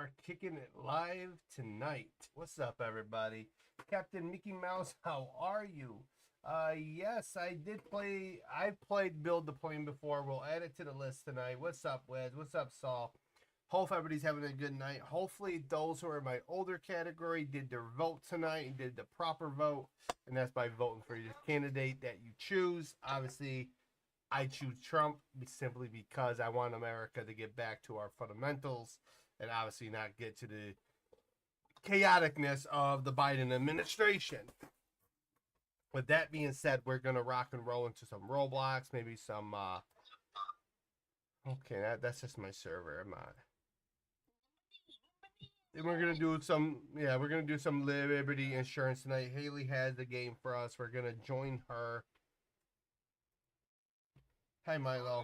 are kicking it live tonight. What's up, everybody? Captain Mickey Mouse, how are you? Yes, I did play. I've played Build the Plane before. We'll add it to the list tonight. What's up, Wes? What's up, Saul? Hope everybody's having a good night. Hopefully, those who are in my older category did their vote tonight and did the proper vote. And that's by voting for your candidate that you choose. Obviously, I choose Trump simply because I want America to get back to our fundamentals and obviously not get to the chaoticness of the Biden administration. With that being said, we're going to rock and roll into some Roblox, maybe some, okay, that's just my server. I'm not. Then we're going to do some, we're going to do some Liberty Insurance tonight. Haley has the game for us. We're going to join her. Hi, Milo.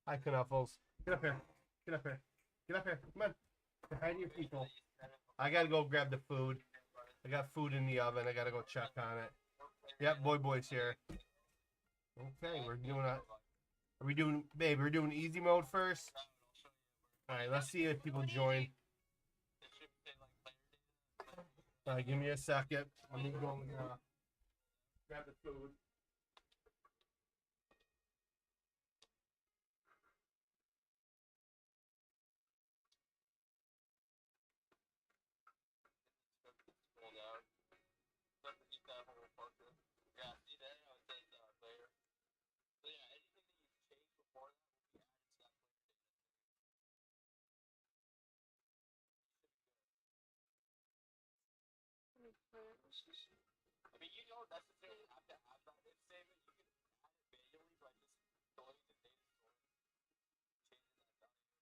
Hi, Knuffles. Get up here. Get up here. Get up here. Come on. Say hi to your people. I got to go grab the food. I got food in the oven. I got to go check on it. Yep, boy's here. Okay, we're doing a... Are we doing... Babe, we're doing easy mode first? Alright, let's see if people join. Alright, give me a second. Let me go and grab the food. I mean, you don't necessarily have to have that in save it. You can add it manually by just going to data storage, changing that value.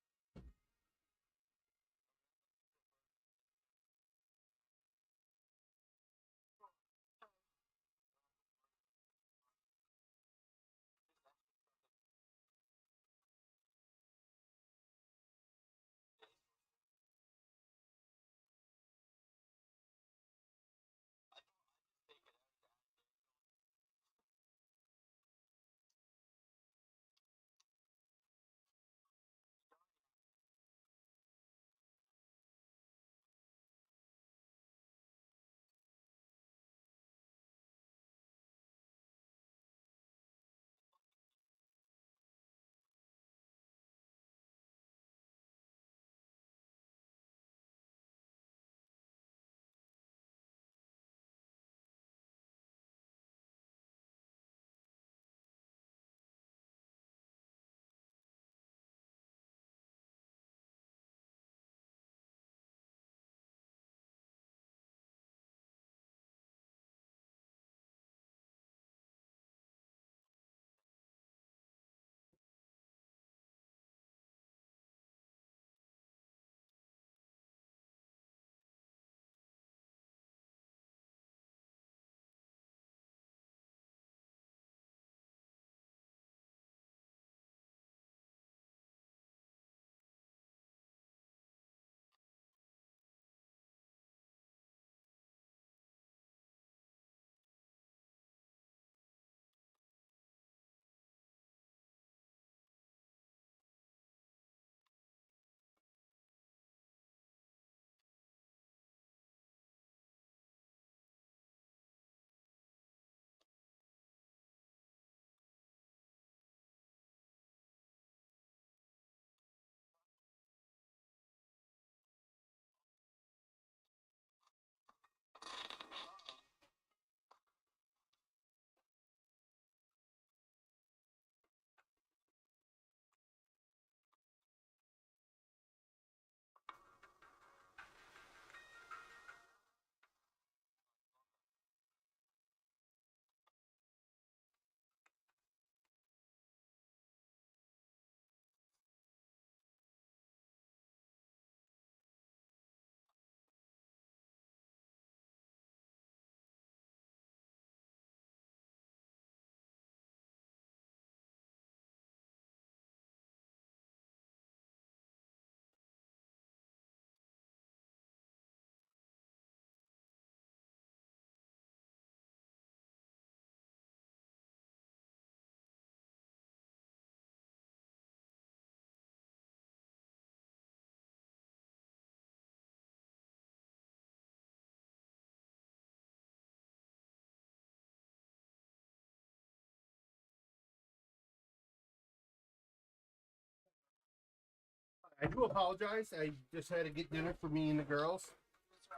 I do apologize. I just had to get dinner for me and the girls.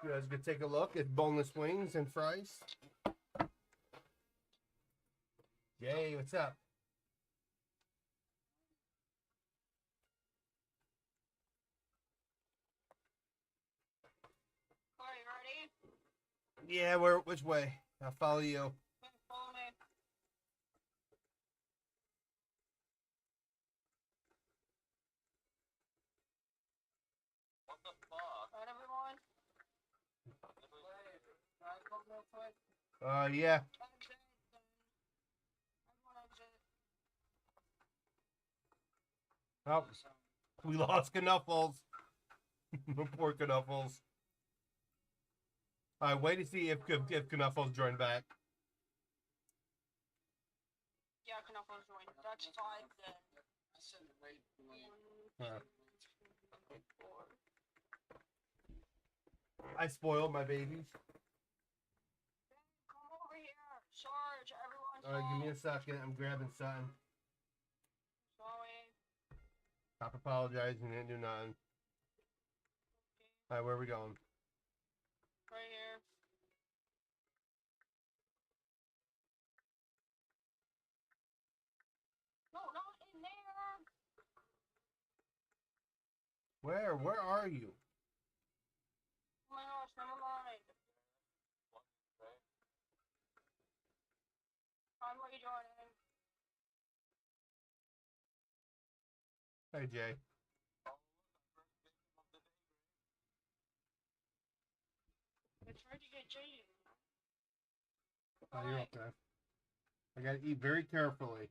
You guys could take a look at boneless wings and fries. Jay, what's up? Are you ready? Yeah, which way? I'll follow you. Follow me. What the fuck? Alright, everyone. Yeah. Exit. Everyone exit. Oh, we lost Knuffles. Poor Knuffles. All right, wait to see if Knuffles join back. Yeah, Knuffles joined. That's 5 then. I spoiled my babies. Come over here. Sarge, everyone. All right, give me a second. I'm grabbing something. Sorry. Stop apologizing. Didn't do nothing. All right, where are we going? Right here. No, not in there. Where? Where are you? Oh my gosh, never mind. I'm rejoining. Hey, Jay. It's hard to get Jay. Oh, you're okay. I gotta eat very carefully.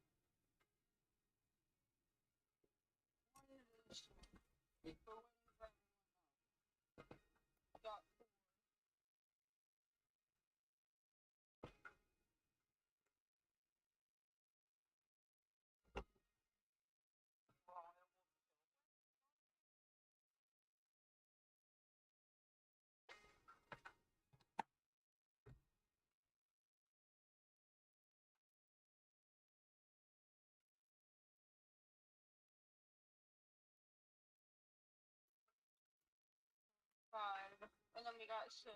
Five. And then we got 6.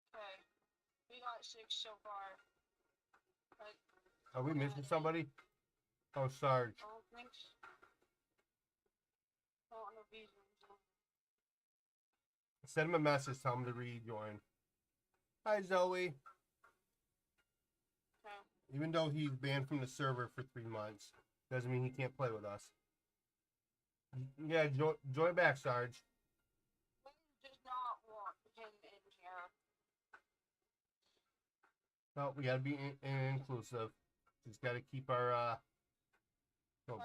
Okay. We got 6 so far. Like, Are we missing somebody? Oh, Sarge. I don't think so. I don't know if he's in. Send him a message. Tell him to rejoin. Hi, Zoe. Okay. Even though he's banned from the server for 3 months, doesn't mean he can't play with us. Yeah, join back, Sarge. Does not want him in here. No, we gotta be inclusive. Just gotta keep our oh, I boy.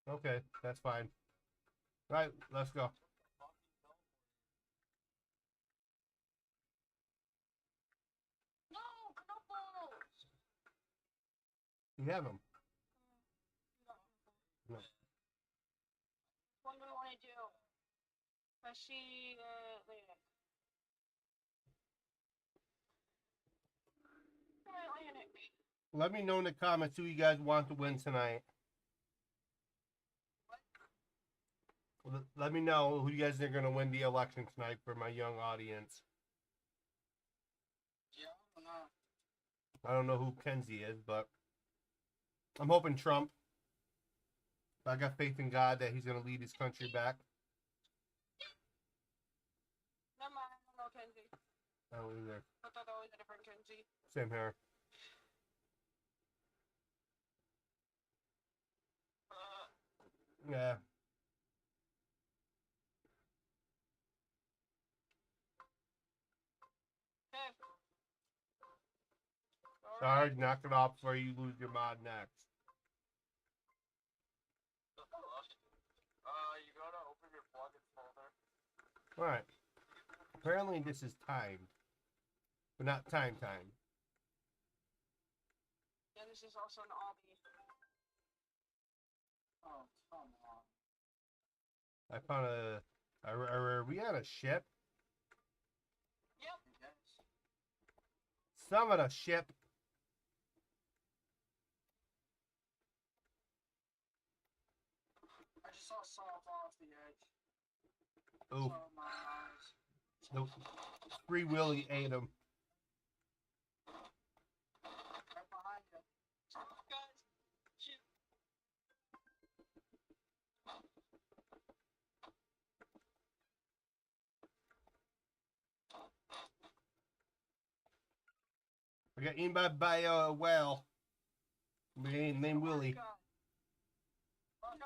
know. Okay, that's fine. Right, let's go. No, Knuckles! You have him. No. What do we want to do? Let's see, Atlantic. Atlantic. Let me know in the comments who you guys want to win tonight. Let me know who you guys are going to win the election tonight for my young audience. Yeah, I don't know. I don't know who Kenzie is, but I'm hoping Trump. I got faith in God that he's going to lead his country back. Never mind, I don't know Kenzie. I don't either. I thought that was a different Kenzie. Same here. Yeah. Okay. Sarge, knock it off before you lose your mod next. You gotta open your plugins folder. Alright. Apparently this is timed. But not time. Yeah, this is also an obby. Oh, come on. I found a... Are we on a ship? Yep. Yes. Some of the ship. Oof. So my eyes. The Free Willy ate him. Right behind you. Guys, shoot. I got eaten by a whale. Named Oh my Willy. God. God.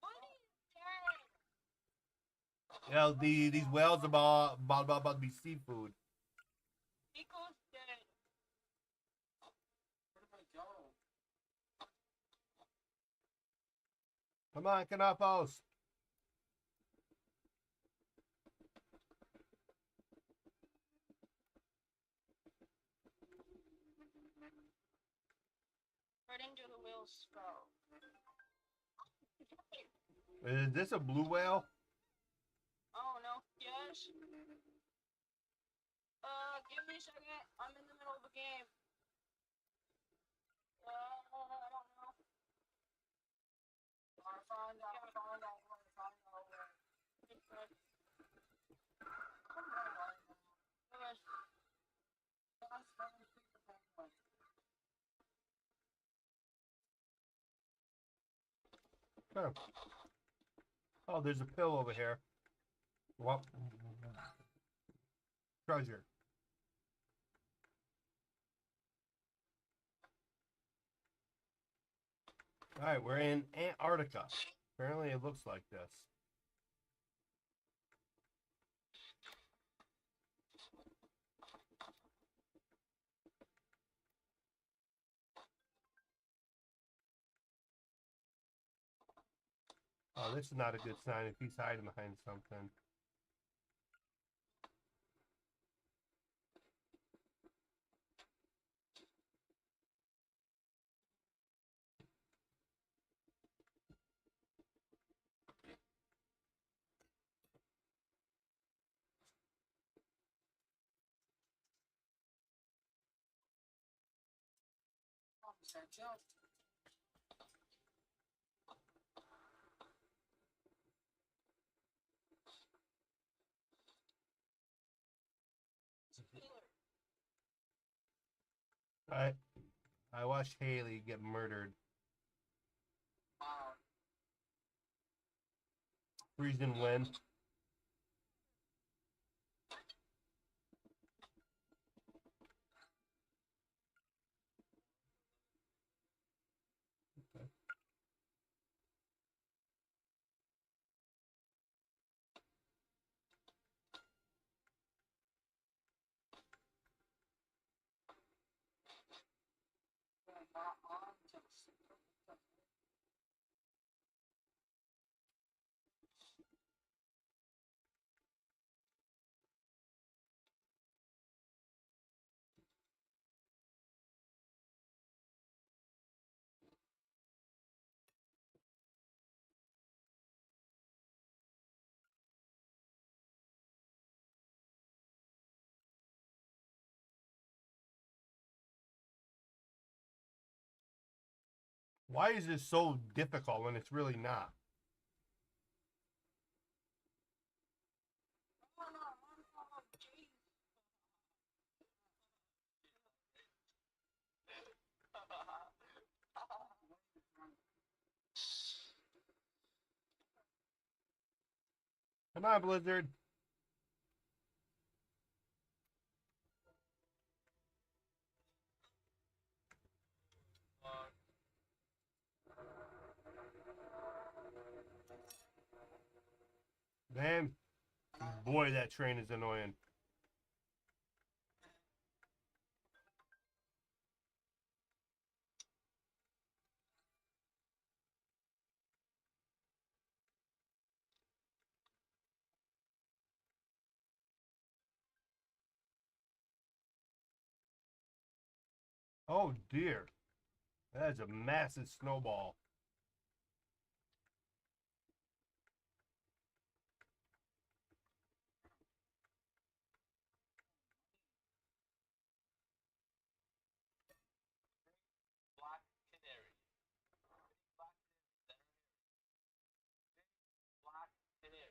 Willy is dead. You know, these whales are about to be seafood. Nico's dead. Where did I go? Come on, Canopos. Right into the whale's skull. Is this a blue whale? Oh no. Yes. Give me a second. I'm in the middle of a game. I don't know. I found out. Okay. Come on, Okay. That's funny. Oh. Oh, there's a pill over here. What? Treasure. Alright, we're in Antarctica. Apparently it looks like this. Oh, this is not a good sign if he's hiding behind something. I watched Haley get murdered. Wow. Freezing wind. Not on to Why is this so difficult when it's really not? Oh no. Oh, jeez. Come on, Blizzard. Man, boy, that train is annoying. Oh dear. That is a massive snowball. Black Canary. Black Canary. Black Canary.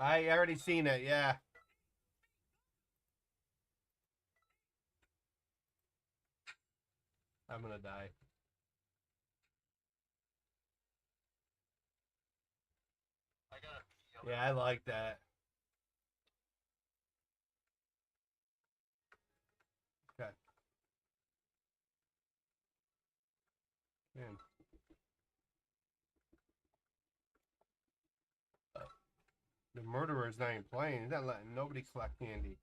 I already seen it, yeah. I'm gonna die. I gotta pee. Yeah, I like that. Okay. Man. The murderer's not even playing. He's not letting nobody collect candy.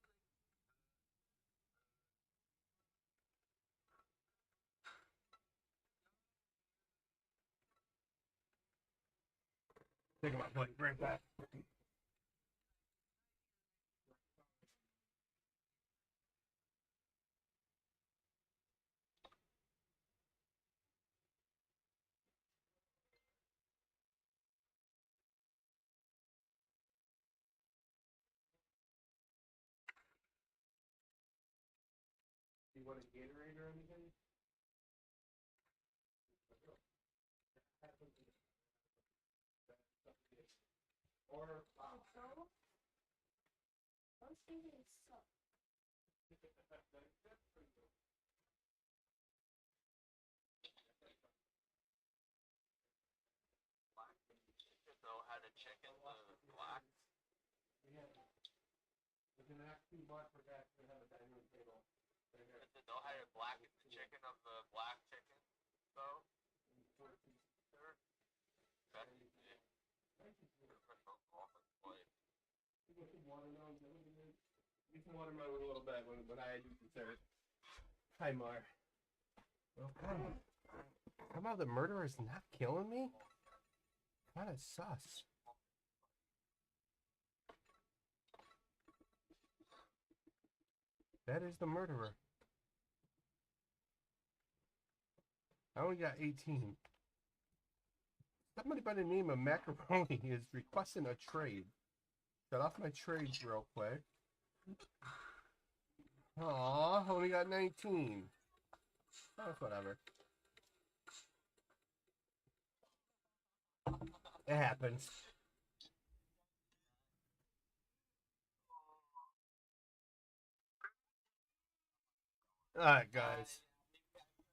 Taking my plate right back. You want a Gatorade or anything? Or I was thinking it sucked. So had a chicken, the black. yeah. We're gonna have to mark for that to have a dining room table. Right here. Is it no higher black in the chicken of the black chicken? So. Sure. That's it. Get some watermelon. Get some watermelon a little bit when I do dessert. Hi, Mar. Okay. Somehow the murderer's not killing me? Kind of sus. That is the murderer. I only got 18. Somebody by the name of Macaroni is requesting a trade. Got off my trades real quick. Aw, only got 19. That's whatever. It happens. Alright, guys.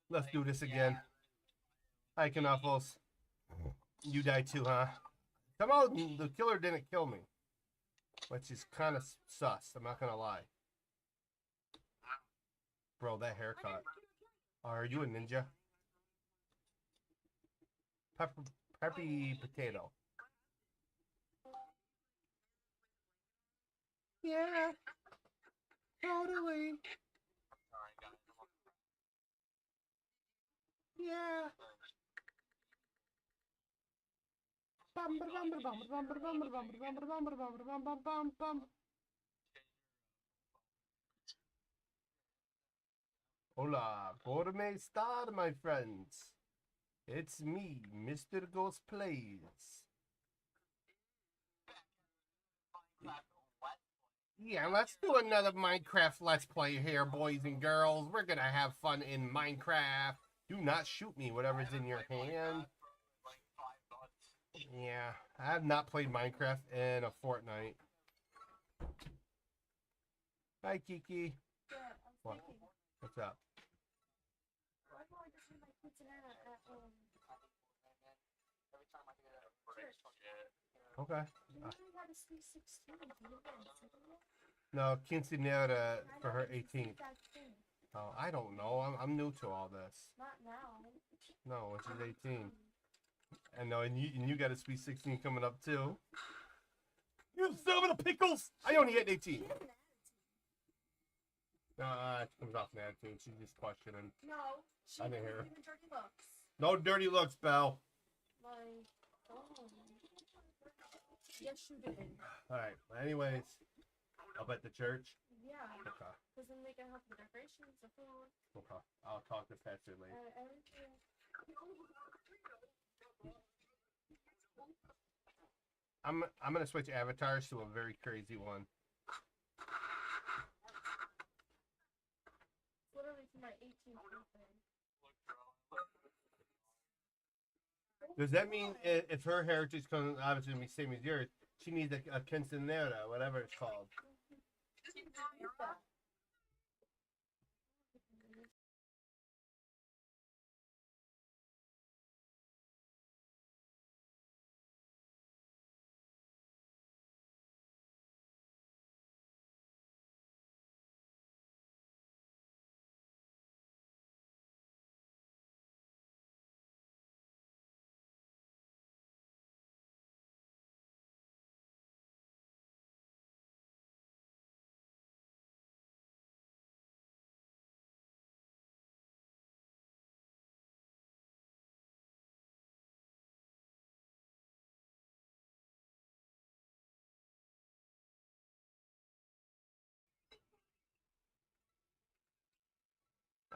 Let's do this again. Hi, Knuffles. You died too, huh? Somehow the killer didn't kill me. Which is kind of sus, I'm not gonna lie. Bro, that haircut. Are you a ninja? Peppy potato. Yeah. Totally. Yeah. Hola, por me estar, my friends. It's me, Mr. GhostPlayz. Yeah, let's do another Minecraft Let's Play here, boys and girls. We're gonna have fun in Minecraft. Do not shoot me, whatever's in your hand. Yeah, I have not played Minecraft in a fortnight. Hi, Kiki. Yeah, I was What? thinking. What's up? Why don't I just leave my quinceanera at Every time I get a Okay. You only had a sweet 16. Do you have a second? No, quinceanera for her I don't 18th. that thing. Oh, I don't know. I'm new to all this. Not now. No, when she's 18. And no, and you got a sweet 16 coming up too. You son of a pickles! I only hit 18. She comes off an attitude. She's just questioning. No, she I didn't didn't hear her. even dirty looks. No dirty looks, Belle. Like, oh. Yes, you did. All right. Anyways, up at the church. Yeah. Okay. Because then they can have the decorations, the food, Okay. I'll talk to Pastor later. everything. I'm gonna switch avatars to a very crazy one. Literally for my 18th birthday. Does that mean if her heritage comes obviously gonna be same as yours, She needs a quinceanera, whatever it's called.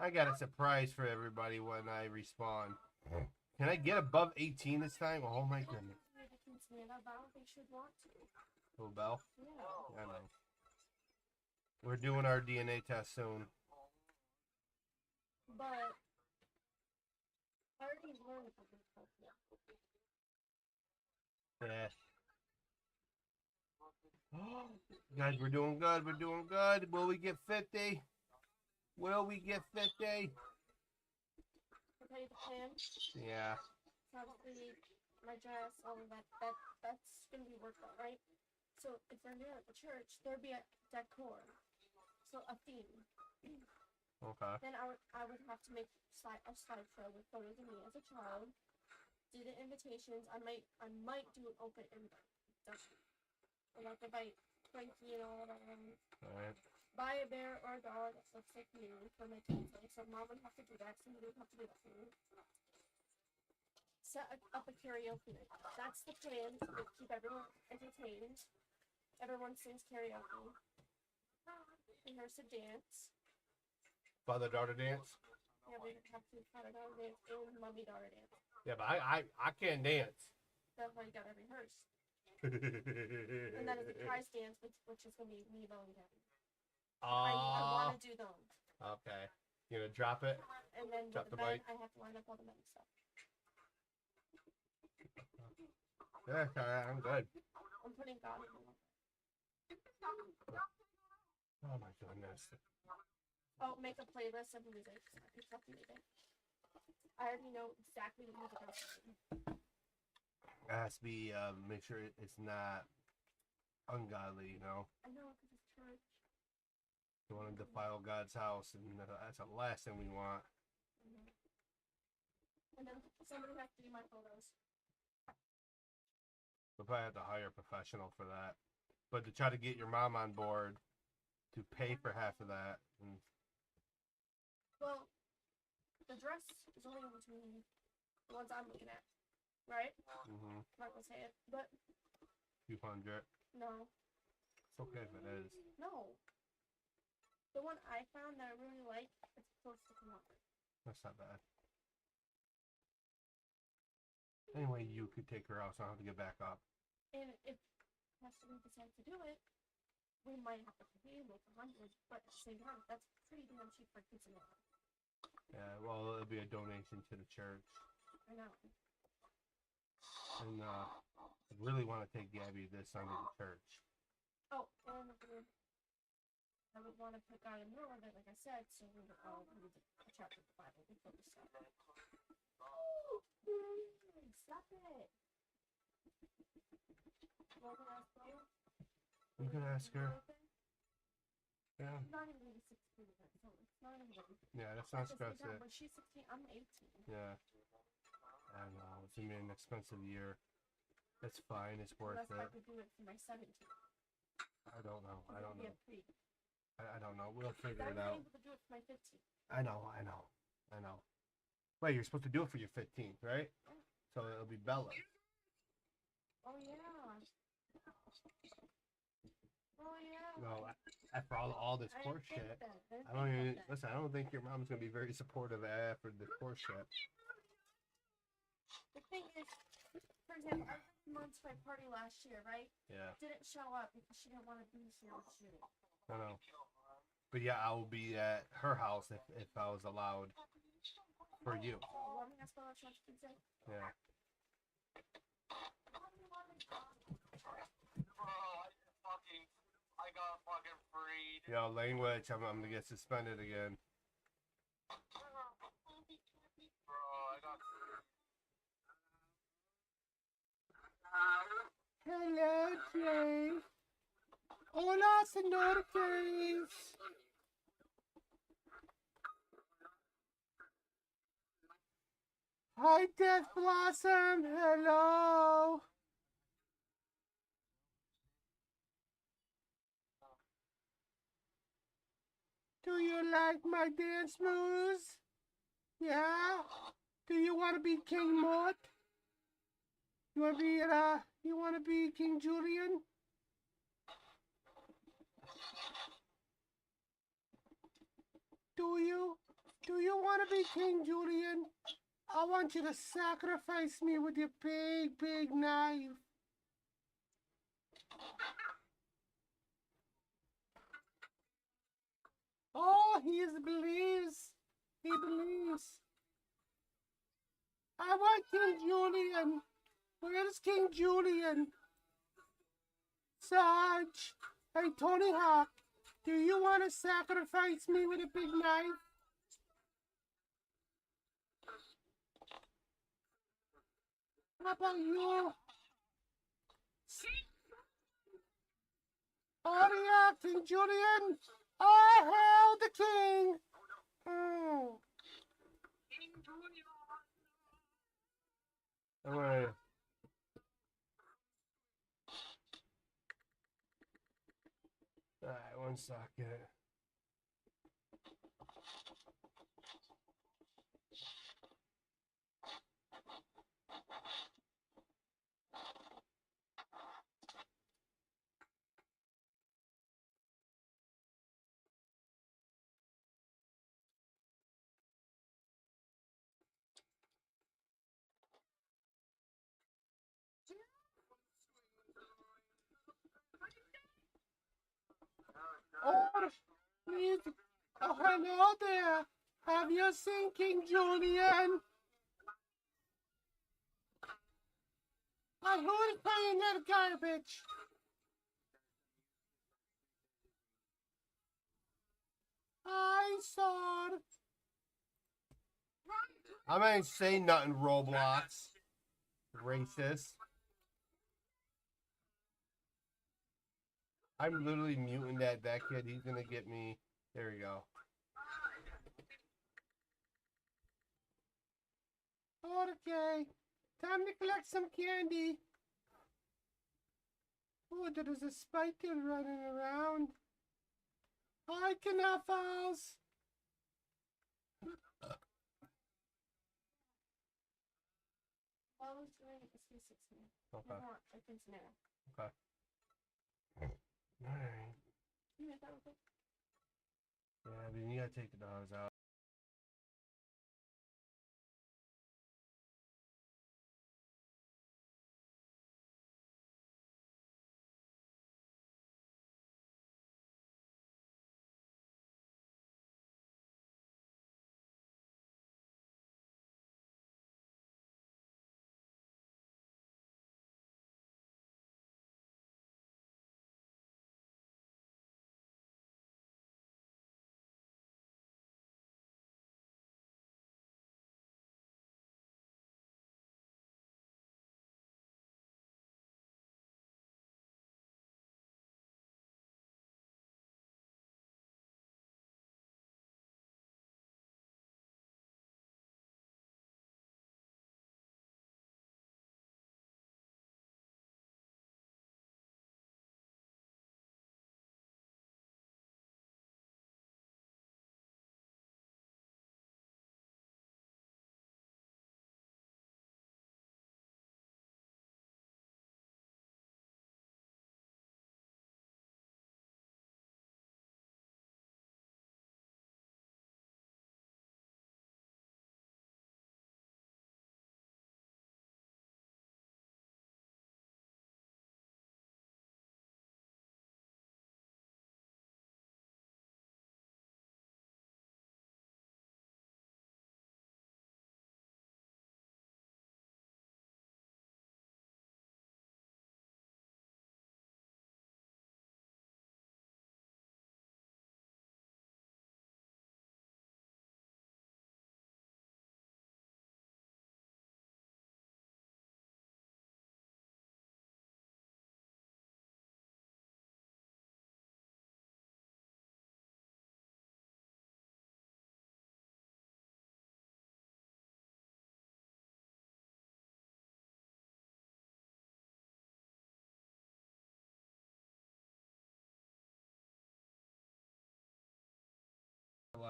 I got a surprise for everybody when I respawn. Can I get above 18 this time? Oh my goodness. Oh, Belle? Yeah. I know. We're doing our DNA test soon. But I already learned about this stuff. Yeah. Guys, we're doing good. We're doing good. Will we get 50? Will we get 50? Okay, the plan. Yeah. Obviously, my dress, all of that's gonna be worked out, right? So if we're near the church, there'd be a decor, so a theme. Okay. Then I would have to make a slideshow with photos of me as a child. Do the invitations. I might do an open invite. Or like invite Frankie and all that. Alright. Buy a bear or a dog that looks like me for my kids. So mom would have to do that. Somebody would have to do that for me. Set up a karaoke night. That's the plan to keep everyone entertained. Everyone sings karaoke. Rehearse a dance. Father-daughter dance? Yeah, we have to father-daughter dance and mummy-daughter dance. Yeah, but I can't dance. That's why you gotta rehearse. And then a surprise dance, which is gonna be me, Bo, and Gabby. I want to do those. Okay. You gonna drop it? And then Drop with the the bed, mic. I have to line up all the men stuff. Yeah, I'm good. I'm putting God in the Oh my goodness. Oh, make a playlist of music. So I picked up music. I already know exactly what music I'm playing. It has to be, make sure it's not ungodly, you know? I know, because it's church. You want to defile God's house, and that's the last thing we want. Mm-hmm. And then somebody has to do my photos. We'll probably have to hire a professional for that. But to try to get your mom on board to pay for half of that. And Well, the dress is only between the ones I'm looking at, right? mm-hmm. I'm not gonna say it, but 200. no. It's okay if it is. No. The one I found that I really like is close to $100. That's not bad. Anyway, you could take her out, so I don't have to get back up. And if Astorian decides to do it, we might have to pay him like $100, but at the same time, that's pretty damn cheap for kids in there. Yeah, well, it'll be a donation to the church. I know. And I really want to take Gabby this Sunday to church. Oh, and I would want to put God in the middle of it, like I said, so we would all read a chapter of the Bible before we start. Oh, stop it! You can ask her. Yeah. I'm not even going to be 16 yet, so it's not even going to be. Yeah, that's not At the same stress time, it. when she's 16, I'm 18. Yeah. I know. It's going to be an expensive year. It's fine. It's worth Unless I it. could do it for my 17. I don't know. I don't know. Free. I don't know. We'll figure I'm it out. able to do it for my 15. I know. Wait, you're supposed to do it for your 15th, right? So it'll be Bella. Oh, yeah. Oh, yeah. No, after all this course shit, I don't even listen. I don't think your mom's gonna be very supportive after the course shit. The thing is, for example, I went to Mon's my party last year, right? Yeah, Didn't show up because she didn't want to be here with you. I know. But yeah, I will be at her house if I was allowed for you. Want me to ask what else you say? Yeah. fucking freed. Yo, language. I'm gonna get suspended again. Bro, I got freed. Hello, Jay. Hola, señores. Hi, Death Blossom. Hello. Do you like my dance moves? Yeah? Do you want to be King Mort? You want to be King Julian? Do you? Do you want to be King Julian? I want you to sacrifice me with your big, big knife. Oh, he believes. He believes. I want King Julian. Where's King Julian? Sarge. Hey, Tony Hawk. Do you want to sacrifice me with a big knife? How about you? Oh, yeah, King Julian. I hail the king. Oh. Alright. Alright, one second. Oh, please. Oh, hello there. Have you seen King Julian? Who's playing that garbage? I saw it. I ain't saying nothing, Roblox. Racist. I'm literally muting that kid. He's gonna get me. There we go. Okay. Time to collect some candy. Oh, there's a spider running around. Hi, Knuffles. Okay. Okay. Alright. Yeah, but you gotta take the dogs out.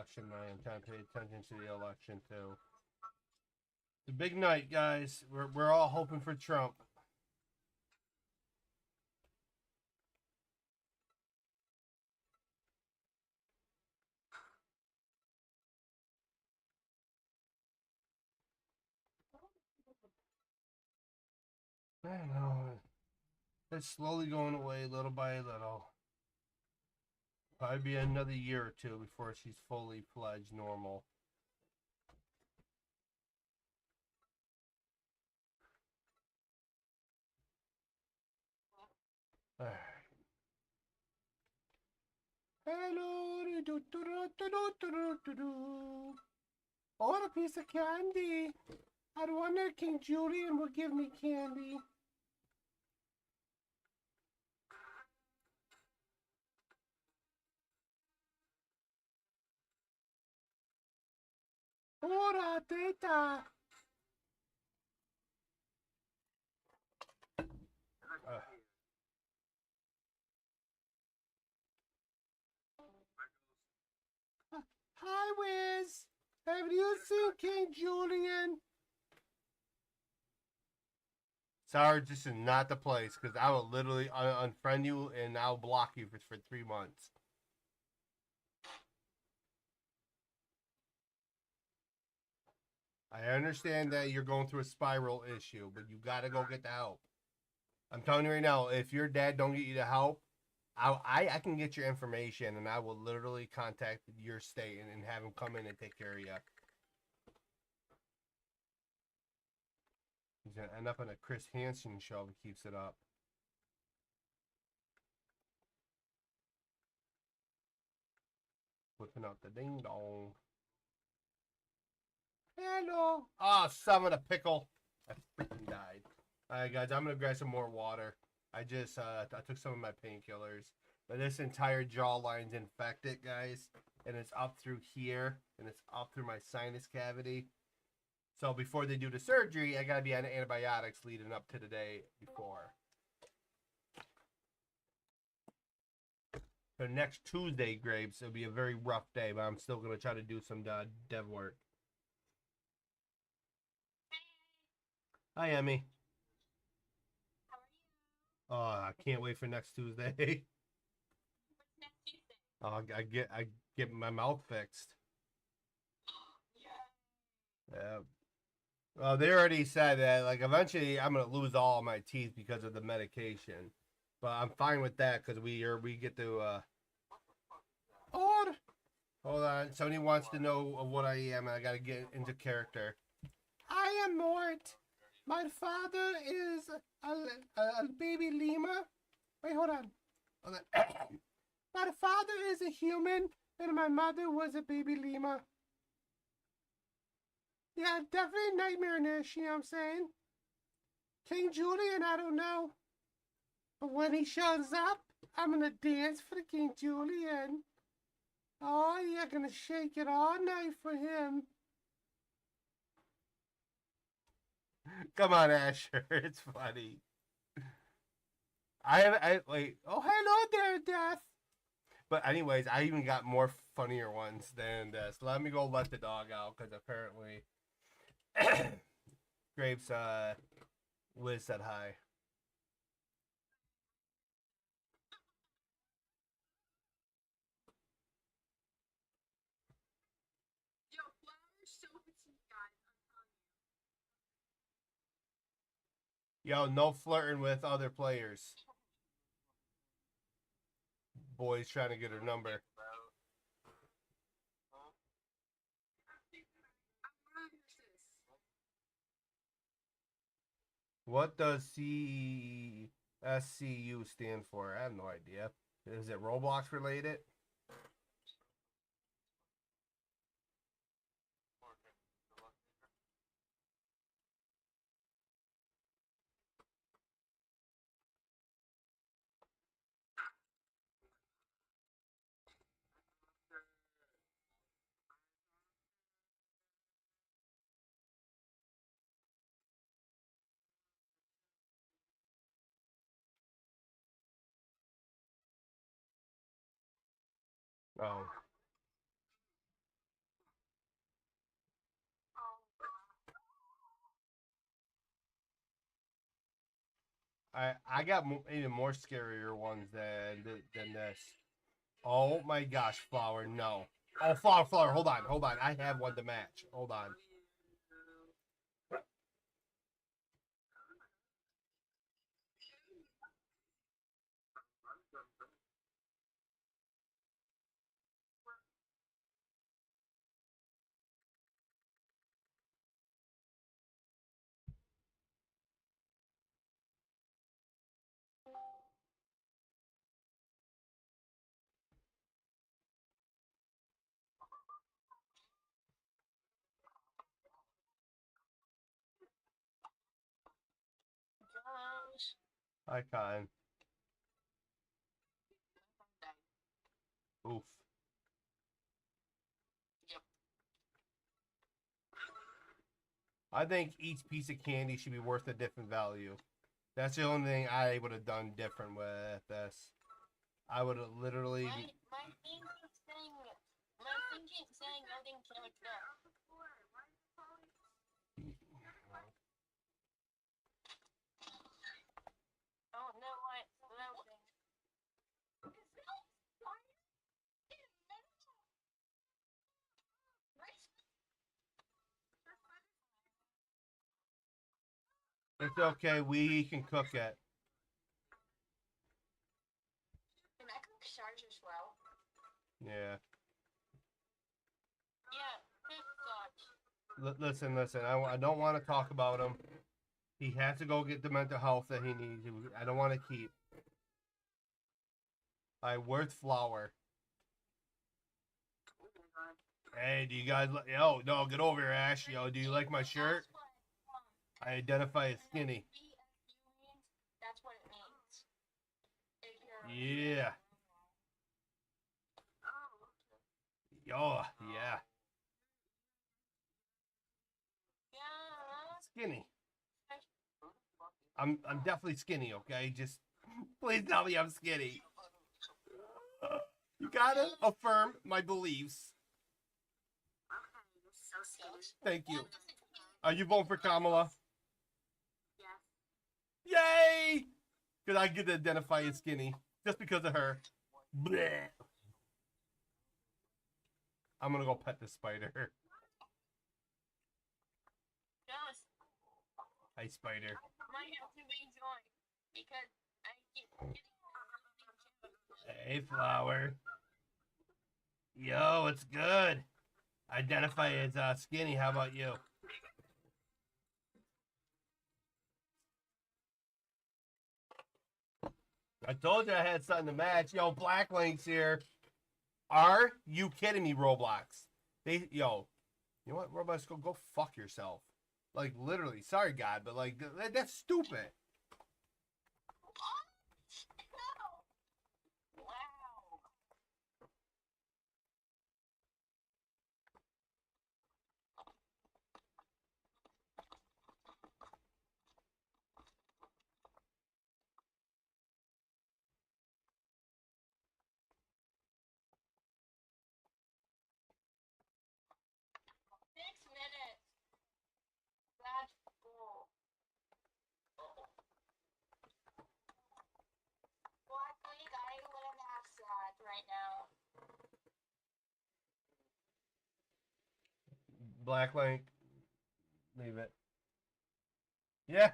election night. I'm trying to pay attention to the election too. The big night, guys. We're all hoping for Trump. I know. It's slowly going away little by little. Probably be another year or two before she's fully fledged normal. Alright. Hello. I want a piece of candy. I wonder if King Julian will give me candy. Ora, teta. Hi, Wiz. Have you seen King Julian? Sorry, this is not the place because I will literally unfriend you and I'll block you for 3 months. I understand that you're going through a spiral issue, but you gotta go get the help. I'm telling you right now, if your dad don't get you the help, I can get your information and I will literally contact your state and have him come in and take care of you. He's gonna end up on a Chris Hansen show if he keeps it up. Whipping out the ding dong. Hello. Oh, son of a pickle. I freaking died. Alright, guys, I'm gonna grab some more water. I just I took some of my painkillers. But this entire jawline's infected, guys. And it's up through here. And it's up through my sinus cavity. So before they do the surgery, I gotta be on antibiotics leading up to the day before. For next Tuesday, Grapes, it'll be a very rough day, but I'm still gonna try to do some dev work. Hi, Emmy. Oh, I can't wait for next Tuesday. What's next Tuesday? Oh, I get my mouth fixed. Yeah. Well, they already said that like eventually I'm gonna lose all my teeth because of the medication, but I'm fine with that because we get to. Hold on. Somebody wants to know what I am, and I gotta get into character. I am Mort. My father is a baby lemur. Wait, hold on. Hold on. My father is a human, and my mother was a baby lemur. Yeah, definitely nightmare-ish, you know what I'm saying? King Julian, I don't know. But when he shows up, I'm gonna dance for the King Julian. Oh, you're gonna shake it all night for him. Come on, Asher. It's funny. Wait. Oh, hello there, Death. But anyways, I even got more funnier ones than this. Let me go let the dog out because apparently Grapes Liz said hi. Yo, flowers so petite, guys. I'm telling you. Yo, no flirting with other players. Boy's trying to get her number. What does CSCU stand for? I have no idea. Is it Roblox related? Oh. I got even more scarier ones than this. Oh my gosh, flower, no. Oh, flower, hold on. I have one to match. Hold on. Guys. Icon. Oof. Yep. I think each piece of candy should be worth a different value. That's the only thing I would have done different with this. I would have literally. My thing keeps saying nothing connects up. Oh no, what? Loading. It's okay. We can cook it. Can I cook shards as well? Yeah. Yeah, cook shards. Listen. I don't want to talk about him. He has to go get the mental health that he needs. I don't want to keep. Where's flour? Hey, do you guys? Yo, no, get over here, Ash. Yo, do you like my shirt? I identify as skinny. That's what it means. Yeah. Yo, yeah. Yeah. Skinny. I'm definitely skinny, okay? Just please tell me I'm skinny. You gotta affirm my beliefs. So skinny. Thank you. Are you voting for Kamala? Yes. Yay! Because I get to identify as skinny just because of her. Blech. I'm gonna go pet the spider. Yes. Hi, spider. Might have to rejoin because I keep getting Hey, flower. Yo, it's good. Identify as skinny. How about you? I told you I had something to match. Yo, Black Link's here. Are you kidding me, Roblox? You know what, Roblox, go fuck yourself. Like, literally. Sorry, God, but like, that's stupid. Wow. 6 minutes. That's cool. Black Lake, I live outside right now. Black Link. Leave it. Yeah.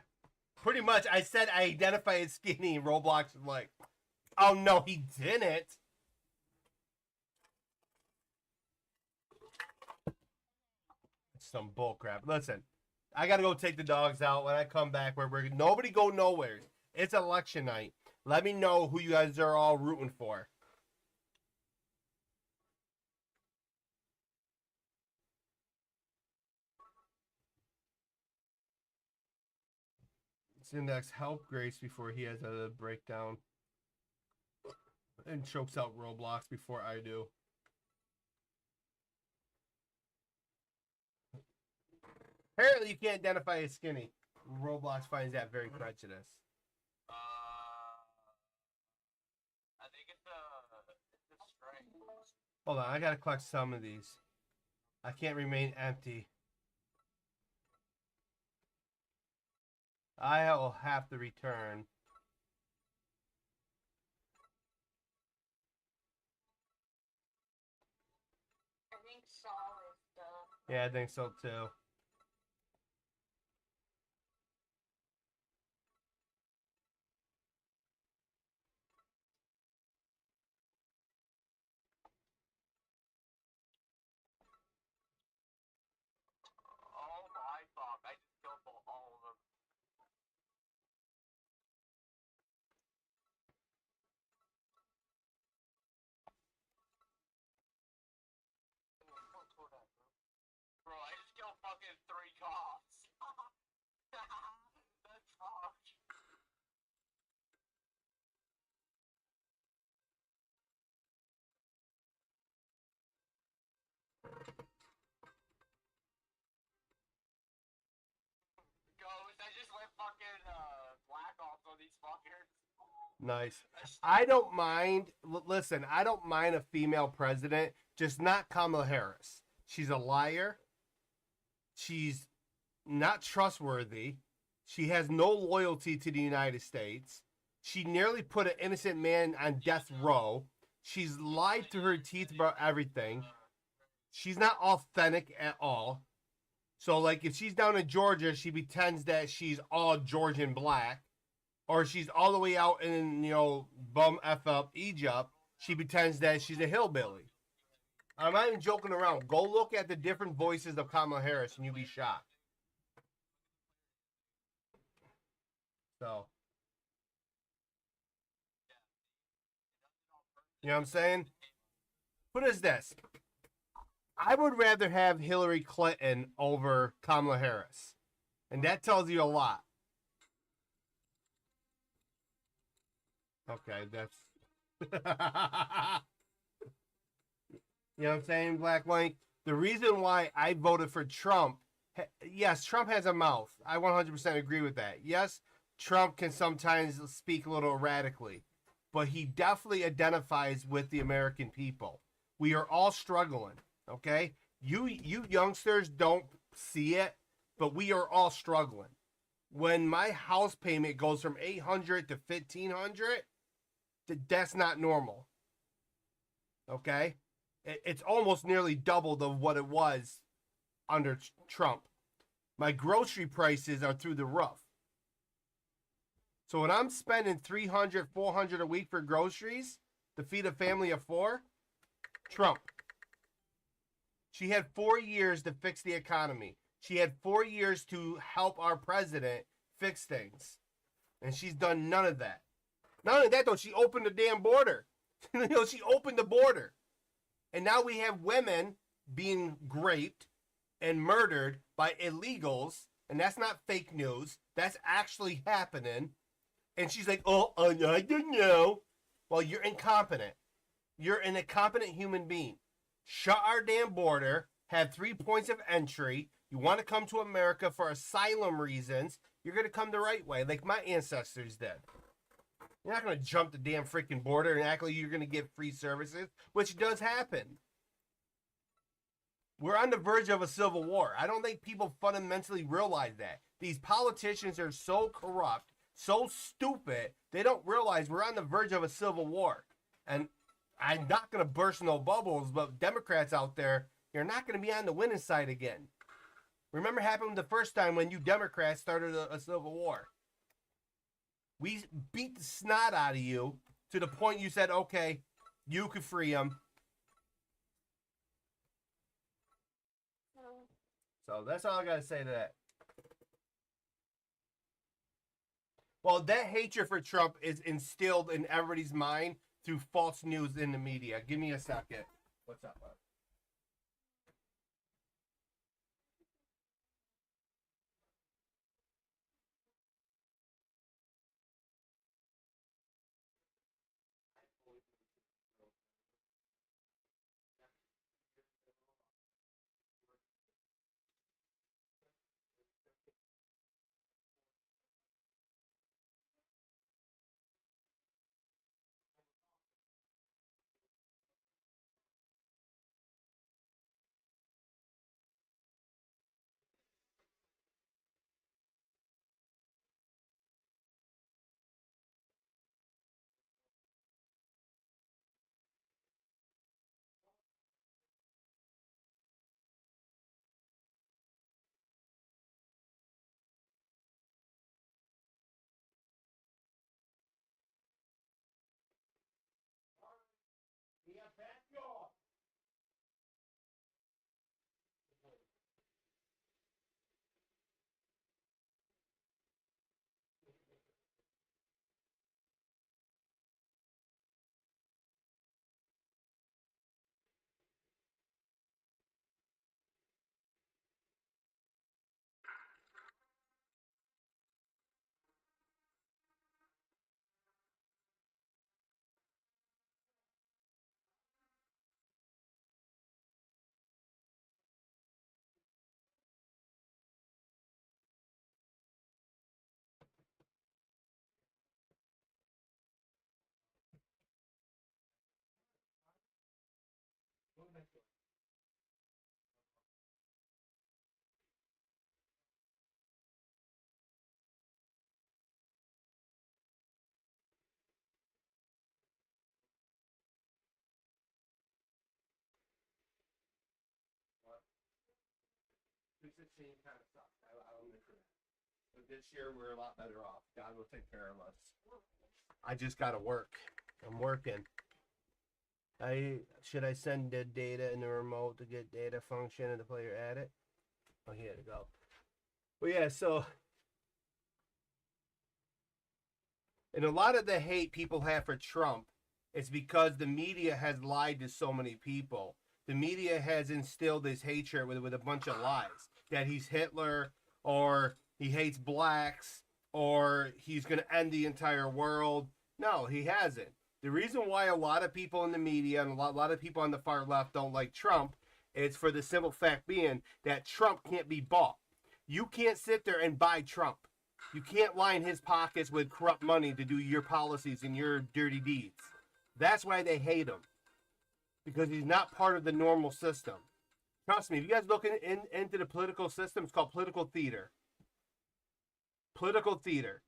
Pretty much, I said I identify as skinny, and Roblox is like, oh no, he didn't. Some bullcrap. Listen, I gotta go take the dogs out. When I come back, we're nobody go nowhere. It's election night. Let me know who you guys are all rooting for. Syndax help Grace before he has a breakdown. And chokes out Roblox before I do. Apparently you can't identify as skinny. Roblox finds that very prejudiced. I think it's a string. Hold on, I gotta collect some of these. I can't remain empty. I will have to return. solid stuff. Yeah, I think so too. Oh my fuck! I just killed all of them. Bro, I just killed fucking 3 cops. That's fucked. Ghost, I just went fucking black ops on these fuckers. Nice. I don't mind. Listen, I don't mind a female president, just not Kamala Harris. She's a liar. She's not trustworthy. She has no loyalty to the United States. She nearly put an innocent man on death row. She's lied to her teeth about everything. She's not authentic at all. So, like, if she's down in Georgia, she pretends that she's all Georgian black. Or she's all the way out in, bum F up Egypt. She pretends that she's a hillbilly. I'm not even joking around. Go look at the different voices of Kamala Harris and you'll be shocked. So, you know what I'm saying? What is this? I would rather have Hillary Clinton over Kamala Harris. And that tells you a lot. Okay, that's... You know what I'm saying, Black Link? The reason why I voted for Trump, yes, Trump has a mouth. I 100% agree with that. Yes, Trump can sometimes speak a little erratically, but he definitely identifies with the American people. We are all struggling, okay? You youngsters don't see it, but we are all struggling. When my house payment goes from $800 to $1,500, that's not normal, okay? It's almost nearly doubled of what it was under Trump. My grocery prices are through the roof. So when I'm spending $300, $400 a week for groceries to feed a family of 4, Trump. She had 4 years to fix the economy. She had 4 years to help our president fix things. And she's done none of that. Not only that, though, she opened the damn border. She opened the border. And now we have women being raped and murdered by illegals. And that's not fake news. That's actually happening. And she's like, oh, I don't know. Well, you're incompetent. You're an incompetent human being. Shut our damn border. Have 3 points of entry. You want to come to America for asylum reasons. You're going to come the right way, like my ancestors did. You're not going to jump the damn freaking border and act like you're going to get free services, which does happen. We're on the verge of a civil war. I don't think people fundamentally realize that. These politicians are so corrupt, so stupid, they don't realize we're on the verge of a civil war. And I'm not going to burst no bubbles, but Democrats out there, you're not going to be on the winning side again. Remember what happened the first time when you Democrats started a civil war? We beat the snot out of you to the point you said, okay, you could free them. So that's all I got to say to that. Well, that hatred for Trump is instilled in everybody's mind through false news in the media. Give me a second. What's up, bud? 2016 kind of sucked. I'll admit to that. But this year we're a lot better off. God will take care of us. I just gotta work. I'm working. Should I send the data in the remote to get data function and the player add it? Oh, here to go. Well, yeah. So, and a lot of the hate people have for Trump is because the media has lied to so many people. The media has instilled this hatred with a bunch of lies that he's Hitler or he hates blacks or he's going to end the entire world. No, he hasn't. The reason why a lot of people in the media and a lot of people on the far left don't like Trump is for the simple fact being that Trump can't be bought. You can't sit there and buy Trump. You can't line his pockets with corrupt money to do your policies and your dirty deeds. That's why they hate him. Because he's not part of the normal system. Trust me, if you guys look into the political system, it's called political theater. Political theater.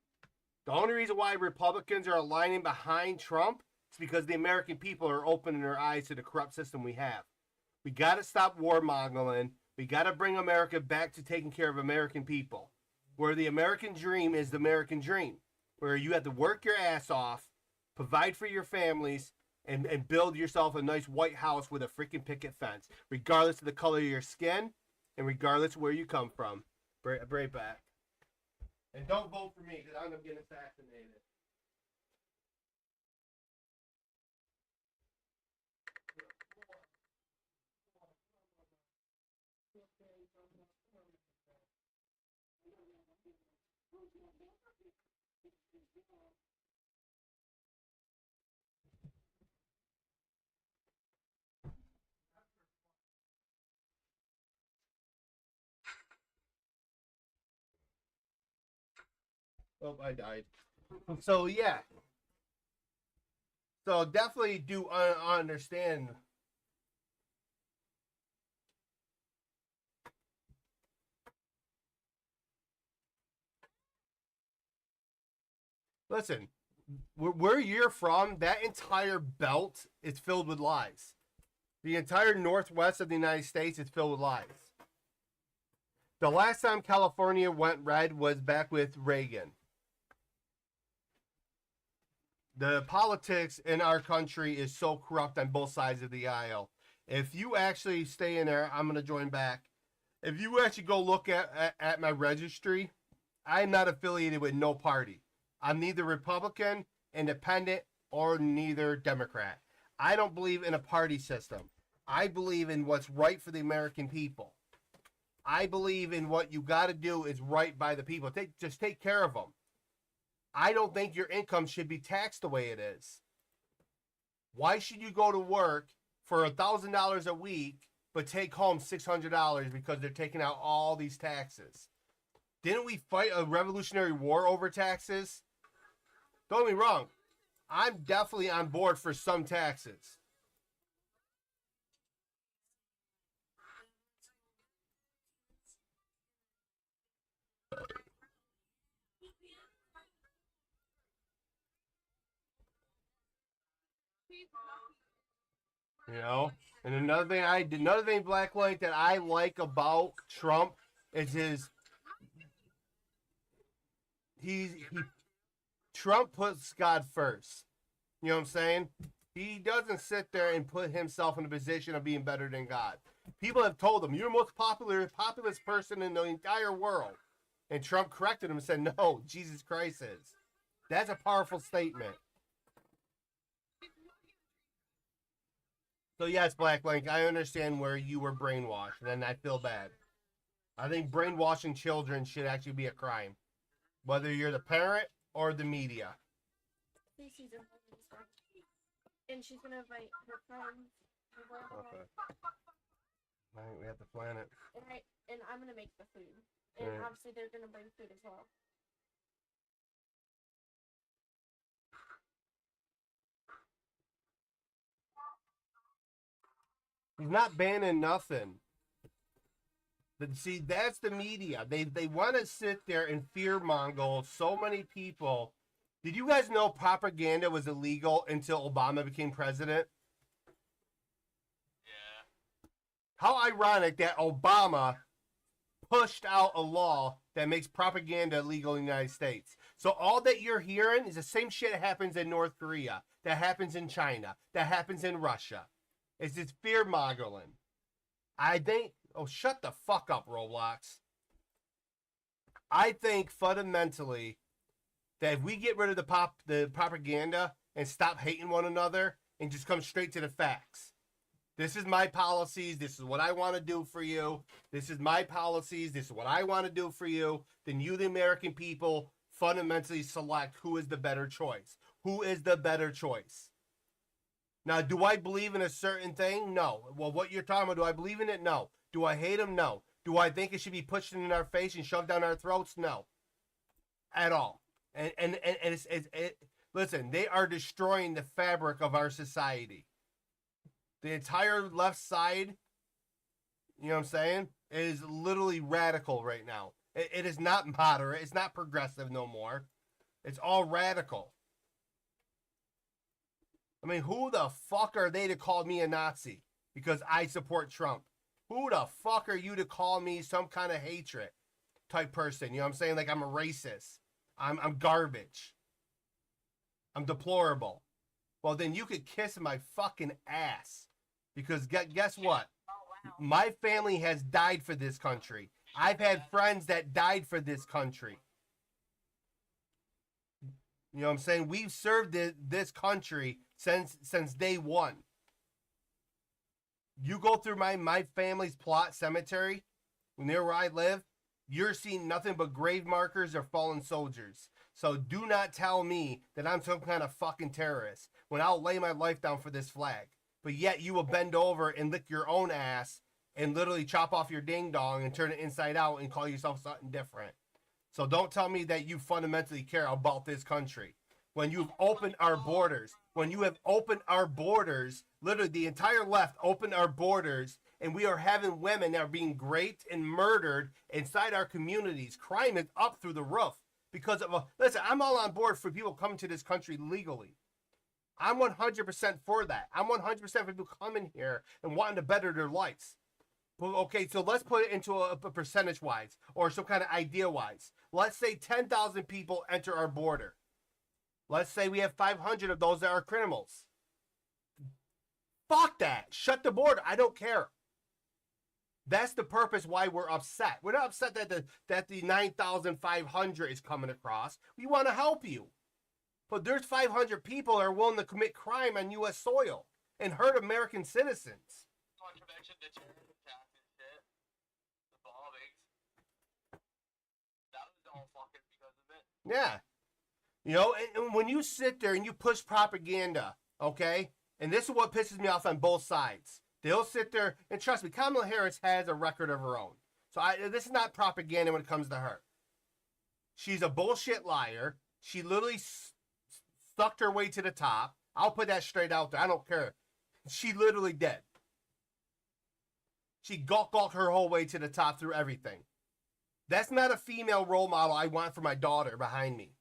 The only reason why Republicans are aligning behind Trump is because the American people are opening their eyes to the corrupt system we have. We got to stop warmongering. We got to bring America back to taking care of American people. Where the American dream is the American dream. Where you have to work your ass off, provide for your families, and build yourself a nice White House with a freaking picket fence. Regardless of the color of your skin, and regardless of where you come from. Right back. And don't vote for me, because I'm going to get assassinated. Oh, I died. So, yeah. So, definitely do understand. Listen, where you're from, that entire belt is filled with lies. The entire northwest of the United States is filled with lies. The last time California went red was back with Reagan. The politics in our country is so corrupt on both sides of the aisle. If you actually stay in there, I'm going to join back. If you actually go look at my registry, I'm not affiliated with no party. I'm neither Republican, Independent, or neither Democrat. I don't believe in a party system. I believe in what's right for the American people. I believe in what you got to do is right by the people. Just take care of them. I don't think your income should be taxed the way it is. Why should you go to work for $1,000 a week but take home $600 because they're taking out all these taxes? Didn't we fight a revolutionary war over taxes? Don't get me wrong. I'm definitely on board for some taxes. You know, and another thing, Black Link, that I like about Trump is Trump puts God first. You know what I'm saying? He doesn't sit there and put himself in a position of being better than God. People have told him, "You're the most populous person in the entire world," and Trump corrected him and said, "No, Jesus Christ is." That's a powerful statement. So yes, Black Link, I understand where you were brainwashed, and I feel bad. I think brainwashing children should actually be a crime, whether you're the parent or the media. And she's gonna invite her friends. Okay. I think we have to plan it. And I'm gonna make the food. And Right. obviously they're gonna bring food as well. He's not banning nothing. But see, that's the media. They want to sit there and fear mongle so many people. Did you guys know propaganda was illegal until Obama became president? Yeah. How ironic that Obama pushed out a law that makes propaganda illegal in the United States. So all that you're hearing is the same shit that happens in North Korea, that happens in China, that happens in Russia. It's just fear mongering. I think. Oh, shut the fuck up, Roblox. I think fundamentally that if we get rid of the propaganda and stop hating one another and just come straight to the facts. This is my policies. This is what I want to do for you. This is my policies. This is what I want to do for you. Then you, the American people, fundamentally select who is the better choice. Who is the better choice? Now, do I believe in a certain thing? No. Well, what you're talking about, do I believe in it? No. Do I hate him? No. Do I think it should be pushed in our face and shoved down our throats? No. At all. And listen, they are destroying the fabric of our society. The entire left side, you know what I'm saying, is literally radical right now. It is not moderate. It's not progressive no more. It's all radical. I mean, who the fuck are they to call me a Nazi because I support Trump? Who the fuck are you to call me some kind of hatred type person? You know what I'm saying? Like I'm a racist. I'm garbage. I'm deplorable. Well, then you could kiss my fucking ass. Because guess what? My family has died for this country. I've had friends that died for this country. You know what I'm saying? We've served this country since day one. You go through my family's plot cemetery, near where I live, you're seeing nothing but grave markers or fallen soldiers. So do not tell me that I'm some kind of fucking terrorist when I'll lay my life down for this flag. But yet you will bend over and lick your own ass and literally chop off your ding dong and turn it inside out and call yourself something different. So don't tell me that you fundamentally care about this country. When you've opened our borders, literally the entire left opened our borders, and we are having women that are being raped and murdered inside our communities. Crime is up through the roof because of listen, I'm all on board for people coming to this country legally. I'm 100% for that. I'm 100% for people coming here and wanting to better their lives. Okay, so let's put it into a percentage-wise or some kind of idea-wise. Let's say 10,000 people enter our border. Let's say we have 500 of those that are criminals. Fuck that. Shut the border. I don't care. That's the purpose why we're upset. We're not upset that the 9,500 is coming across. We want to help you. But there's 500 people that are willing to commit crime on U.S. soil and hurt American citizens. Not to mention the terrorist attacks and shit. The bombings. That was all fucking because of it. Yeah. You know, and when you sit there and you push propaganda, okay? And this is what pisses me off on both sides. They'll sit there, and trust me, Kamala Harris has a record of her own. So this is not propaganda when it comes to her. She's a bullshit liar. She literally sucked her way to the top. I'll put that straight out there. I don't care. She literally did. She gawked her whole way to the top through everything. That's not a female role model I want for my daughter behind me.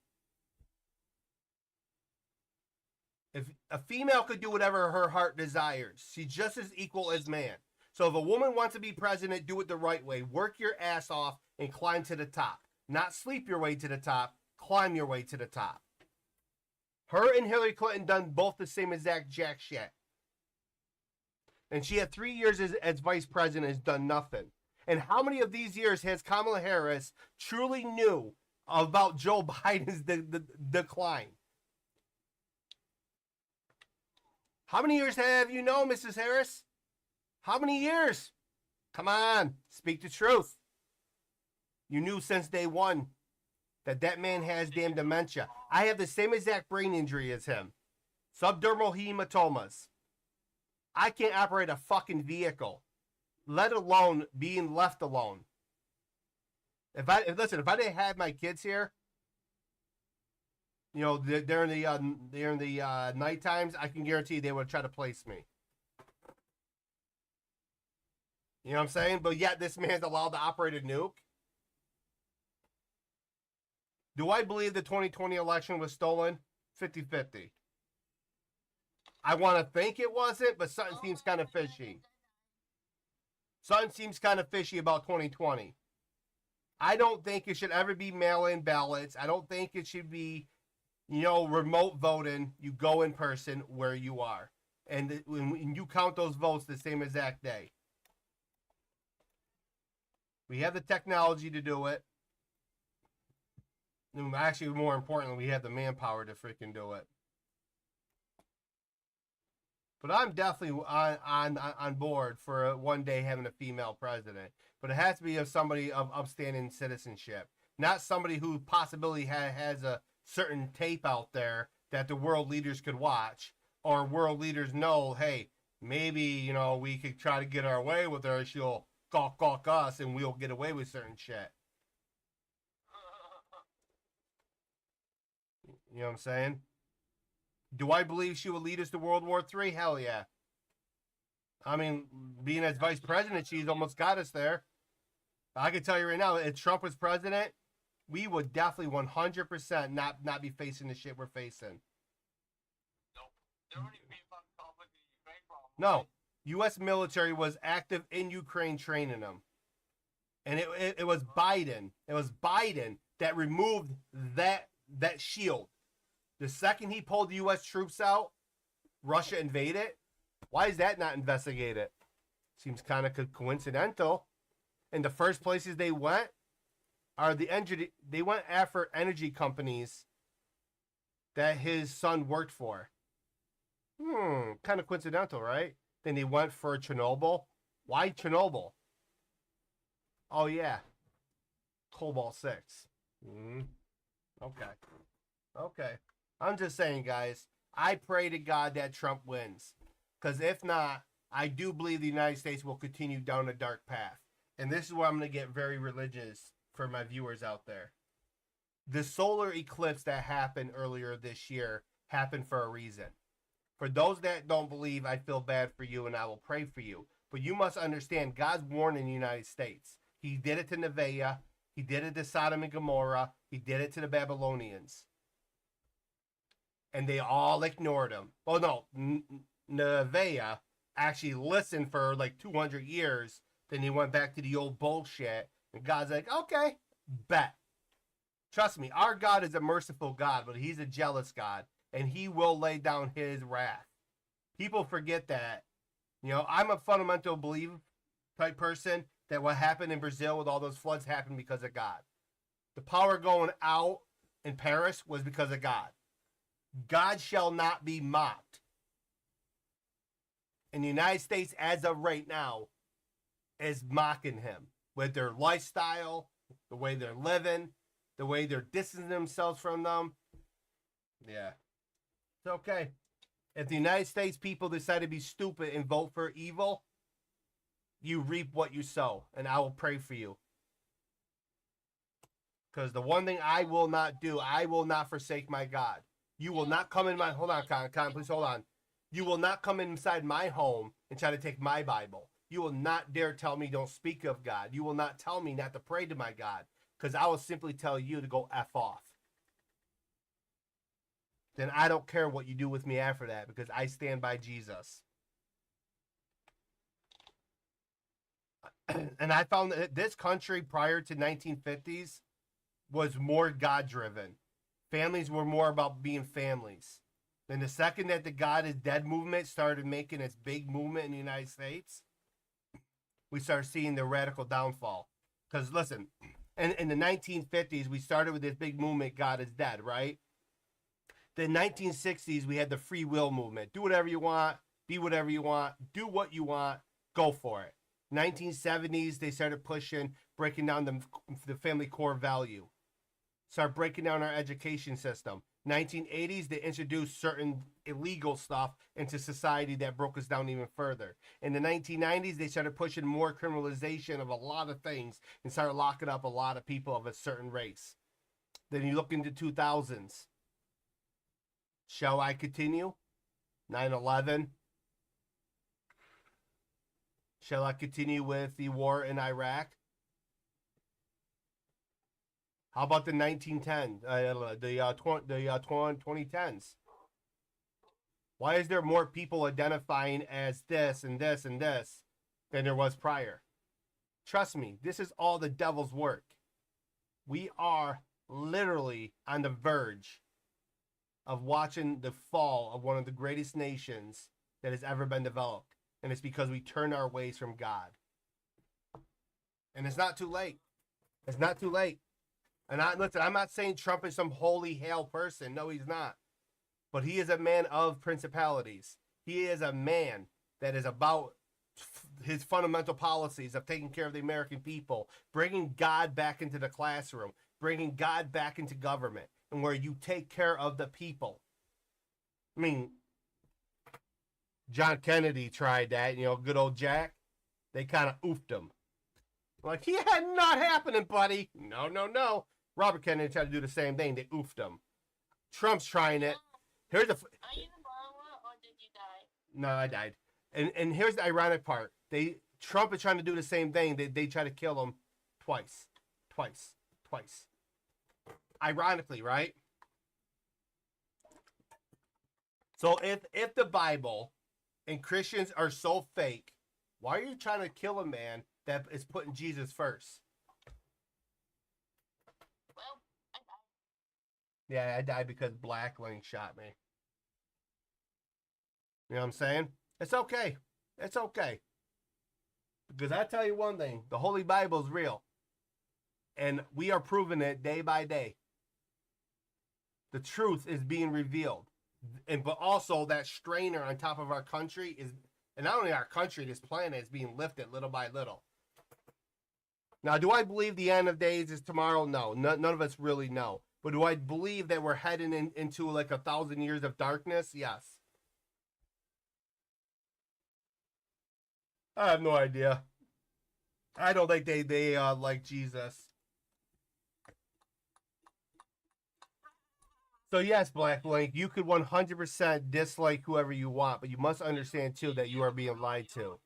If a female could do whatever her heart desires, she's just as equal as man. So if a woman wants to be president, do it the right way. Work your ass off and climb to the top. Not sleep your way to the top, climb your way to the top. Her and Hillary Clinton done both the same exact jack shit. And she had 3 years as vice president, has done nothing. And how many of these years has Kamala Harris truly knew about Joe Biden's decline? How many years have you known, Mrs. Harris? How many years? Come on, speak the truth. You knew since day one that man has damn dementia. I have the same exact brain injury as him. Subdermal hematomas. I can't operate a fucking vehicle, let alone being left alone. If I didn't have my kids here, you know, during the night times, I can guarantee they would try to place me. You know what I'm saying? But yet this man's allowed to operate a nuke. Do I believe the 2020 election was stolen? 50-50. I want to think it wasn't, but something seems kind of fishy. Something seems kind of fishy about 2020. I don't think it should ever be mail-in ballots. I don't think it should be, remote voting. You go in person where you are. And when you count those votes the same exact day. We have the technology to do it. And actually, more importantly, we have the manpower to freaking do it. But I'm definitely on board for one day having a female president. But it has to be of somebody of upstanding citizenship. Not somebody who possibly has a certain tape out there that the world leaders could watch. Or world leaders know, hey, maybe, we could try to get our way with her. She'll gawk us and we'll get away with certain shit. You know what I'm saying? Do I believe she will lead us to World War III? Hell yeah. I mean, being as vice president, she's almost got us there. I can tell you right now, if Trump was president, we would definitely 100% not be facing the shit we're facing. Nope. There wouldn't even be a fucking conflict in Ukraine problem. No. U.S. military was active in Ukraine training them. And it was Biden. It was Biden that removed that shield. The second he pulled the U.S. troops out, Russia invaded. Why is that not investigated? Seems kind of coincidental. And the first places they went are they went after energy companies that his son worked for. Kind of coincidental, right? Then they went for Chernobyl. Why Chernobyl? Oh yeah, Cobalt-6. Okay. I'm just saying, guys, I pray to God that Trump wins. Because if not, I do believe the United States will continue down a dark path. And this is where I'm going to get very religious for my viewers out there. The solar eclipse that happened earlier this year happened for a reason. For those that don't believe, I feel bad for you and I will pray for you. But you must understand, God's warning the United States. He did it to Nevaeh. He did it to Sodom and Gomorrah. He did it to the Babylonians. And they all ignored him. Oh, no. Nevaeh actually listened for like 200 years. Then he went back to the old bullshit. And God's like, okay, bet. Trust me, our God is a merciful God, but he's a jealous God. And he will lay down his wrath. People forget that. I'm a fundamental belief type person that what happened in Brazil with all those floods happened because of God. The power going out in Paris was because of God. God shall not be mocked. And the United States, as of right now, is mocking him with their lifestyle, the way they're living, the way they're distancing themselves from them. Yeah. It's okay. If the United States people decide to be stupid and vote for evil, you reap what you sow. And I will pray for you. Because the one thing I will not do, I will not forsake my God. You will not come in my... Hold on, Con, please hold on. You will not come inside my home and try to take my Bible. You will not dare tell me don't speak of God. You will not tell me not to pray to my God. Because I will simply tell you to go F off. Then I don't care what you do with me after that. Because I stand by Jesus. And I found that this country prior to 1950s was more God-driven. Families were more about being families. Then the second that the God is Dead movement started making its big movement in the United States, we started seeing the radical downfall. Because listen, in the 1950s, we started with this big movement, God is Dead, right? The 1960s, we had the free will movement. Do whatever you want, be whatever you want, do what you want, go for it. 1970s, they started pushing, breaking down the family core value. Start breaking down our education system. 1980s, they introduced certain illegal stuff into society that broke us down even further. In the 1990s, they started pushing more criminalization of a lot of things and started locking up a lot of people of a certain race. Then you look into 2000s. Shall I continue? 9/11. Shall I continue with the war in Iraq? How about the 1910, the 2010s? Why is there more people identifying as this and this and this than there was prior? Trust me, this is all the devil's work. We are literally on the verge of watching the fall of one of the greatest nations that has ever been developed. And it's because we turned our ways from God. And it's not too late. It's not too late. And listen, I'm not saying Trump is some holy hail person. No, he's not. But he is a man of principalities. He is a man that is about his fundamental policies of taking care of the American people, bringing God back into the classroom, bringing God back into government, and where you take care of the people. I mean, John Kennedy tried that, good old Jack. They kind of oofed him. Like, yeah, not happening, buddy. No, no, no. Robert Kennedy tried to do the same thing. They oofed him. Trump's trying it. Here's the. Are you Obama or did you die? No, I died. And here's the ironic part. Trump is trying to do the same thing. They try to kill him twice. Ironically, right? So if the Bible and Christians are so fake, why are you trying to kill a man that is putting Jesus first? Well, I died. Yeah, I died because Blackling shot me. You know what I'm saying? It's okay. It's okay. Because I tell you one thing, the Holy Bible is real. And we are proving it day by day. The truth is being revealed. But also that strainer on top of our country is, and not only our country, this planet is being lifted little by little. Now, do I believe the end of days is tomorrow? No. None of us really know. But do I believe that we're heading into like 1,000 years of darkness? Yes. I have no idea. I don't think they like Jesus. So yes, Black Link, you could 100% dislike whoever you want, but you must understand too that you are being lied to.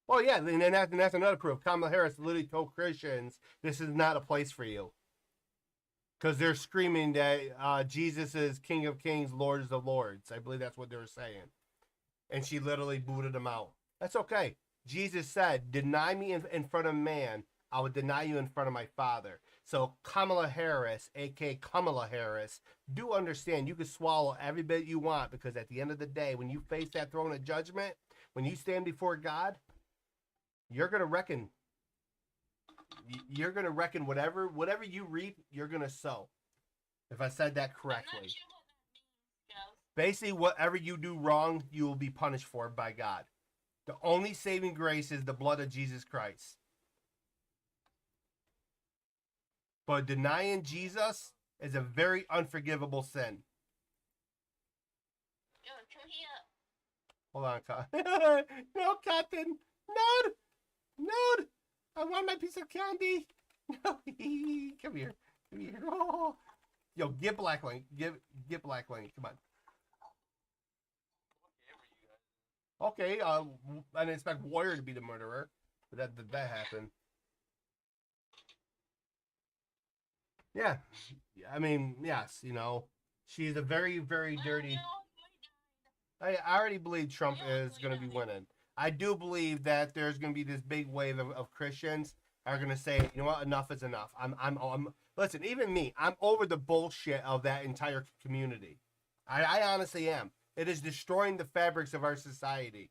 Well, yeah, and that's another proof. Kamala Harris literally told Christians this is not a place for you. Because they're screaming that Jesus is King of Kings, Lord of Lords. I believe that's what they were saying. And she literally booted them out. That's okay. Jesus said, deny me in front of man, I would deny you in front of my Father. So Kamala Harris, a.k.a. Kamala Harris, do understand you can swallow every bit you want, because at the end of the day, when you face that throne of judgment, when you stand before God, you're going to reckon. You're going to reckon whatever you reap, you're going to sow. If I said that correctly. I'm not sure what that means, Ghost. Basically, whatever you do wrong, you will be punished for by God. The only saving grace is the blood of Jesus Christ. But denying Jesus is a very unforgivable sin. Yo, come here. Hold on, no, Captain. No. I want my piece of candy. No, come here. Oh. Yo, get Blacklink. Get Blacklink. Come on. Okay, I didn't expect Warrior to be the murderer, but that happened. Yeah, I mean, yes, she's a very, very dirty. I already believe Trump is going to be winning. I do believe that there's going to be this big wave of Christians are going to say, you know what, enough is enough. Listen, even me, I'm over the bullshit of that entire community. I honestly am. It is destroying the fabrics of our society.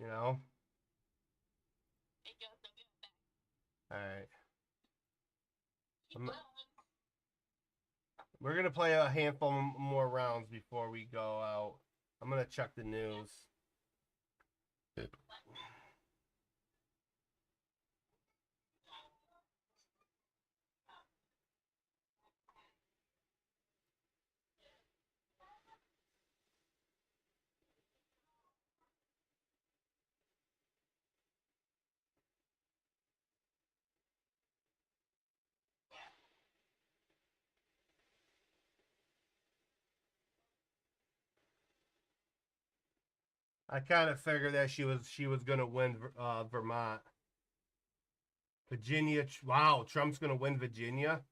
You know? Hey, Ghost, I'm getting back. Alright. Keep going. We're going to play a handful more rounds before we go out. I'm going to check the news. I kind of figured that she was gonna win Vermont. Virginia. Wow, Trump's gonna win Virginia.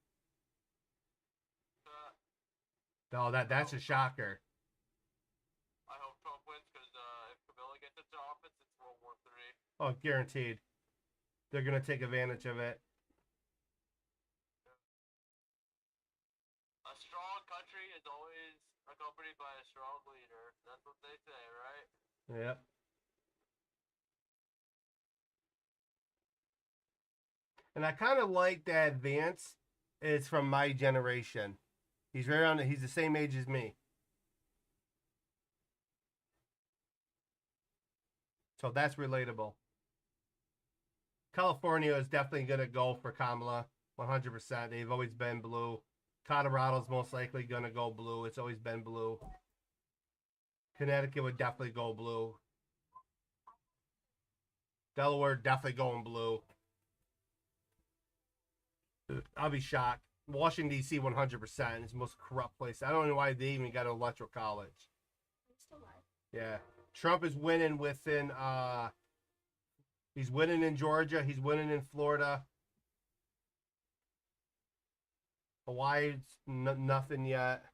Oh, that's a shocker. I hope Trump wins because if Camilla gets into office, it's World War III. Oh, guaranteed. They're gonna take advantage of it. A strong country is always accompanied by a strong leader. That's what they say, right? Yep. And I kind of like that Vance is from my generation. He's right around. He's the same age as me. So that's relatable. California is definitely going to go for Kamala, 100%. They've always been blue. Colorado's most likely going to go blue. It's always been blue. Connecticut would definitely go blue. Delaware definitely going blue. I'll be shocked. Washington, D.C., 100%. It's the most corrupt place. I don't know why they even got an electoral college. Yeah. Trump is winning within, he's winning in Georgia. He's winning in Florida. Hawaii's nothing yet.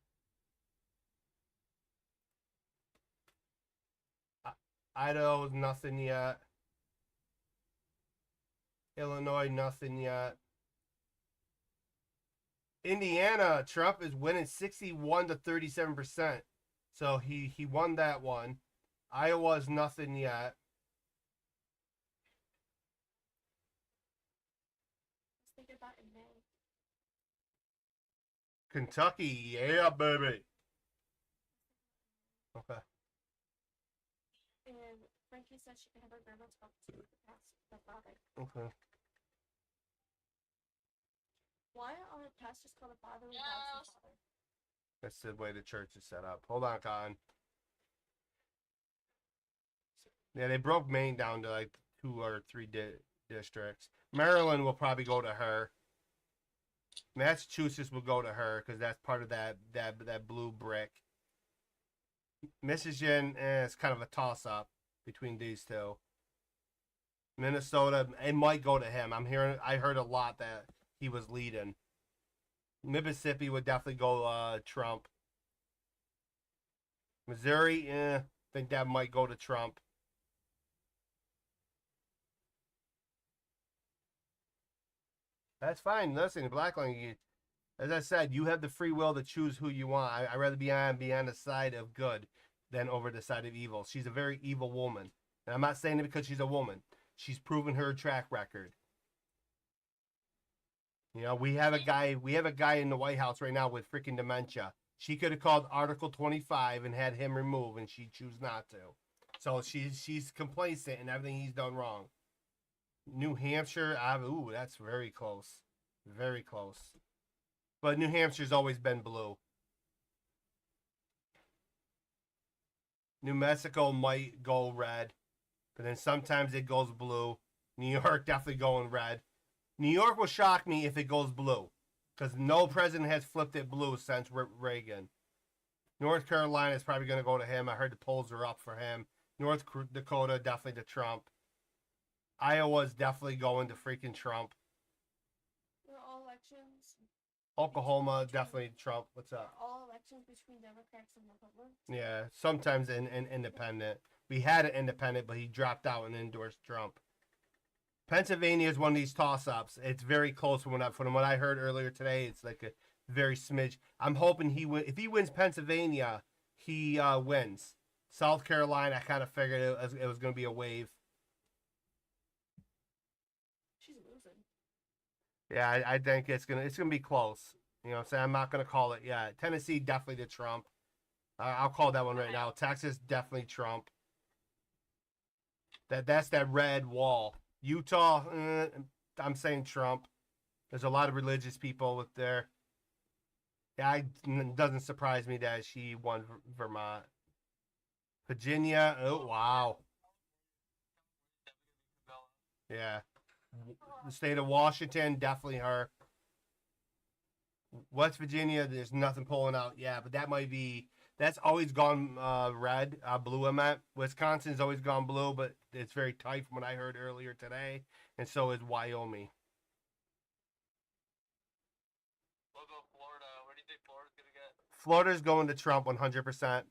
Idaho's nothing yet. Illinois, nothing yet. Indiana, Trump is winning 61 to 37%. So he won that one. Iowa's nothing yet. Think about in May. Kentucky, yeah, baby. Okay. And Frankie said she can have her grandma talk to the father. Okay. Why are pastors called a father and gods the father? That's the way the church is set up. Hold on, Con. Yeah, they broke Maine down to like 2 or 3 districts. Maryland will probably go to her. Massachusetts will go to her because that's part of that blue brick. Michigan is kind of a toss-up between these two. Minnesota, it might go to him. I heard a lot that he was leading. Mississippi would definitely go Trump. Missouri, I think that might go to Trump. That's fine. Listen, Blackline, as I said, you have the free will to choose who you want. I'd rather be on the side of good than over the side of evil. She's a very evil woman. And I'm not saying it because she's a woman. She's proven her track record. You know, we have a guy in the White House right now with freaking dementia. She could have called Article 25 and had him removed, and she chose not to. So she's complacent in everything he's done wrong. New Hampshire, ooh, that's very close. Very close. But New Hampshire's always been blue. New Mexico might go red, but then sometimes it goes blue. New York definitely going red. New York will shock me if it goes blue, because no president has flipped it blue since Reagan. North Carolina is probably going to go to him. I heard the polls are up for him. North Dakota, definitely to Trump. Iowa's definitely going to freaking Trump. They're all elections. Oklahoma, definitely Trump. What's up? All elections between Democrats and Republicans. Yeah, sometimes in independent. We had an independent, but he dropped out and endorsed Trump. Pennsylvania is one of these toss-ups. It's very close from what I heard earlier today. It's like a very smidge. I'm hoping if he wins Pennsylvania, he wins. South Carolina, I kind of figured it was going to be a wave. She's losing. Yeah, I think it's gonna be close. You know what I'm saying? I'm not gonna call it yet. Tennessee, definitely to Trump. I'll call that one right now. Texas, definitely Trump. That's that red wall. Utah, I'm saying Trump. There's a lot of religious people with there. Yeah, it doesn't surprise me that she won Vermont. Virginia, oh wow. Yeah. The state of Washington, definitely her. West Virginia, there's nothing pulling out. Yeah, but that might be That's always gone red, blue. I meant Wisconsin's always gone blue, but it's very tight from what I heard earlier today, and so is Wyoming. What about Florida? What do you think Florida's gonna get? Florida's going to Trump 100%.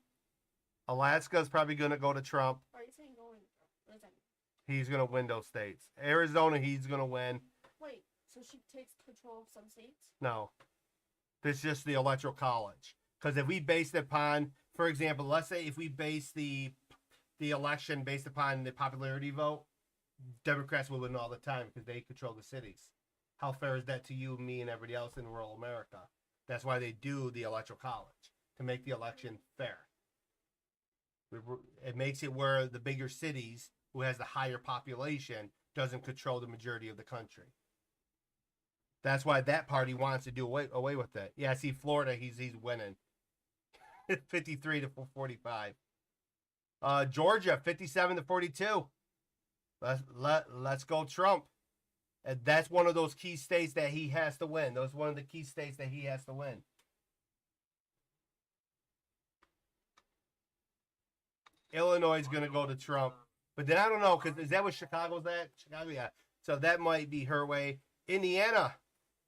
Alaska's probably going to go to Trump. Are you saying going? What does that mean? He's going to win those states. Arizona, he's going to win. Wait, so she takes control of some states? No, this is just the electoral college. Because if we based it upon, for example, let's say if we base the election based upon the popularity vote, Democrats will win all the time because they control the cities. How fair is that to you, me, and everybody else in rural America? That's why they do the electoral college, to make the election fair. It makes it where the bigger cities, who has the higher population, doesn't control the majority of the country. That's why that party wants to do away with it. Yeah, see, Florida, he's winning. 53 to 45. Georgia, 57 to 42. Let's go Trump. And that's one of those key states that he has to win. That's one of the key states that he has to win. Illinois is going to go to Trump. But then I don't know, because is that what Chicago's at? Chicago, yeah. So that might be her way. Indiana.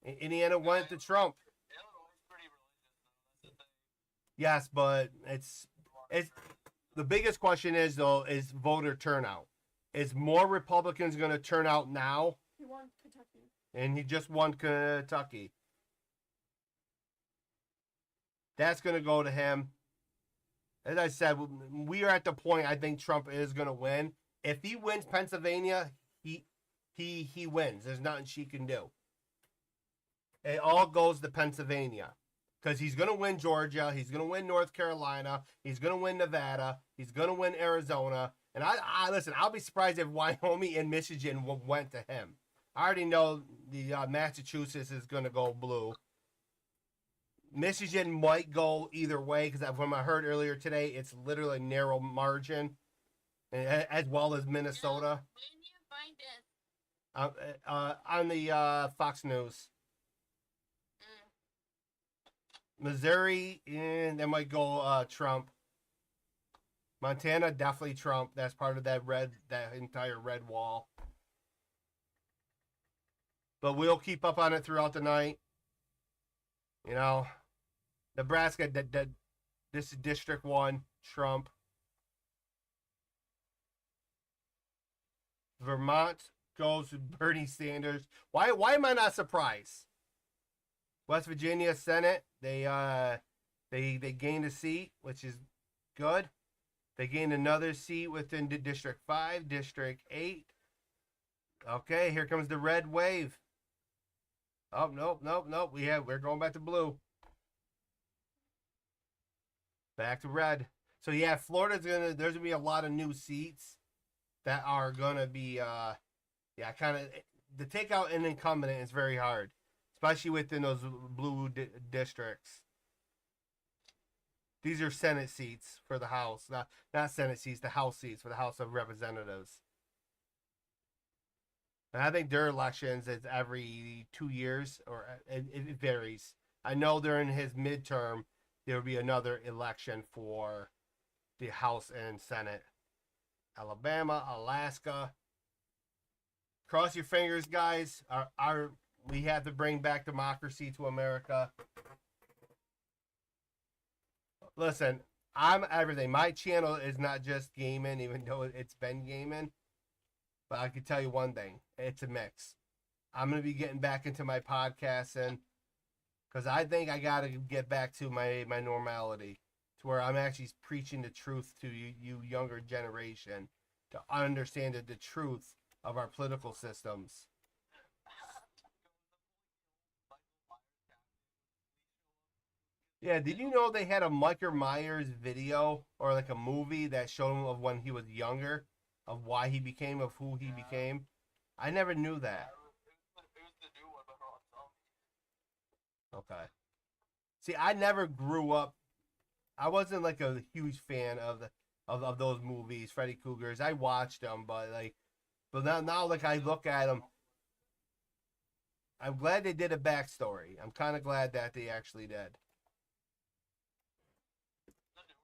Indiana went to Trump. Illinois is pretty religious, though. That's the thing. Yes, but it's the biggest question is, though, is voter turnout. Is more Republicans going to turn out now? He won Kentucky. And he just won Kentucky. That's going to go to him. As I said, we are at the point I think Trump is going to win. If he wins Pennsylvania, he wins. There's nothing she can do. It all goes to Pennsylvania. Because he's going to win Georgia. He's going to win North Carolina. He's going to win Nevada. He's going to win Arizona. And I listen, I'll be surprised if Wyoming and Michigan went to him. I already know the Massachusetts is going to go blue. Michigan might go either way, because from what I heard earlier today, it's literally a narrow margin, as well as Minnesota. Where do you find this? On the Fox News. Missouri, they might go Trump. Montana, definitely Trump. That's part of that entire red wall. But we'll keep up on it throughout the night. You know, Nebraska, this is District 1, Trump. Vermont goes with Bernie Sanders. Why am I not surprised? West Virginia Senate, they gained a seat, which is good. They gained another seat within District 5, District 8. Okay, here comes the red wave. Oh, nope. We're going back to blue. Back to red. So yeah, there's gonna be a lot of new seats that are gonna be kind of to take out an incumbent is very hard, especially within those blue districts. These are Senate seats for the House, not Senate seats, the House seats for the House of Representatives. And I think their elections is every 2 years, or it varies. I know during his midterm, there will be another election for the House and Senate. Alabama, Alaska. Cross your fingers, guys. We have to bring back democracy to America. Listen, I'm everything. My channel is not just gaming, even though it's been gaming. But I can tell you one thing. It's a mix. I'm going to be getting back into my podcasting, because I think I got to get back to my normality, to where I'm actually preaching the truth to you younger generation, to understand the truth of our political systems. Yeah, did you know they had a Michael Myers video, or like a movie that showed him of when he was younger, of why he became, of who he became? I never knew that. It was the new one, but on Okay. See, I never grew up. I wasn't like a huge fan of those movies, Freddy Krueger's. I watched them, but now like I look at them, I'm glad they did a backstory. I'm kind of glad that they actually did. the new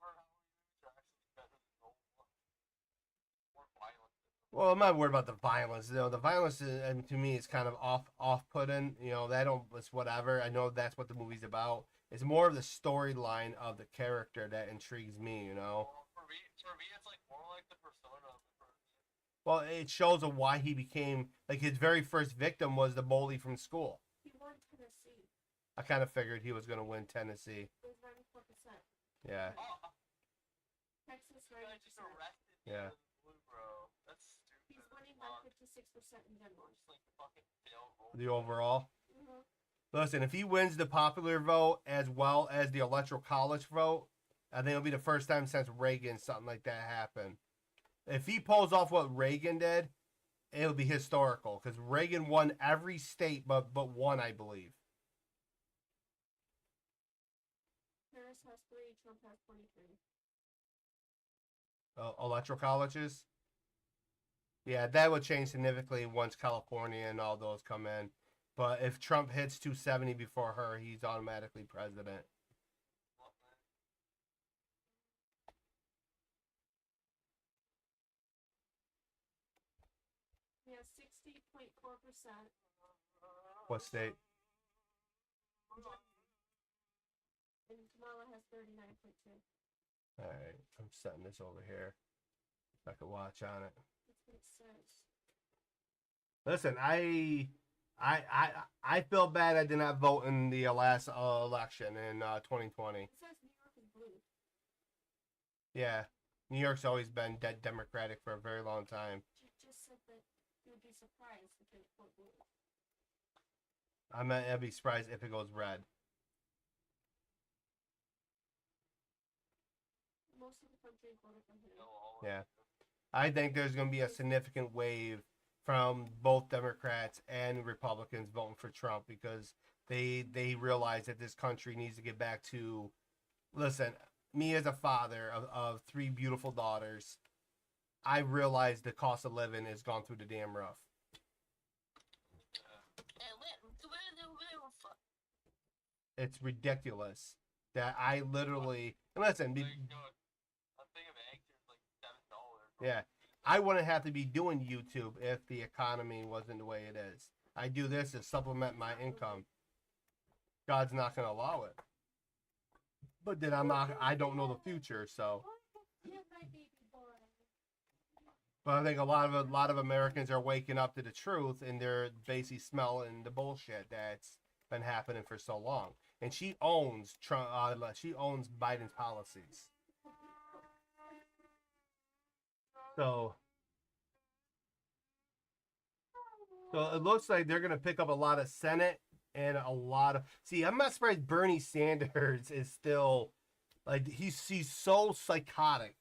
Well, I'm not worried about the violence. You know, the violence is, and to me is kind of off-putting. You know, that don't it's whatever. I know that's what the movie's about. It's more of the storyline of the character that intrigues me. You know. Well, for me, it's like more like the persona of the person. Well, it shows of why he became like his very first victim was the bully from school. He won Tennessee. I kind of figured he was going to win Tennessee. It was 94%. Yeah. Oh, Texas you guys just 90%. arrested me Yeah. out of the blue, bro. That's stupid. He's as winning by fuck. 56% in general. Just like fucking failed roll. The overall. Mm-hmm. Listen, if he wins the popular vote as well as the electoral college vote, I think it'll be the first time since Reagan something like that happened. If he pulls off what Reagan did, it'll be historical because Reagan won every state but one, I believe. Harris has 3, Trump has 23. Electoral colleges. Yeah, that would change significantly once California and all those come in. But if Trump hits 270 before her, he's automatically president. He has 60.4%. What state? And Kamala has 39.2. All right, I'm setting this over here. I can watch on it. That's what it says. Listen, I feel bad I did not vote in the last election in 2020. It says New York is blue. Yeah, New York's always been dead Democratic for a very long time. Just said that you would be surprised if it went blue. I'd be surprised if it goes red. Most of the country voted for him. Yeah. I think there's going to be a significant wave from both Democrats and Republicans voting for Trump because they realize that this country needs to get back to, listen, me as a father of 3 beautiful daughters, I realize the cost of living has gone through the damn roof. It's ridiculous that I literally, and listen, A thing of eggs is like $7. yeah, I wouldn't have to be doing YouTube if the economy wasn't the way it is. I do this to supplement my income. God's not going to allow it. But then I don't know the future, so. But I think a lot of Americans are waking up to the truth and they're basically smelling the bullshit that's been happening for so long. And she owns Trump. She owns Biden's policies. So it looks like they're gonna pick up a lot of Senate and a lot of. See, I'm not surprised Bernie Sanders is still like he's so psychotic.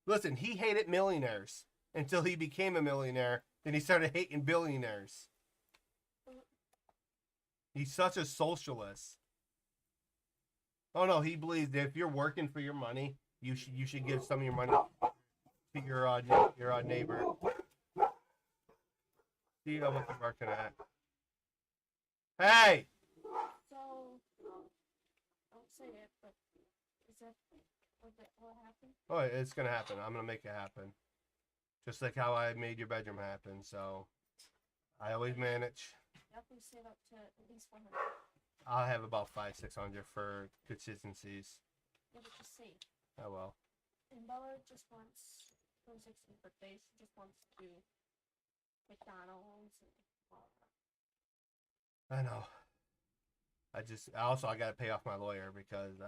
Listen, he hated millionaires until he became a millionaire. Then he started hating billionaires. He's such a socialist. Oh no, he believes that if you're working for your money, you should give some of your money to your neighbor. See what you're working at. Hey! So, don't say it, but is that what happened? Oh, it's gonna happen. I'm gonna make it happen. Just like how I made your bedroom happen. So, I always manage. Definitely save up to at least 100. I'll have about 500-600 for consistencies. Yeah, but just see. Oh well. And Bella just wants, for her 16th birthday, she just wants to do McDonald's and all that. I know. I gotta pay off my lawyer because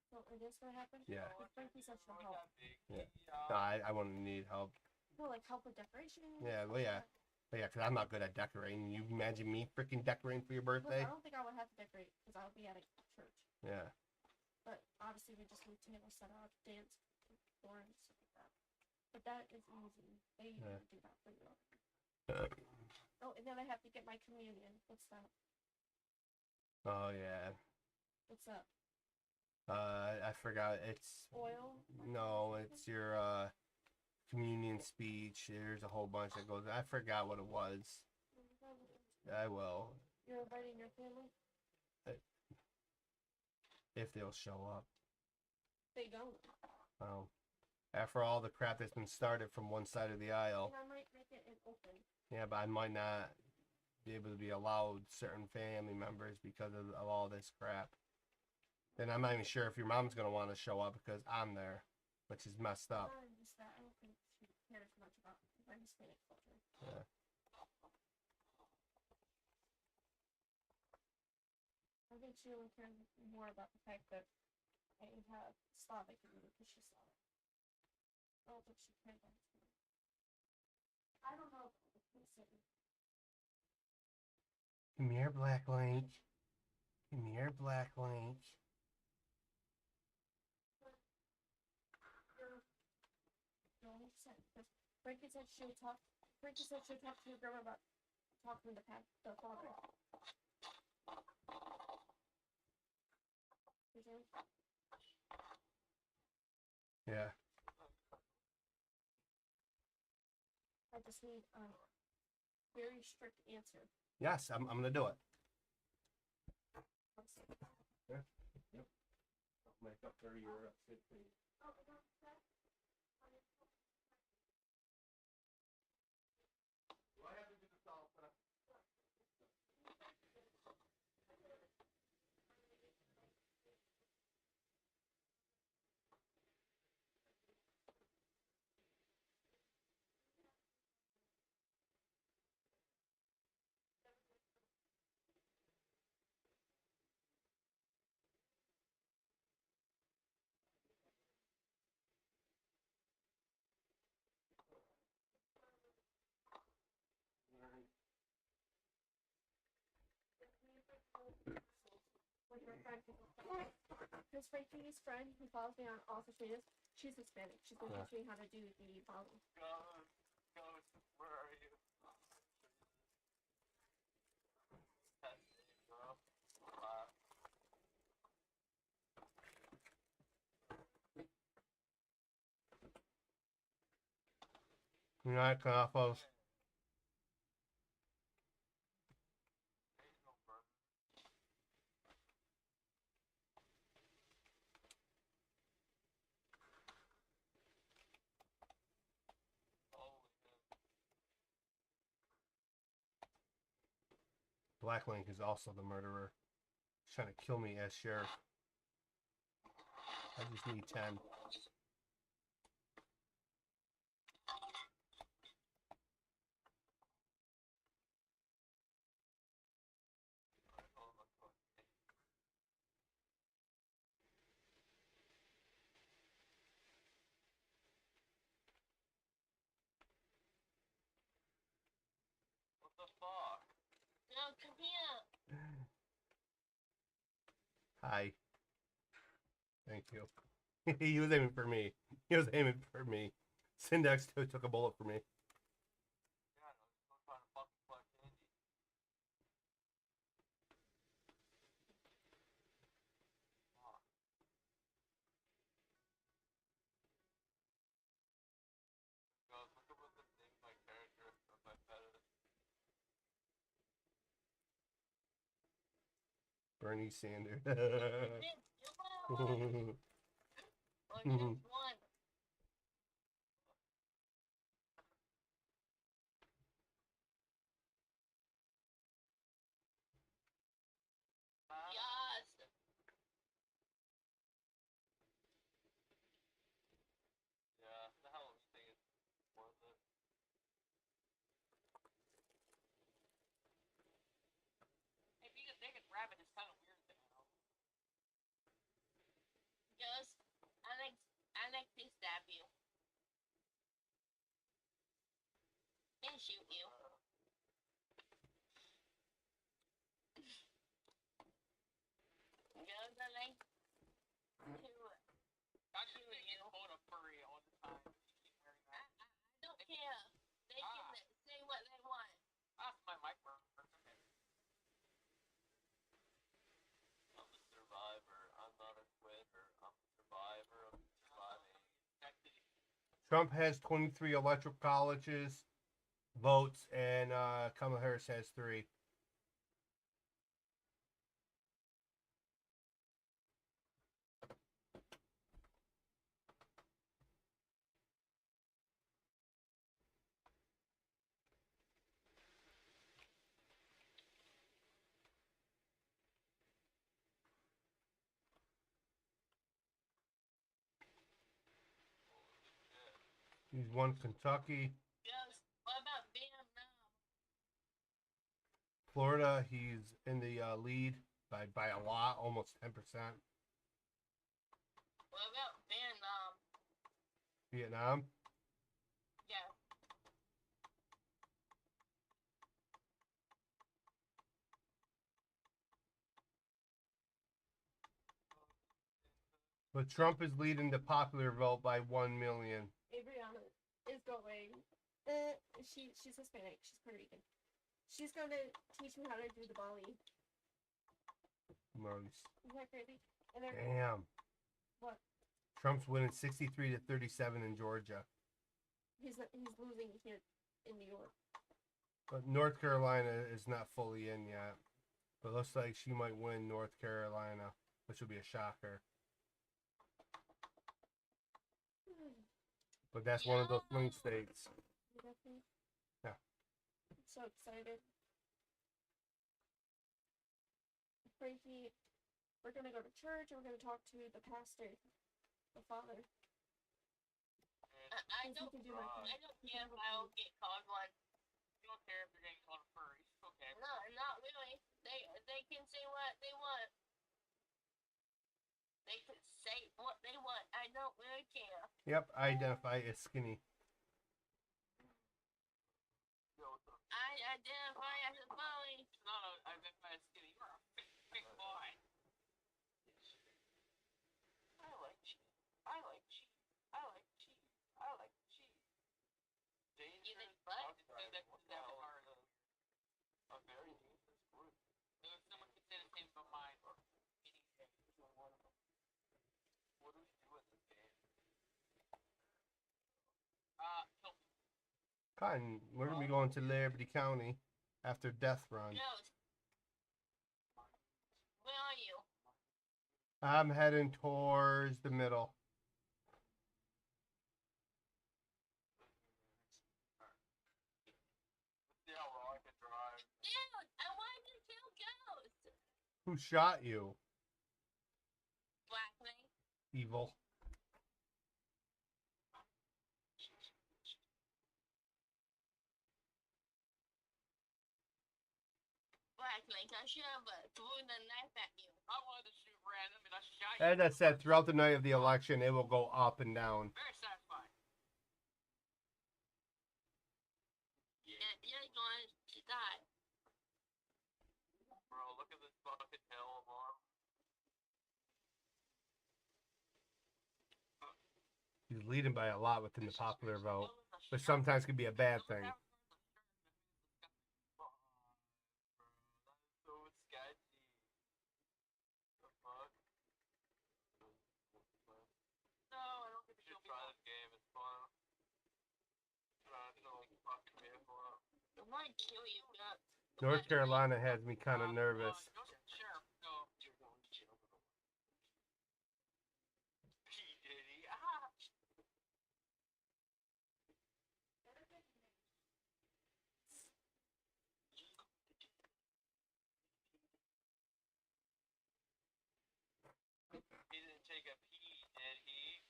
So it is gonna happen? Yeah. If Frankie's such a help. Yeah. No, I wouldn't need help. No, like help with decorations. Yeah, well, yeah. But yeah, because I'm not good at decorating. You imagine me freaking decorating for your Look, birthday? I don't think I would have to decorate because I would be at a church. Yeah. But obviously we just need tables set up, dance floor and stuff like that. But that is easy. They Yeah. do that for you. Oh, and then I have to get my communion. What's that? Oh yeah. What's up? I forgot. It's Oil? no, it's your communion speech. There's a whole bunch that goes. I forgot what it was. I will You're inviting your family? if they'll show up. They don't. Oh, After all the crap that's been started from one side of the aisle. And I might make it an open. Yeah, but I might not be able to be allowed certain family members because of all this crap. Then I'm not even sure if your mom's gonna want to show up because I'm there, which is messed up. Not just that, I don't think she cares much about my Hispanic culture. Yeah. I think she only cares more about the fact that I have Slavic in me because she's Slavic. I don't think she cares about it. I don't know. Come here, Black Link. Come here, Black Link. Frankie said she would talk. Frankie said she would talk to your grandma about talking to the father. Yeah. I just need a very strict answer. Yes, I'm gonna do it. Yeah. Yep. I'll make up for your upset face. Do I have to do the salsa? Because Frankie's friend who follows me on all social medias, she's Hispanic. She's going to teach me how to do the volley. Ghost, where are you? That's it, bro. Right, Coffos. Black Link is also the murderer. He's trying to kill me as sheriff. I just need 10. What the fuck? No, come here. Hi. Thank you. He was aiming for me. He was aiming for me. Syndex took a bullet for me. Yeah, I know. Still trying to fucking collect candy. Fuck. Guys, look at what the name of my character or my pet is. Bernie Sanders. Or just one. Yes. Yeah, the Halloween thing is worth it. Hey, being a naked rabbit is kind of weird now. Just, I like to stab you. And shoot you. Just, I like to I should make you vote a furry all the time. You keep wearing that. I don't care. They can say what they want. That's my mic work. Okay. I'm a survivor. I'm not a quitter. I'm a survivor. I'm surviving. Trump has 23 electoral colleges votes, and Kamala Harris has 3. He's won Kentucky. Yes. What about Vietnam? Florida, he's in the lead by a lot, almost 10%. What about Vietnam? Vietnam, Yeah. but Trump is leading the popular vote by 1 million. Adriana is going. She's Hispanic. She's Puerto Rican. She's going to teach me how to do the Bali. Nice. Isn't that crazy? And they're Damn. what? Trump's winning 63 to 37 in Georgia. He's losing here in New York. But North Carolina is not fully in yet. But looks like she might win North Carolina, which would be a shocker. But that's one of those swing states. Yeah. I'm so excited. Frankie, we're gonna go to church and we're gonna talk to the pastor, the father. I If you don't. can do my thing. I don't care if I'll get called one. You don't care if you're getting called a furry. It's okay. No, not really. They can say what they want. They can say what they want. I don't really care. Yep, I identify as skinny. I identify as a bully. No, I meant by skinny. You're a big boy. I like cheese. I like cheese. I like cheese. I like cheese. You think what? A very dangerous group. If someone could say the same about mine or anything. What do we do with this game? Kill me. Cotton, we're gonna be going to Liberty County after Death Run. Ghost. Where are you? I'm heading towards the middle. See how well I can drive. Dude, I wanted to kill Ghost. Who shot you? Blackling. Evil. Blackling, I should have threw the knife at you. I wanted to shoot random and I shot you. As I said, throughout the night of the election, it will go up and down. Very satisfying. You're going to die. Bro, look at this fucking hill, Mom. He's leading by a lot within the popular vote, but sometimes can be a bad thing. So sketchy. The fuck? No, I don't think we should try this game. It's fun. Trying to like fucking vehicle up. I want to kill you, Ghost. North Carolina has me kind of nervous. Sheriff, go. You're going to jail. P. Diddy. Ah. He didn't take a pee, did he?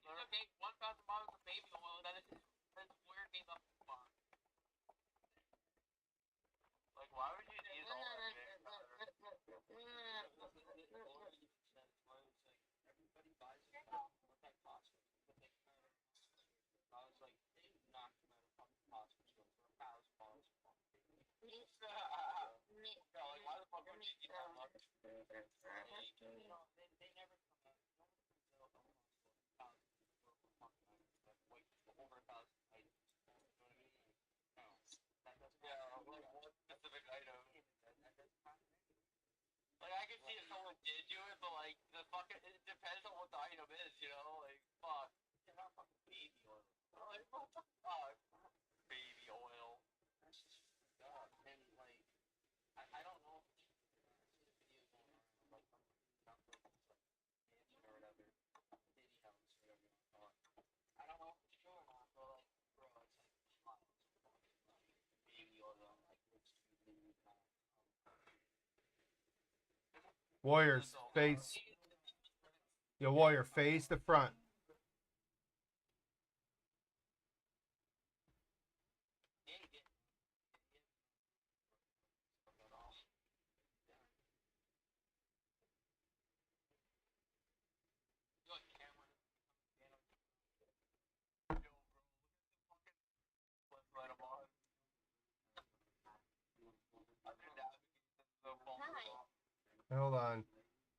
It's okay. 1,000 bottles of baby oil. That's where it came up from. Like, why would you use all that shit? Yeah, like, why the fuck would you eat that much? They never come out. Over 1,000 items. You know what I mean? Yeah, like one specific item. Like, I can see if someone did do it, but like, it depends on what the item is, you know? Like, fuck. You're not fucking baby oil. Like, what the fuck? Baby oil. That's just dumb. And like, I don't know if it's videos going around, like, not like, mansion or whatever, city house or whatever you want to call it. I don't know if it's true or not, but like, bro, it's like piles of fucking like baby Warriors, face. Your warrior, face the front. Hi. Hold on.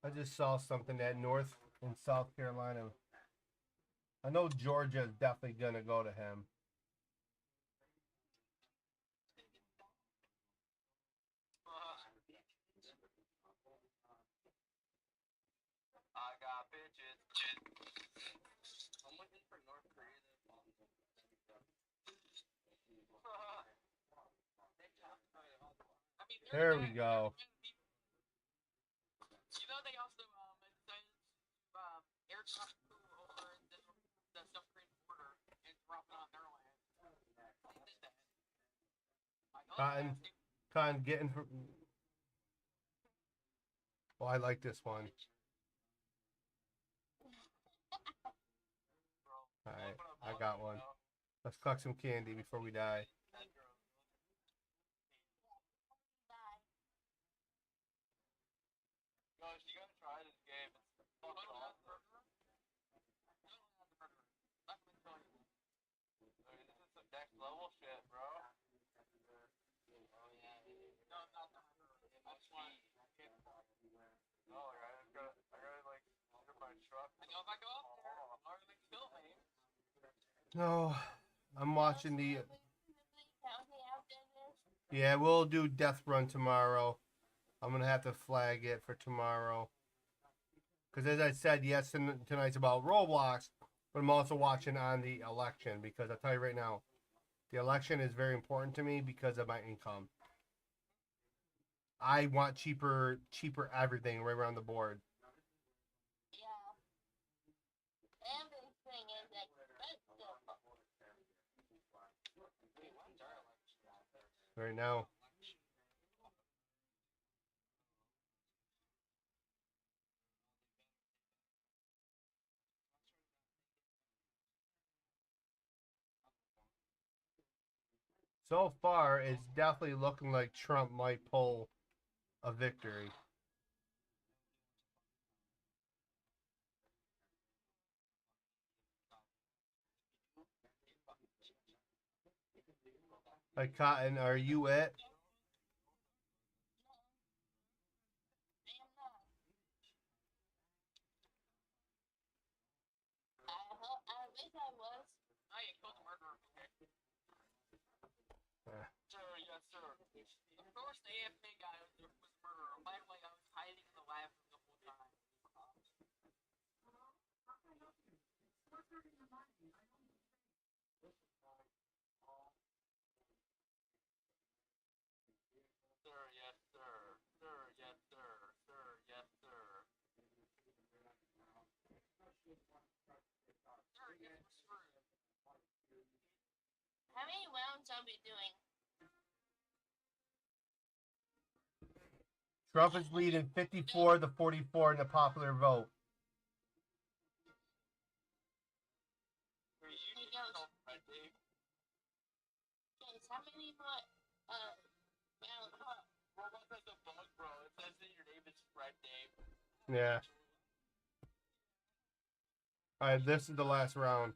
I just saw something that North and South Carolina. I know Georgia is definitely going to go to him. I got bitches. I'm looking for North Korea. There we go. You know they also decided to aircraft over the South Korean border and drop it on their land. They did that. Cotton getting. Oh, I like this one. All right, I got one. Let's collect some candy before we die. Gosh, you gotta try this game. It's fucking awesome. This is some next level shit, bro. Oh yeah. No, not the That's why. No, I gotta like under my truck. I know if I go up there, I'm gonna kill me. No, I'm watching the. Yeah, we'll do Death Run tomorrow. I'm gonna have to flag it for tomorrow. Because as I said, yes, tonight's about Roblox, but I'm also watching on the election because I'll tell you right now, the election is very important to me because of my income. I want cheaper everything right around the board. Yeah. Everything is expensive. Right now. So far, it's definitely looking like Trump might pull a victory. Like Cotton, are you it? I wish I was. I ain't killed the murderer. Sir, yes, sir. Of course, the AFK guy was the murderer. By the way, I was hiding in the lab the whole time. Sir, yes, sir. Sir, yes, sir. Sir, yes, sir. Sir, yes, sir. How many rounds are we doing? Trump is leading 54 to 44 in the popular vote. Guys, how many more rounds? Roblox has a bug, bro. It says that your name is Fred Dave. Yeah. All right, this is the last round.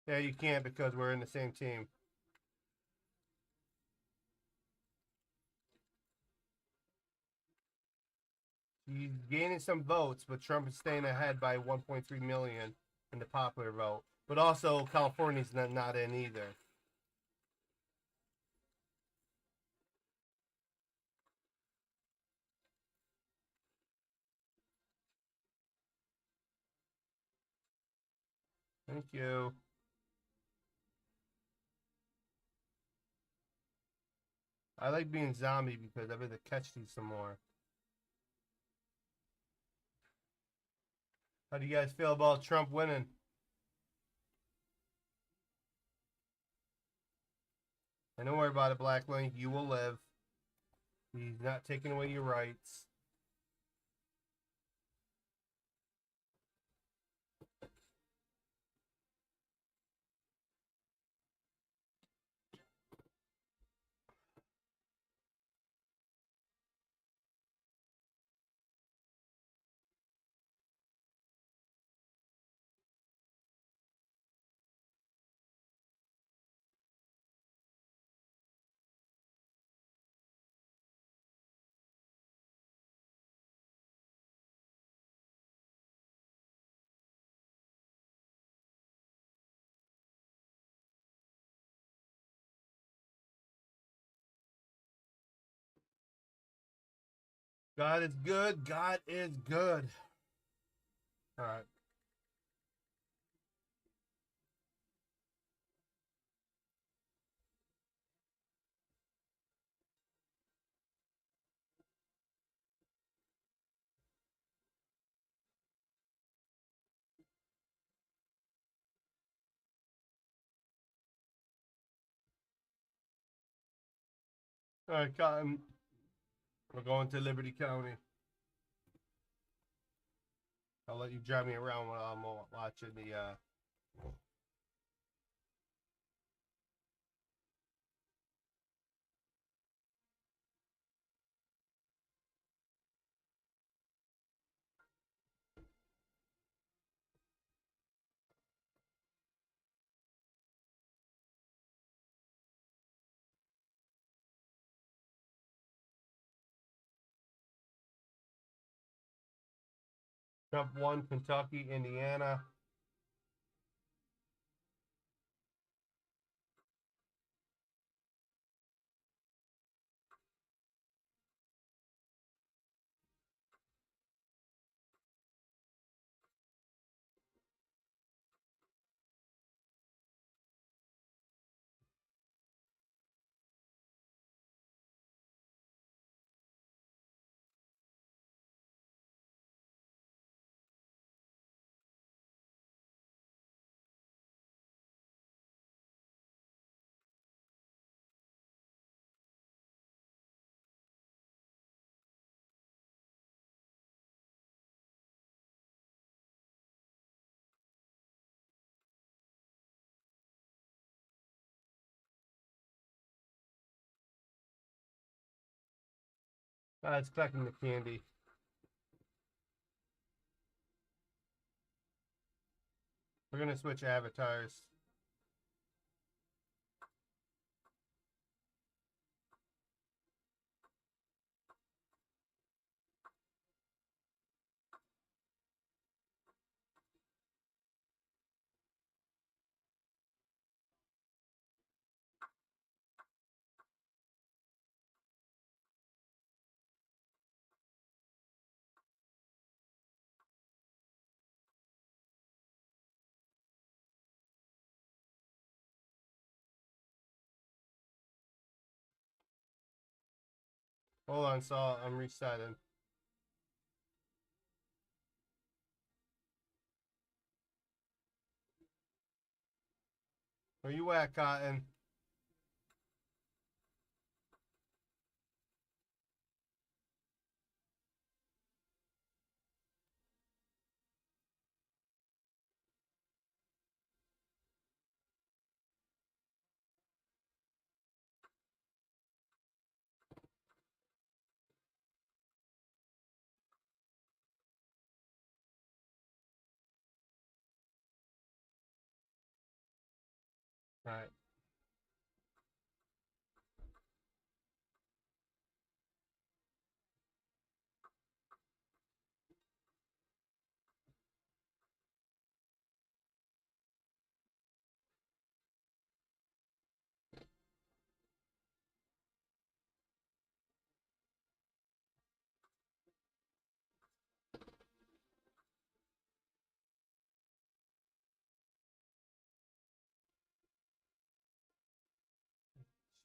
Yeah, you can't because we're in the same team. He's gaining some votes, but Trump is staying ahead by 1.3 million. in the popular vote. But also, California's not in either. Thank you. I like being zombie because I'm able to catch these some more. How do you guys feel about Trump winning? And don't worry about it, Black Link. You will live. He's not taking away your rights. God is good. God is good. All right. All right, Cotton. We're going to Liberty County. I'll let you drive me around while I'm watching the. Trump won Kentucky, Indiana. It's collecting the candy. We're gonna switch avatars. Hold on, Saul. I'm resetting. Where you at, Cotton? All right.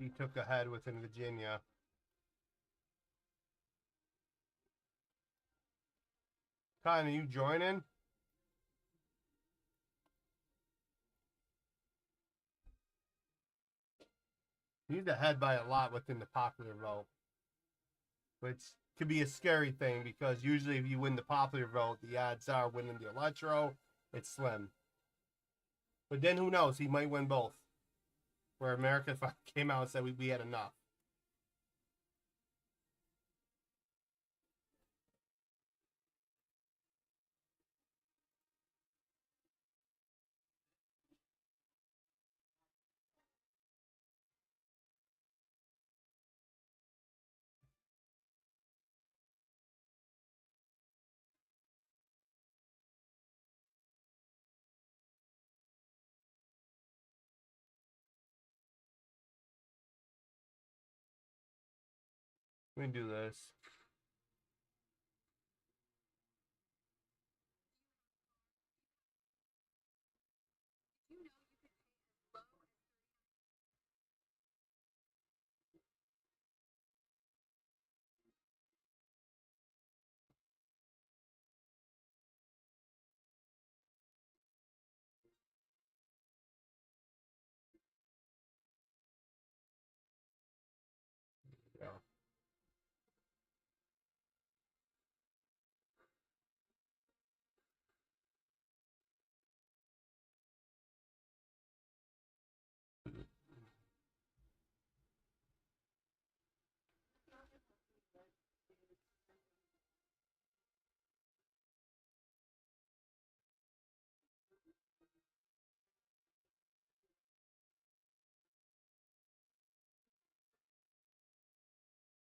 She took ahead within Virginia. Con, are you joining? He's ahead by a lot within the popular vote, which could be a scary thing because usually if you win the popular vote, the odds are winning the electoral, it's slim. But then who knows? He might win both. Where America came out and said we had enough. Let me do this. Yeah.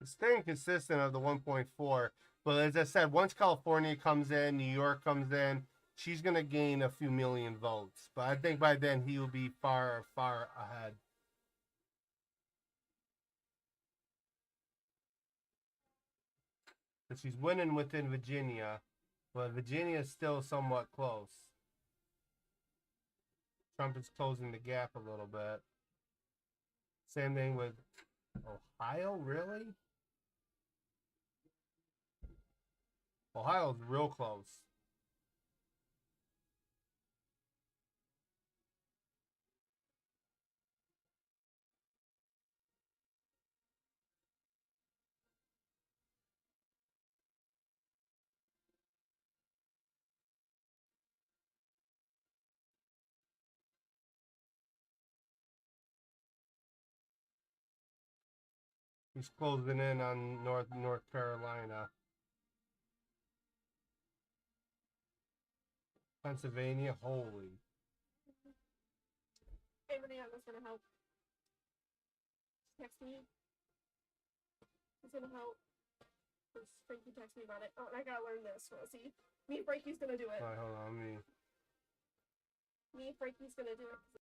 It's staying consistent of the 1.4, but as I said, once California comes in, New York comes in, she's gonna gain a few million votes. But I think by then he will be far, far ahead. But she's winning within Virginia, but Virginia is still somewhat close. Trump is closing the gap a little bit. Same thing with Ohio, really? Ohio's real close. He's closing in on North Carolina. Pennsylvania, holy. Everybody else is gonna help. Text me. He's gonna help. Frankie text me about it. Oh, and I gotta learn this. Well, see, me and Frankie's gonna do it. All right, hold on, me and Frankie's gonna do it.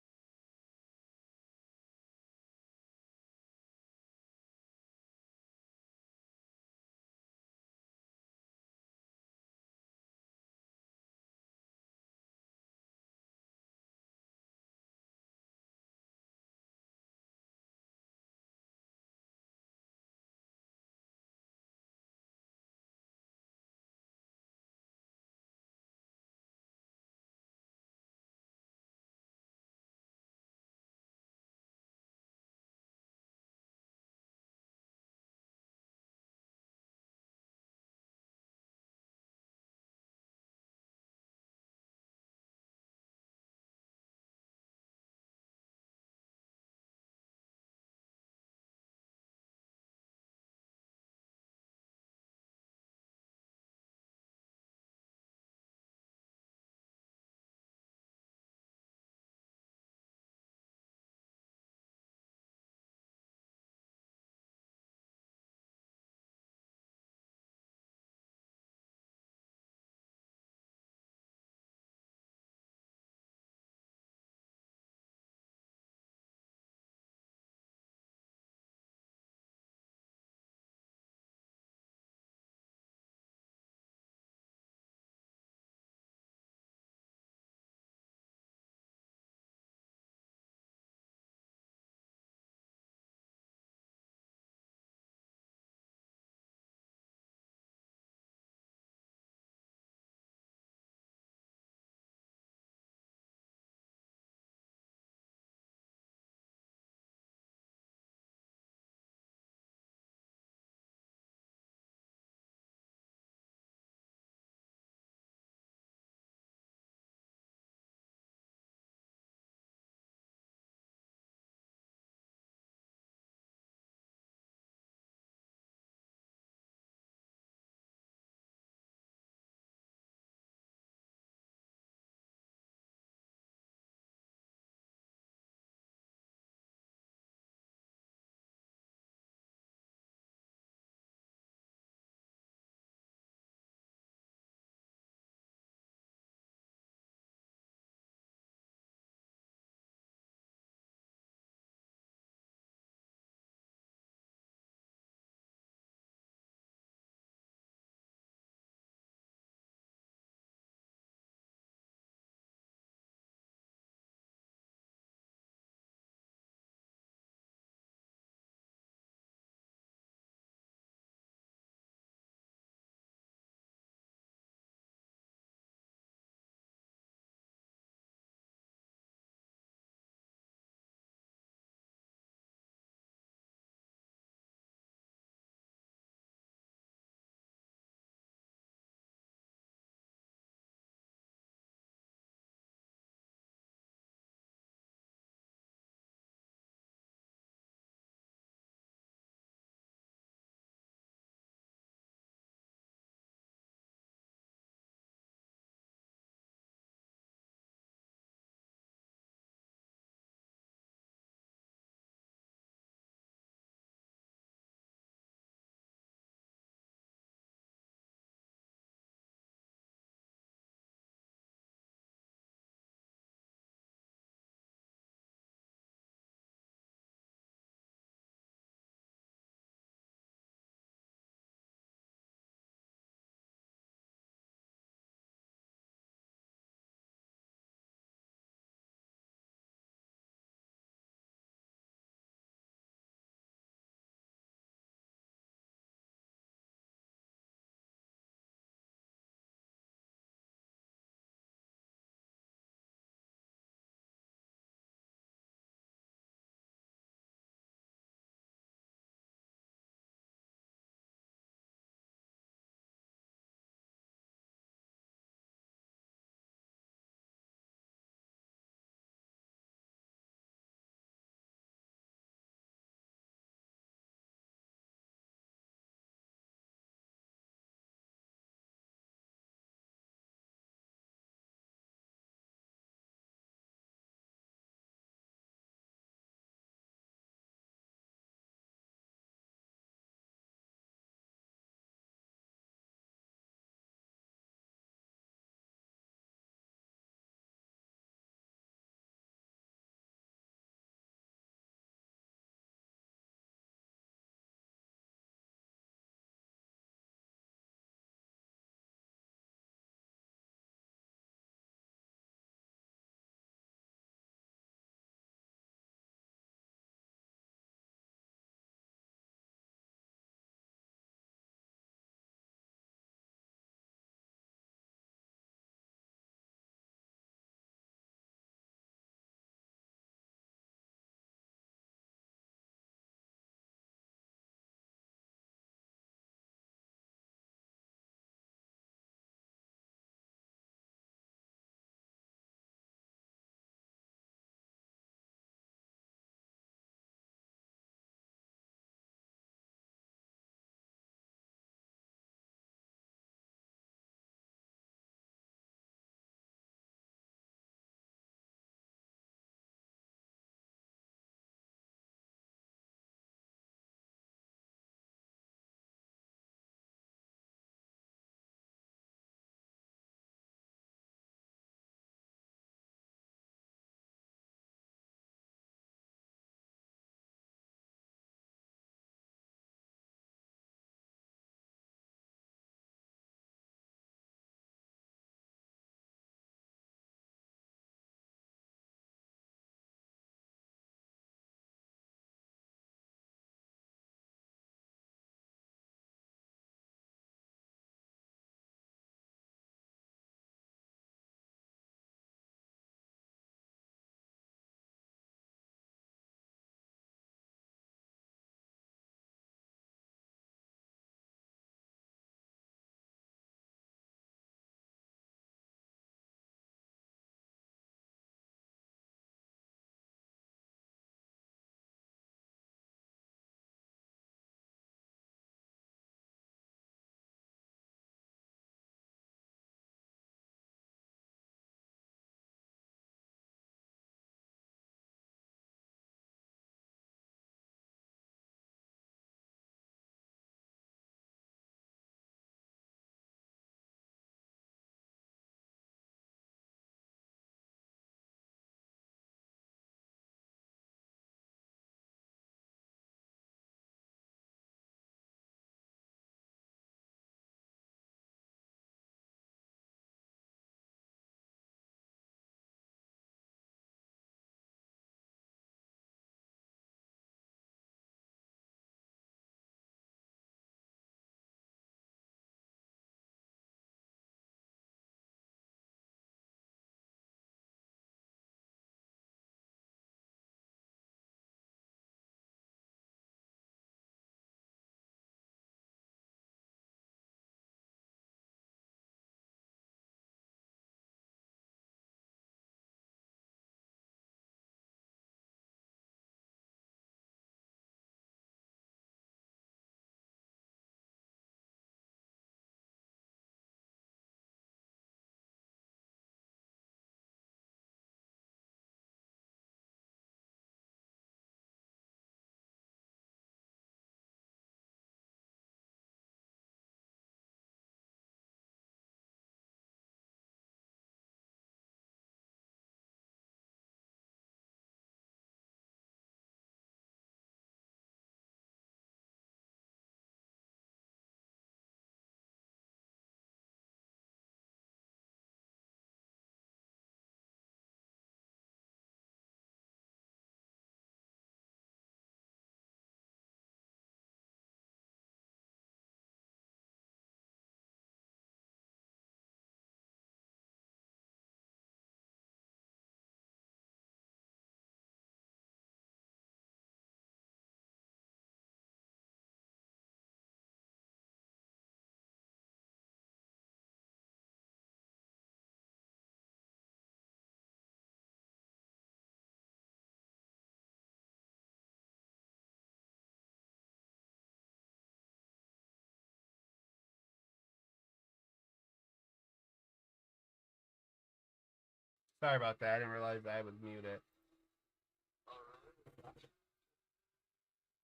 Sorry about that. I didn't realize I would mute it.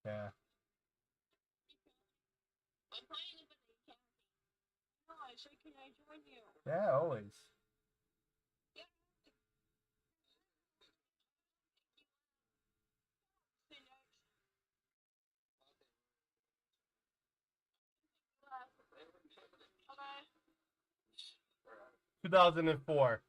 Yeah. I'm playing it, but they can't. No, I said, can I join you? Yeah, always. Yeah. Say next. Okay. 2004.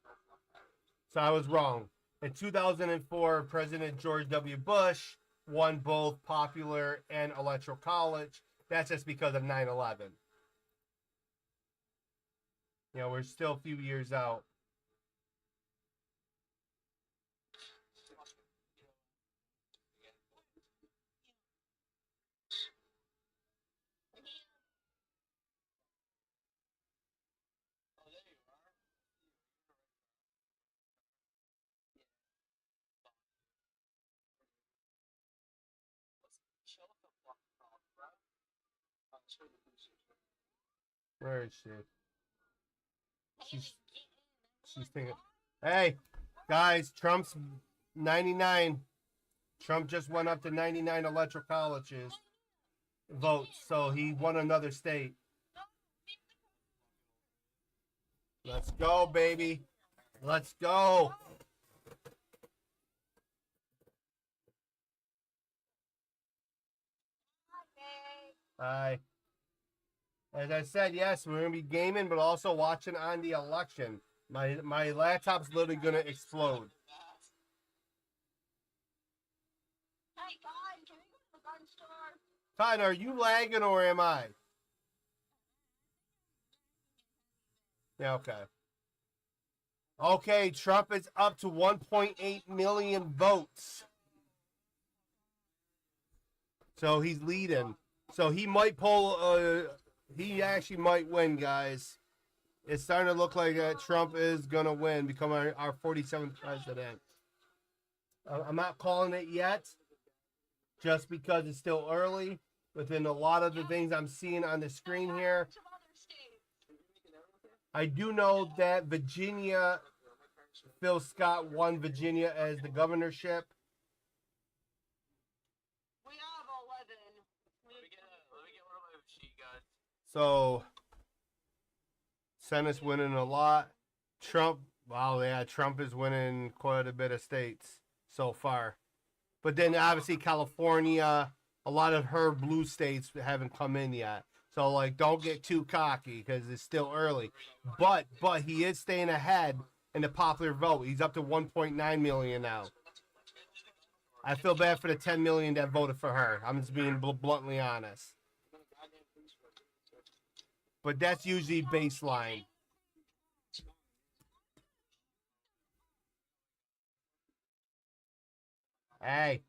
So I was wrong. In 2004, President George W. Bush won both popular and electoral college. That's just because of 9/11. You know, we're still a few years out. Where is she? She's thinking, hey, guys, Trump's 99. Trump just went up to 99 electoral colleges votes, so he won another state. Let's go, baby. Let's go. Hi. As I said, yes, we're gonna be gaming, but also watching on the election. My laptop's literally gonna explode. Hey guys, can we go to the gun store? Todd, are you lagging or am I? Yeah, okay. Okay, Trump is up to 1.8 million votes. So he's leading. So he might pull, he actually might win, guys. It's starting to look like Trump is going to win, become our 47th president. I'm not calling it yet, just because it's still early. Within a lot of the things I'm seeing on the screen here, I do know that Virginia, Phil Scott won Virginia as the governorship. We have 11. Let me get one of my sheet guys. So, Senate's winning a lot. Trump, wow, yeah, Trump is winning quite a bit of states so far. But then obviously California, a lot of her blue states haven't come in yet. So like, don't get too cocky because it's still early. But he is staying ahead in the popular vote. He's up to 1.9 million now. I feel bad for the 10 million that voted for her. I'm just being bluntly honest. But that's usually baseline. Hey.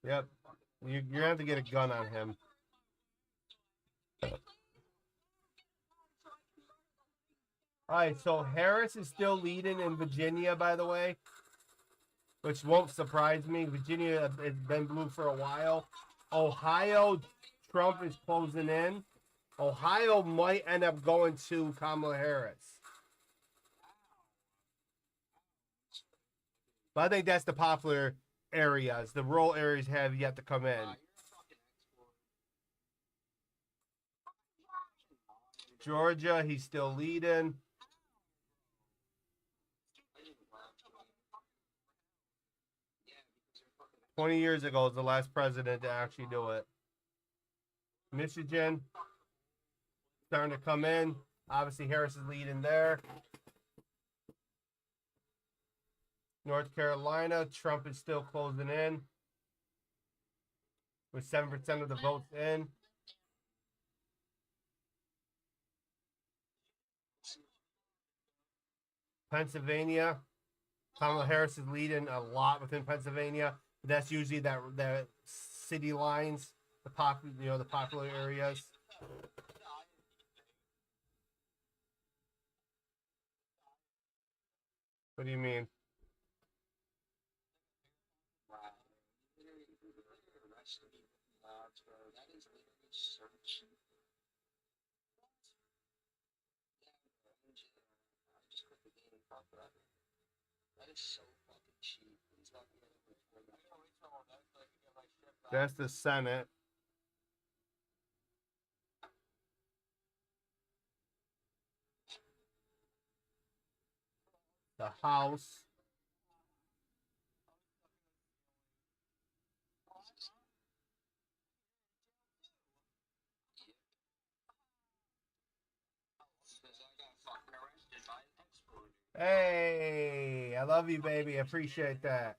Yep. You're going to have to get a gun on him. All right, so Harris is still leading in Virginia, by the way, which won't surprise me. Virginia has been blue for a while. Ohio, Trump is closing in. Ohio might end up going to Kamala Harris. But I think that's the popular areas. The rural areas have yet to come in. Georgia, he's still leading. "20 years ago was the last president to actually do it." Michigan, starting to come in. Obviously, Harris is leading there. North Carolina, Trump is still closing in with 7% of the votes in. Pennsylvania, Kamala Harris is leading a lot within Pennsylvania. That's usually that city lines, the popular areas. What do you mean? That is so fucking cheap. Please let me get it for $20. I'm gonna wait till all that so I can get my shit back. That's the Senate. The House. Because I got fucking arrested by an exploder. Hey, I love you, baby. I appreciate that.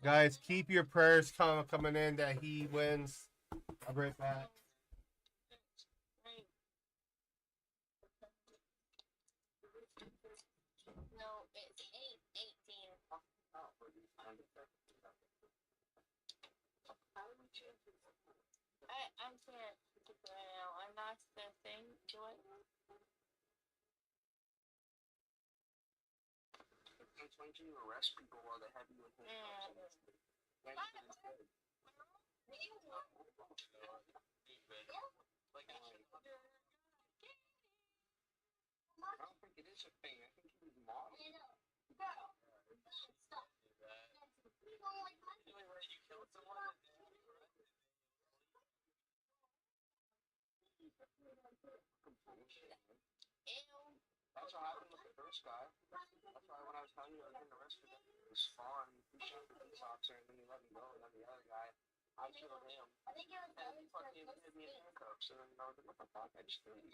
Guys, keep your prayers coming in that he wins. I'll be right back. No, it's 8:18. I can't keep it right now. I'm not the thing. Do it. It's when you arrest people while they have you with handcuffs. Like, I don't think it is a thing. I think he was modeled. You killed someone and then you arrested them. That's what happened with the first guy. That's why when I was telling you I was getting arrested, it was fun. He shot the police officer and then he let me go. And then the other guy, I killed him. And he fucking hit me in handcuffs. And then I was like, what the fuck? I just killed him.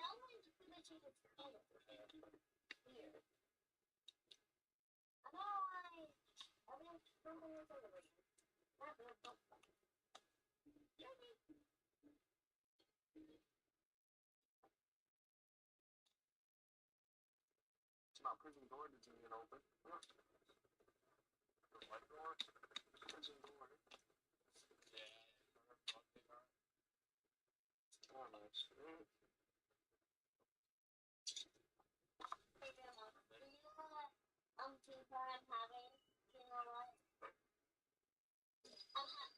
My prison door doesn't even open. What door? Prison door. Yeah. Oh, nice. I'm having, you know what? I'm having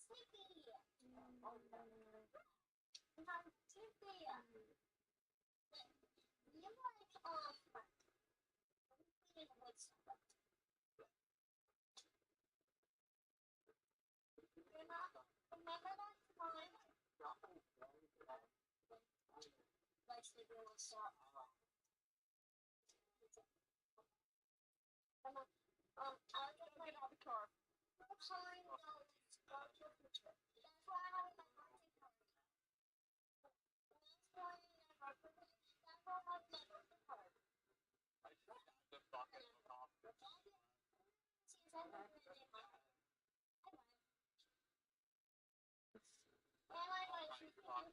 Snippy. I'm having Snippy. You like, remember that time? Like Snippy was so I was gonna play the car. That's why I have my birthday card. That's why I have my birthday card. I just got the fucking off.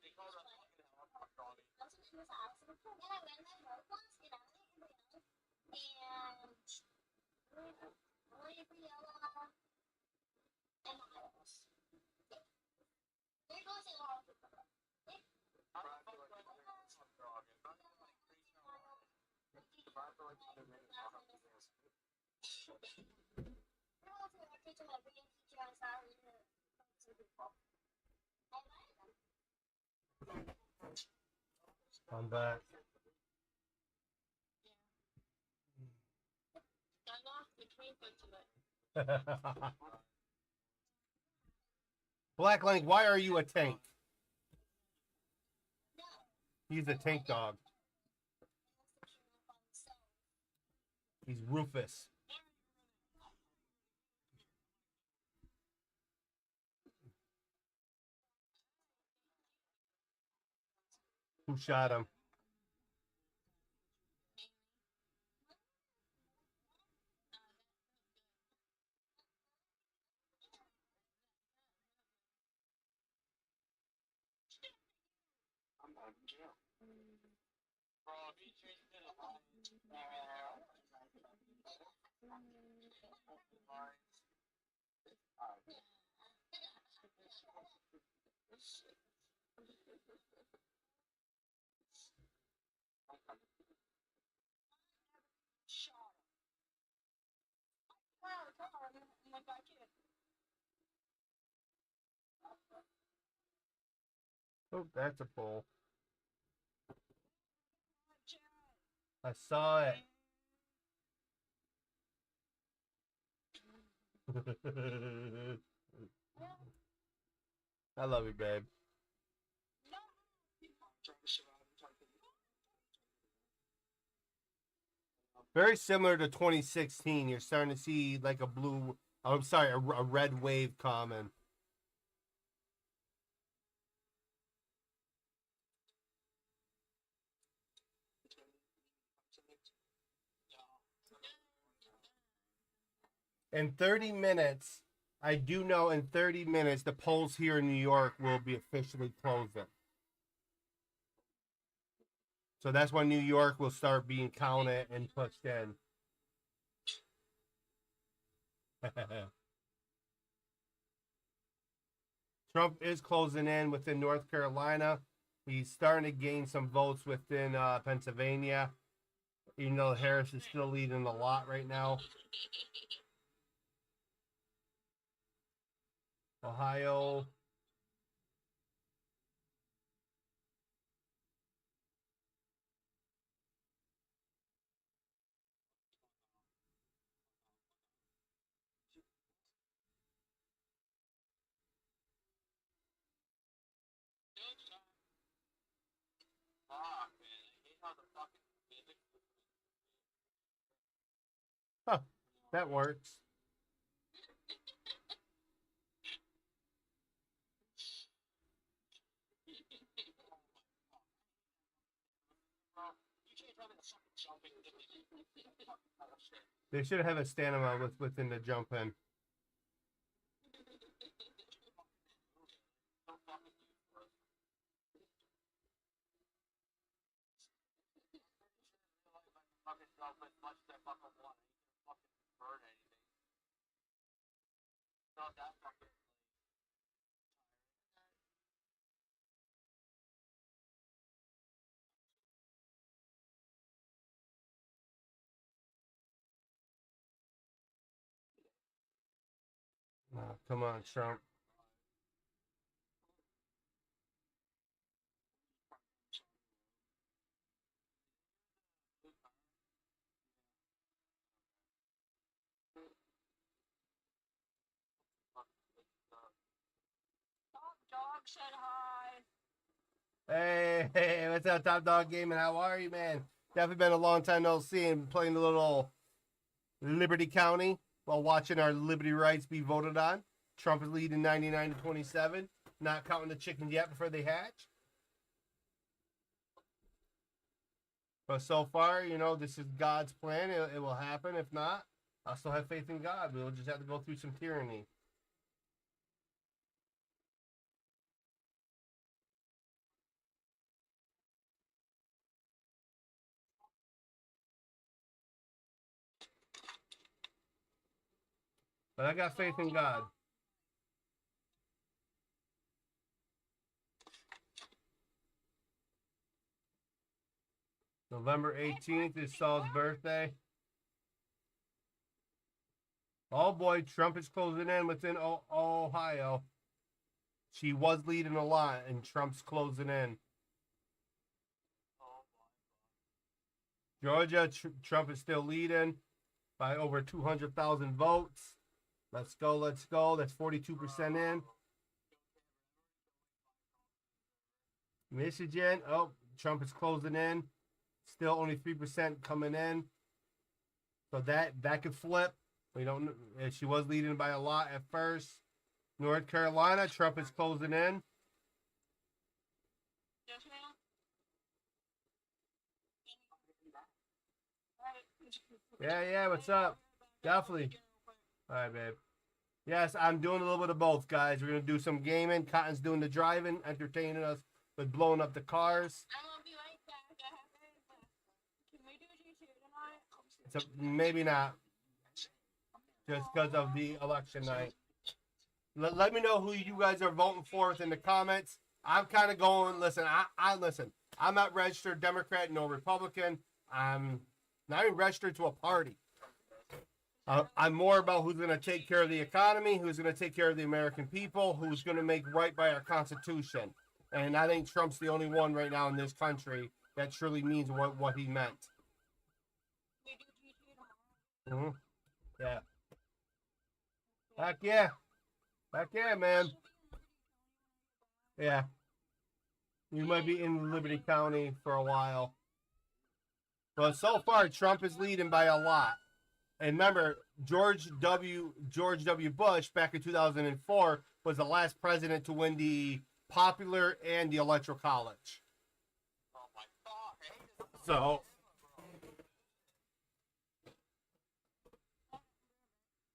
They call that fucking helicopter on me. And I went to Roblox Game and there goes a lot of people. I feel like I'm dog. It's not even like 3 hours. If I feel like 2 minutes, I'll have to miss. There was a teacher that being teacher on Saturday to people. I invited them. I'm back. I lost the twinkle to it. Black Link, why are you a tank? He's a tank dog. He's Rufus. Who shot him? I'm out of jail. Bro, if you changed it up, Going back in. Oh, that's a pull. Chat. I saw it. I love you, babe. No. Very similar to 2016. You're starting to see like a blue, oh, I'm sorry, a red wave coming. In 30 minutes, I do know in 30 minutes, the polls here in New York will be officially closing. So that's when New York will start being counted and pushed in. Trump is closing in within North Carolina. He's starting to gain some votes within Pennsylvania, even though Harris is still leading a lot right now. Ohio. Fuck, man. I hate how the fucking physics. Huh, that works. You can't tell me the fucking jumping. They should have a stamina within the jump in. So fucking useless. Fucking jump as much as I fucking want. I ain't gonna fucking burn anything. Not that fucking. Oh, come on, Trump. Top dog said hi. Hey, what's up, Top Dog Gaming? How are you, man? Definitely been a long time no see and playing the little Liberty County while watching our Liberty rights be voted on. Trump is leading 99 to 27, not counting the chickens yet before they hatch. But so far, you know, this is God's plan. It will happen. If not, I still have faith in God. We'll just have to go through some tyranny. But I got faith in God. November 18th is Saul's birthday. Oh boy, Trump is closing in within Ohio. She was leading a lot, and Trump's closing in. Georgia, Trump is still leading by over 200,000 votes. Let's go, let's go. That's 42% in. Michigan, oh, Trump is closing in. Still only 3% coming in. So that could flip. We don't. She was leading by a lot at first. North Carolina, Trump is closing in. Yes, ma'am. Yeah, what's up? Definitely. All right, babe. Yes, I'm doing a little bit of both, guys. We're going to do some gaming. Cotton's doing the driving, entertaining us with blowing up the cars. I will be right back. I have very fast. Can we do GTA tonight? So maybe not, just because of the election night. Let me know who you guys are voting for within the comments. I'm kind of going, listen, I listen. I'm not registered Democrat, no Republican. I'm not even registered to a party. I'm more about who's going to take care of the economy, who's going to take care of the American people, who's going to make right by our Constitution. And I think Trump's the only one right now in this country that truly means what he meant. We do GT tomorrow. Mm-hmm. Yeah. Heck yeah. Heck yeah, man. Yeah. You might be in Liberty County for a while. But so far, Trump is leading by a lot. And remember, George W. Bush back in 2004 was the last president to win the popular and the electoral college. Oh my god. So, all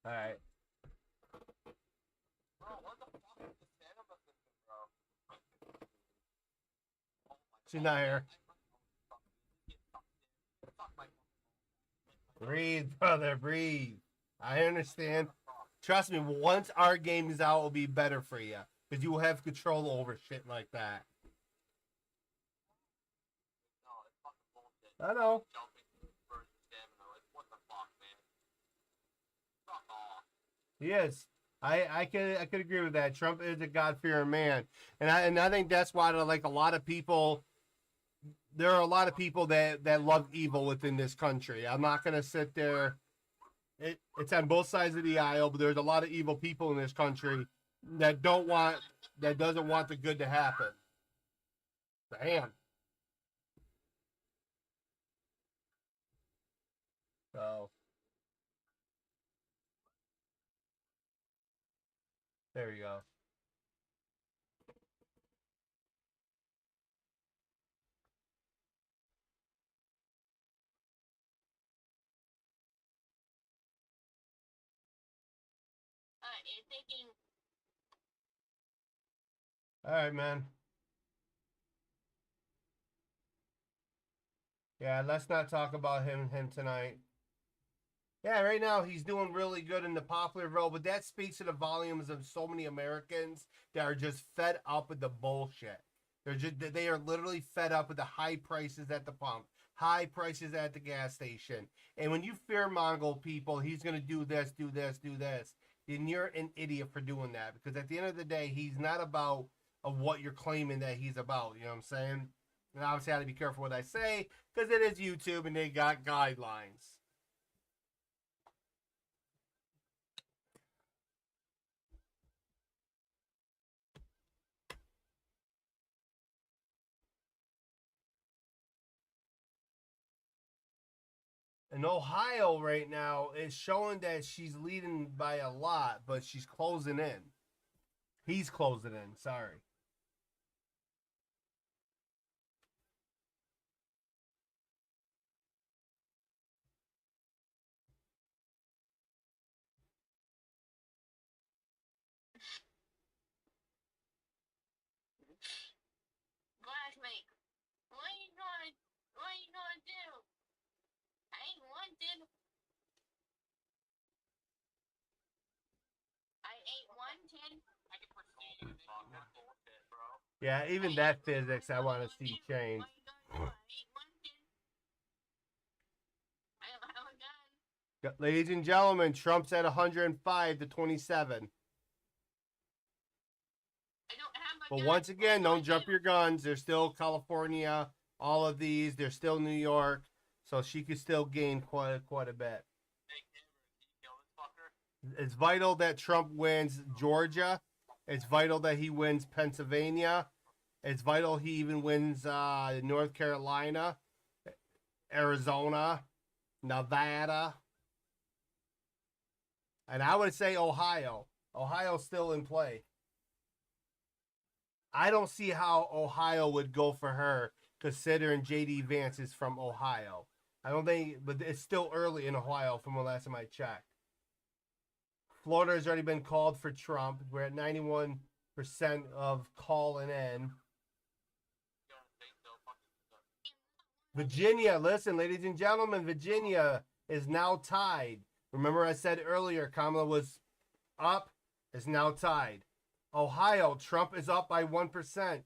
right. Bro, what the fuck is the cinema system, bro? She's not here. Breathe, brother, breathe. I understand. Trust me, once our game is out, it'll be better for you. Because you will have control over shit like that. No, it's fucking bullshit. I know. Jumping for stamina, like, what the fuck, man? Fuck off. He is. I could agree with that. Trump is a God-fearing man. And I think that's why like a lot of people, there are a lot of people that love evil within this country. I'm not gonna sit there. It's on both sides of the aisle, but there's a lot of evil people in this country that doesn't want the good to happen. Damn. So there you go. It's taking. All right, man. Yeah, let's not talk about him tonight. Yeah, right now he's doing really good in the popular vote, but that speaks to the volumes of so many Americans that are just fed up with the bullshit. They are literally fed up with the high prices at the pump, high prices at the gas station. And when you fearmonger people, he's gonna do this, do this, do this, then you're an idiot for doing that. Because at the end of the day, he's not about of what you're claiming that he's about. You know what I'm saying? And obviously, I have to be careful what I say because it is YouTube and they got guidelines. And Ohio right now is showing that she's leading by a lot, but she's closing in. He's closing in, sorry. Flashmate, what you gonna do? I ain't wanted. I ain't wanted. I can perceive it. Fuck, that's bullshit, bro. Yeah, even that physics I want to see change. What you gonna do? I ain't wanted. I don't have a gun. Ladies and gentlemen, Trump's at 105 to 27. I don't have a But gun. once again, don't jump your guns. There's still California, all of these. There's still New York. So she could still gain quite a bit. Hey, Cameron, can you kill this fucker? It's vital that Trump wins Georgia. It's vital that he wins Pennsylvania. It's vital he even wins North Carolina, Arizona, Nevada. And I would say Ohio. Ohio's still in play. I don't see how Ohio would go for her, considering J.D. Vance is from Ohio. I don't think, but it's still early in Ohio from the last time I checked. Florida has already been called for Trump. We're at 91% of calling in. Virginia, listen, ladies and gentlemen, Virginia is now tied. Remember I said earlier Kamala was up, is now tied. Ohio, Trump is up by 1%.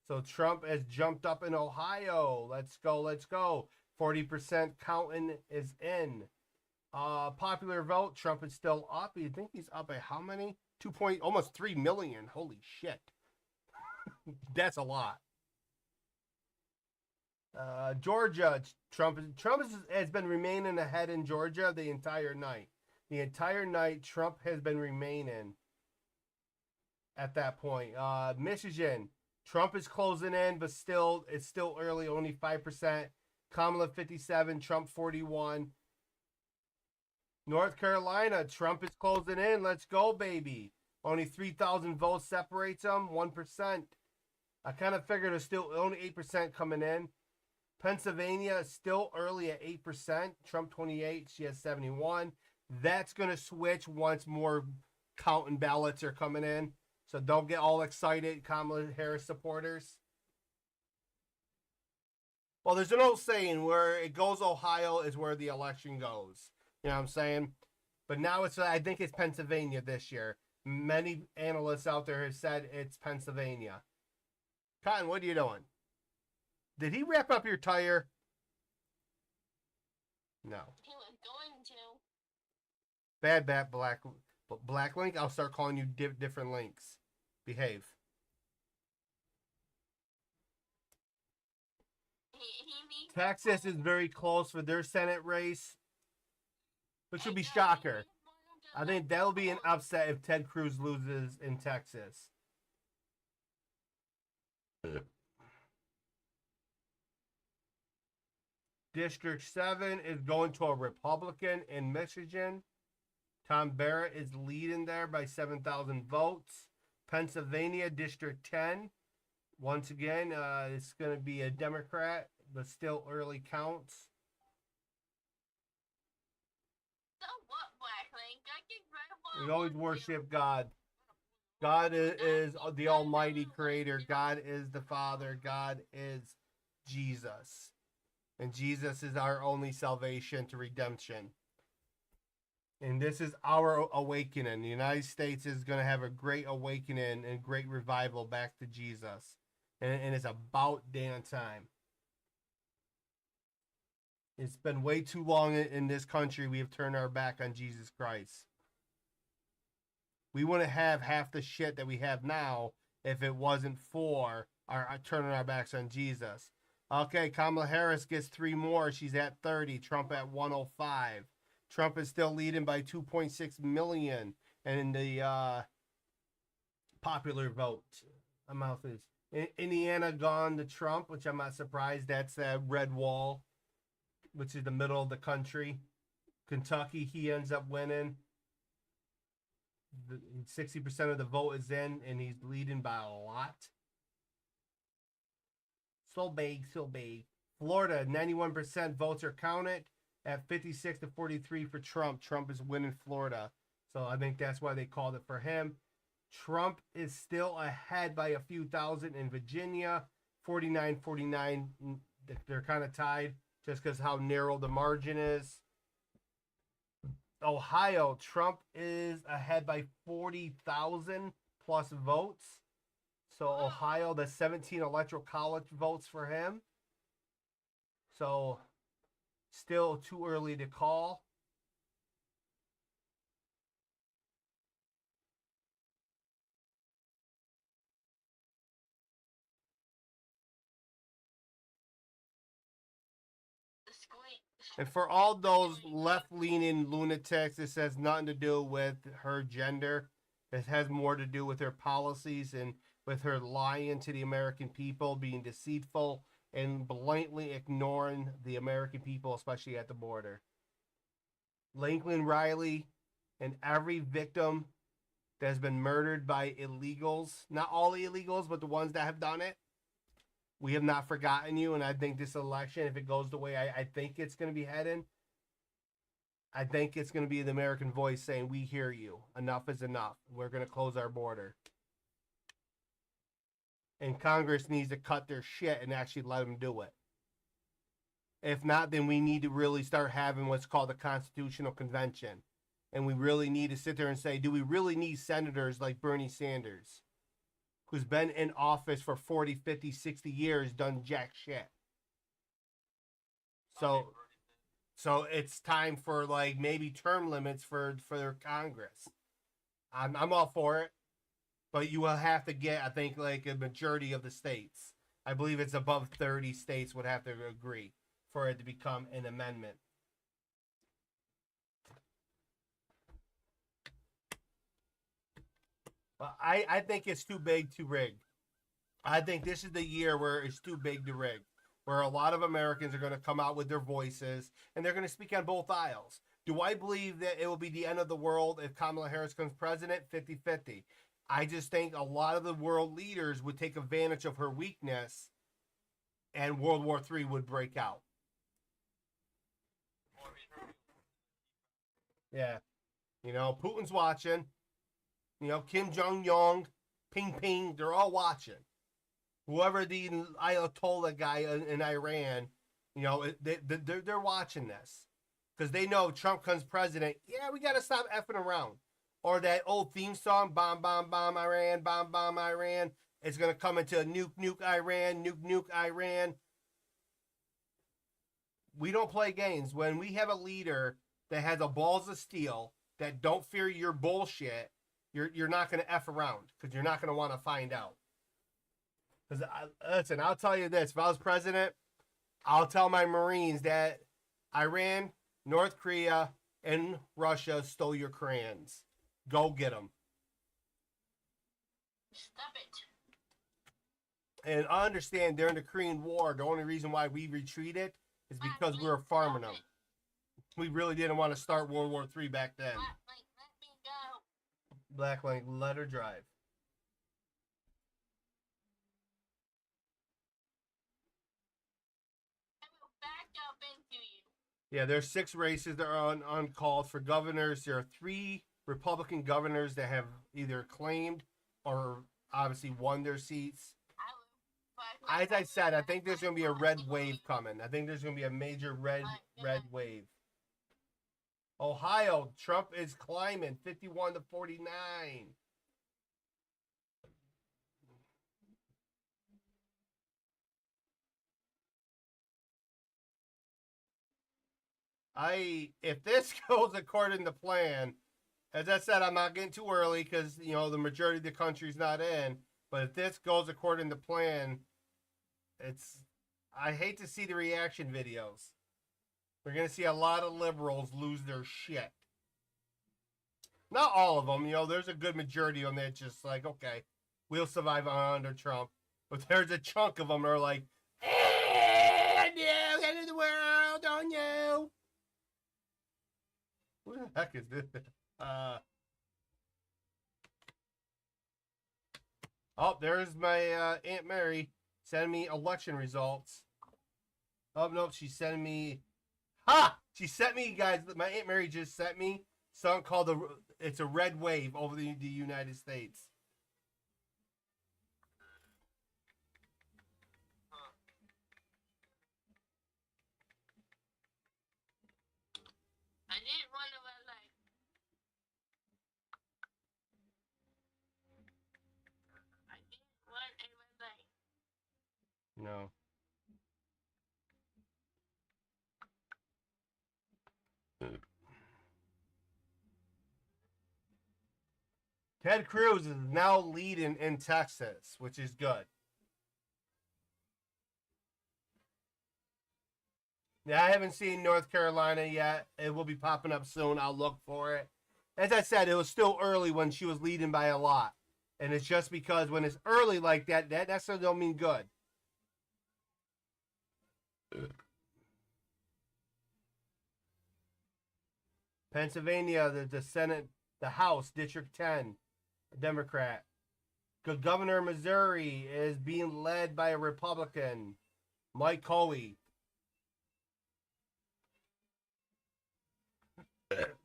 So Trump has jumped up in Ohio. Let's go, let's go. 40% counting is in. Popular vote, Trump is still up. You think he's up by how many? Almost 3 million. Holy shit. That's a lot. Georgia, Trump has been remaining ahead in Georgia the entire night. The entire night, Trump has been remaining at that point. Michigan, Trump is closing in, but it's still early, only 5%. Kamala 57, Trump 41. North Carolina, Trump is closing in. Let's go, baby. Only 3,000 votes separates them, 1%. I kind of figured there's still only 8% coming in. Pennsylvania is still early at 8%. Trump 28, she has 71. That's going to switch once more counting ballots are coming in. So don't get all excited, Kamala Harris supporters. Well, there's an old saying where it goes Ohio is where the election goes. You know what I'm saying? But now I think it's Pennsylvania this year. Many analysts out there have said it's Pennsylvania. Cotton, what are you doing? Did he wrap up your tire? No. He was going to. Bad Black Link. I'll start calling you different links. Behave. Texas is very close for their Senate race, which would be shocker. I think that'll be an upset if Ted Cruz loses in Texas. District 7 is going to a Republican in Michigan. Tom Barrett is leading there by 7,000 votes. Pennsylvania, District 10. Once again, it's going to be a Democrat, but still early counts. So what, Blacklink? I can grab one. We always worship God. God is the Almighty Creator. God is the Father. God is Jesus. And Jesus is our only salvation to redemption. And this is our awakening. The United States is going to have a great awakening and great revival back to Jesus. And it's about damn time. It's been way too long in this country. We have turned our back on Jesus Christ. We wouldn't have half the shit that we have now if it wasn't for our turning our backs on Jesus. Okay, Kamala Harris gets 3 more. She's at 30. Trump at 105. Trump is still leading by 2.6 million. And in the popular vote, amount is Indiana gone to Trump, which I'm not surprised. That's that red wall, which is the middle of the country. Kentucky, he ends up winning. 60% of the vote is in, and he's leading by a lot. So big. Florida, 91% votes are counted at 56 to 43 for Trump. Trump is winning Florida. So I think that's why they called it for him. Trump is still ahead by a few thousand in Virginia. 49-49. They're kind of tied just because how narrow the margin is. Ohio, Trump is ahead by 40,000 plus votes. So Ohio, the 17 electoral college votes for him. So still too early to call. And for all those left-leaning lunatics, this has nothing to do with her gender. It has more to do with her policies and with her lying to the American people, being deceitful, and blatantly ignoring the American people, especially at the border. Lakeland Riley and every victim that has been murdered by illegals, not all the illegals, but the ones that have done it, we have not forgotten you. And I think this election, if it goes the way I think it's going to be heading, I think it's going to be the American voice saying, we hear you. Enough is enough. We're going to close our border. And Congress needs to cut their shit and actually let them do it. If not, then we need to really start having what's called a constitutional convention. And we really need to sit there and say, do we really need senators like Bernie Sanders, who's been in office for 40, 50, 60 years, done jack shit? So it's time for like maybe term limits for their Congress. I'm all for it, but you will have to get, I think, like a majority of the states. I believe it's above 30 states would have to agree for it to become an amendment. But I think it's too big to rig. I think this is the year where it's too big to rig, where a lot of Americans are going to come out with their voices and they're going to speak on both aisles. Do I believe that it will be the end of the world if Kamala Harris becomes president? 50-50. I just think a lot of the world leaders would take advantage of her weakness and World War III would break out. Yeah. You know, Putin's watching. You know, Kim Jong-un, Ping Ping, they're all watching. Whoever the Ayatollah guy in Iran, you know, they're watching this. Because they know Trump comes president, yeah, we got to stop effing around. Or that old theme song, bomb, bomb, bomb, Iran, bomb, bomb, Iran. It's going to come into a nuke, nuke, Iran, nuke, nuke, Iran. We don't play games. When we have a leader that has the balls of steel, that don't fear your bullshit, you're not going to F around because you're not going to want to find out. Because listen, I'll tell you this: if I was president, I'll tell my Marines that Iran, North Korea, and Russia stole your crayons. Go get them. Stop it. And I understand during the Korean War, the only reason why we retreated is because we were farming them. We really didn't want to start World War III back then. Let me go. Blacklink, let her drive. I will back up into you. Yeah, there's 6 races that are on call for governors. There are 3 Republican governors that have either claimed or obviously won their seats. As I said, I think there's going to be a red wave coming. I think there's going to be a major red wave. Ohio, Trump is climbing 51-49. If this goes according to plan, as I said, I'm not getting too early because, you know, the majority of the country's not in. But if this goes according to plan, I hate to see the reaction videos. We're going to see a lot of liberals lose their shit. Not all of them, you know, there's a good majority of them that's just like, okay, we'll survive under Trump. But there's a chunk of them that are like, no, end of the world, oh no. What the heck is this? Oh, there's my Aunt Mary sending me election results. Oh, no, she's sending me... Ha! She sent me, guys, my Aunt Mary just sent me something called it's a red wave over the United States. I didn't run a red light. I didn't run a red light. No. Ted Cruz is now leading in Texas, which is good. Yeah, I haven't seen North Carolina yet. It will be popping up soon. I'll look for it. As I said, it was still early when she was leading by a lot. And it's just because when it's early like that necessarily don't mean good. Pennsylvania, the Senate, the House, District 10, Democrat. Governor of Missouri is being led by a Republican, Mike Coley.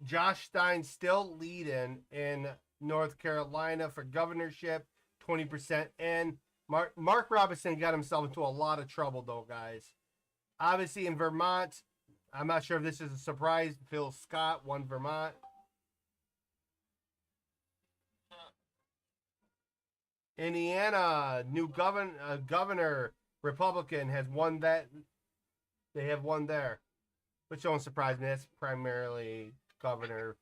Josh Stein still leading in North Carolina for governorship, 20% in. Mark Robinson got himself into a lot of trouble, though, guys. Obviously, in Vermont, I'm not sure if this is a surprise. Phil Scott won Vermont. Indiana, new governor, Republican, has won that. They have won there. which don't surprise me. That's primarily governor.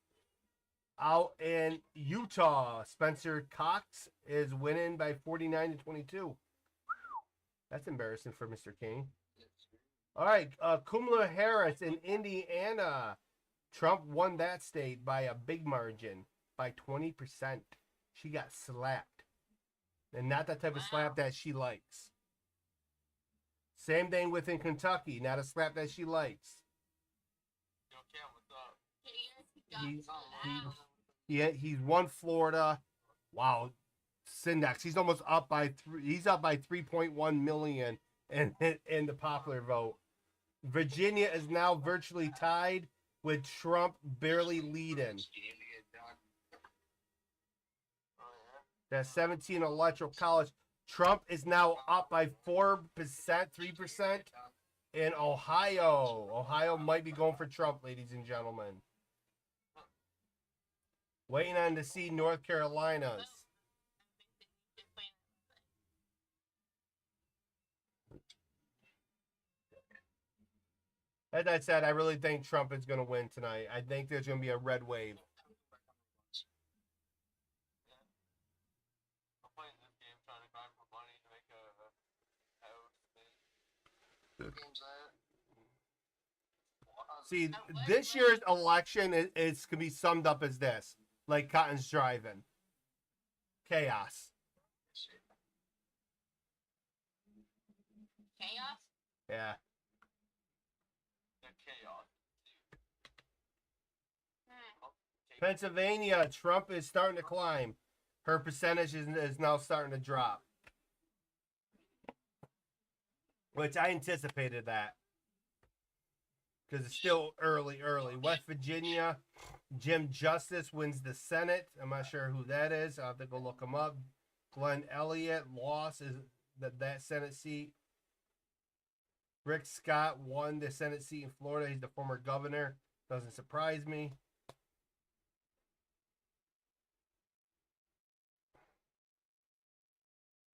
Out in Utah, Spencer Cox is winning by 49-22. That's embarrassing for Mr. King. All right, Kamala Harris in Indiana. Trump won that state by a big margin, by 20%. She got slapped. And not that type of slap that she likes. Same thing within Kentucky, not a slap that she likes. Yo, Cam, what's up? He's won Florida. Wow, Syndax. He's almost up by three. He's up by 3.1 million in the popular vote. Virginia is now virtually tied with Trump barely leading. That 17 electoral college. Trump is now up by 4%, 3% in Ohio. Ohio might be going for Trump, ladies and gentlemen. Waiting on to see North Carolina's. As I said, I really think Trump is going to win tonight. I think there's going to be a red wave. I'm playing this game trying to grind for money to make a house. See, this year's election is can be summed up as this, like Cotton's driving. Chaos. Chaos? Yeah. Chaos. Pennsylvania, Trump is starting to climb. Her percentage is now starting to drop. Which I anticipated that. Because it's still early. West Virginia, Jim Justice wins the Senate. I'm not sure who that is. I'll have to go look him up. Glenn Elliott lost that Senate seat. Rick Scott won the Senate seat in Florida. He's the former governor. Doesn't surprise me.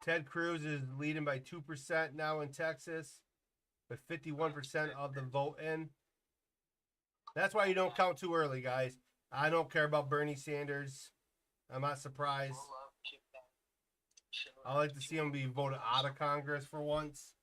Ted Cruz is leading by 2% now in Texas, with 51% of the vote in. That's why you don't count too early, guys. I don't care about Bernie Sanders. I'm not surprised. I like to see him be voted out of Congress for once.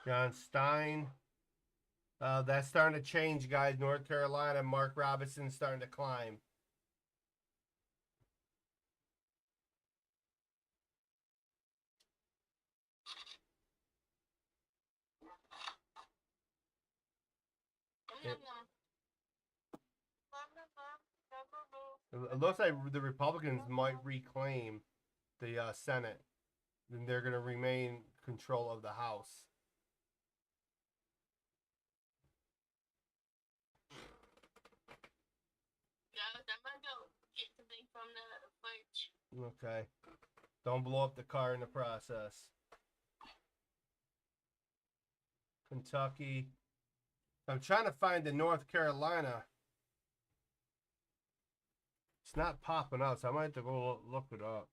John Stein. That's starting to change, guys. North Carolina, Mark Robinson's starting to climb. It looks like the Republicans might reclaim the Senate. Then they're going to remain control of the House. I'm gonna go get something from the fridge. Okay. Don't blow up the car in the process. Kentucky. I'm trying to find the North Carolina. It's not popping out, so I might have to go look it up.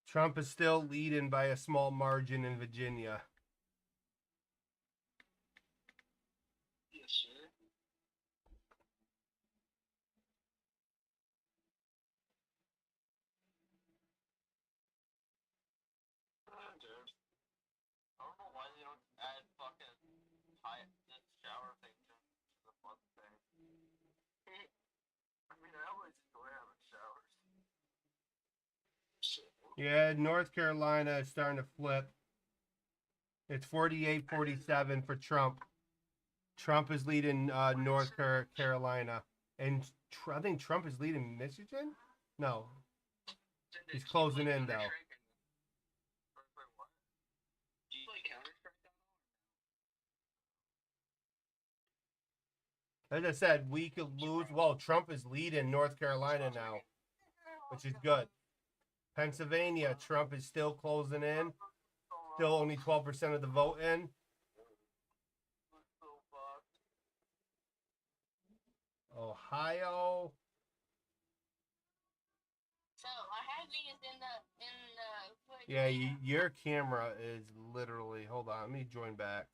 Trump is still leading by a small margin in Virginia. Yes, sir. I don't know why they don't add fucking this shower thing to the fun thing. I mean, I always enjoy having showers. Yeah, North Carolina is starting to flip. It's 48-47 for Trump. Trump is leading North Carolina, and I think Trump is leading Michigan. No, he's closing in though. Do you play Counter-Strike at all? As I said, we could lose. Well, Trump is leading North Carolina now, which is good. Pennsylvania, Trump is still closing in. Still only 12% of the vote in. Ohio. So I had these in the Yeah, your camera is literally. Hold on, let me join back.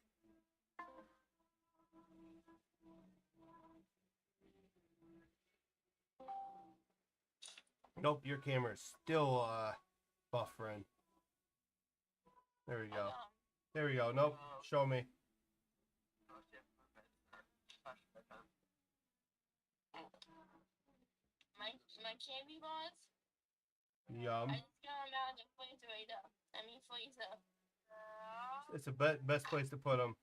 Nope, your camera is still buffering. There we go. There we go. Nope, show me. my candy bars. Yum. I just got them out of the refrigerator. Freezer. It's the best place to put them.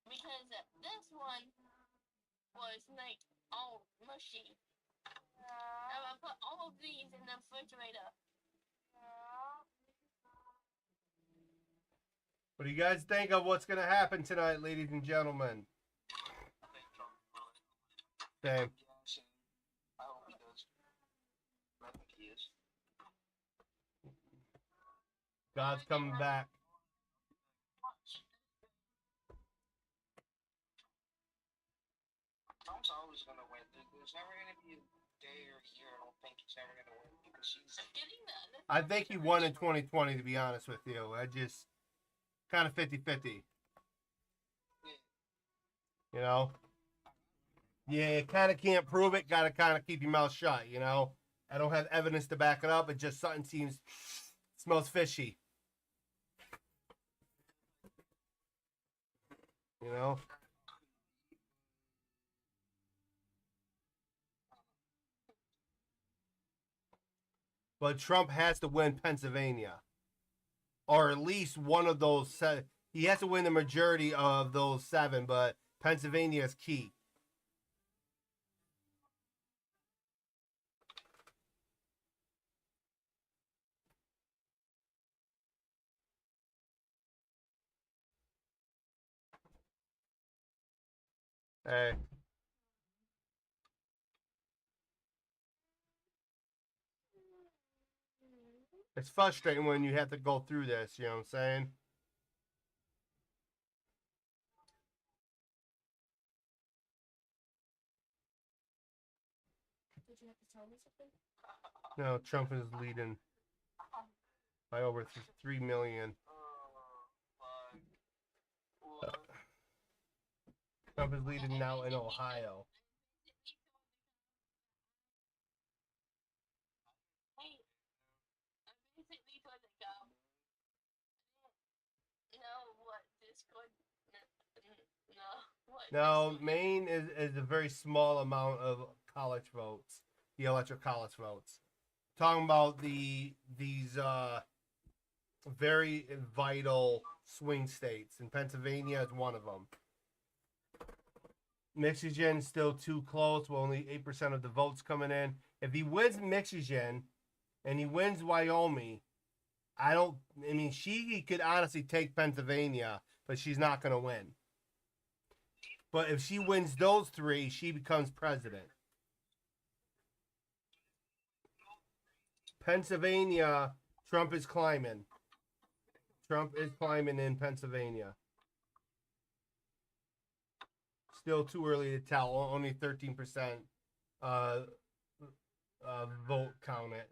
Because this one was like all mushy. Now I put all of these in the refrigerator. What do you guys think of what's going to happen tonight, ladies and gentlemen? Same. I hope he does. I think he is. God's coming back. Trump's always gonna win. There's never gonna be a day or a year I don't think he's never gonna win because she's. I think he won in 2020, to be honest with you. I just kind of 50-50. You know? Yeah, you kind of can't prove it. Got to kind of keep your mouth shut, you know? I don't have evidence to back it up. It just something smells fishy. You know? But Trump has to win Pennsylvania. Or at least one of those seven. He has to win the majority of those seven, but Pennsylvania is key. Hey. It's frustrating when you have to go through this, you know what I'm saying? Did you have to tell me something? No, Trump is leading by over 3 million. Trump is leading now in Ohio. No, Maine is a very small amount of college votes, the electoral college votes. Talking about these very vital swing states, and Pennsylvania is one of them. Michigan's still too close. Well, only 8% of the votes coming in. If he wins Michigan and he wins Wyoming, she could honestly take Pennsylvania, but she's not going to win. But if she wins those three, she becomes president. Pennsylvania, Trump is climbing. Trump is climbing in Pennsylvania. Still too early to tell. Only 13% vote counted.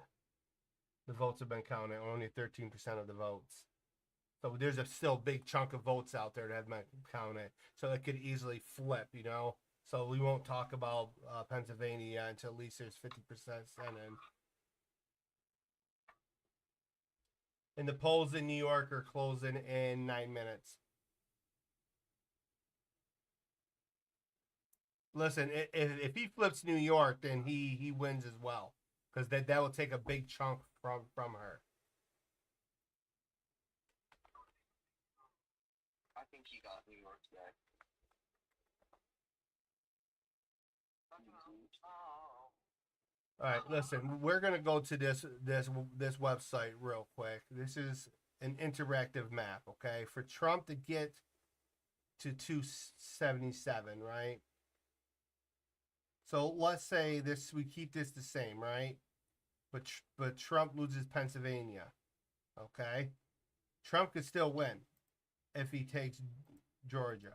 The votes have been counted. Only 13% of the votes. So there's a still big chunk of votes out there that haven't been counted. So it could easily flip, you know. So we won't talk about Pennsylvania until at least there's 50% sent in. And the polls in New York are closing in 9 minutes. Listen, if he flips New York, then he wins as well, because that will take a big chunk from her. I think he got New York back. All right, listen, we're gonna go to this website real quick. This is an interactive map, okay? For Trump to get to 277, right? So let's say this, we keep this the same, right? But Trump loses Pennsylvania, okay? Trump could still win if he takes Georgia.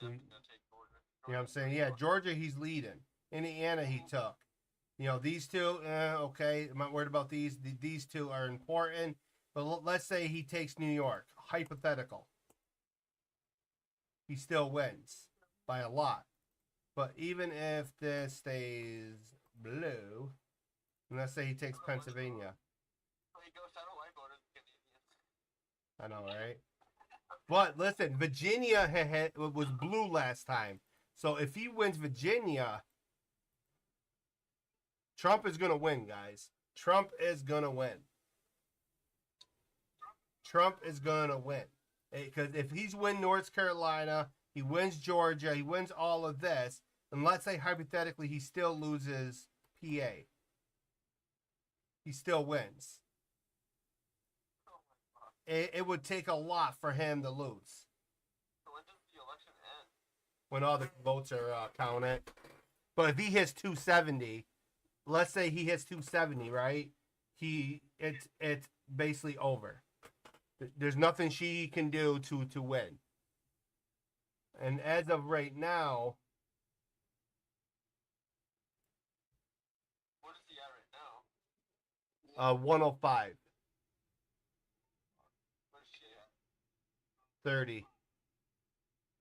You know what I'm saying? Yeah, Georgia, he's leading. Indiana, he took. You know, these two, okay, I'm not worried about these. These two are important. But let's say he takes New York. Hypothetical. He still wins by a lot. But even if this stays blue, and let's say he takes Pennsylvania. I know, right? But listen, Virginia was blue last time. So if he wins Virginia, Trump is going to win, guys. Trump is going to win. Trump is going to win. Because if he's win North Carolina, he wins Georgia, he wins all of this, and let's say hypothetically he still loses PA. He still wins. It would take a lot for him to lose. When does the election end? When all the votes are counted. But if he hits 270, let's say he hits 270, right? It's basically over. There's nothing she can do to win. And as of right now, What is he at right now? 105, What is she at? 30.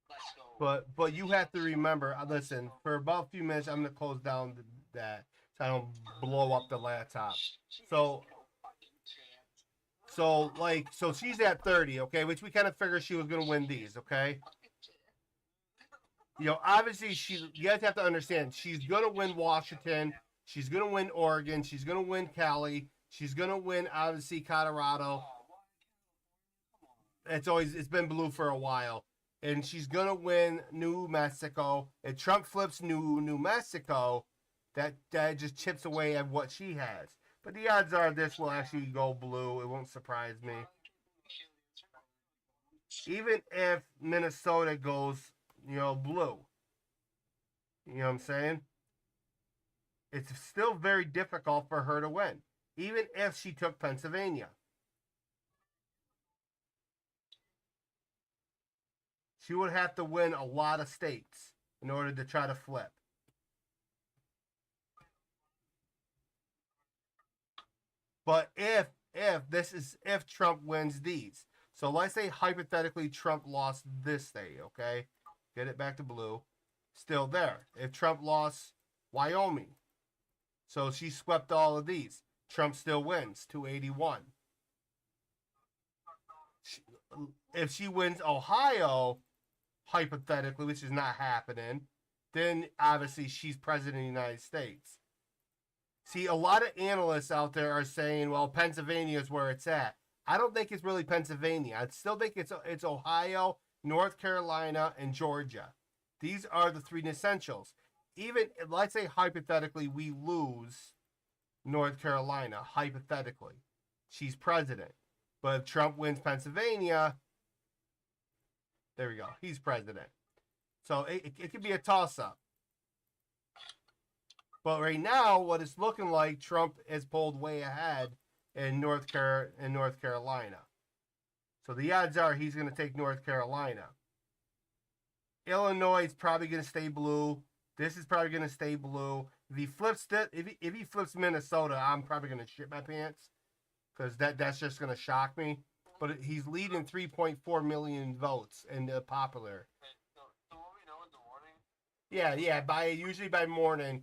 Let's go. But you have to remember, listen, for about a few minutes, I'm gonna close down that so I don't blow up the laptop. So she's at 30, okay, which we kind of figured she was gonna win these, okay. You know, obviously you guys have to understand, she's gonna win Washington, she's gonna win Oregon, she's gonna win Cali, she's gonna win obviously Colorado. It's been blue for a while. And she's gonna win New Mexico. If Trump flips New Mexico, that just chips away at what she has. But the odds are this will actually go blue. It won't surprise me. Even if Minnesota goes, blue. You know what I'm saying? It's still very difficult for her to win. Even if she took Pennsylvania. She would have to win a lot of states in order to try to flip. But if Trump wins these, so let's say hypothetically Trump lost this state, okay? Get it back to blue. Still there. If Trump lost Wyoming, so she swept all of these. Trump still wins, 281. If she wins Ohio, hypothetically, which is not happening, then obviously she's president of the United States. See, a lot of analysts out there are saying, well, Pennsylvania is where it's at. I don't think it's really Pennsylvania. I still think it's Ohio, North Carolina, and Georgia. These are the three essentials. Even, let's say hypothetically, we lose North Carolina, hypothetically. She's president. But if Trump wins Pennsylvania, there we go. He's president. So it could be a toss-up. But right now, what it's looking like, Trump is pulled way ahead in North Carolina. So the odds are he's going to take North Carolina. Illinois is probably going to stay blue. This is probably going to stay blue. If he flips Minnesota, I'm probably going to shit my pants because that's just going to shock me. But he's leading 3.4 million votes in the popular. So will we know in the morning? Yeah. Usually by morning.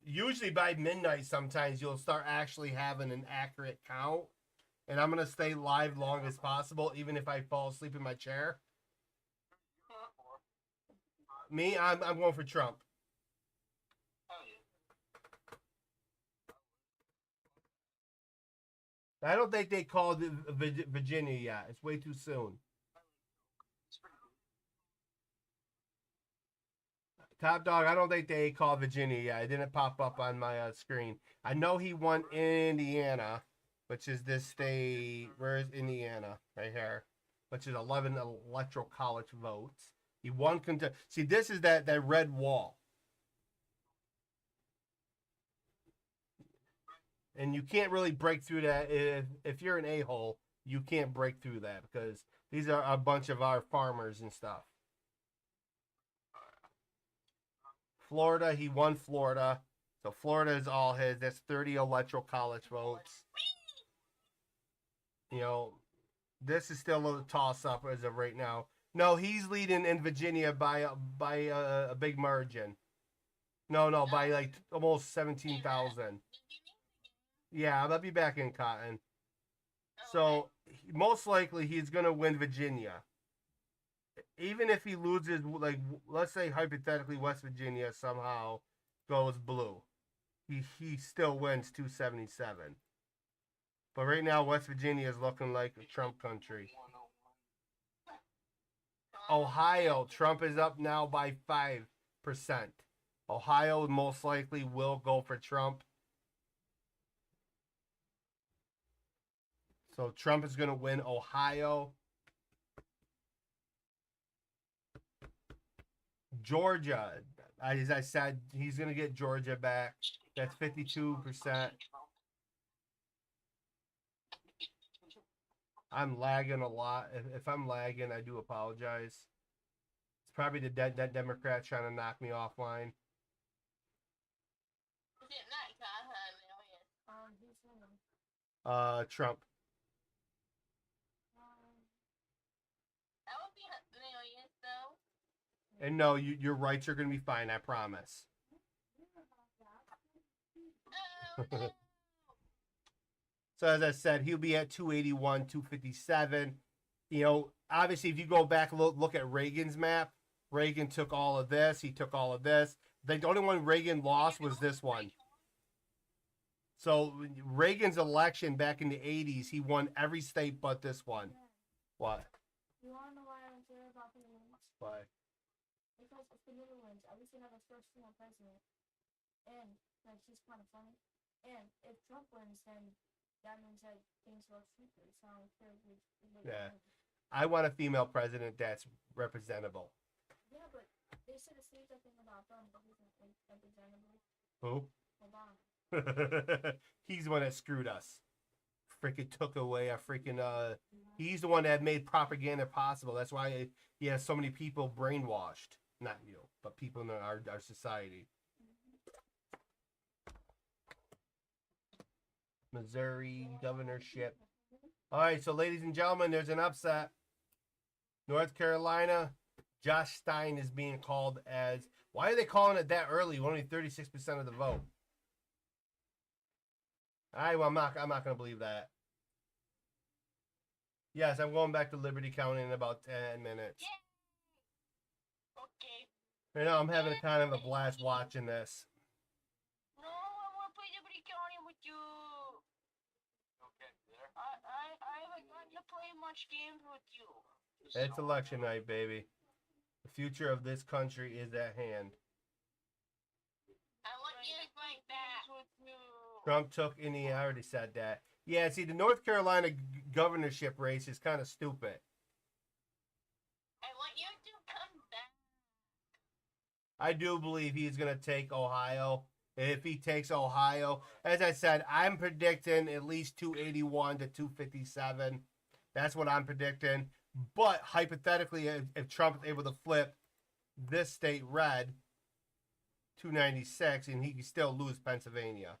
Usually by midnight sometimes you'll start actually having an accurate count. And I'm going to stay live long as possible, even if I fall asleep in my chair. Me, I'm going for Trump. I don't think they called Virginia yet. It's way too soon. Top dog, I don't think they called Virginia yet. It didn't pop up on my screen. I know he won Indiana, which is this state. Where is Indiana? Right here. Which is 11 electoral college votes. He won Kentucky. See, this is that red wall. And you can't really break through that. If you're an a-hole, you can't break through that because these are a bunch of our farmers and stuff. Florida, he won Florida. So Florida is all his. That's 30 electoral college votes. You know, this is still a toss-up as of right now. No, he's leading in Virginia by a big margin. No, by like almost 17,000. Yeah, I'll be back in Cotton. So most likely he's gonna win Virginia. Even if he loses, like let's say hypothetically West Virginia somehow goes blue, he still wins 277. But right now West Virginia is looking like a Trump country. Ohio, Trump is up now by 5%. Ohio most likely will go for Trump. So Trump is going to win Ohio. Georgia, as I said, he's going to get Georgia back. That's 52%. I'm lagging a lot. If I'm lagging, I do apologize. It's probably the that Democrat trying to knock me offline. Trump. That would be millions, though. And no, your rights are going to be fine, I promise. Oh, no. So as I said, he'll be at 281, 257. You know, obviously, if you go back and look at Reagan's map, Reagan took all of this. He took all of this. The only one Reagan lost was this one. So Reagan's election back in the 80s, he won every state but this one. What? You want to know why I'm serious about the Netherlands? Why? Because it's the Netherlands. At least they have a first female president. And, like, she's kind of funny. And if Trump wins, then that means that things go cheaper. So I don't care if Yeah. I want a female president that's representable. Yeah, but they said the same thing about Trump, but he's not representable. Who? Obama. He's the one that screwed us. Freaking took away a freaking he's the one that made propaganda possible. That's why he has so many people brainwashed. Not you, but people in our society. Missouri governorship. All right, so ladies and gentlemen, there's an upset. North Carolina, Josh Stein is being called as. Why are they calling it that early? Only 36% of the vote. All right, well, I'm not going to believe that. Yes, I'm going back to Liberty County in about 10 minutes. Okay. Right now, I'm having a kind of a blast watching this. No, I want to play Liberty County with you. Okay, there. I haven't gotten to play much games with you. It's election night, baby. The future of this country is at hand. I want you to play games with you. Trump took Indiana. I already said that. Yeah, see, the North Carolina governorship race is kind of stupid. I want you to come back. I do believe he's going to take Ohio. If he takes Ohio, as I said, I'm predicting at least 281 to 257. That's what I'm predicting. But hypothetically, if Trump is able to flip this state red, 296, and he can still lose Pennsylvania.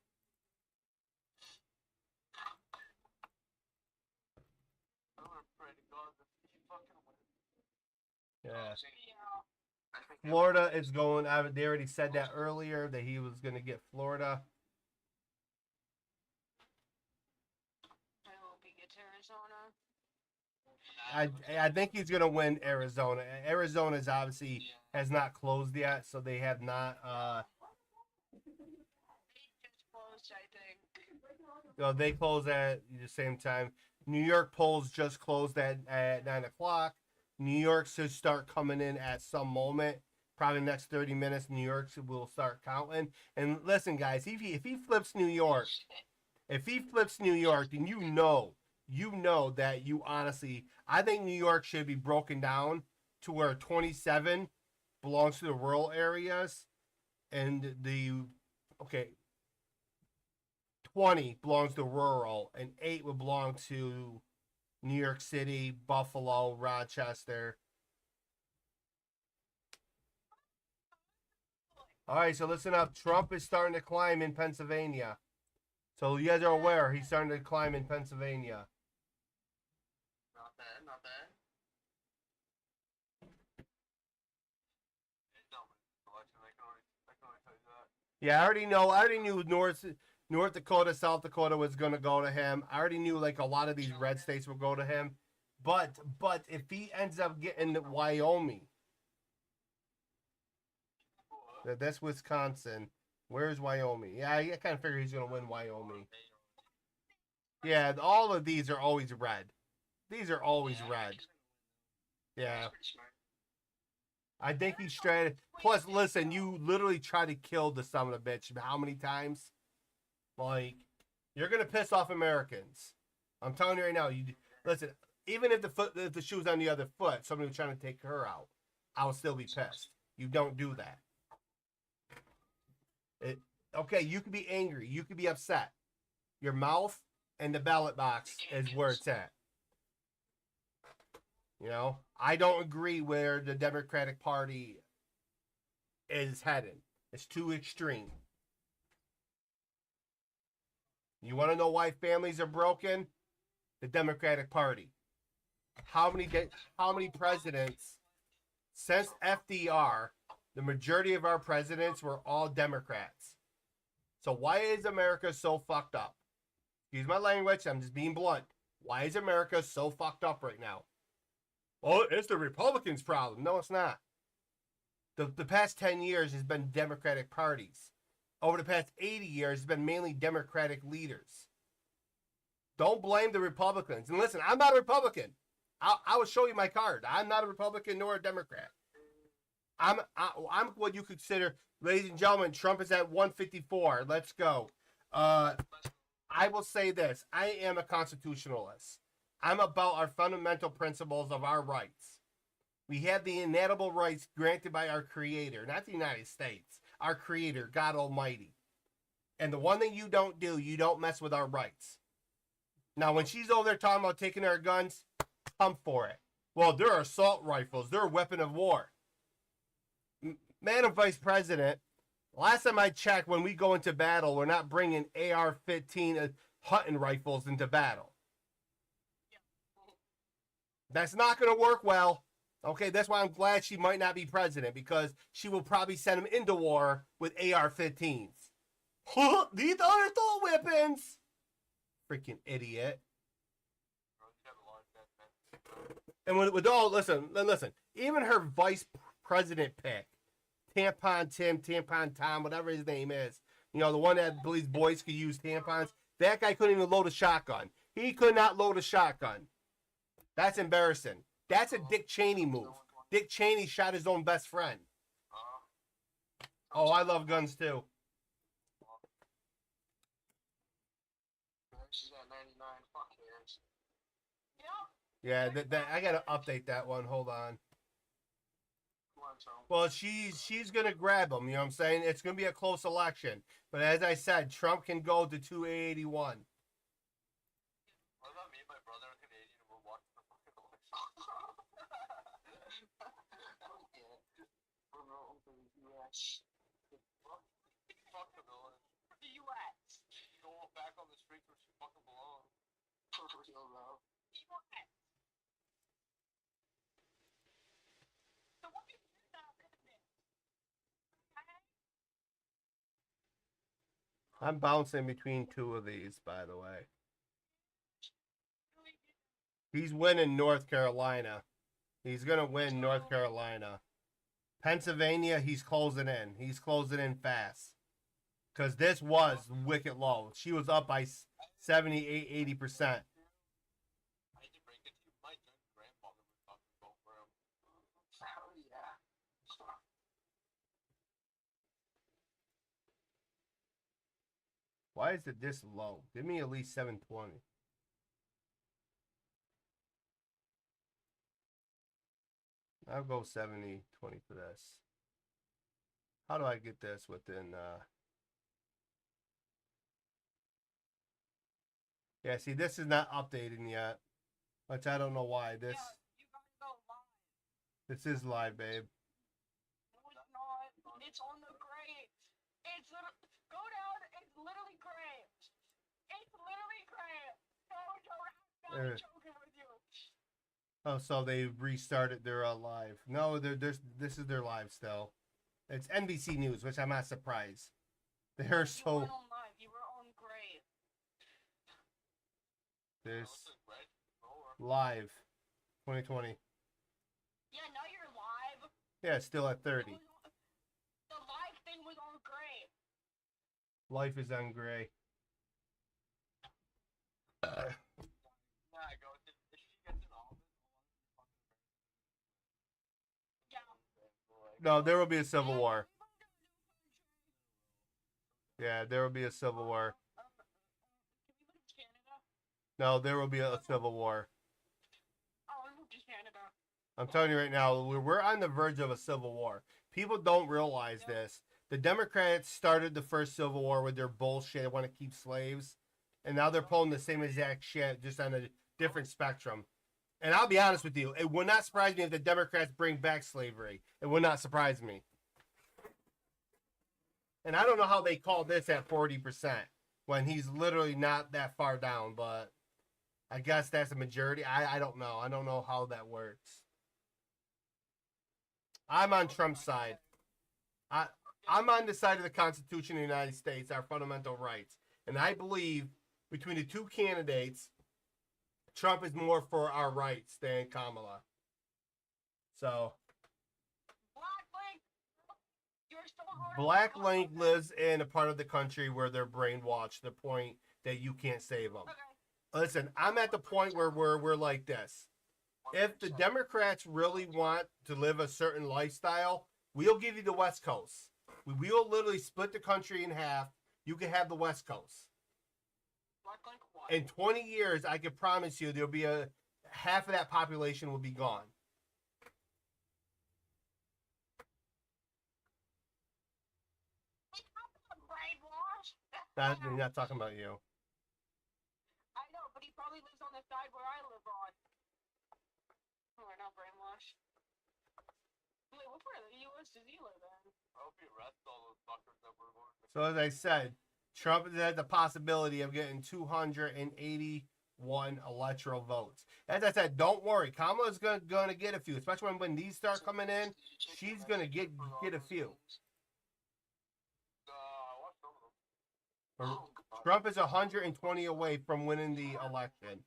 Yeah. Florida is going. They already said that earlier that he was going to get Florida. I hope he gets Arizona. I think he's going to win Arizona. Arizona's obviously has not closed yet, so they have not. They just closed, I think. So they close at the same time. New York polls just closed at 9 o'clock. New York should start coming in at some moment. probably the next 30 minutes, New York will start counting. And listen, guys, if he flips New York, then you know that you honestly, I think New York should be broken down to where 27 belongs to the rural areas, and 20 belongs to rural, and 8 would belong to New York City, Buffalo, Rochester. All right, so listen up. Trump is starting to climb in Pennsylvania. So you guys are aware he's starting to climb in Pennsylvania. Not bad, not bad. I can already tell you that. Yeah, I already know. I already knew North Dakota, South Dakota was going to go to him. I already knew like a lot of these red states would go to him. But if he ends up getting Wyoming, that's Wisconsin. Where's Wyoming? Yeah, I kind of figure he's going to win Wyoming. Yeah, all of these are always red. These are always red. Yeah. I think he's straight. Plus, listen, you literally try to kill the son of a bitch. How many times? Like, you're gonna piss off Americans. I'm telling you right now. You listen. Even if the shoe's on the other foot, somebody was trying to take her out, I'll still be pissed. You don't do that. Okay, you could be angry. You could be upset. Your mouth and the ballot box is where it's at. You know, I don't agree where the Democratic Party is headed. It's too extreme. You want to know why families are broken? The Democratic Party. How many presidents since FDR? The majority of our presidents were all Democrats. So why is America so fucked up? Excuse my language. I'm just being blunt. Why is America so fucked up right now? Oh, it's the Republicans' problem. No, it's not. The past 10 years has been Democratic parties. Over the past 80 years, it's been mainly Democratic leaders. Don't blame the Republicans. And listen, I'm not a Republican. I will show you my card. I'm not a Republican nor a Democrat. I'm what you consider, ladies and gentlemen, Trump is at 154. Let's go. I will say this. I am a constitutionalist. I'm about our fundamental principles of our rights. We have the inalienable rights granted by our Creator, not the United States, our Creator, God Almighty. And the one thing you don't do, you don't mess with our rights. Now, when she's over there talking about taking our guns, come for it. Well, they're assault rifles. They're a weapon of war. Madam Vice President, last time I checked, when we go into battle, we're not bringing AR-15 hunting rifles into battle. That's not going to work well. Okay, that's why I'm glad she might not be president, because she will probably send him into war with AR-15s. These are assault weapons! Freaking idiot. And with all, listen, even her vice president pick, Tampon Tim, Tampon Tom, whatever his name is, you know, the one that believes boys could use tampons, that guy couldn't even load a shotgun. He could not load a shotgun. That's embarrassing. That's a Dick Cheney move. Dick Cheney shot his own best friend. Oh, I love guns too. She's at 99. Fuck cares. Yeah, I gotta update that one. Hold on. Well, she's gonna grab him. You know what I'm saying? It's gonna be a close election, but as I said, Trump can go to 281. What about me and my brother are Canadian and we're watching the fucking election? We're voting for the U.S. Fuck the village. The U.S. Go back on the streets where she fucking belongs. For real, though. U.S. So what do you do about this? I'm bouncing between two of these, by the way. He's winning North Carolina. He's gonna win North Carolina. Pennsylvania, he's closing in. He's closing in fast. Because this was wicked low. She was up by 78, 80%. I hate to break it to you, my grandfather would fucking go for him. Hell yeah. Why is it this low? Give me at least 720. I'll go 70, 20 for this. How do I get this within yeah, see, this is not updated yet, which I don't know why. Yeah, you gotta go live. This is live, babe. No, it's not. It's on the graves. It's go down. It's literally graves. It's literally graves. No, I'm not joking with you. Oh, so they restarted their live. No, this is their live still. It's NBC News, which I'm not surprised. They're You so weren't on live. You were on grave. this live 2020. Yeah, now you're live. Yeah, it's still at 30. The live thing was on grave. Life is on gray. Yeah. No, there will be a civil war. Yeah, there will be a civil war. Can we move to Canada? No, there will be a civil war. I want to move to Canada. I'm telling you right now, we're on the verge of a civil war. People don't realize this. The Democrats started the first civil war with their bullshit. They want to keep slaves. And now they're pulling the same exact shit, just on a different spectrum. And I'll be honest with you, it would not surprise me if the Democrats bring back slavery. It would not surprise me. And I don't know how they call this at 40% when he's literally not that far down, but I guess that's a majority. I don't know. I don't know how that works. I'm on Trump's side. I'm on the side of the Constitution of the United States, our fundamental rights. And I believe between the two candidates, Trump is more for our rights than Kamala. So, Black Link lives in a part of the country where they're brainwashed to the point that you can't save them. Okay. Listen, I'm at the point where we're like this. If the Democrats really want to live a certain lifestyle, we'll give you the West Coast. We will literally split the country in half. You can have the West Coast. In 20 years, I can promise you there'll be half of that population will be gone. You're not talking about you. I know, but he probably lives on the side where I live on. Oh, we're not brainwashed. Wait, what part of the U.S. does he live in? I hope he arrests all those fuckers that were going to. So as I said, Trump has the possibility of getting 281 electoral votes. As I said, don't worry. Kamala's gonna get a few, especially when these start coming in. She's gonna get a few. Trump is 120 away from winning the election.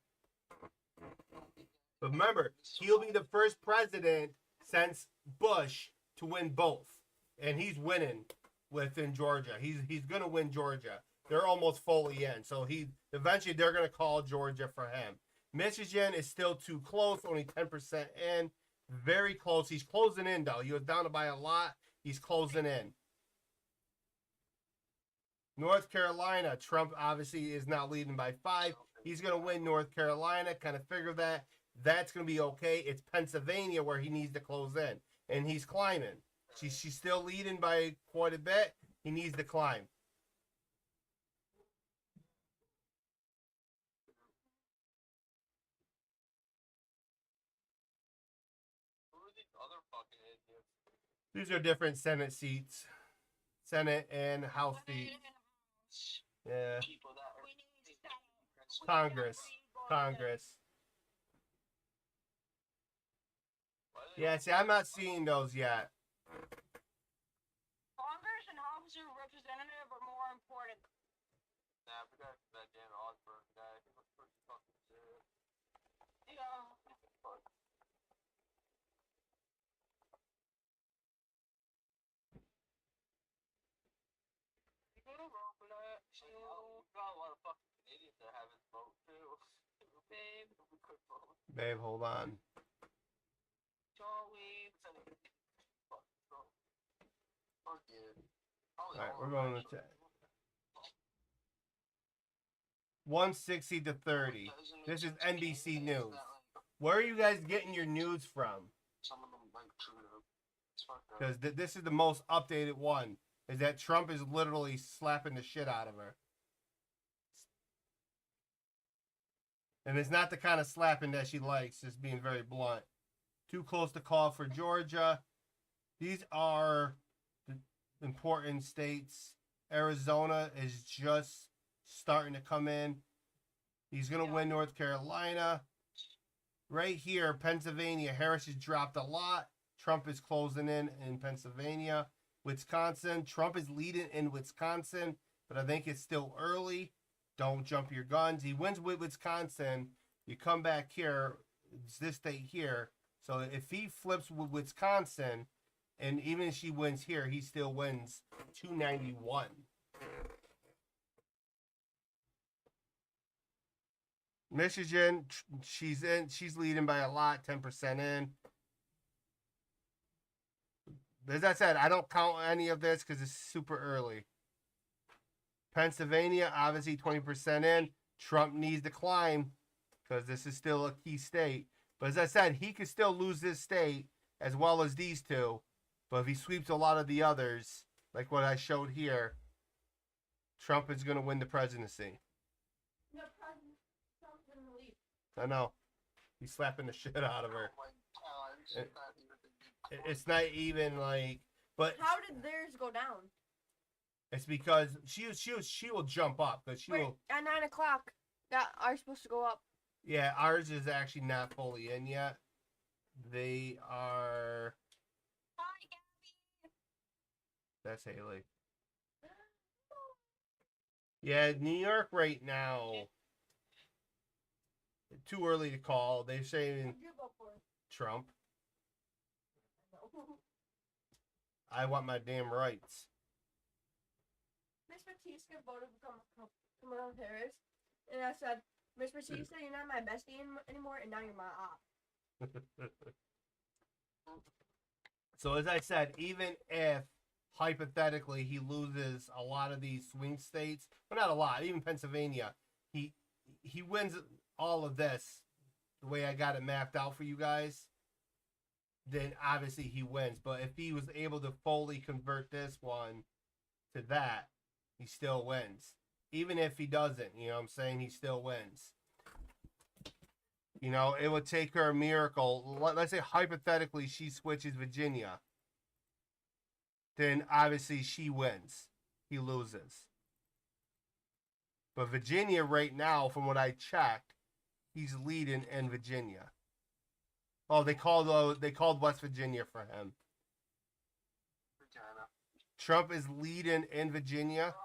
But remember, he'll be the first president since Bush to win both. And he's winning within Georgia. He's going to win Georgia. They're almost fully in. So eventually they're going to call Georgia for him. Michigan is still too close, only 10% in. Very close. He's closing in, though. He was down by a lot. He's closing in. North Carolina, Trump obviously is now leading by 5. He's going to win North Carolina. Kind of figure that. That's going to be okay. It's Pennsylvania where he needs to close in. And he's climbing. She's still leading by quite a bit. He needs to climb. Who are these other fucking idiots? These are different Senate seats. Senate and House seats. Yeah. Congress. Yeah, see, I'm not seeing those yet. Congress and House of Representative are more important. Nah, we got that Dan Osborne guy. He looks pretty fucking serious. Yeah. Roblox. We got a lot of fucking Canadians that haven't voted too. Babe. We could vote. Babe, hold on. Jolly. Fuck you. Alright, we're going to 160 to 30. This is NBC News. Where are you guys getting your news from? Some of them like true though. It's fucked up. Because this is the most updated one. Is that Trump is literally slapping the shit out of her. And it's not the kind of slapping that she likes, just being very blunt. Too close to call for Georgia. These are the important states. Arizona is just starting to come in. He's going to win North Carolina. Right here, Pennsylvania, Harris has dropped a lot. Trump is closing in Pennsylvania. Wisconsin, Trump is leading in Wisconsin, but I think it's still early. Don't jump your guns. He wins with Wisconsin. You come back here, it's this state here. So if he flips with Wisconsin, and even if she wins here, he still wins 291. Michigan, she's leading by a lot, 10% in. As I said, I don't count any of this because it's super early. Pennsylvania, obviously 20% in. Trump needs to climb because this is still a key state. But as I said, he could still lose this state as well as these two. But if he sweeps a lot of the others, like what I showed here, Trump is going to win the presidency. No, Trump's gonna leave. I know. He's slapping the shit out of her. Oh my God, It's not even like, but How did theirs go down? it's because she will jump up because she Wait, will. at 9 o'clock, that are supposed to go up. Yeah, ours is actually not fully in yet. They are. Hi, Gabby. That's Haley. Yeah, New York right now. Too early to call. They're saying Who'd you vote for? Trump. No. I want my damn rights. Miss Batista voted for Kamala Harris, and I said, Miss Batista, you're not my bestie anymore, and now you're my op. So as I said, even if hypothetically he loses a lot of these swing states, but not a lot, even Pennsylvania, he wins all of this the way I got it mapped out for you guys, then obviously he wins. But if he was able to fully convert this one to that, he still wins. Even if he doesn't, you know what I'm saying, he still wins. You know, it would take her a miracle. Let's say hypothetically she switches Virginia. Then obviously she wins. He loses. But Virginia right now, from what I checked, he's leading in Virginia. Oh, they called West Virginia for him. Trump is leading in Virginia,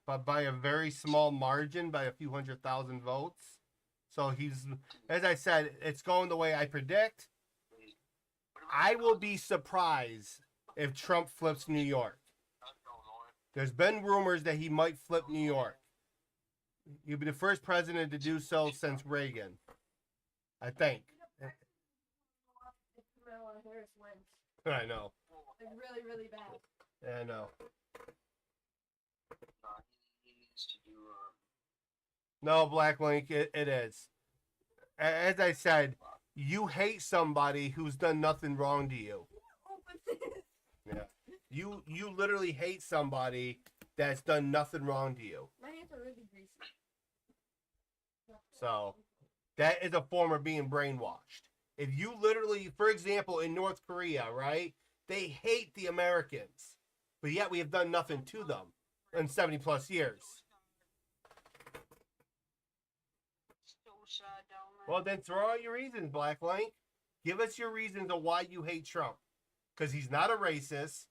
but by a very small margin, by a few 100,000 votes. So he's, as I said, it's going the way I predict. I will be surprised if Trump flips New York. There's been rumors that he might flip New York. He'll be the first president to do so since Reagan, I think. If Kamala Harris wins. I know. Like, really, really bad. Yeah, I know. He needs to do No, Black Link, it is. As I said, you hate somebody who's done nothing wrong to you. Yeah. You literally hate somebody that's done nothing wrong to you. My hands are really greasy. So that is a form of being brainwashed. If you literally, for example, in North Korea, right? They hate the Americans, but yet we have done nothing to them in 70 plus years. So sad down there. Well, then throw out your reasons, Black Link. Give us your reasons of why you hate Trump. Because he's not a racist.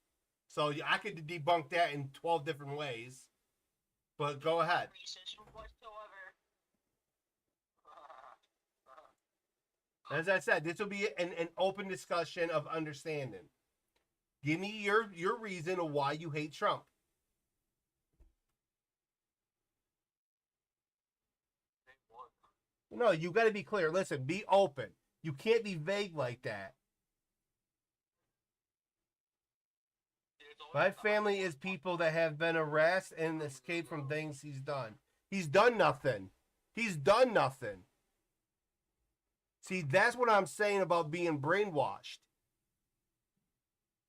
So I could debunk that in 12 different ways. But go ahead. Racist whatsoever. As I said, this will be an open discussion of understanding. Give me your reason of why you hate Trump. No, you got to be clear. Listen, be open. You can't be vague like that. My family is people that have been arrested and escaped from things he's done. He's done nothing. He's done nothing. See, that's what I'm saying about being brainwashed.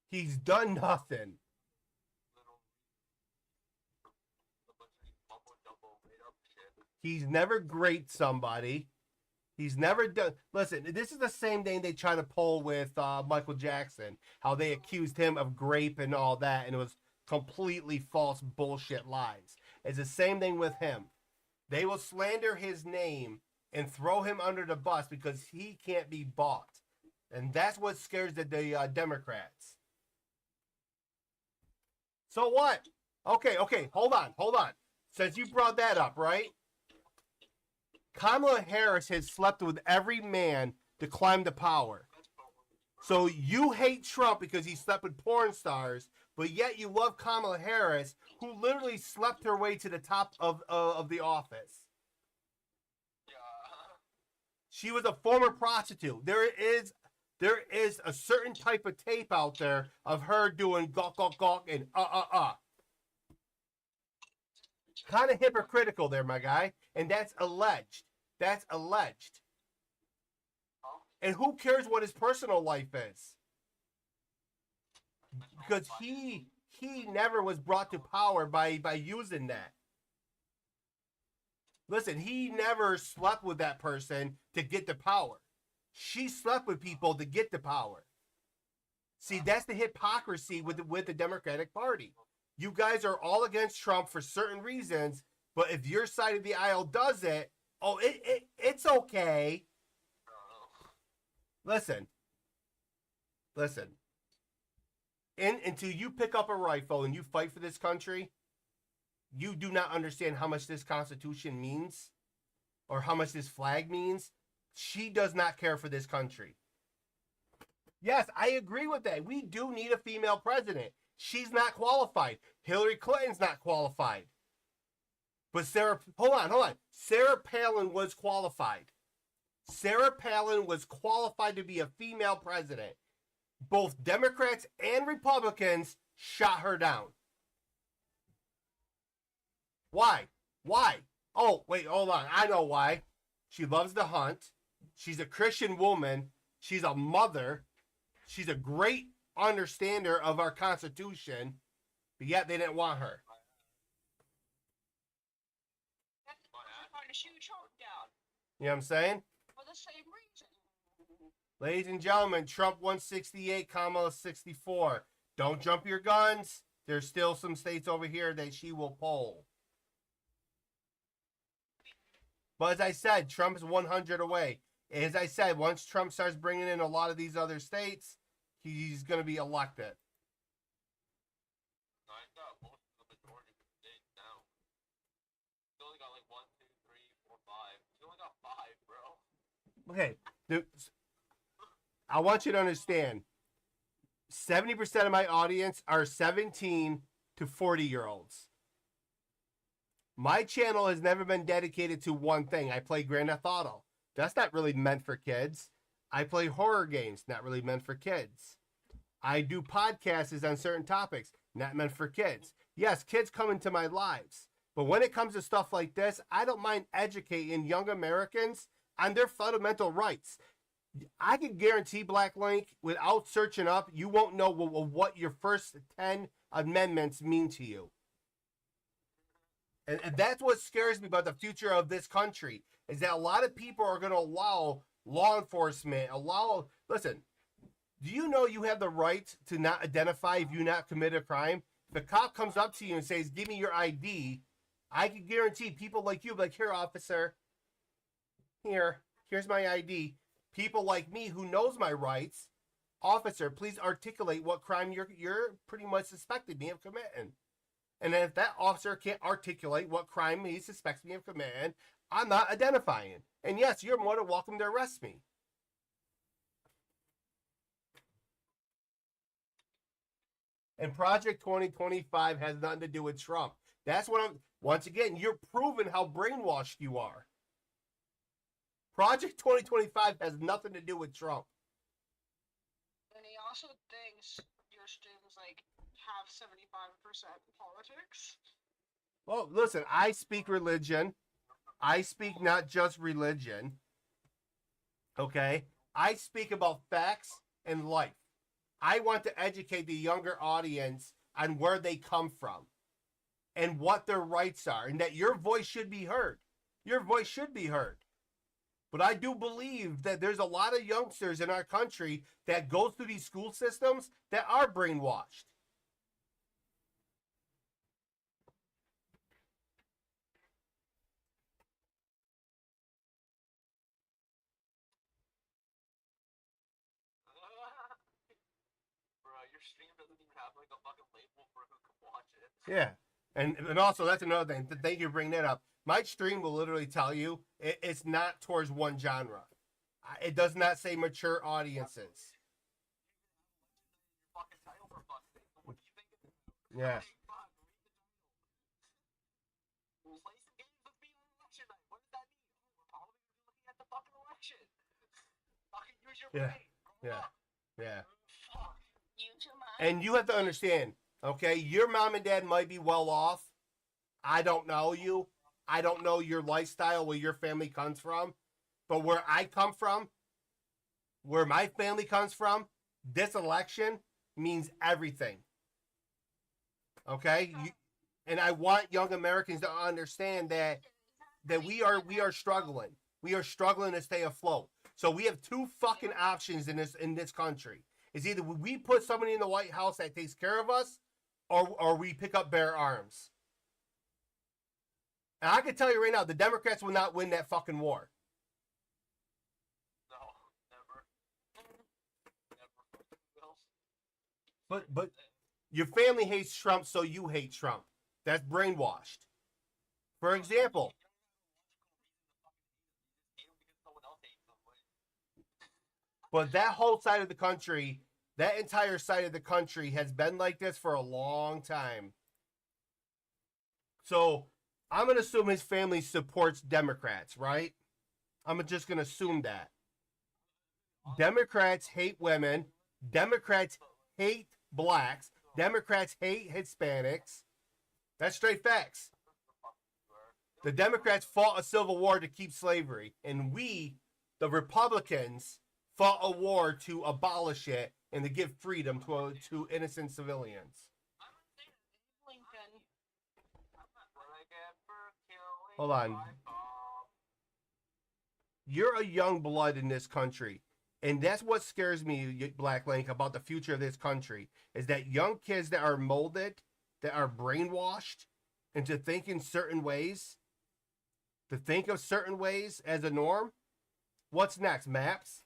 He's done nothing. He's never raped somebody. He's never done. Listen, this is the same thing they try to pull with Michael Jackson. How they accused him of rape and all that, and it was completely false bullshit lies. It's the same thing with him. They will slander his name and throw him under the bus because he can't be bought. And that's what scares the Democrats. So what? Okay, hold on. Since you brought that up, right? Kamala Harris has slept with every man to climb to power. So you hate Trump because he slept with porn stars, but yet you love Kamala Harris, who literally slept her way to the top of the office. She was a former prostitute. There is a certain type of tape out there of her doing gawk, gawk, gawk, and Kind of hypocritical there, my guy. And that's alleged. That's alleged. And who cares what his personal life is? Because he never was brought to power by using that. Listen, he never slept with that person to get the power. She slept with people to get the power. See, that's the hypocrisy with the Democratic Party. You guys are all against Trump for certain reasons, but if your side of the aisle does it, it's okay. Listen. Until you pick up a rifle and you fight for this country, you do not understand how much this Constitution means or how much this flag means. She does not care for this country. Yes, I agree with that. We do need a female president. She's not qualified. Hillary Clinton's not qualified. But hold on. Sarah Palin was qualified. Sarah Palin was qualified to be a female president. Both Democrats and Republicans shot her down. Why? Oh, wait, hold on. I know why. She loves to hunt. She's a Christian woman. She's a mother. She's a great understander of our Constitution, but yet they didn't want her. You know what I'm saying? For the same reason. Ladies and gentlemen, Trump 168, Kamala 64. Don't jump your guns. There's still some states over here that she will poll. But as I said, Trump is 100 away. As I said, once Trump starts bringing in a lot of these other states, he's going to be elected. I got most of the majority of the states now. He only got like 1, 2, 3, 4, 5. He only got 5, bro. Okay, I want you to understand. 70% of my audience are 17 to 40-year-olds. My channel has never been dedicated to one thing. I play Grand Theft Auto. That's not really meant for kids. I play horror games, not really meant for kids. I do podcasts on certain topics, not meant for kids. Yes, kids come into my lives. But when it comes to stuff like this, I don't mind educating young Americans on their fundamental rights. I can guarantee, Black Link, without searching up, you won't know what your first 10 amendments mean to you. And that's what scares me about the future of this country, is that a lot of people are going to allow law enforcement, listen, do you know you have the right to not identify if you not committed a crime? If a cop comes up to you and says, give me your ID, I can guarantee people like you, like, here, officer, here's my ID. People like me who knows my rights, officer, please articulate what crime you're pretty much suspected me of committing. And if that officer can't articulate what crime he suspects me of committing, I'm not identifying. And yes, you're more than welcome to arrest me. And Project 2025 has nothing to do with Trump. That's what once again, you're proving how brainwashed you are. Project 2025 has nothing to do with Trump. And he also thinks your students, like, have 75% in politics. Well, listen, I speak religion. I speak not just religion. Okay? I speak about facts and life. I want to educate the younger audience on where they come from and what their rights are, and that your voice should be heard. Your voice should be heard. But I do believe that there's a lot of youngsters in our country that go through these school systems that are brainwashed. Bro, your stream doesn't even have like a fucking label for who can watch it. Yeah. And also, that's another thing. Thank you for bringing that up. My stream will literally tell you it's not towards one genre. It does not say mature audiences. Fucking title for fuck's sake. What do you think of it? Yeah. Hey, fuck, read the title. Play some games with me on election night. What does that mean? Oh, we're probably gonna be looking at the fucking election. Fucking use your Yeah. brain. Grow Yeah. up. Yeah. Fuck. You too much. And you have to understand, okay, your mom and dad might be well off. I don't know you. I don't know your lifestyle, where your family comes from. But where I come from, where my family comes from, this election means everything. Okay? And I want young Americans to understand that we are struggling. We are struggling to stay afloat. So we have two fucking options in this country. It's either we put somebody in the White House that takes care of us, or we pick up bare arms. And I can tell you right now, the Democrats will not win that fucking war. No, never. Never. But your family hates Trump, so you hate Trump. That's brainwashed. For example, but that whole side of the country, that entire side of the country has been like this for a long time. So I'm going to assume his family supports Democrats, right? I'm just going to assume that. Democrats hate women. Democrats hate blacks. Democrats hate Hispanics. That's straight facts. The Democrats fought a civil war to keep slavery, and we, the Republicans, fought a war to abolish it and to give freedom to innocent civilians. Lincoln. Hold on. You're a young blood in this country. And that's what scares me, Black Link, about the future of this country, is that young kids that are molded, that are brainwashed into thinking certain ways, to think of certain ways as a norm. What's next? Maps?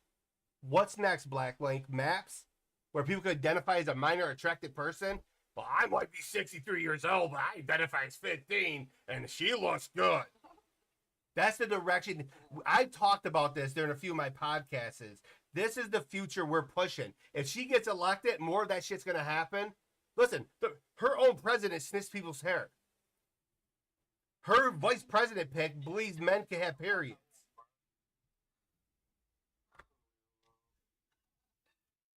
What's next, Black Link? Maps? Where people can identify as a minor attracted person? Well, I might be 63 years old, but I identify as 15, and she looks good. That's the direction. I talked about this during a few of my podcasts. This is the future we're pushing. If she gets elected, more of that shit's going to happen. Listen, her own president sniffs people's hair. Her vice president pick believes men can have periods.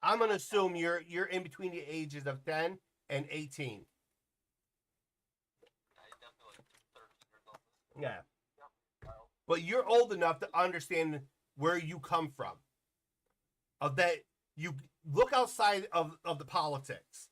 I'm going to assume you're in between the ages of 10 and 18. Yeah. But you're old enough to understand where you come from. Of that, you look outside of the politics.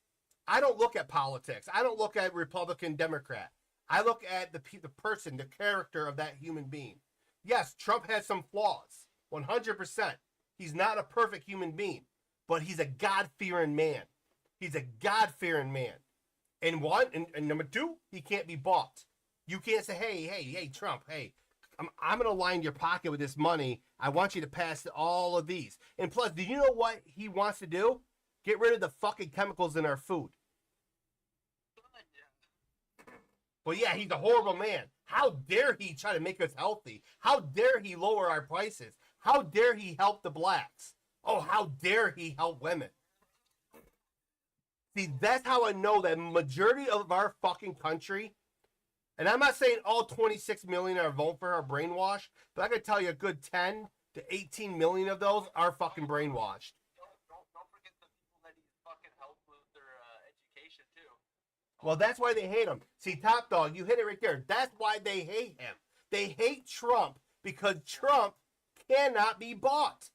I don't look at politics. I don't look at Republican, Democrat. I look at the person, the character of that human being. Yes, Trump has some flaws, 100%. He's not a perfect human being, but he's a God-fearing man. He's a God-fearing man. And one, and number two, he can't be bought. You can't say, hey, Trump, hey, I'm going to line your pocket with this money. I want you to pass all of these. And plus, do you know what he wants to do? Get rid of the fucking chemicals in our food. But yeah, he's a horrible man. How dare he try to make us healthy? How dare he lower our prices? How dare he help the blacks? Oh, how dare he help women? See, that's how I know that majority of our fucking country, and I'm not saying all 26 million are voting for are brainwashed, but I can tell you a good 10 to 18 million of those are fucking brainwashed. Don't forget the people that he's fucking helped with their education too. Well, that's why they hate him. See, Top Dog, you hit it right there. That's why they hate him. They hate Trump because Trump cannot be bought.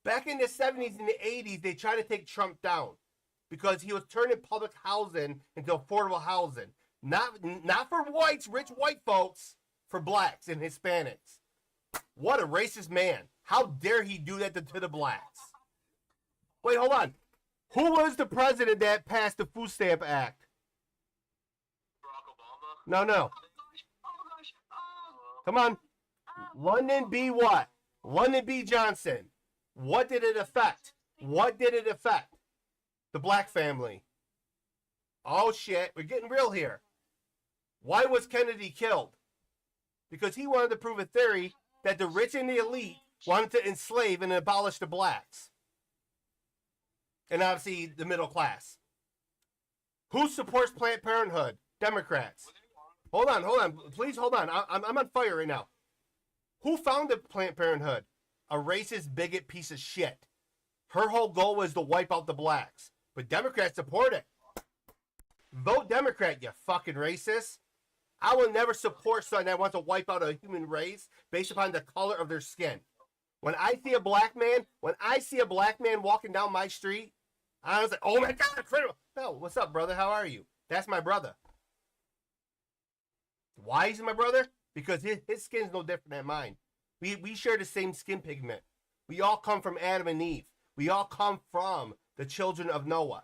Back in the 70s and the 80s, they tried to take Trump down because he was turning public housing into affordable housing. Not for whites, rich white folks, for blacks and Hispanics. What a racist man. How dare he do that to the blacks? Wait, hold on. Who was the president that passed the Food Stamp Act? Barack Obama. No. Oh gosh, oh gosh, oh. Come on. London B. what? London B. Johnson. What did it affect? What did it affect? The black family. Oh shit, we're getting real here. Why was Kennedy killed? Because he wanted to prove a theory that the rich and the elite wanted to enslave and abolish the blacks. And obviously the middle class. Who supports Planned Parenthood? Democrats. Hold on. Please hold on. I'm on fire right now. Who founded Planned Parenthood? A racist, bigot piece of shit. Her whole goal was to wipe out the blacks. But Democrats support it. Vote Democrat, you fucking racist. I will never support someone that wants to wipe out a human race based upon the color of their skin. When I see a black man walking down my street, I was like, oh my God, criminal. No, what's up, brother? How are you? That's my brother. Why is he my brother? Because his skin's no different than mine. We share the same skin pigment. We all come from Adam and Eve. We all come from the children of Noah.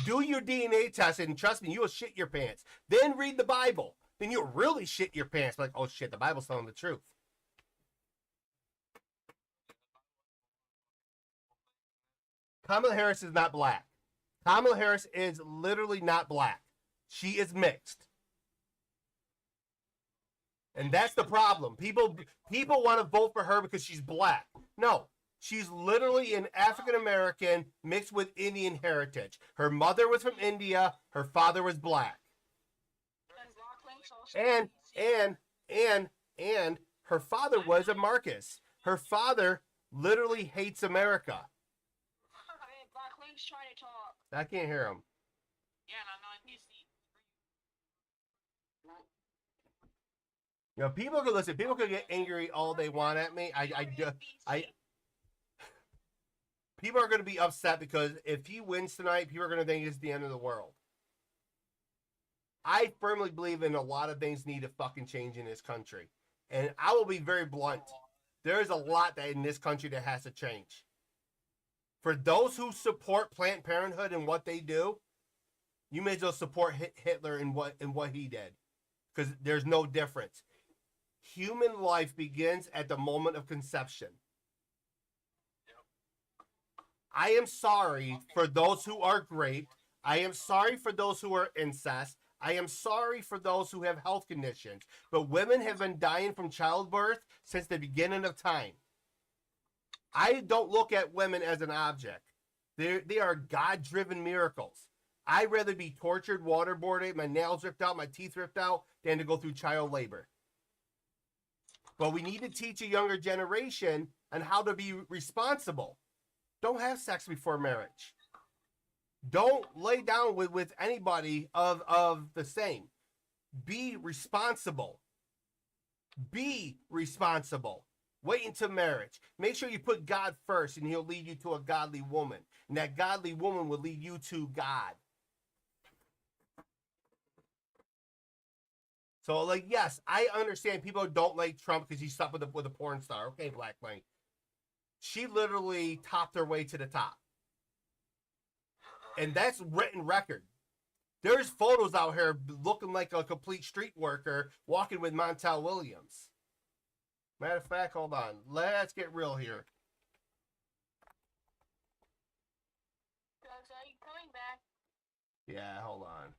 Do your DNA test and trust me, you will shit your pants. Then read the Bible. Then you'll really shit your pants. Like, oh shit, the Bible's telling the truth. Kamala Harris is not black. Kamala Harris is literally not black. She is mixed. And that's the problem. People want to vote for her because she's black. No, she's literally an African American mixed with Indian heritage. Her mother was from India. Her father was black. And her father was a Marcus. Her father literally hates America. Black Link's trying to talk. I can't hear him. Yeah, and I'm not in PC. You know, people could listen. People could get angry all they want at me. People are going to be upset because if he wins tonight, people are going to think it's the end of the world. I firmly believe in a lot of things need to fucking change in this country, and I will be very blunt. There is a lot that in this country that has to change. For those who support Planned Parenthood and what they do, you may as well support Hitler and what he did, because there's no difference. Human life begins at the moment of conception. I am sorry for those who are raped. I am sorry for those who are incest. I am sorry for those who have health conditions. But women have been dying from childbirth since the beginning of time. I don't look at women as an object. They are God-driven miracles. I'd rather be tortured, waterboarded, my nails ripped out, my teeth ripped out, than to go through child labor. But we need to teach a younger generation on how to be responsible. Don't have sex before marriage. Don't lay down with anybody of the same. Be responsible. Be responsible. Wait until marriage. Make sure you put God first and he'll lead you to a godly woman. And that godly woman will lead you to God. So, like, yes, I understand people don't like Trump because he slept with a porn star. Okay, Black Lane. She literally topped her way to the top. And that's written record. There's photos out here looking like a complete street worker walking with Montel Williams. Matter of fact, hold on. Let's get real here. Are you coming back? Yeah, hold on.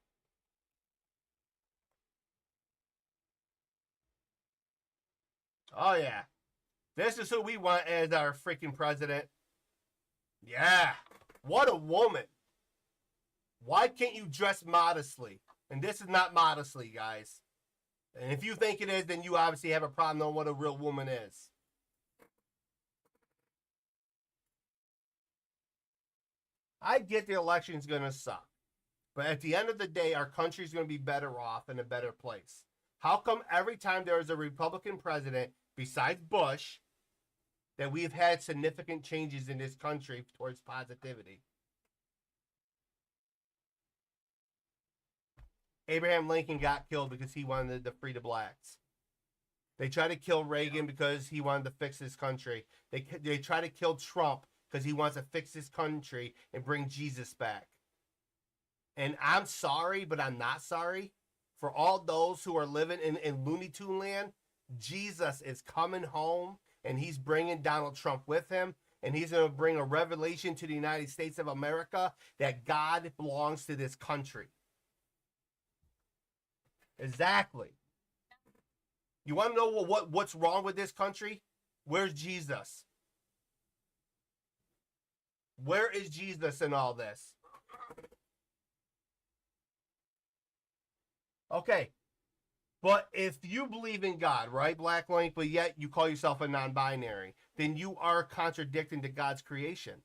Oh, yeah. This is who we want as our freaking president. Yeah. What a woman. Why can't you dress modestly? And this is not modestly, guys. And if you think it is, then you obviously have a problem knowing what a real woman is. I get the election's going to suck. But at the end of the day, our country's going to be better off in a better place. How come every time there is a Republican president, besides Bush, that we've had significant changes in this country towards positivity? Abraham Lincoln got killed because he wanted to free the blacks. They tried to kill Reagan because he wanted to fix his country. They try to kill Trump because he wants to fix his country and bring Jesus back. And I'm sorry, but I'm not sorry. For all those who are living in Looney Tune land, Jesus is coming home, and he's bringing Donald Trump with him, and he's going to bring a revelation to the United States of America that God belongs to this country. Exactly. You want to know what's wrong with this country? Where's Jesus? Where is Jesus in all this? Okay. But if you believe in God, right, Black Link, but yet you call yourself a non-binary, then you are contradicting to God's creation.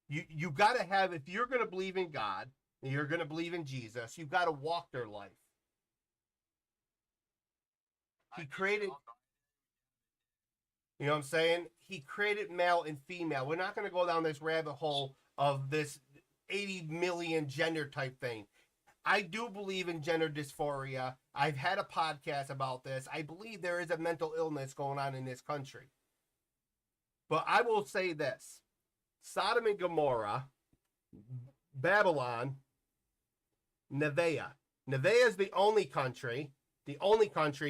You got to have, if you're going to believe in God, and you're going to believe in Jesus, you've got to walk their life. He created, you know what I'm saying? He created male and female. We're not going to go down this rabbit hole of this 80 million gender type thing. I do believe in gender dysphoria. I've had a podcast about this. I believe there is a mental illness going on in this country. But I will say this. Sodom and Gomorrah, Babylon, Nevea. Nevea is the only country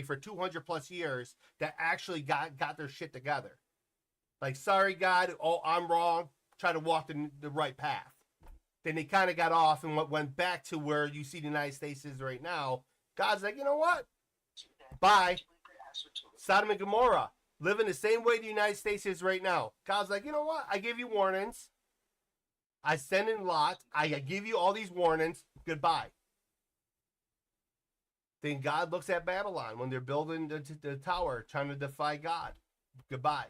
for 200 plus years that actually got their shit together. Like, sorry, God, oh, I'm wrong. Try to walk the right path. Then they kind of got off and went back to where you see the United States is right now. God's like, you know what? Bye. Sodom and Gomorrah, living the same way the United States is right now. God's like, you know what? I give you warnings. I send in Lot. I give you all these warnings. Goodbye. Then God looks at Babylon when they're building the tower, trying to defy God. Goodbye.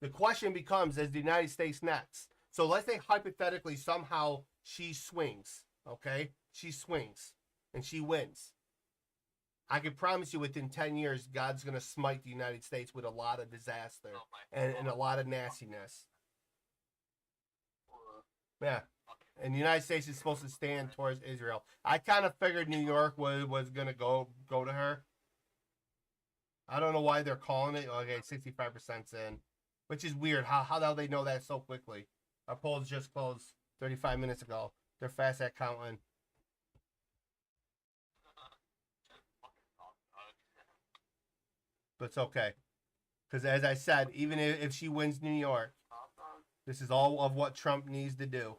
The question becomes, is the United States next? So let's say hypothetically somehow she swings, okay? She swings and she wins. I can promise you within 10 years, God's going to smite the United States with a lot of disaster and a lot of nastiness. Yeah. And the United States is supposed to stand towards Israel. I kind of figured New York was going to go to her. I don't know why they're calling it. Okay, 65%'s in, which is weird. How the hell they know that so quickly? Our polls just closed 35 minutes ago. They're fast at counting. But it's okay. Because as I said, even if she wins New York, this is all of what Trump needs to do.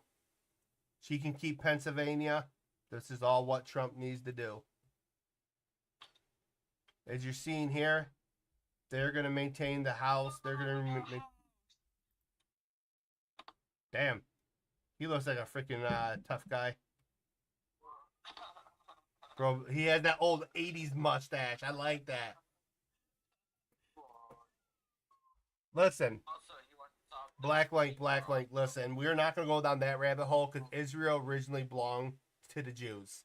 She can keep Pennsylvania. This is all what Trump needs to do. As you're seeing here, they're going to maintain the House. They're going to... Damn. He looks like a freaking tough guy. Bro, he has that old 80s mustache. I like that. Listen. Black Link, listen. We're not going to go down that rabbit hole because Israel originally belonged to the Jews.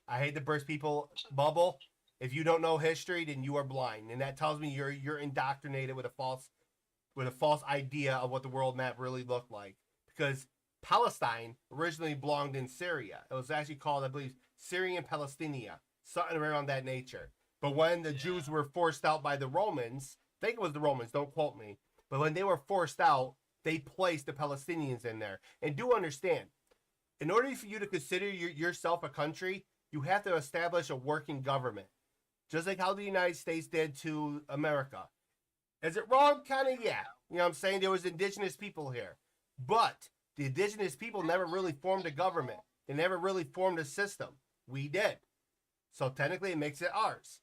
I hate to burst people bubble. If you don't know history, then you are blind. And that tells me you're indoctrinated with a false idea of what the world map really looked like. Because Palestine originally belonged in Syria. It was actually called, I believe, Syrian Palestinia. Something around that nature. But when the Jews were forced out by the Romans, I think it was the Romans, don't quote me. But when they were forced out, they placed the Palestinians in there. And do understand, in order for you to consider yourself a country, you have to establish a working government. Just like how the United States did to America. Is it wrong? Kind of, yeah. You know what I'm saying? There was indigenous people here. But the indigenous people never really formed a government. They never really formed a system. We did. So technically it makes it ours.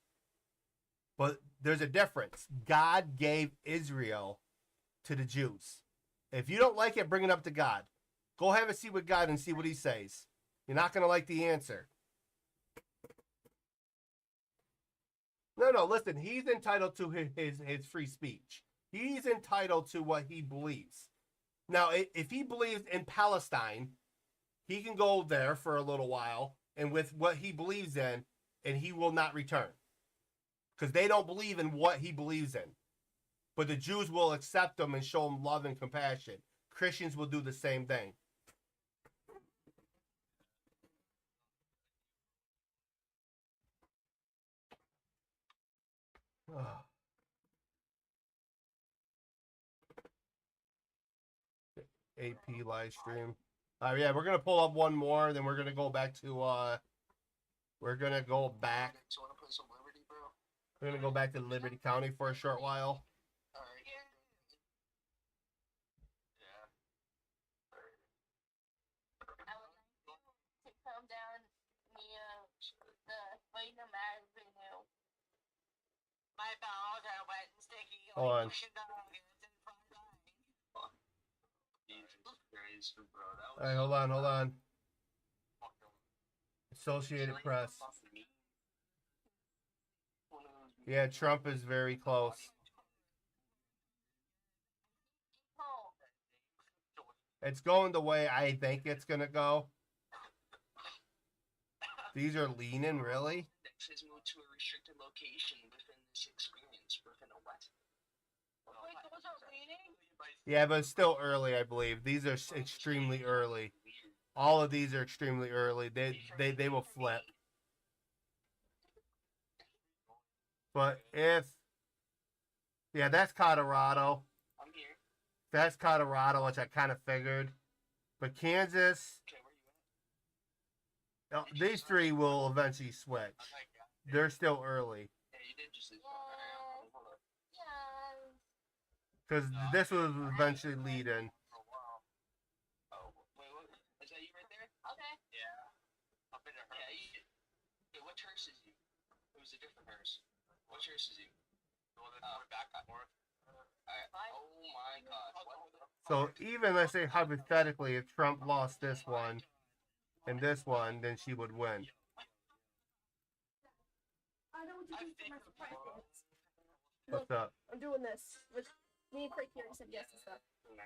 But there's a difference. God gave Israel to the Jews. If you don't like it, bring it up to God. Go have a seat with God and see what he says. You're not going to like the answer. No, listen. He's entitled to his free speech. He's entitled to what he believes. Now, if he believes in Palestine, he can go there for a little while and with what he believes in, and he will not return because they don't believe in what he believes in. But the Jews will accept him and show him love and compassion. Christians will do the same thing. AP live stream. Yeah, we're gonna pull up one more, then we're gonna go back to we're gonna go back. So wanna put some Liberty, bro? We're gonna go back to Liberty County for a short while. Alright. Yeah. I would like to come down near the Freedom Avenue. My balls are wet and sticky. Hold on. Jesus Christ, bro. That was Alright, hold on. Associated Press. Yeah, Trump is very close. Oh, It's going the way I think it's gonna go. These are leaning, really? Has moved to a restricted location within this experience, within a what? wait, those are leaning? Yeah, but it's still early, I believe. These are extremely early. All of these are extremely early. They will flip. But if yeah, that's Colorado. I'm here. That's Colorado, which I kind of figured. But Kansas, Okay, where you at? these three will eventually switch. They're still early. Yeah, you did just leave. Yes. Hold on. Yes. Because this was eventually lead in. For a while. Oh, wait, what? Is that you right there? Okay. Yeah. Up in a hurry. Yeah, Wait, what hearse is you? It was a different hearse. What hearse is you? The one that went back and forth. Alright. Oh my god. What? So even let's say hypothetically, if Trump lost this one and this one, then she would win. I know what you do for my surprise dance. What's up? I'm doing this. With me and Craig here said yes and stuff. Nah.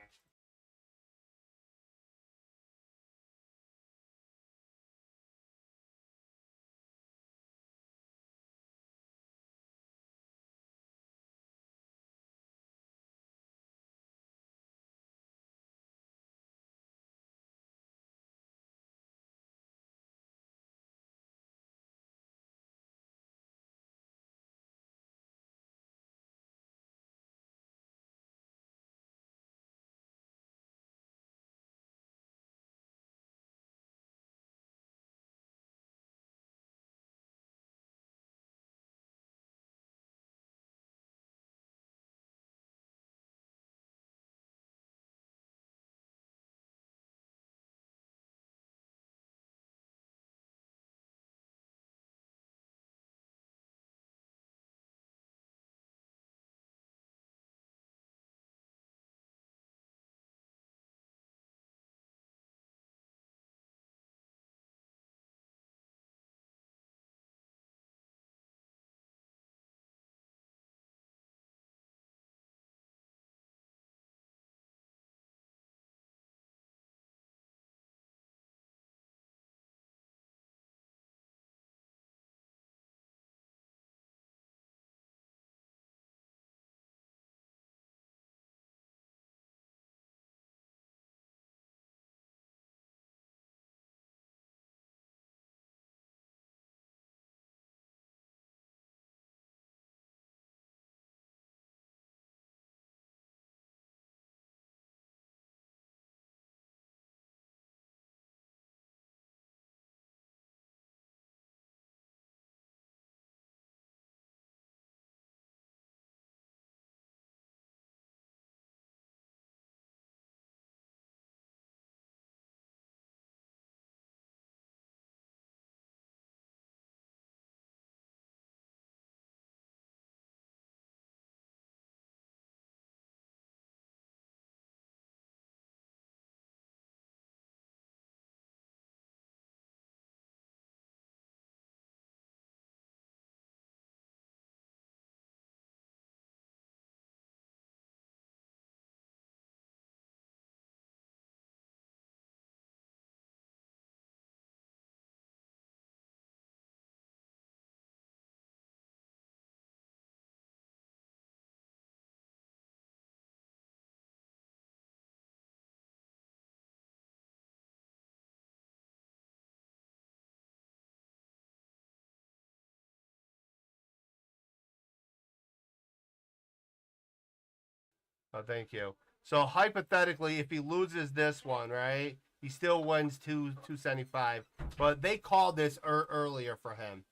Oh, thank you. So hypothetically, if he loses this one, right, he still wins 275. But they called this earlier for him.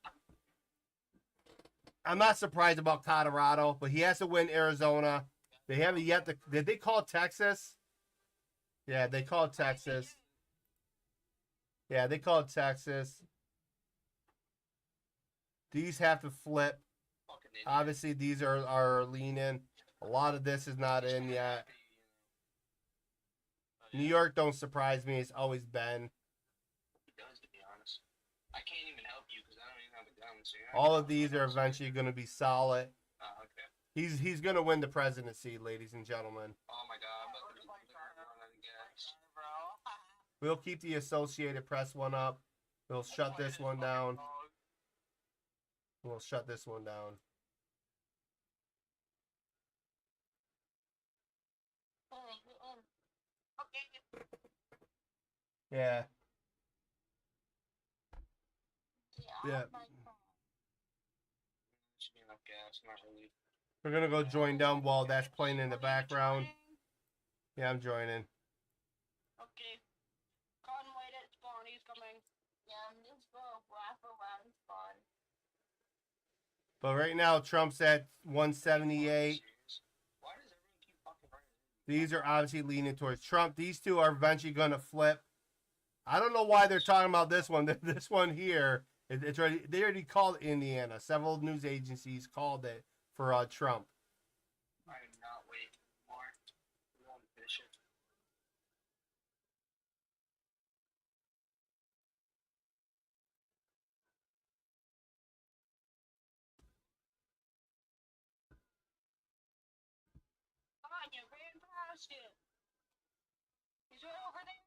I'm not surprised about Colorado, but he has to win Arizona. They haven't yet. Did they call Texas? Yeah, they called Texas. Yeah, they called Texas. These have to flip. Obviously, these are leaning. A lot of this is not in yet. New York don't surprise me. It's always been. It does, to be honest. I can't even help you because I don't even have a gun. So All of these are eventually going to be solid. Okay. He's going to win the presidency, ladies and gentlemen. Oh my god, I'm about to run out of gas. We'll keep the Associated Press one up. We'll shut this one down. We'll shut this one down. Yeah. Yeah. Should be enough gas, not really. We're going to go join down while that's playing in the background. Yeah, I'm joining. Okay. Conway at spawn, he's coming. Yeah, I'm just gonna wrap around spawn. But right now, Trump's at 178. Why does everyone keep fucking running? These are obviously leaning towards Trump. These two are eventually going to flip. I don't know why they're talking about this one. This one here, it's already, they already called Indiana. Several news agencies called it for Trump. I am not waiting anymore. I'm going fishing. Come on, you ran past it. He's right over there.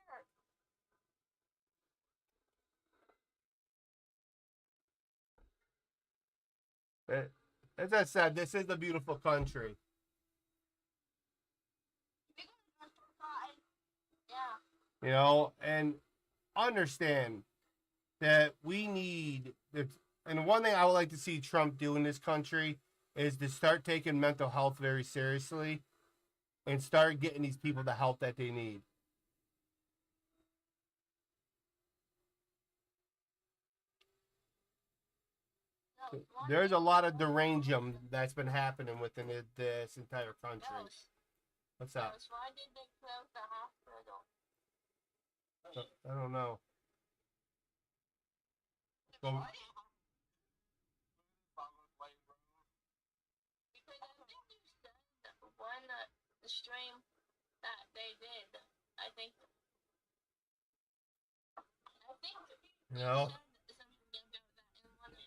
As I said, this is a beautiful country. Yeah. You know, and understand that we need, and one thing I would like to see Trump do in this country is to start taking mental health very seriously and start getting these people the help that they need. There's a lot of derangement that's been happening within this entire country. What's up? Why did they close the hospital? I don't know. Well, Because I think you said that one the stream that they did. I think you know, said something about that in one.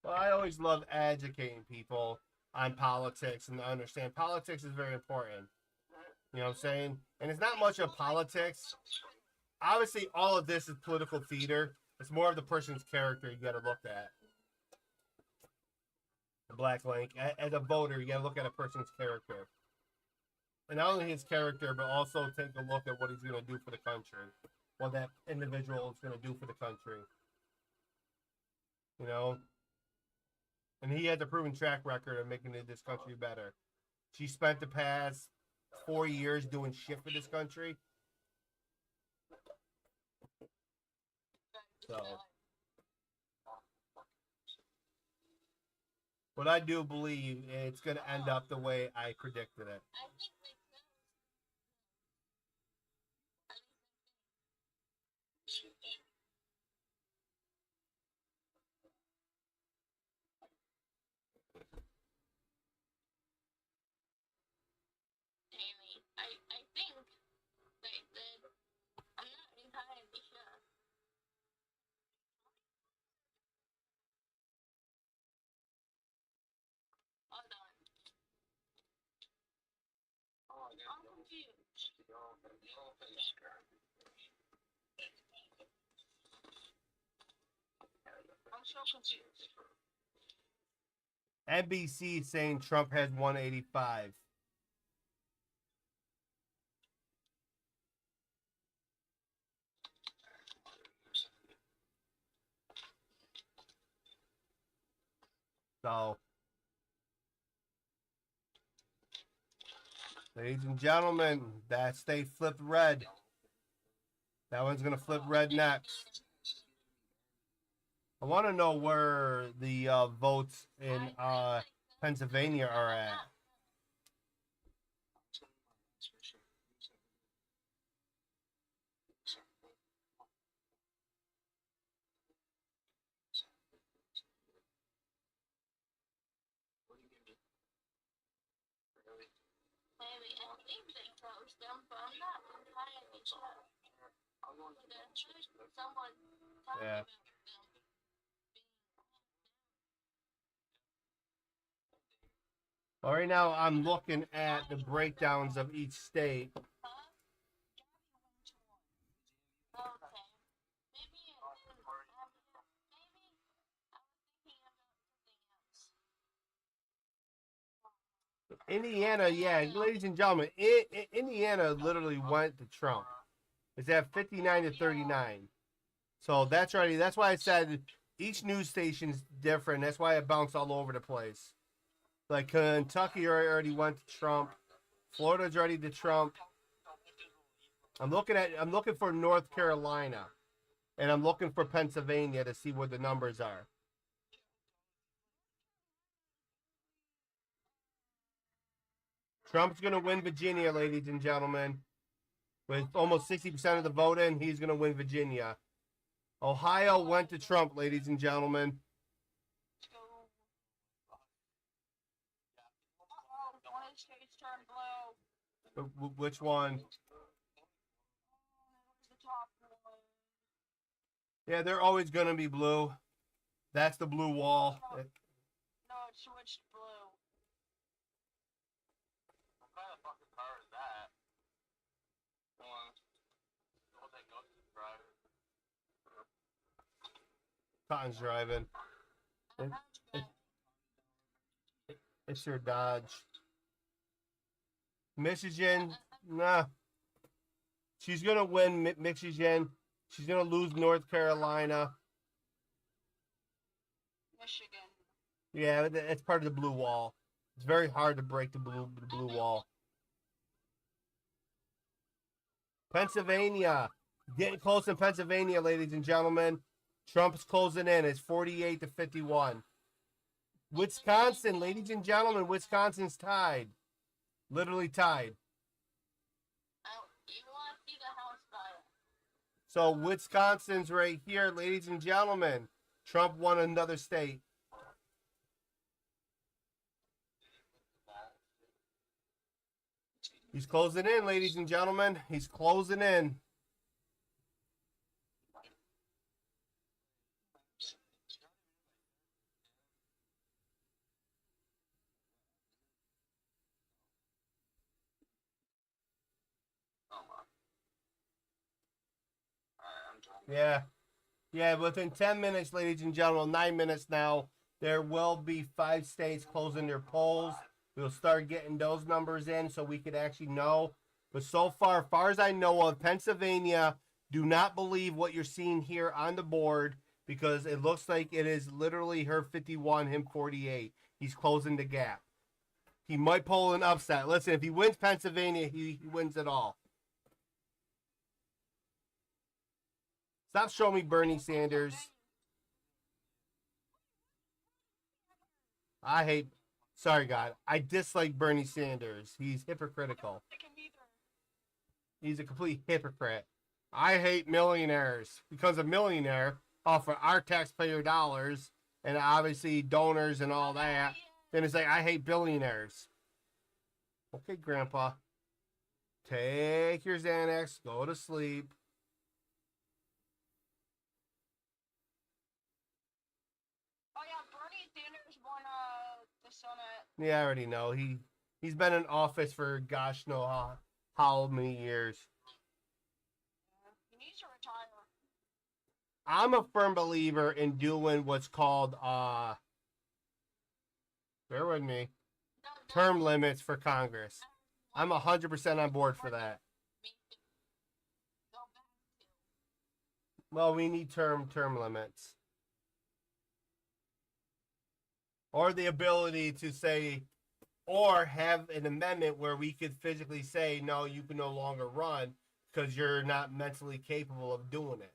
well, I always love educating people on politics and to understand politics is very important. You know what I'm saying? And it's not much of politics. Obviously, all of this is political theater. It's more of the person's character you got to look at. The Black Link. As a voter, you got to look at a person's character. And not only his character, but also take a look at what he's going to do for the country. What that individual is going to do for the country. You know? And he has a proven track record of making this country better. She spent the past 4 years doing shit for this country. So, but I do believe it's going to end up the way I predicted it. I think they did. I'm not entirely sure. Hold on. I'm confused. I'm so confused. NBC saying Trump has 185. So, Ladies and gentlemen, that state flipped red. That one's going to flip red next. I want to know where the votes in Pennsylvania are at. Maybe I think they closed them, but I'm not entirely sure. Someone talked Yeah. about them. Well, right now, I'm looking at the breakdowns of each state. Huh? Okay. Maybe it didn't. Maybe I was thinking about something else. Indiana, yeah, ladies and gentlemen, Indiana literally went to Trump. It's at 59 to 39. So that's already, that's why I said each news station's different. That's why it bounced all over the place. Like Kentucky already went to Trump. Florida's already to Trump. I'm looking for North Carolina. And I'm looking for Pennsylvania to see what the numbers are. Trump's going to win Virginia, ladies and gentlemen. With almost 60% of the vote in, he's going to win Virginia. Ohio went to Trump, ladies and gentlemen. One state's turned blue. Which one? The top one. Yeah, they're always going to be blue. That's the blue wall. No, it switched blue. What kind of fucking car is that? What that Ghost is driving? Cotton's driving. It's your Dodge. Michigan, nah. She's going to win Michigan. She's going to lose North Carolina. Michigan. Yeah, it's part of the blue wall. It's very hard to break the blue wall. Pennsylvania. Getting close in Pennsylvania, ladies and gentlemen. Trump's closing in. It's 48 to 51. Wisconsin, ladies and gentlemen, Wisconsin's tied. Literally tied. You want to see the house fire? So Wisconsin's right here, ladies and gentlemen. Trump won another state. He's closing in, ladies and gentlemen. He's closing in. Yeah. Yeah, within 10 minutes, ladies and gentlemen, 9 minutes now, there will be 5 states closing their polls. We'll start getting those numbers in so we could actually know. But so far as I know of, Pennsylvania, do not believe what you're seeing here on the board because it looks like it is literally her 51, him 48. He's closing the gap. He might pull an upset. Listen, if he wins Pennsylvania, he wins it all. Stop showing me Bernie Sanders. Sorry, God. I dislike Bernie Sanders. He's hypocritical. He's a complete hypocrite. I hate millionaires because a millionaire off of our taxpayer dollars and obviously donors and all that. Then it's like, I hate billionaires. Okay, Grandpa. Take your Xanax. Go to sleep. The Senate. Yeah, I already know. He's been in office for gosh know how many years. He needs to retire. I'm a firm believer in doing what's called bear with me, term limits for Congress. I'm 100% on board for that. Well, we need term limits. Or the ability to say or have an amendment where we could physically say, no, you can no longer run because you're not mentally capable of doing it.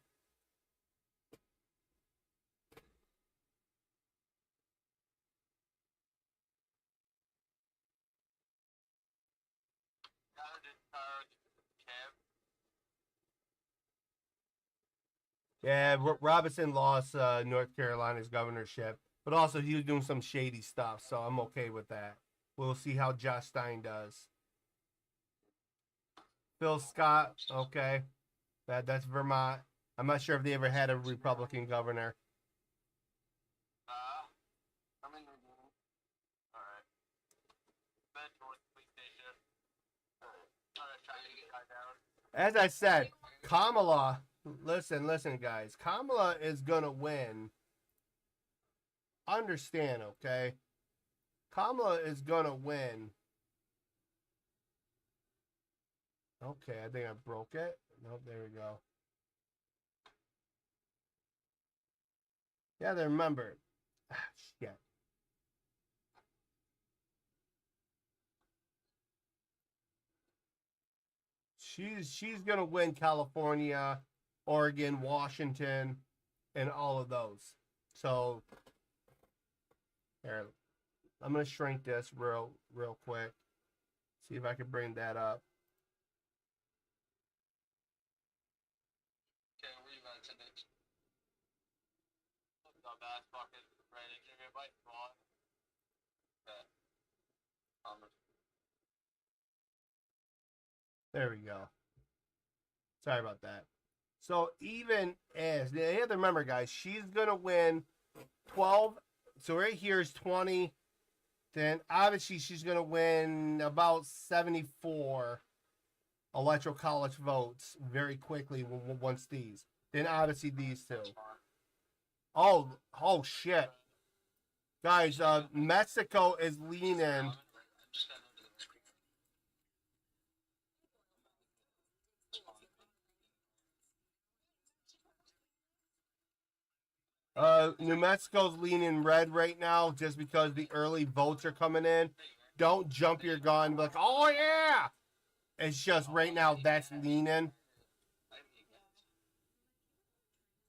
Yeah, Robinson lost North Carolina's governorship, but also he was doing some shady stuff, so I'm okay with that. We'll see how Josh Stein does. Phil Scott, okay. That's Vermont. I'm not sure if they ever had a Republican governor. I'm in the game. Alright. Bed towards the police station. Alright. I'm gonna try to get guy down. As I said, Kamala, listen, guys. Kamala is going to win. Understand, okay? Kamala is going to win. Okay, I think I broke it. Nope, there we go. Yeah, they remember. Ah, shit. She's going to win California, Oregon, Washington, and all of those. So, here, I'm going to shrink this real quick. See if I can bring that up. Okay, where you at today? Dumbass fucking ready. Give me a bite. Come on. Okay. There we go. Sorry about that. So even as you have to remember, guys, she's gonna win 12. So right here is 20. Then obviously she's gonna win about 74 electoral college votes very quickly once these. Then obviously these two. Oh shit, guys! Mexico is leaning. New Mexico's leaning red right now just because the early votes are coming in. Don't jump your gun and be like, oh yeah! It's just right now that's leaning.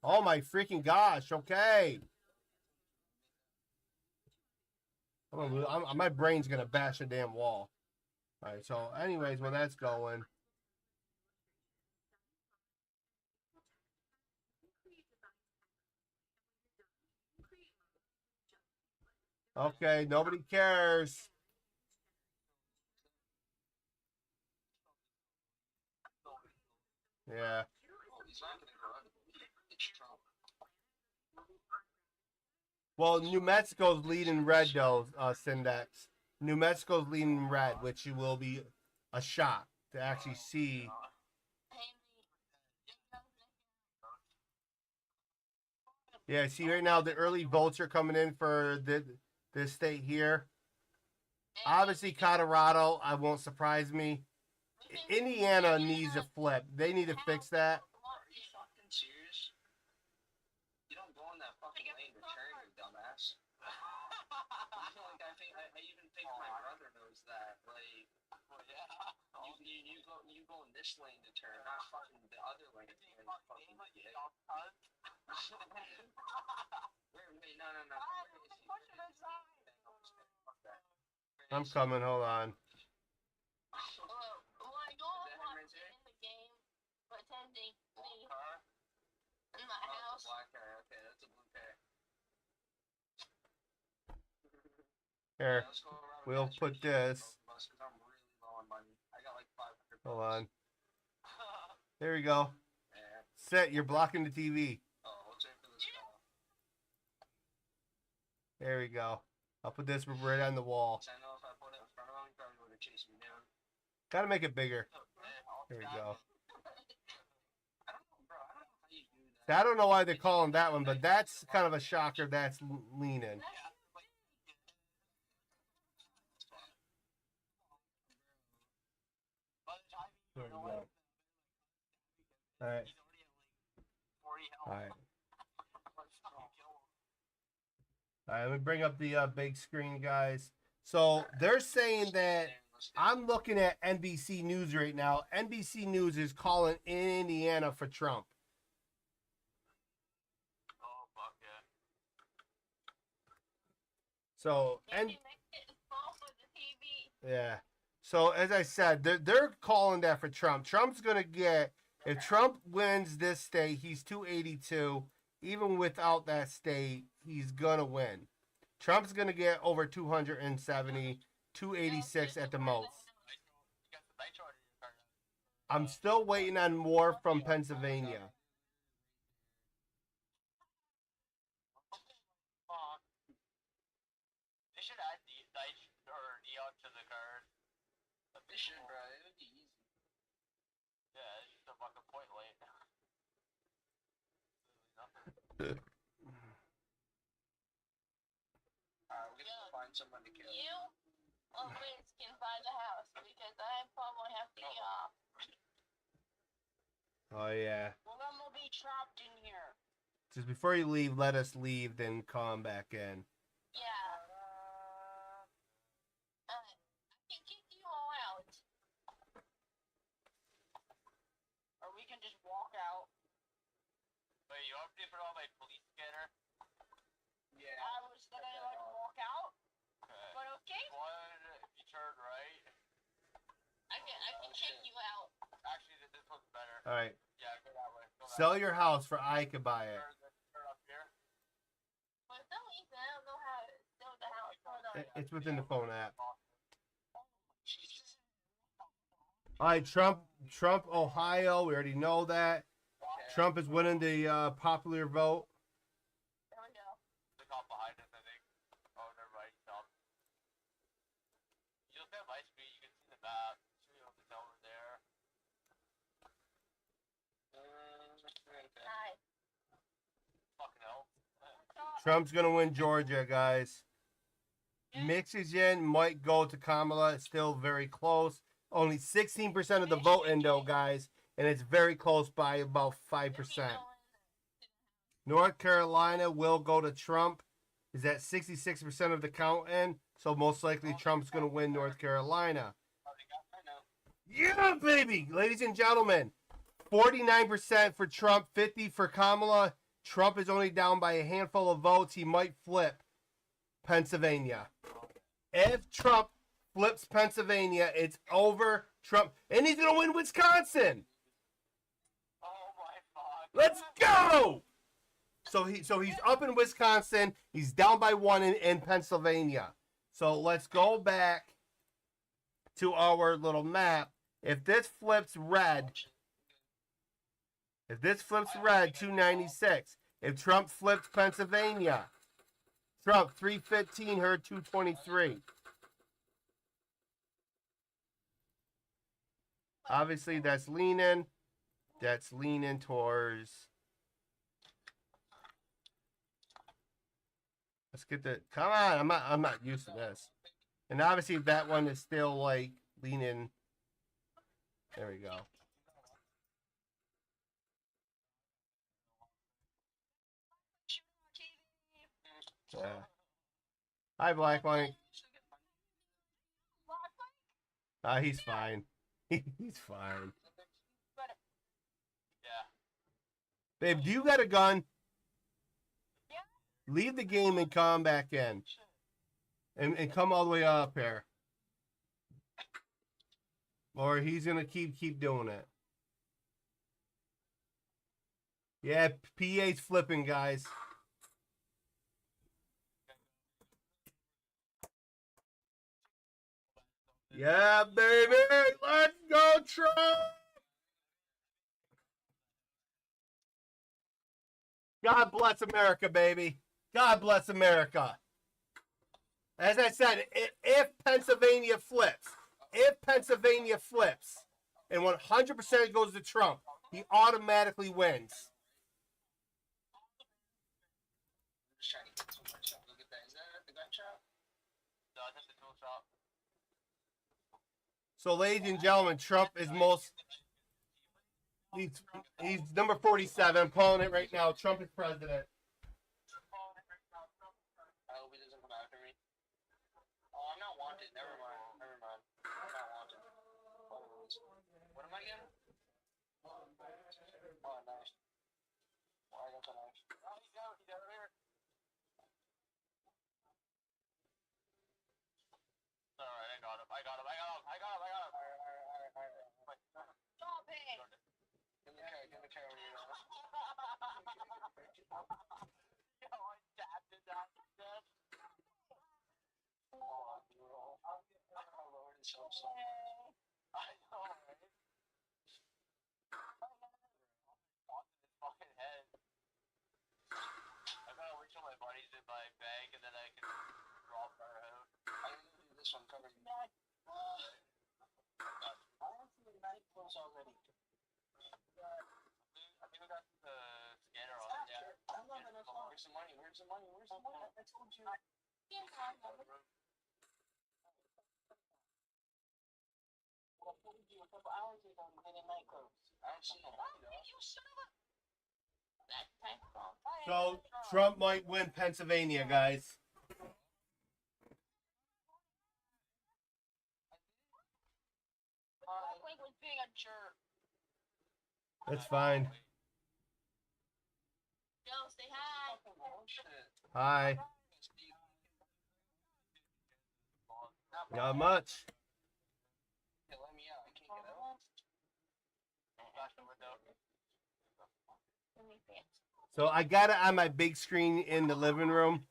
Oh my freaking gosh, okay. My brain's gonna bash a damn wall. Alright, so anyways, well that's going. Okay, nobody cares. Yeah. Well, New Mexico's leading red though, Syndex. New Mexico's leading red, which will be a shock to actually see. Yeah, see right now the early votes are coming in for this state here. Obviously, Colorado, I won't surprise me. Indiana needs a flip. They need to fix that. Are you fucking serious? You don't go in that fucking lane to turn, you dumbass. Like, I even think my brother knows that. Like, well, yeah. You go in this lane to turn, not fucking the other lane. Wait, no. I'm coming, hold on. Pretending me in my house. Black car. Okay, that's a blue car. Here, we'll put this. I'm really low on money. I got like 500. Hold on. There we go. Set, you're blocking the TV. Oh, let's wait for this guy. There we go. I'll put this right on the wall. I know if I put it in front of him, he probably would have chased me down. Gotta make it bigger. There we go. I don't know why they're calling that one, but that's kind of a shocker. That's leaning. There we go. All right. All right. All right. Let me bring up the big screen, guys. So they're saying that I'm looking at NBC News right now. NBC News is calling in Indiana for Trump. Oh, fuck yeah. So Maybe make it small for the TV. yeah. So as I said, they're calling that for Trump. Trump's gonna get, if Trump wins this state, he's 282. Even without that state, he's gonna win. Trump's gonna get over 270, 286 at the most. You got the nitro in your car. I'm still waiting on more from Pennsylvania. Fuck. They should add neon to the card. They should, bro. It would be easy. Yeah, it's just a fucking point late. Alright, we're gonna find someone to kill. You always can buy the house because I probably have to be off. Oh yeah. Well, I'm gonna be trapped in here. Just before you leave, let us leave, then come back in. Yeah. I can kick you all out. Or we can just walk out. Wait, you want me to put on my police scanner? Yeah. I was gonna like walk out, Okay. but okay. One, if you turn right. I can kick you out. Actually, this one's better. All right. Yeah, go that way. Go that Sell way. your house for I could buy it. Turn up here. For some reason, I don't know how to sell the house. Hold on. It's within the phone app. Jesus. All right, Trump, Ohio. We already know that. Trump is winning the popular vote. There we go. The cop behind us, I think. Oh, never mind. Stop. You look at my screen, you can see the map. See what it's over there. Okay. Nice. Fucking hell. Trump's gonna win Georgia, guys. Michigan might go to Kamala. It's still very close. Only 16% of the vote in though, guys, and it's very close by about 5%. North Carolina will go to Trump. Is at 66% of the count in, so most likely Trump's gonna win North Carolina. Yeah, baby, ladies and gentlemen, 49% for Trump, 50 for Kamala. Trump is only down by a handful of votes. He might flip Pennsylvania. If Trump flips Pennsylvania, it's over. Trump, and he's gonna win Wisconsin. Oh my fuck. Let's go. So he's up in Wisconsin. He's down by 1 in Pennsylvania. So let's go back to our little map. If this flips red, 296. If Trump flips Pennsylvania, Trump 315, her 223. Obviously, that's leaning. That's leaning towards. Let's get the. Come on, I'm not used to this. And obviously, that one is still like leaning. There we go. Yeah. Hi, Black Mike. He's fine. He's fine. Yeah. Babe, do you got a gun? Leave the game and come back in. And come all the way up here. Or he's gonna keep doing it. Yeah, PA's flipping, guys. Yeah, baby! Let's go, Trump! God bless America, baby. God bless America. As I said, if Pennsylvania flips, and 100% goes to Trump, he automatically wins. Just trying to get so much shot. Look at that. Is that the gun shop? No, that's the tool shop. So, ladies and gentlemen, Trump is most. He's number 47. I'm calling it right now. Trump is president. I hope he doesn't come after me. Oh, I'm not my bank and then I can drop our out. I'm gonna do this one covered. Honestly, the night close already. I think we got the scanner on. Yeah. I'm not gonna fall. Where's the money? Where's the money? Where's the money? I told you. I told you a couple hours ago when the night closed. I don't see no money though. You son of a. That time bomb. So Trump might win Pennsylvania, guys. Quake was being a jerk. That's fine. Yo, say hi. Oh shit. Hi. Not much. Yeah, let me out. I can't get out. Flash the window. Let me see. So I got it on my big screen in the living room.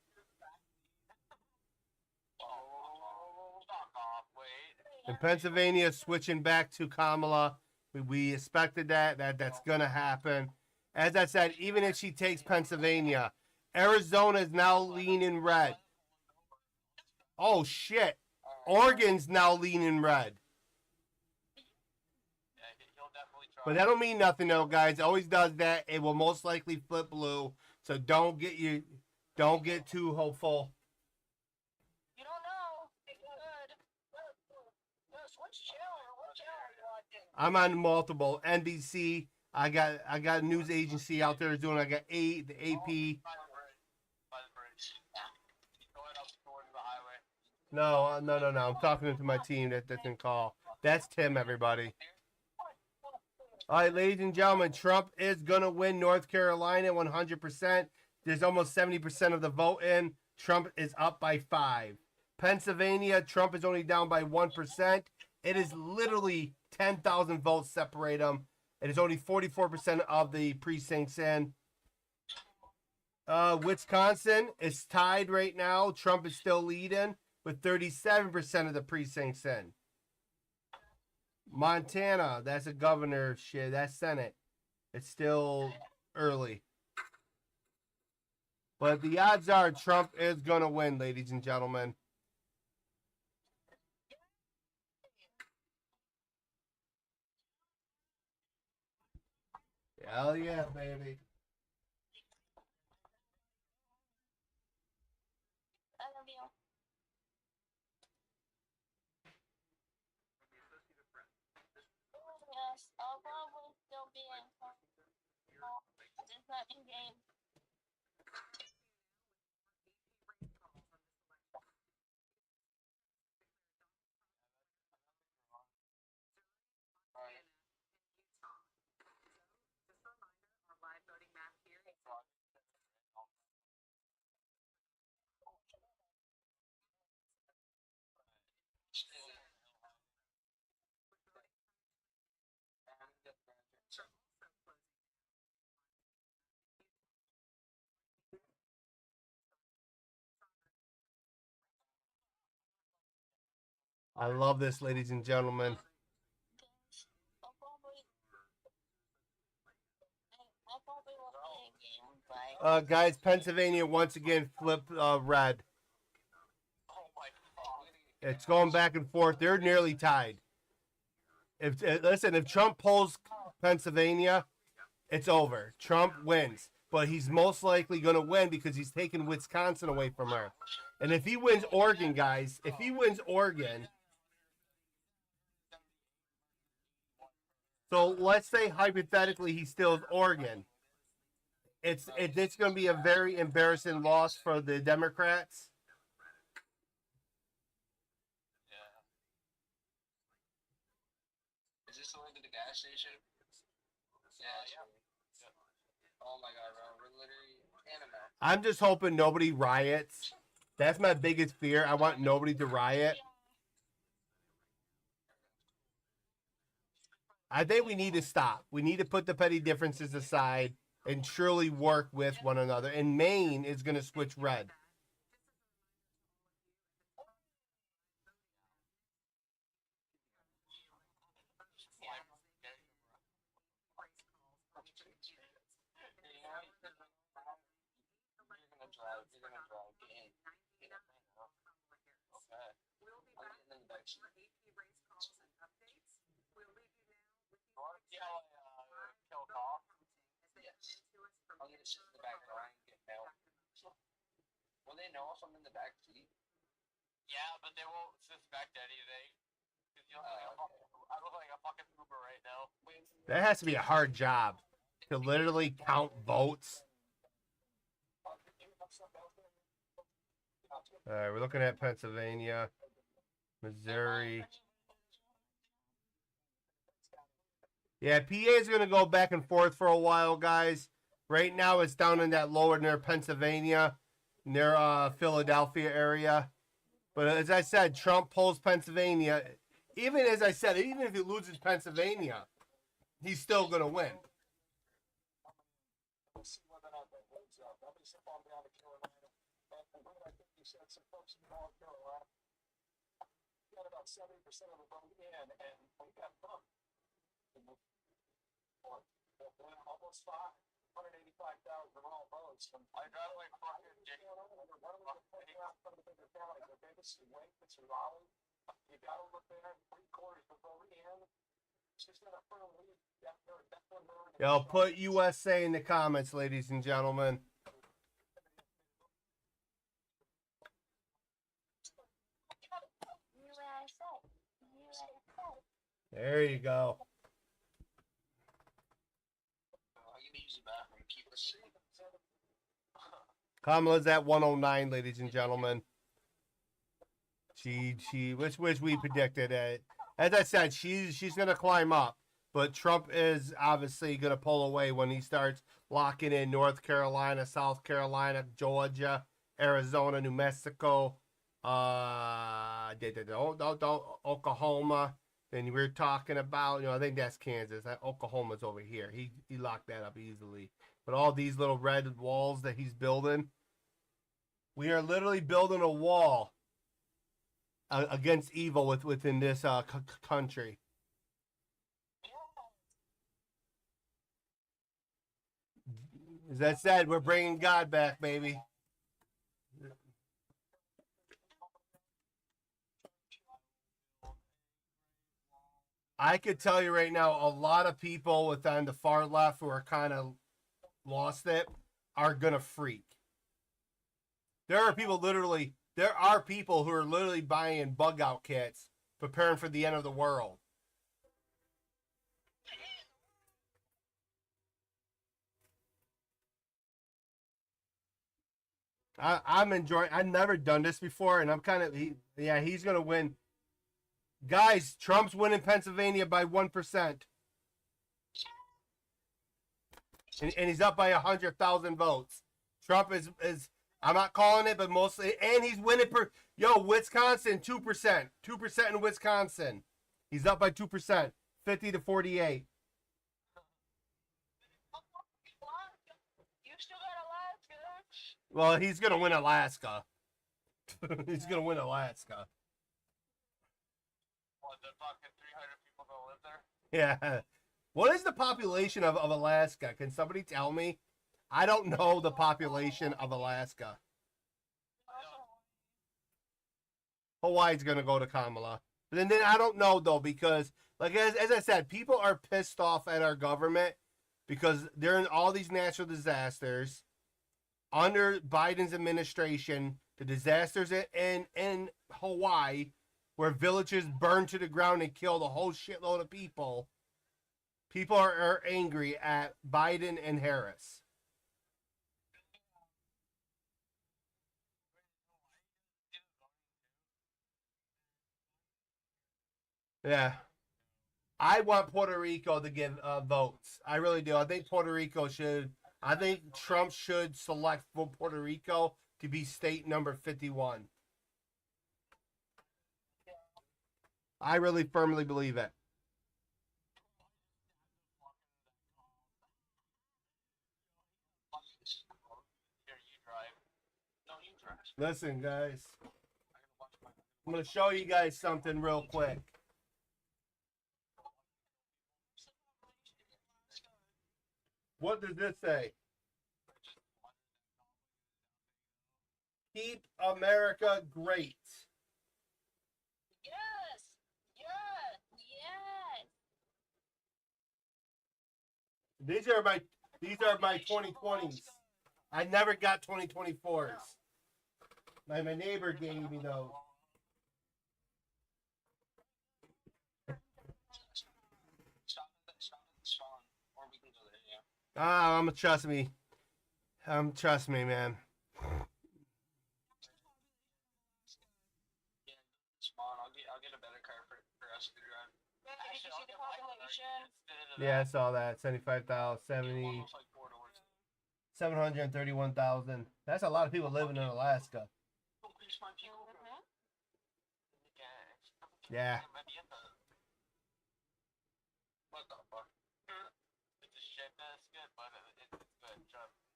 Oh, fuck off, wait. And Pennsylvania switching back to Kamala. We expected that's gonna happen. As I said, even if she takes Pennsylvania, Arizona is now leaning red. Oh shit. Oregon's now leaning red. Yeah, he'll definitely try. But that don't mean nothing though, guys. It always does that. It will most likely flip blue. So don't get too hopeful. You don't know. It could. Switch channel or what channel are you watching? I'm on multiple NBC. I got a news agency out there doing. I got the AP. By the bridge. By the bridge. Going up towards the highway. No. I'm talking to my team that didn't call. That's Tim, everybody. All right, ladies and gentlemen, Trump is gonna win North Carolina 100%. There's almost 70% of the vote in. Trump is up by 5. Pennsylvania, Trump is only down by 1%. It is literally 10,000 votes separate them. It is only 44% of the precincts in. Wisconsin is tied right now. Trump is still leading with 37% of the precincts in. Montana, that's a governor shit. That's Senate. It's still early. But the odds are Trump is going to win, ladies and gentlemen. Hell yeah, baby. I love you. Yes, I'll probably still be in. It's not in game. I love this, ladies and gentlemen. I'll probably won't be in game, but Guys, Pennsylvania once again flipped red. Oh my god. It's going back and forth. They're nearly tied. If Trump pulls Pennsylvania, it's over. Trump wins. But he's most likely going to win because he's taking Wisconsin away from her. And if he wins Oregon, guys, so let's say hypothetically he steals Oregon. It's going to be a very embarrassing loss for the Democrats. Is this the way to the gas station? Yeah. Oh my god, bro. We're literally animal. I'm just hoping nobody riots. That's my biggest fear. I want nobody to riot. I think we need to stop. We need to put the petty differences aside and truly work with one another. And Maine is going to switch red. You're gonna drive. See how I kill Cough? Yes. I'll get a shit in the back of the line and get mail. Will they know if I'm in the back seat? Yeah, but they won't suspect anything. 'Cause you look like a fucking, I look like a fucking Uber right now. That has to be a hard job to literally count votes. All right, we're looking at Pennsylvania, Missouri. Yeah, PA is going to go back and forth for a while, guys. Right now, it's down in that lower near Pennsylvania, near Philadelphia area. But as I said, Trump pulls Pennsylvania. Even as I said, even if he loses Pennsylvania, he's still going to win. About 70% of the vote in, and we got bumped. Almost 185,000 raw votes. I got like fucking Jake. One of the bigger counties, okay, this is Wake, this is Raleigh. You got to look there, 3/4 the vote in. She's got a firm lead. Yo, put USA in the comments, ladies and gentlemen. There you go. I can use the bathroom. Keep us safe. Kamala's at 109, ladies and gentlemen. Which we predicted it. As I said, she's gonna climb up, but Trump is obviously gonna pull away when he starts locking in North Carolina, South Carolina, Georgia, Arizona, New Mexico, Oklahoma. And we're talking about, I think that's Kansas. Oklahoma's over here. He locked that up easily. But all these little red walls that he's building, we are literally building a wall against evil within this country. As I said, we're bringing God back, baby. I could tell you right now, a lot of people within the far left who are kind of lost it are gonna freak. There are people who are literally buying bug out kits, preparing for the end of the world. I'm enjoying. I've never done this before, and I'm kind of he's gonna win. Guys, Trump's winning Pennsylvania by 1%. And he's up by 100,000 votes. Trump is I'm not calling it, but mostly, and he's winning Wisconsin, 2%. 2% in Wisconsin. He's up by 2%. 50 to 48. You still got Alaska. Well, he's gonna win Alaska. He's gonna win Alaska. What, the fucking 300 people gonna live there? Yeah. What is the population of Alaska? Can somebody tell me? I don't know the population of Alaska. Hawaii's going to go to Kamala. But then I don't know, though, because, like as I said, people are pissed off at our government because they're in all these natural disasters. Under Biden's administration, the disasters in Hawaii, where villages burned to the ground and killed a whole shitload of people. People are angry at Biden and Harris. Yeah. I want Puerto Rico to give votes. I really do. I think Trump should select for Puerto Rico to be state number 51. I really firmly believe it. Here, you drive. No, you drive. Listen, guys. I'm going to show you guys something real quick. What does this say? Keep America great. Yes. These are my 2020s. I never got 2024s. My neighbor gave me those. Stop at the spawn, or we can go there. Yeah. Ah, trust me. Trust me, man. Yeah. Spawn. I'll get a better car for us to drive. Yeah, did you see the population? Yeah, I saw that. 75,000, 70, Almost like 4 doors. 731,000. That's a lot of people living in Alaska. Yeah. What the fuck? It's a shit basket, but it's good. Trust me.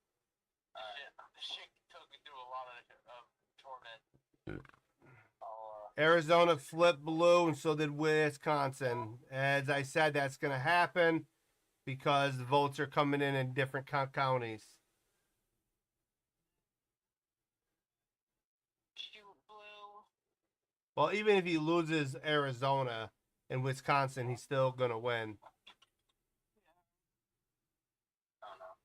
The shit took me through a lot of torment. Arizona flipped blue, and so did Wisconsin. As I said, that's going to happen because the votes are coming in different counties. Shoot blue. Well, even if he loses Arizona and Wisconsin, he's still going to win. I don't know.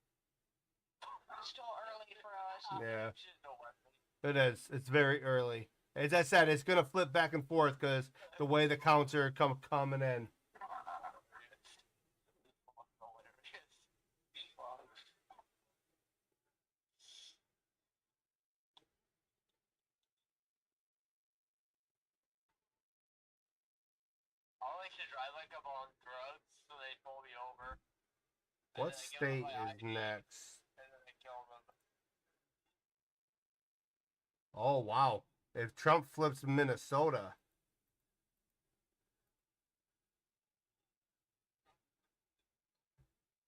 It's still early for us. Yeah. It is. It's very early. As I said, it's going to flip back and forth because the way the counts are coming in. I like to drive like I'm on drugs, so they pull me over. What state is next? And then they kill them. Oh, wow. If Trump flips Minnesota.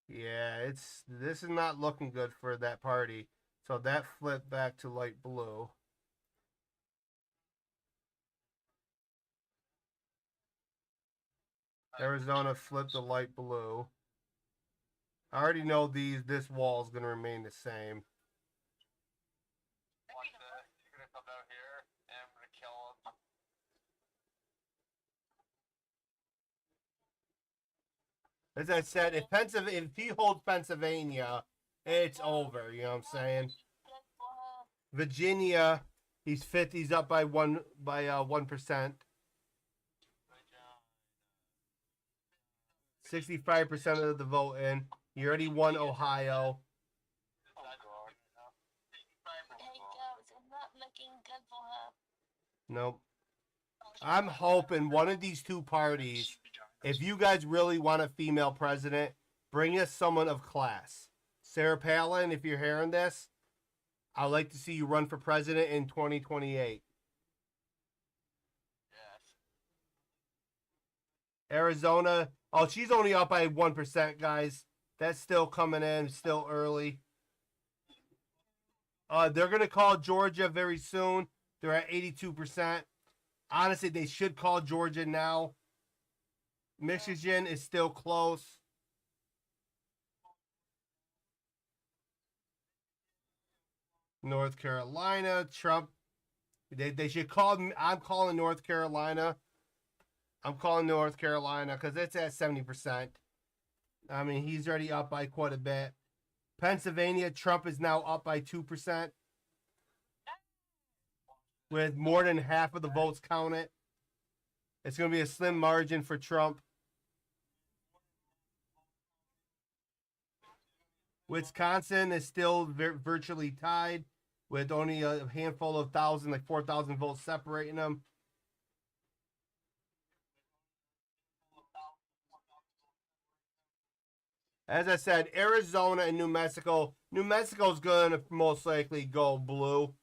Yeah, this is not looking good for that party. So that flipped back to light blue. Arizona flipped to light blue. I already know this wall is going to remain the same. Watch this. You're gonna come out here, and I'm gonna kill him. As I said, if he holds Pennsylvania, it's over. You know what I'm saying? Virginia, he's up by 1%. 65% of the vote in. You already won Ohio. I'm not looking good for her. Nope. I'm hoping one of these two parties, if you guys really want a female president, bring us someone of class. Sarah Palin, if you're hearing this, I'd like to see you run for president in 2028. Yes. Arizona, oh, she's only up by 1%, guys. That's still coming in, still early. They're going to call Georgia very soon. They're at 82%. Honestly, they should call Georgia now. Michigan is still close. North Carolina, Trump. They should call. I'm calling North Carolina. I'm calling North Carolina because it's at 70%. I mean, he's already up by quite a bit. Pennsylvania, Trump is now up by 2%. With more than half of the votes counted. It's going to be a slim margin for Trump. Wisconsin is still virtually tied with only a handful of thousand, like 4,000 votes separating them. As I said, Arizona and New Mexico. New Mexico's going to most likely go blue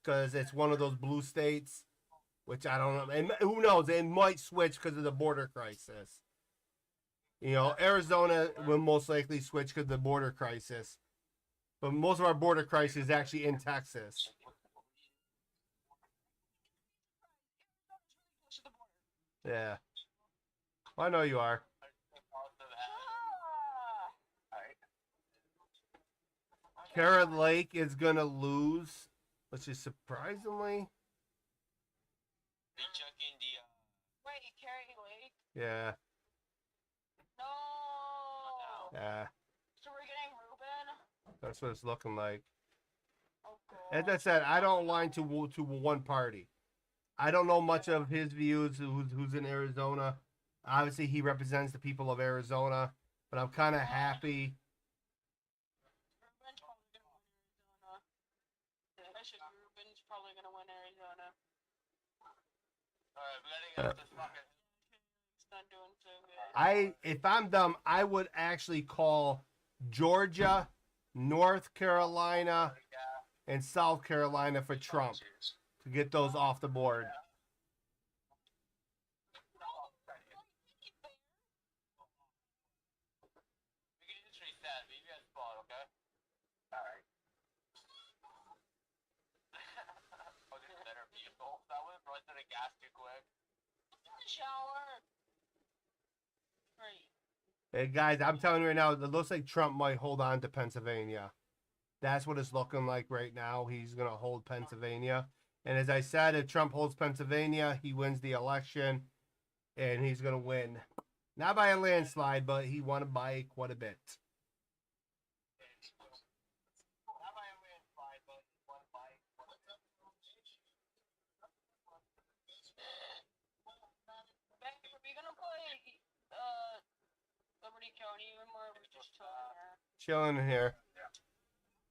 because it's one of those blue states, which I don't know. And who knows? It might switch because of the border crisis. You know, Arizona will most likely switch because of the border crisis. But most of our border crisis is actually in Texas. Yeah. Well, I know you are. Kara Lake is going to lose, which is surprisingly. Wait, Carrie Lake? Yeah. No. Yeah. So That's what it's looking like. Oh, As God. I said, I don't align to one party. I don't know much of his views. Who's in Arizona? Obviously, he represents the people of Arizona, but I'm kind of happy. Ruben's probably gonna win Arizona. I said Ruben's probably gonna win Arizona. Alright, we gotta get this fucking. It's not doing so good. If I'm dumb, I would actually call Georgia, North Carolina, and South Carolina for Trump to get those off the board. We can just reset. Maybe I spot, okay? Alright. Oh, this is better vehicle. That one runs out of gas too quick. In the shower. Great. Hey guys, I'm telling you right now, it looks like Trump might hold on to Pennsylvania. That's what it's looking like right now. He's going to hold Pennsylvania. And as I said, if Trump holds Pennsylvania, he wins the election and he's going to win. Not by a landslide, but he won by quite a bit. Not by a landslide, but one by. Babe, are we gonna play Liberty County or we're just chilling Chilling here? here.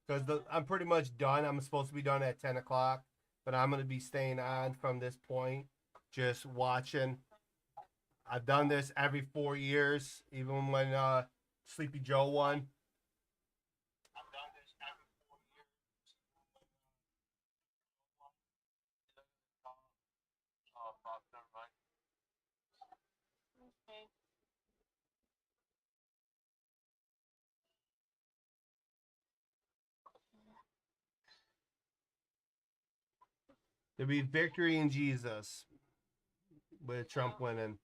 Because I'm pretty much done. I'm supposed to be done at 10 o'clock. But I'm going to be staying on from this point. Just watching. I've done this every 4 years. Even when Sleepy Joe won. I've done this every 4 years. Oh, fuck, never mind. Okay. There'll be victory in Jesus with Trump winning.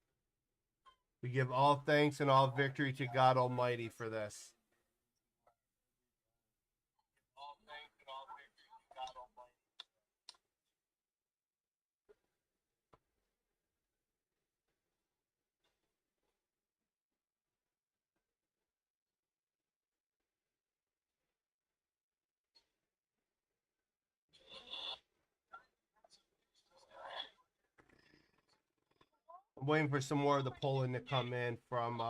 We give all thanks and all victory to God Almighty for this. All thanks and all victory to God Almighty. I'm waiting for some more of the polling to come in from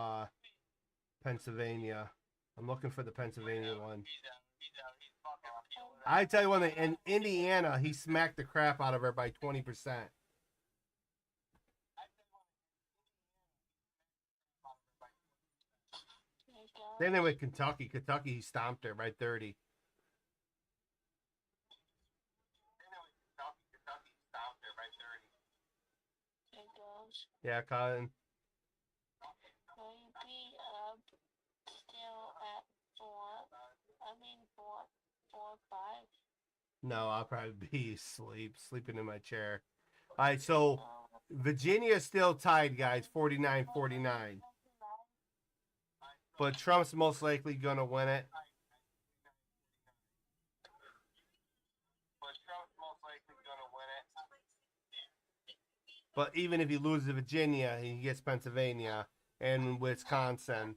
Pennsylvania. I'm looking for the Pennsylvania one. He's fucking killing it. I tell you one thing, in Indiana, he smacked the crap out of her by 20%. Same thing with Kentucky. Kentucky, he stomped her by 30. Kentucky stopped there by 30. It goes. Yeah, Colin. Maybe still at 4. I mean 4, 5. No, I'll probably be sleeping in my chair. All right, so Virginia is still tied, guys, 49-49. But Trump's most likely going to win it. But Trump's most likely gonna win it. But even if he loses Virginia, he gets Pennsylvania and Wisconsin.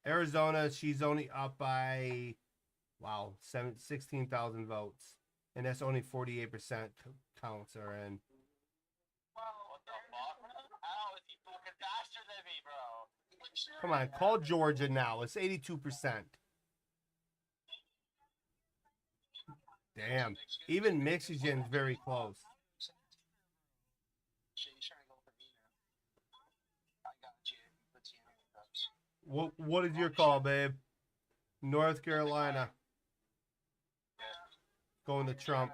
Arizona, she's only up by, 16,000 votes. And that's only 48% counts are in. What the fuck? How is he fucking faster than me, bro? Come on, call Georgia now. It's 82%. Damn. Even Michigan's very close. Shit, he's trying to go for me now. I got you. He puts you in the cups. What is your call, babe? North Carolina. Going to Trump.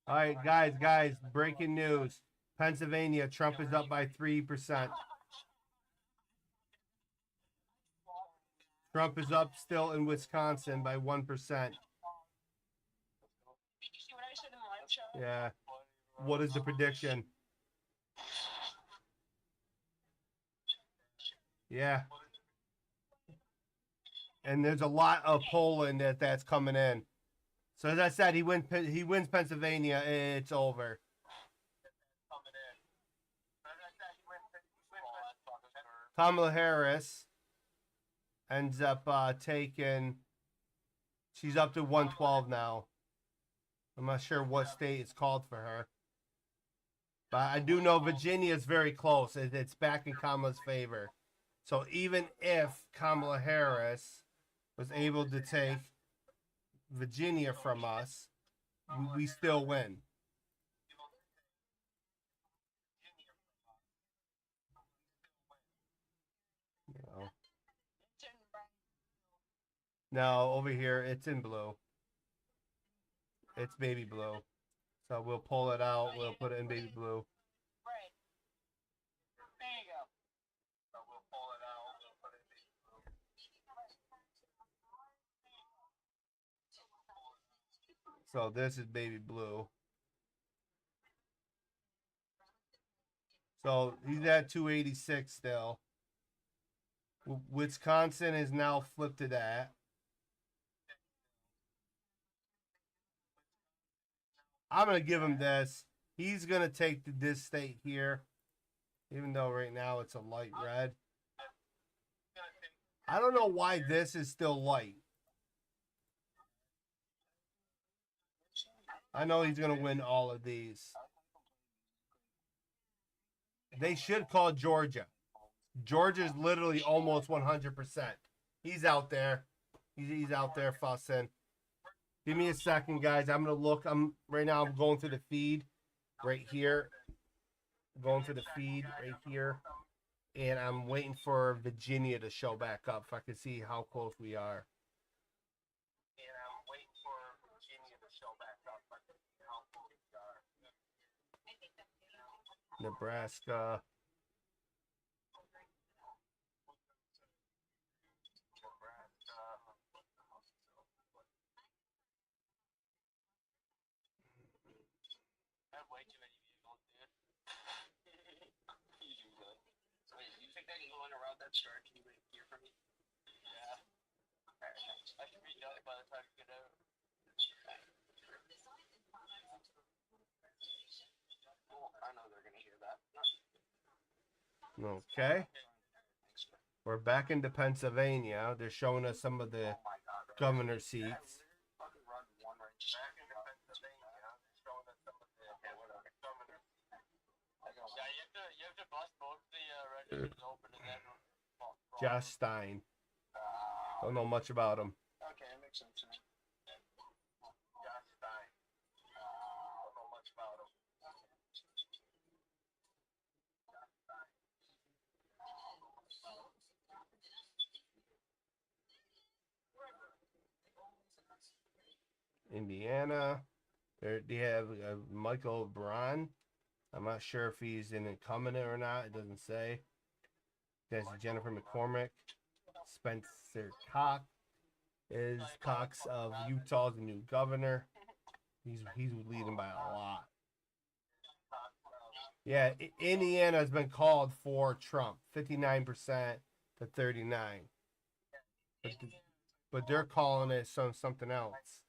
All right, guys, breaking news. Pennsylvania, Trump is up by 3%. Trump is up still in Wisconsin by 1%. Did you see what I said in the live chat? Yeah. What is the prediction? Yeah. And there's a lot of polling that's coming in. So as I said, he wins Pennsylvania, it's over. Coming in. As I said, he wins Kamala Harris ends up taking. She's up to 112 now. I'm not sure what state it's called for her. But I do know Virginia is very close. It's back in Kamala's favor. So even if Kamala Harris was able to take Virginia from us, we still win. You know. No, over here it's in blue. It's baby blue. So we'll pull it out. We'll put it in baby blue. Right. There you go. So we'll pull it out. We'll put it in baby blue. So this is baby blue. So he's at 286 still. Wisconsin is now flipped to that. I'm going to give him this. He's going to take this state here, even though right now it's a light red. I don't know why this is still light. I know he's going to win all of these. They should call Georgia. Georgia's literally almost 100%. He's out there. He's out there fussing. Give me a second, guys. I'm gonna look. Right now. I'm going through the feed right here. Going through the feed right here, and I'm waiting for Virginia to show back up so I can see how close we are. And I'm waiting for Virginia to show back up. I can see how close we are. Nebraska. I have way too many vehicles, dude. Usually. Wait, do you think they can go in around that start? Can you wait here for me? Yeah. I should be done by the time you get out. Well, I know they're gonna hear that. Okay. We're back into Pennsylvania. They're showing us some of the governor seats. Fucking run one right Back into Pennsylvania, they're showing us some of the governors. Yeah, you have to bust both the registers open and then. Josh Stein. Don't know much about him. Okay, it makes sense to me. Josh Stein. Don't know much about him. Indiana. They have Michael Braun. I'm not sure if he's an incumbent or not. It doesn't say. There's Jennifer McCormick. Spencer Cox is Cox of Utah's the new governor. He's leading by a lot. Yeah, Indiana has been called for Trump, 59% to 39. But they're calling it something else.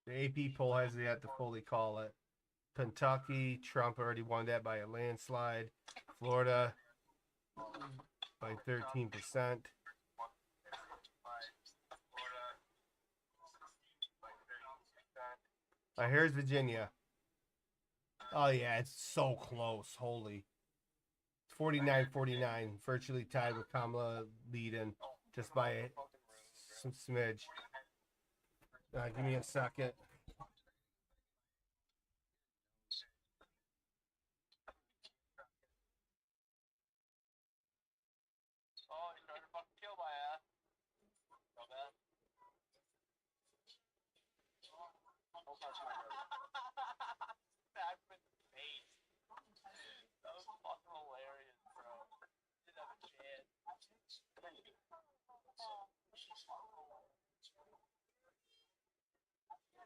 The AP poll has yet to fully call it. Kentucky, Trump already won that by a landslide. Florida by 13%. Here's Virginia. Oh, yeah, it's so close. Holy. 49-49. Virtually tied with Kamala leading just by some smidge. Give me a second. Oh, he's trying to fucking kill my ass. So bad. Don't touch my nose. Back with the face. That was fucking hilarious, bro. Didn't have a chance.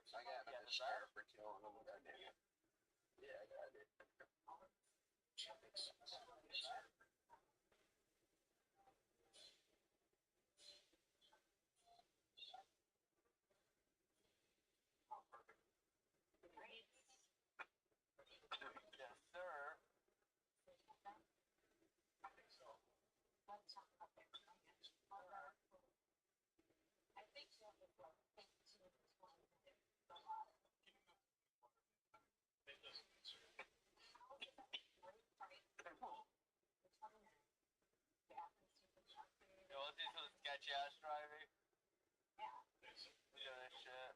I got a sheriff for killing him. Goddamn it. Yeah, I got it. Yes, sir. Yo, let's do some sketchy ass driving. Do this shit.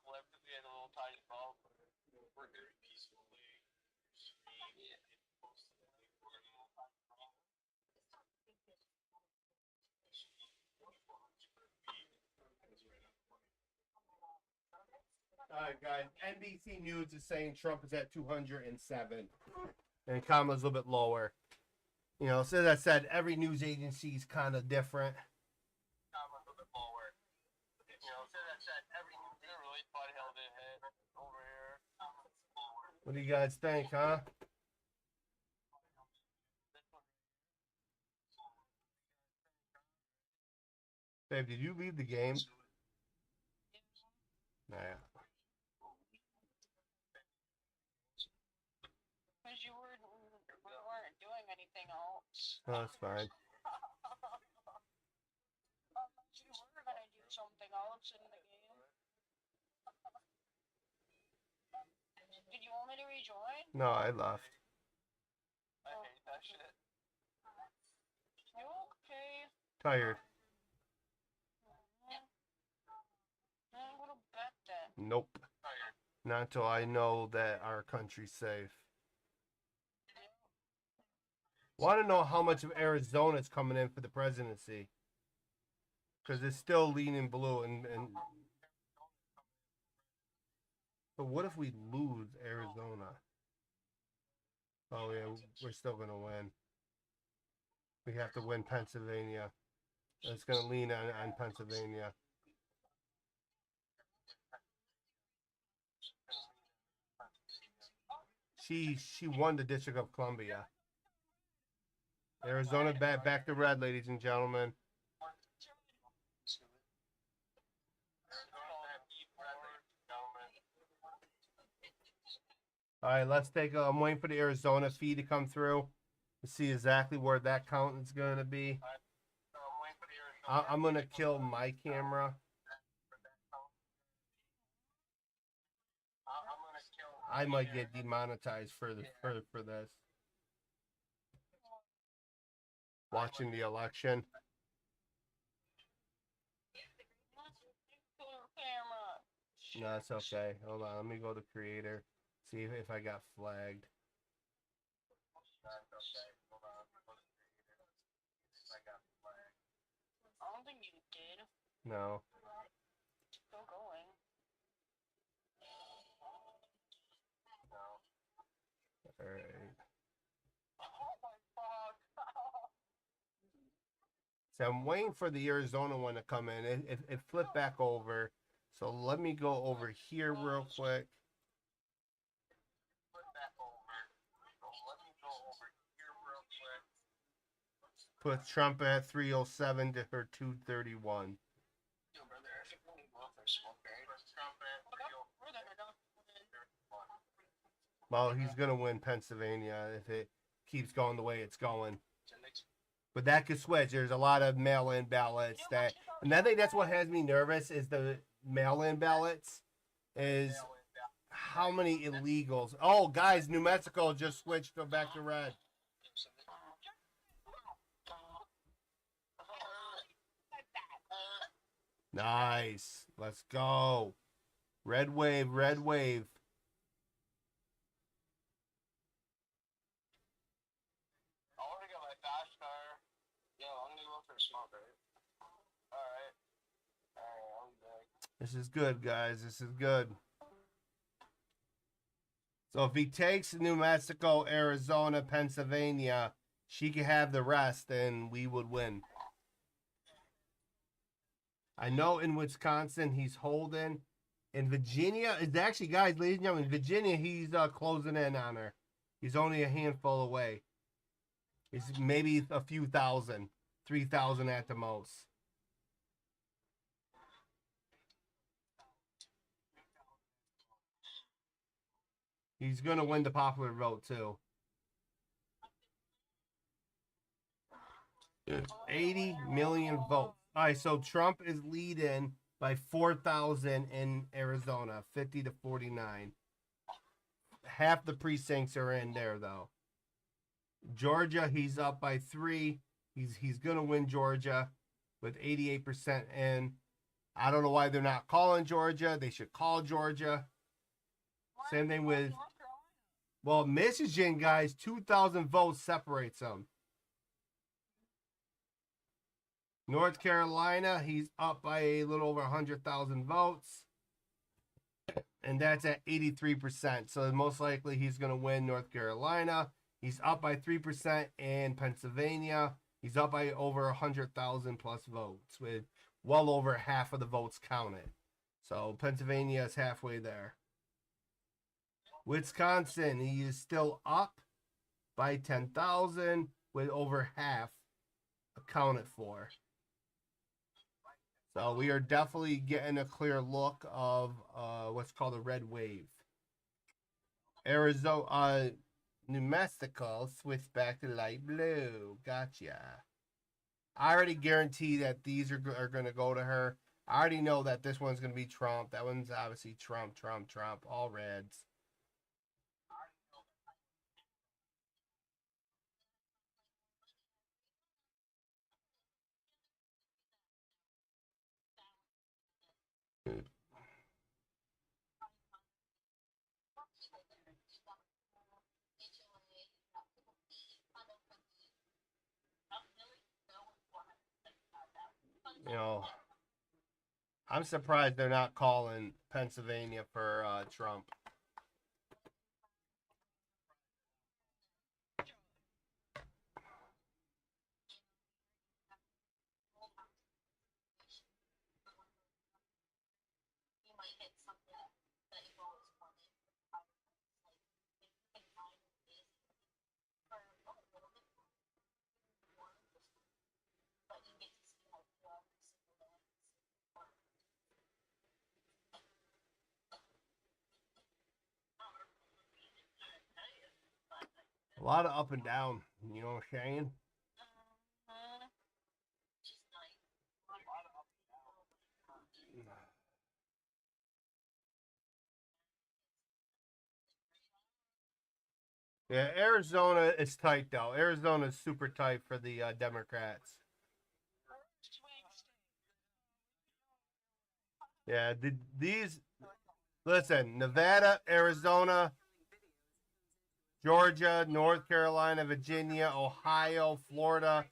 Left to be in a little tiny bump. We're very peacefully. Yeah. All right, guys. NBC News is saying Trump is at 207, and Kamala's a little bit lower. You know, so as I said, every news agency is kind of different. I'm a little bit lower. You know, so that said, every new they're really fun hell they hit over here. What do you guys think, huh? Babe, did you leave the game? Nah. Because you weren't doing anything else. Oh, that's fine. Unless you were gonna do something else in the game. Did you want me to rejoin? No, I left. I hate that shit. You okay? Tired. I'm gonna bet then. Nope. Not until I know that our country's safe. Want to know how much of Arizona is coming in for the presidency? Because it's still leaning blue, and but what if we lose Arizona? Oh yeah, we're still gonna win. We have to win Pennsylvania. It's gonna lean on Pennsylvania. She won the District of Columbia. Arizona back to red, ladies and gentlemen. All right, let's take. I'm waiting for the Arizona feed to come through to see exactly where that count is going to be. I'm going to kill my camera. I might get demonetized for this. Watching the election. No, it's okay. Hold on, let me go to creator. See if I got flagged. I don't think you did. No. Still going. All right. Oh my fuck. So I'm waiting for the Arizona one to come in. It flipped back over. So let me go over here real quick. Put Trump at 307 to her 231. Yo, brother, I think we need to go for a smoke, right? Well, he's going to win Pennsylvania if it keeps going the way it's going. But that could switch. There's a lot of mail-in ballots that, and I think that's what has me nervous is the mail-in ballots. Is how many illegals? Oh, guys, New Mexico just switched back to red. Nice. Let's go. Red wave, red wave. I want to get my fast car. Yo, I'm gonna go for a smoke, right? Alright. Alright, I'll be back. This is good, guys. This is good. So if he takes New Mexico, Arizona, Pennsylvania, she could have the rest, and we would win. I know in Wisconsin he's holding. In Virginia, is actually, guys, ladies and gentlemen, in Virginia, he's closing in on her. He's only a handful away. He's maybe a few thousand, 3,000 at the most. He's going to win the popular vote, too. 80 million votes. All right, so Trump is leading by 4,000 in Arizona, 50 to 49. Half the precincts are in there, though. Georgia, he's up by 3. He's going to win Georgia with 88% in. I don't know why they're not calling Georgia. They should call Georgia. Same thing with, well, Michigan, guys, 2,000 votes separates them. North Carolina, he's up by a little over 100,000 votes. And that's at 83%. So most likely he's going to win North Carolina. He's up by 3% in Pennsylvania. He's up by over 100,000 plus votes with well over half of the votes counted. So Pennsylvania is halfway there. Wisconsin, he is still up by 10,000 with over half accounted for. So we are definitely getting a clear look of what's called a red wave. Arizona, New Mexico switched back to light blue. Gotcha. I already guarantee that these are going to go to her. I already know that this one's going to be Trump. That one's obviously Trump, all reds. You know, I'm surprised they're not calling Pennsylvania for Trump. A lot of up and down, you know what I'm saying? Yeah, Arizona is tight, though. Arizona is super tight for the Democrats. Yeah, these, listen, Nevada, Arizona, Georgia, North Carolina, Virginia, Ohio, Florida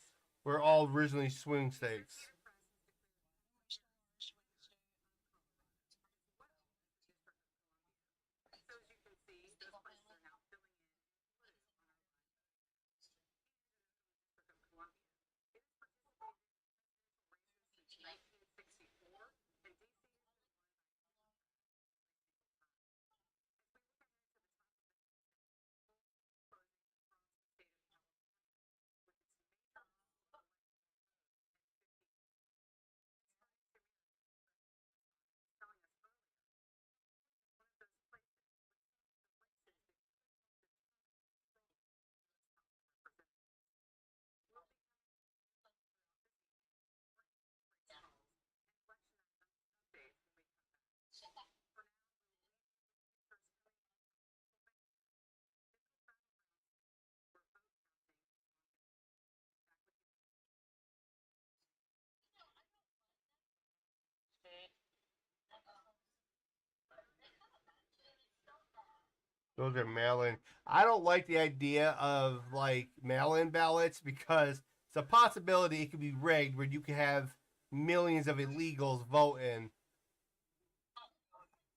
were all originally swing states. Those are mail-in. I don't like the idea of like mail-in ballots because it's a possibility it could be rigged where you can have millions of illegals voting.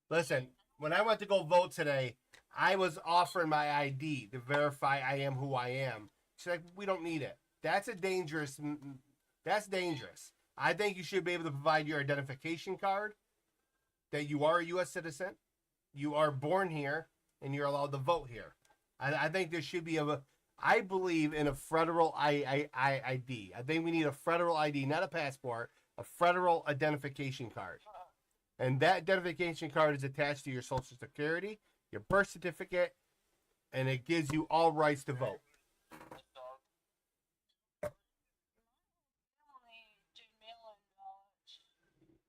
Listen, when I went to go vote today, I was offering my ID to verify I am who I am. She's like, we don't need it. That's dangerous. I think you should be able to provide your identification card that you are a U.S. citizen, you are born here, and you're allowed to vote here. I think there should be I believe in a federal ID. I think we need a federal ID, not a passport, a federal identification card. And that identification card is attached to your Social Security, your birth certificate, and it gives you all rights to vote.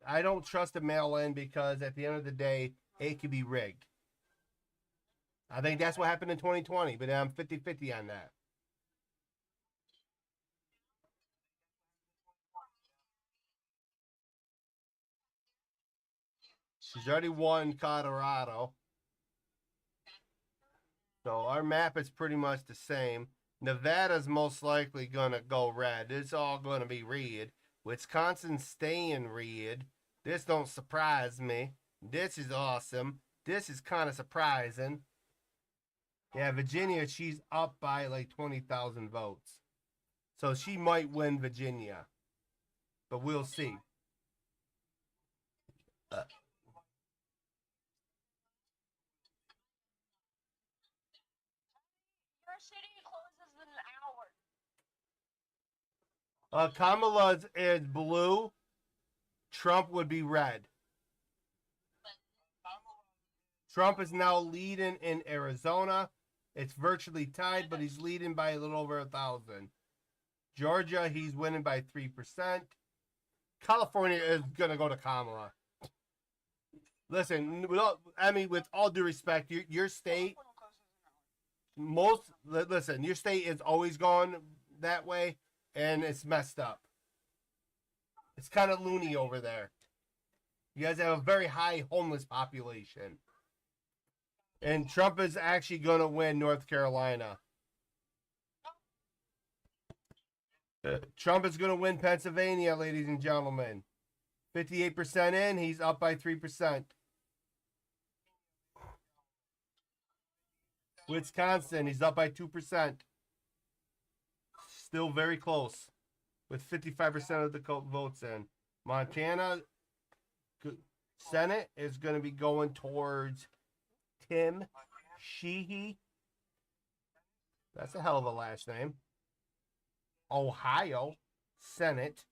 I don't trust a mail-in because at the end of the day, it could be rigged. I think that's what happened in 2020, but I'm 50-50 on that. She's already won Colorado. So our map is pretty much the same. Nevada's most likely going to go red. It's all going to be red. Wisconsin's staying red. This don't surprise me. This is awesome. This is kind of surprising. Yeah, Virginia, she's up by like 20,000 votes. So she might win Virginia. But we'll see. Your city closes in an hour. Kamala's is blue. Trump would be red. Trump is now leading in Arizona. It's virtually tied, but he's leading by a little over 1,000. Georgia, he's winning by 3%. California is going to go to Kamala. Listen, with all due respect, your state, your state is always gone that way, and it's messed up. It's kind of loony over there. You guys have a very high homeless population. And Trump is actually going to win North Carolina. Trump is going to win Pennsylvania, ladies and gentlemen. 58% in, he's up by 3%. Wisconsin, he's up by 2%. Still very close, with 55% of the votes in. Montana, Senate is going to be going towards Tim Sheehy. That's a hell of a last name. Ohio, Senate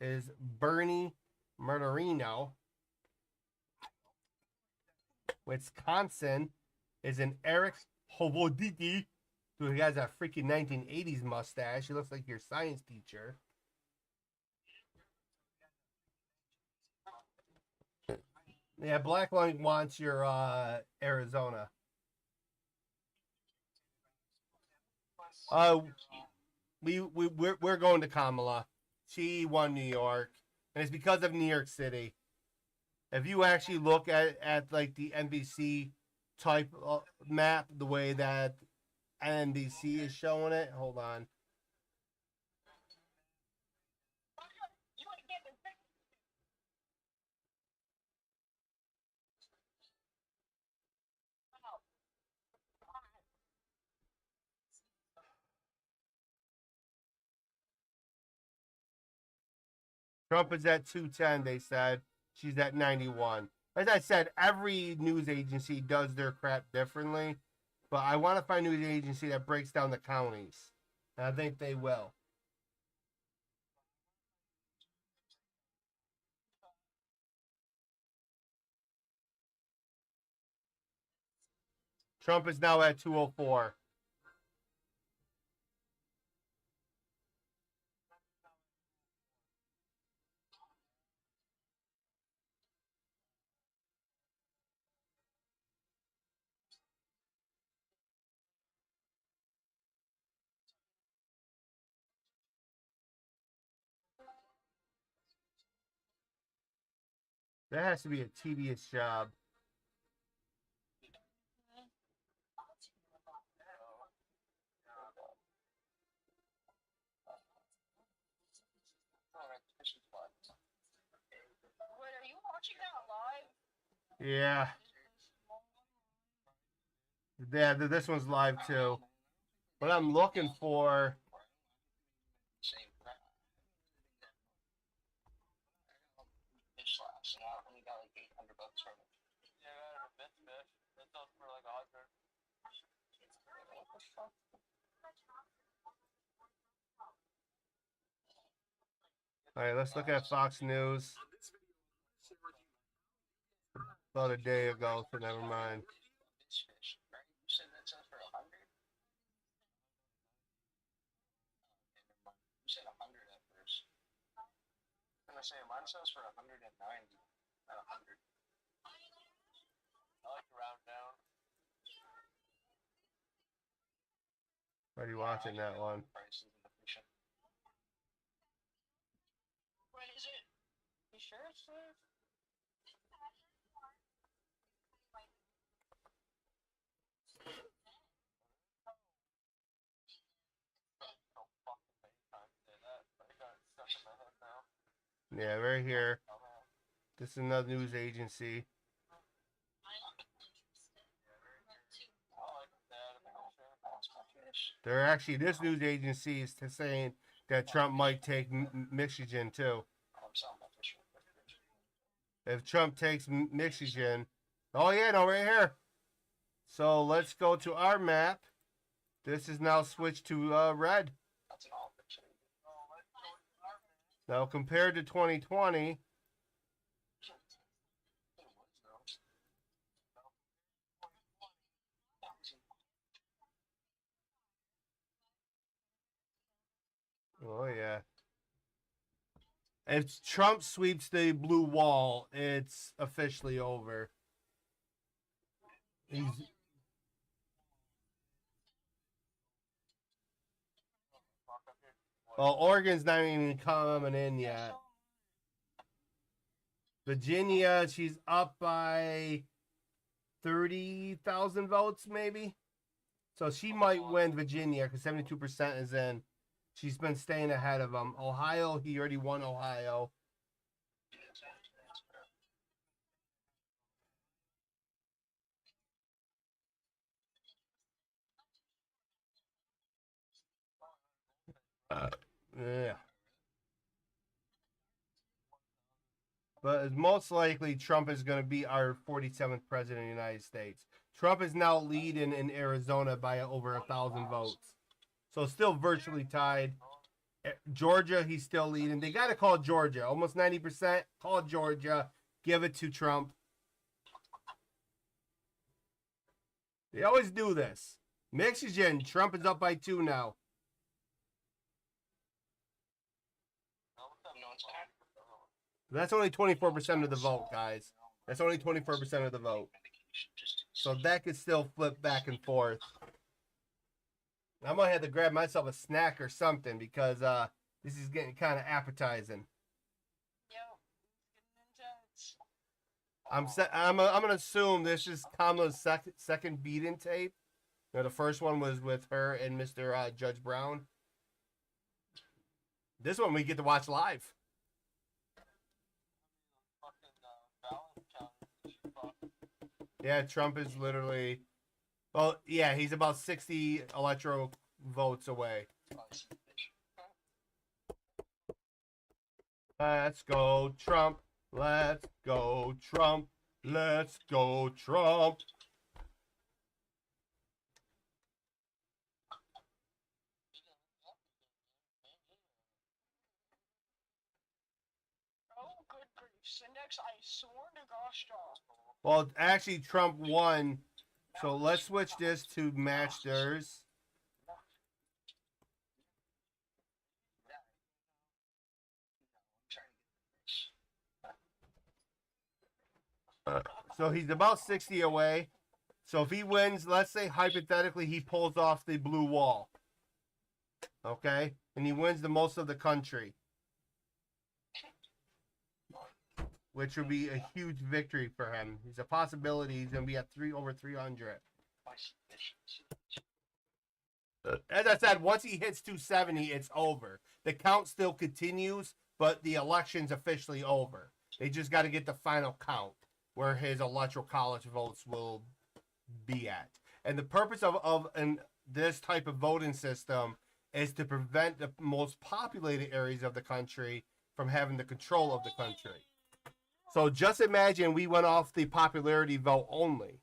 is Bernie Murderino. Wisconsin is an Eric Hovoditi, who has a freaking 1980s mustache. He looks like your science teacher. Yeah, Blacklight wants your Arizona. We're going to Kamala. She won New York, and it's because of New York City. If you actually look at like the NBC type map, the way that NBC is showing it, hold on. Trump is at 210, they said. She's at 91. As I said, every news agency does their crap differently. But I want to find a news agency that breaks down the counties. And I think they will. Trump is now at 204. That has to be a tedious job. Wait, are you watching that live? Yeah. Yeah, this one's live too. What I'm looking for. So now I only got like $800 from it. Yeah, I got a bit fish. That sells for like 100. What the fuck? All right, let's look at Fox News. About a day ago, so never mind. This fish, right? You said that sells for 100? Okay, never mind. You said 100 at first. I'm gonna say mine sells for 190, not 100. I like to round down. Already watching that one. Prices in the fishing. What is it? You sure it's there? So fucking many times say that. But I got it stuck in my head now. Yeah, right here. Oh man. This is another news agency. I like that. I'm not sure. That's my fish. They're actually, this news agency is saying that Trump might take Michigan too. I'm selling my fish real quick. If Trump takes Michigan, oh yeah, no, right here. So let's go to our map. This is now switched to red. That's an all fish. Now compared to 2020, oh yeah. If Trump sweeps the blue wall, it's officially over. He's, well, Oregon's not even coming in yet. Virginia, she's up by 30,000 votes, maybe. So she might win Virginia because 72% is in. She's been staying ahead of him. Ohio, he already won Ohio. Yeah. But it's most likely Trump is going to be our 47th president of the United States. Trump is now leading in Arizona by over 1,000 votes. So still virtually tied. Georgia, he's still leading. They got to call Georgia. Almost 90%. Call Georgia. Give it to Trump. They always do this. Michigan, Trump is up by 2 now. That's only 24% of the vote, guys. That's only 24% of the vote. So that could still flip back and forth. I might have to grab myself a snack or something because this is getting kind of appetizing. Yo, it's getting intense. I'm gonna assume this is Kamala's second beat-in tape. You know, the first one was with her and Mr. Judge Brown. This one we get to watch live. Yeah, Trump is literally, well, yeah, he's about 60 electoral votes away. Let's go, Trump. Let's go, Trump. Let's go, Trump. Oh, good grief. Syndex, I sworn to gosh darn. Well, actually, Trump won. So let's switch this to match theirs. So he's about 60 away. So if he wins, let's say hypothetically he pulls off the blue wall. Okay? And he wins the most of the country. Which would be a huge victory for him. He's a possibility he's going to be at over 300. As I said, once he hits 270, it's over. The count still continues, but the election's officially over. They just got to get the final count where his electoral college votes will be at. And the purpose of this type of voting system is to prevent the most populated areas of the country from having the control of the country. So just imagine we went off the popularity vote only.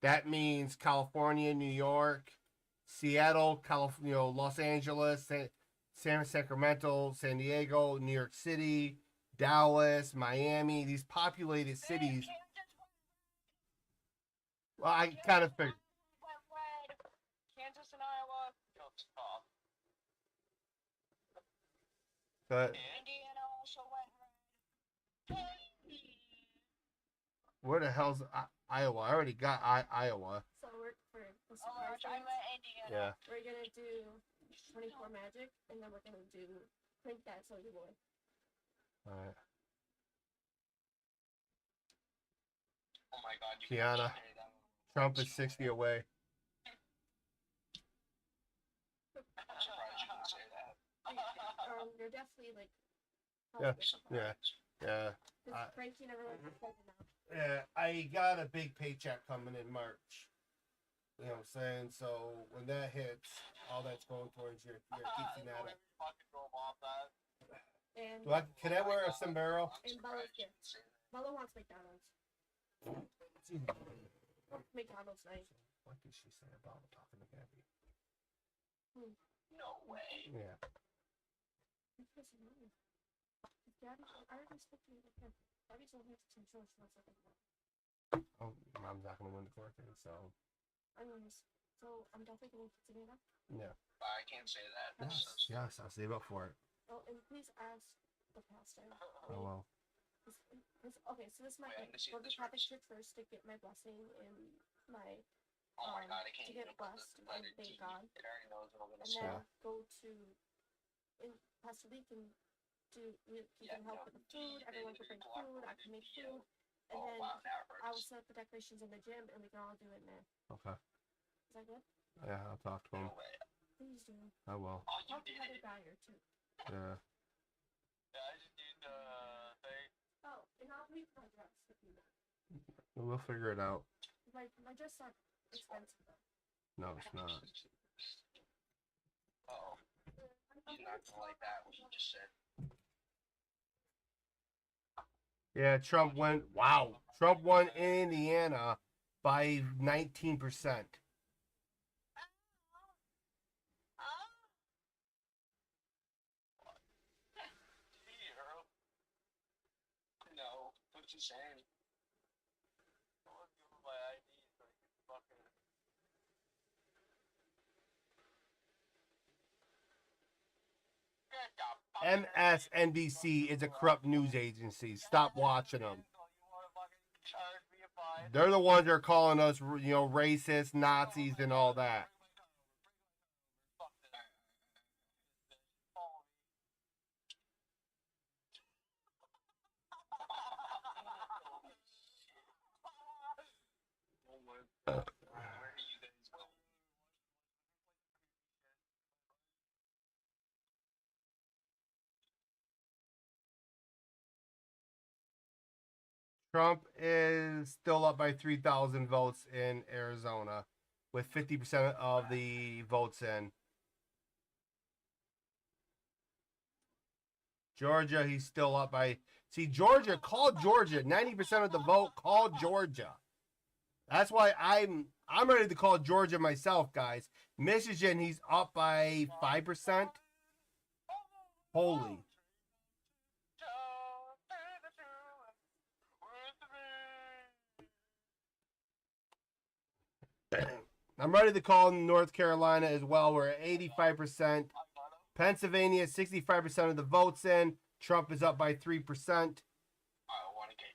That means California, New York, Seattle, California, Los Angeles, San Sacramento, San Diego, New York City, Dallas, Miami, these populated cities. Well, I kind of figured. Kansas and Iowa. But Indiana also went red. where the hell's Iowa? I already got Iowa. So we're for the Oh my surprise gosh, I ones, went Indiana. Yeah. we're gonna do 24 magic, and then we're gonna do print that soldier boy. All right. Oh my god, you Kiana. can say that. Trump is 60 away. I'm surprised you didn't say that. You're definitely like. Yeah, probably surprised. yeah, yeah. Because Frankie never went to Florida now. Yeah, I got a big paycheck coming in March. You know what I'm saying? So when that hits, all that's going towards your keeping at it. Fucking drove off that. And Can I wear a sombrero? And Bella's gift. Bella wants McDonald's. McDonald's night. What did she say about talking to Gabby? No way. Yeah. Because Gabby, I already spoke to you again. Gabby's only to control she wants something more. Oh, Mom's not gonna win the court thing, so I mean, so I'm definitely going to continue that. yeah. I can't say that. That's so stupid. Yes, I'll save up for it. Oh, and please ask the pastor. Oh well. Okay, so this might Wait, I'm gonna see go if to this Catholic works. Church first to get my blessing and my Oh my god, I to can't get even put blessed the and letter thank T. God. It already knows what I'm gonna And say. then go to and Pastor Lee can he can help with the food, everyone can bring food, I can make food. And Oh then wow, now it I will hurts. set up the decorations in the gym and we can all do it in there. Okay. Is that good? Yeah, I'll talk to him. No way. Please do. I will. Oh, you Talk to did Heather it. Dyer too. Yeah. Yeah, I just used thing. Oh, and I'll leave my dress if you want. We'll figure it out. My dress not expensive though. No, it's not. Oh, he's not gonna like that, what you just said. Yeah, Trump won. Wow. Trump won in Indiana by 19%. No, what you saying? I was giving my ID so he could fucking. MSNBC is a corrupt news agency. Stop watching them. They're the ones that are calling us, racist, Nazis, and all that. Where do you guys go? Trump is still up by 3,000 votes in Arizona, with 50% of the votes in. Georgia, he's still up by. See, Georgia, call Georgia. 90% of the vote, call Georgia. That's why I'm ready to call Georgia myself, guys. Michigan, he's up by 5%. Holy. I'm ready to call North Carolina as well. We're at 85%. Pennsylvania, 65% of the votes in. Trump is up by 3%. I want to get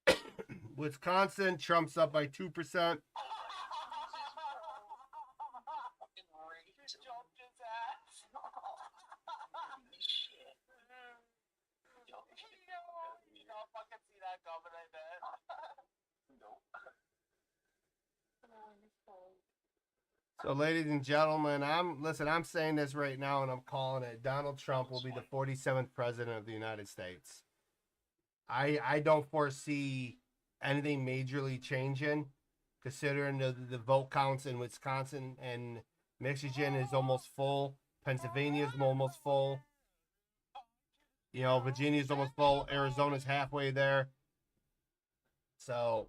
here. Wisconsin, Trump's up by 2%. He just jumped his ass. Shit. You don't fucking see that coming, I bet. Nope. So, ladies and gentlemen, I'm saying this right now, and I'm calling it. Donald Trump will be the 47th president of the United States. I don't foresee anything majorly changing, considering the vote counts in Wisconsin and Michigan is almost full. Pennsylvania is almost full. You know, Virginia's almost full. Arizona's halfway there. So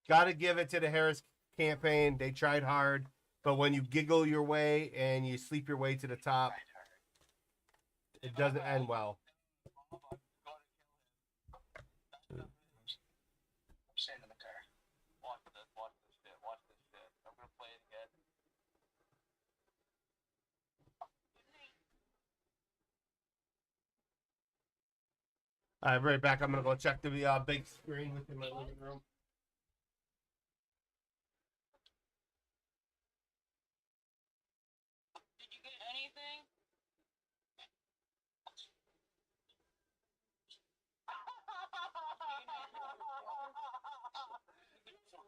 got to give it to the Harris campaign. They tried hard, but when you giggle your way and you sleep your way to the top, it doesn't end well. I'm staying in the car. Watch this shit, watch this shit. I'm gonna play it again. All right, right back. I'm gonna go check the big screen within my living room. Did you get anything?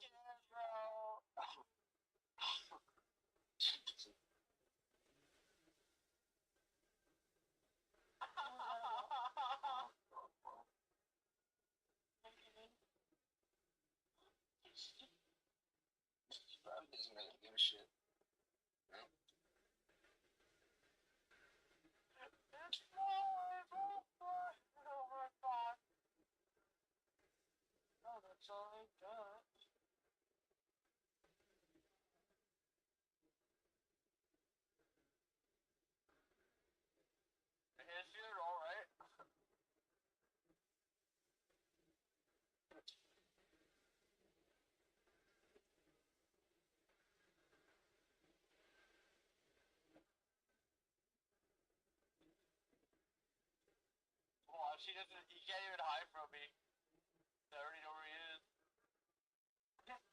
Yeah, bro. Rob doesn't really give a shit. It's always over. Oh my god. Oh, that's all I got. Is it alright? Well, she doesn't. You can't even hide from me. I already know where he is. Get him.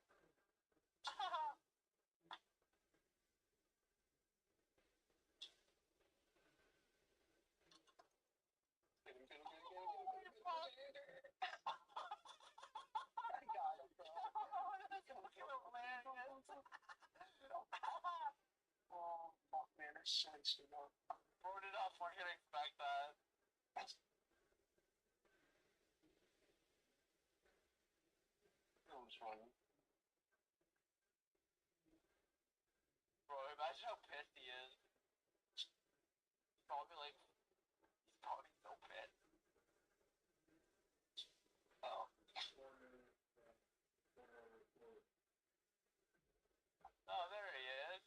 I got him, bro. Oh, fuck, man, that's sense, you know. Bro did not fucking expect that. That was funny. Bro, imagine how pissed he is. He's probably like, he's probably so pissed. Oh. Oh, there he is.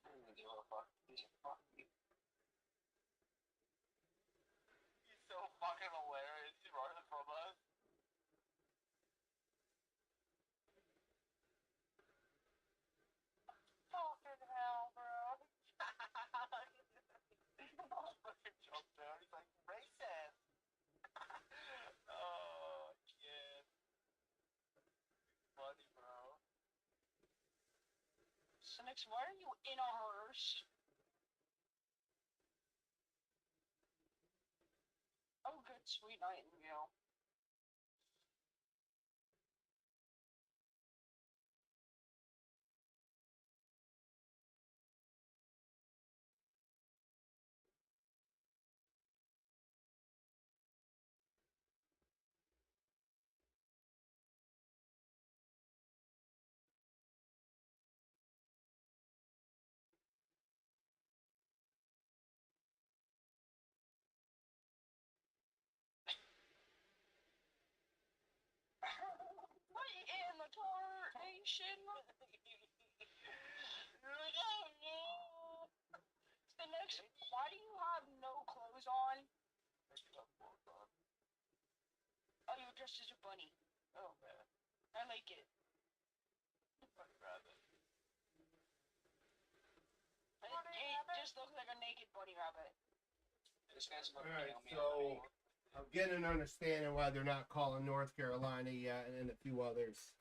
I don't even give a fuck. He's a fuck. He's so fucking hilarious. He's running from us. Fucking hell, bro. Fucking jumped out. He's like, racist. Oh, kid. Funny, bro. Cynics, why are you in a hearse? Oh, good, sweet nightingale. What in the tarnation? Cynics, why do you have no clothes on? Oh, you're dressed as a bunny. Oh, man. I like it. Funny rabbit. It just looks like a naked bunny rabbit. This guy's about All to right, nail me so I'm getting an understanding why they're not calling North Carolina yet, and a few others.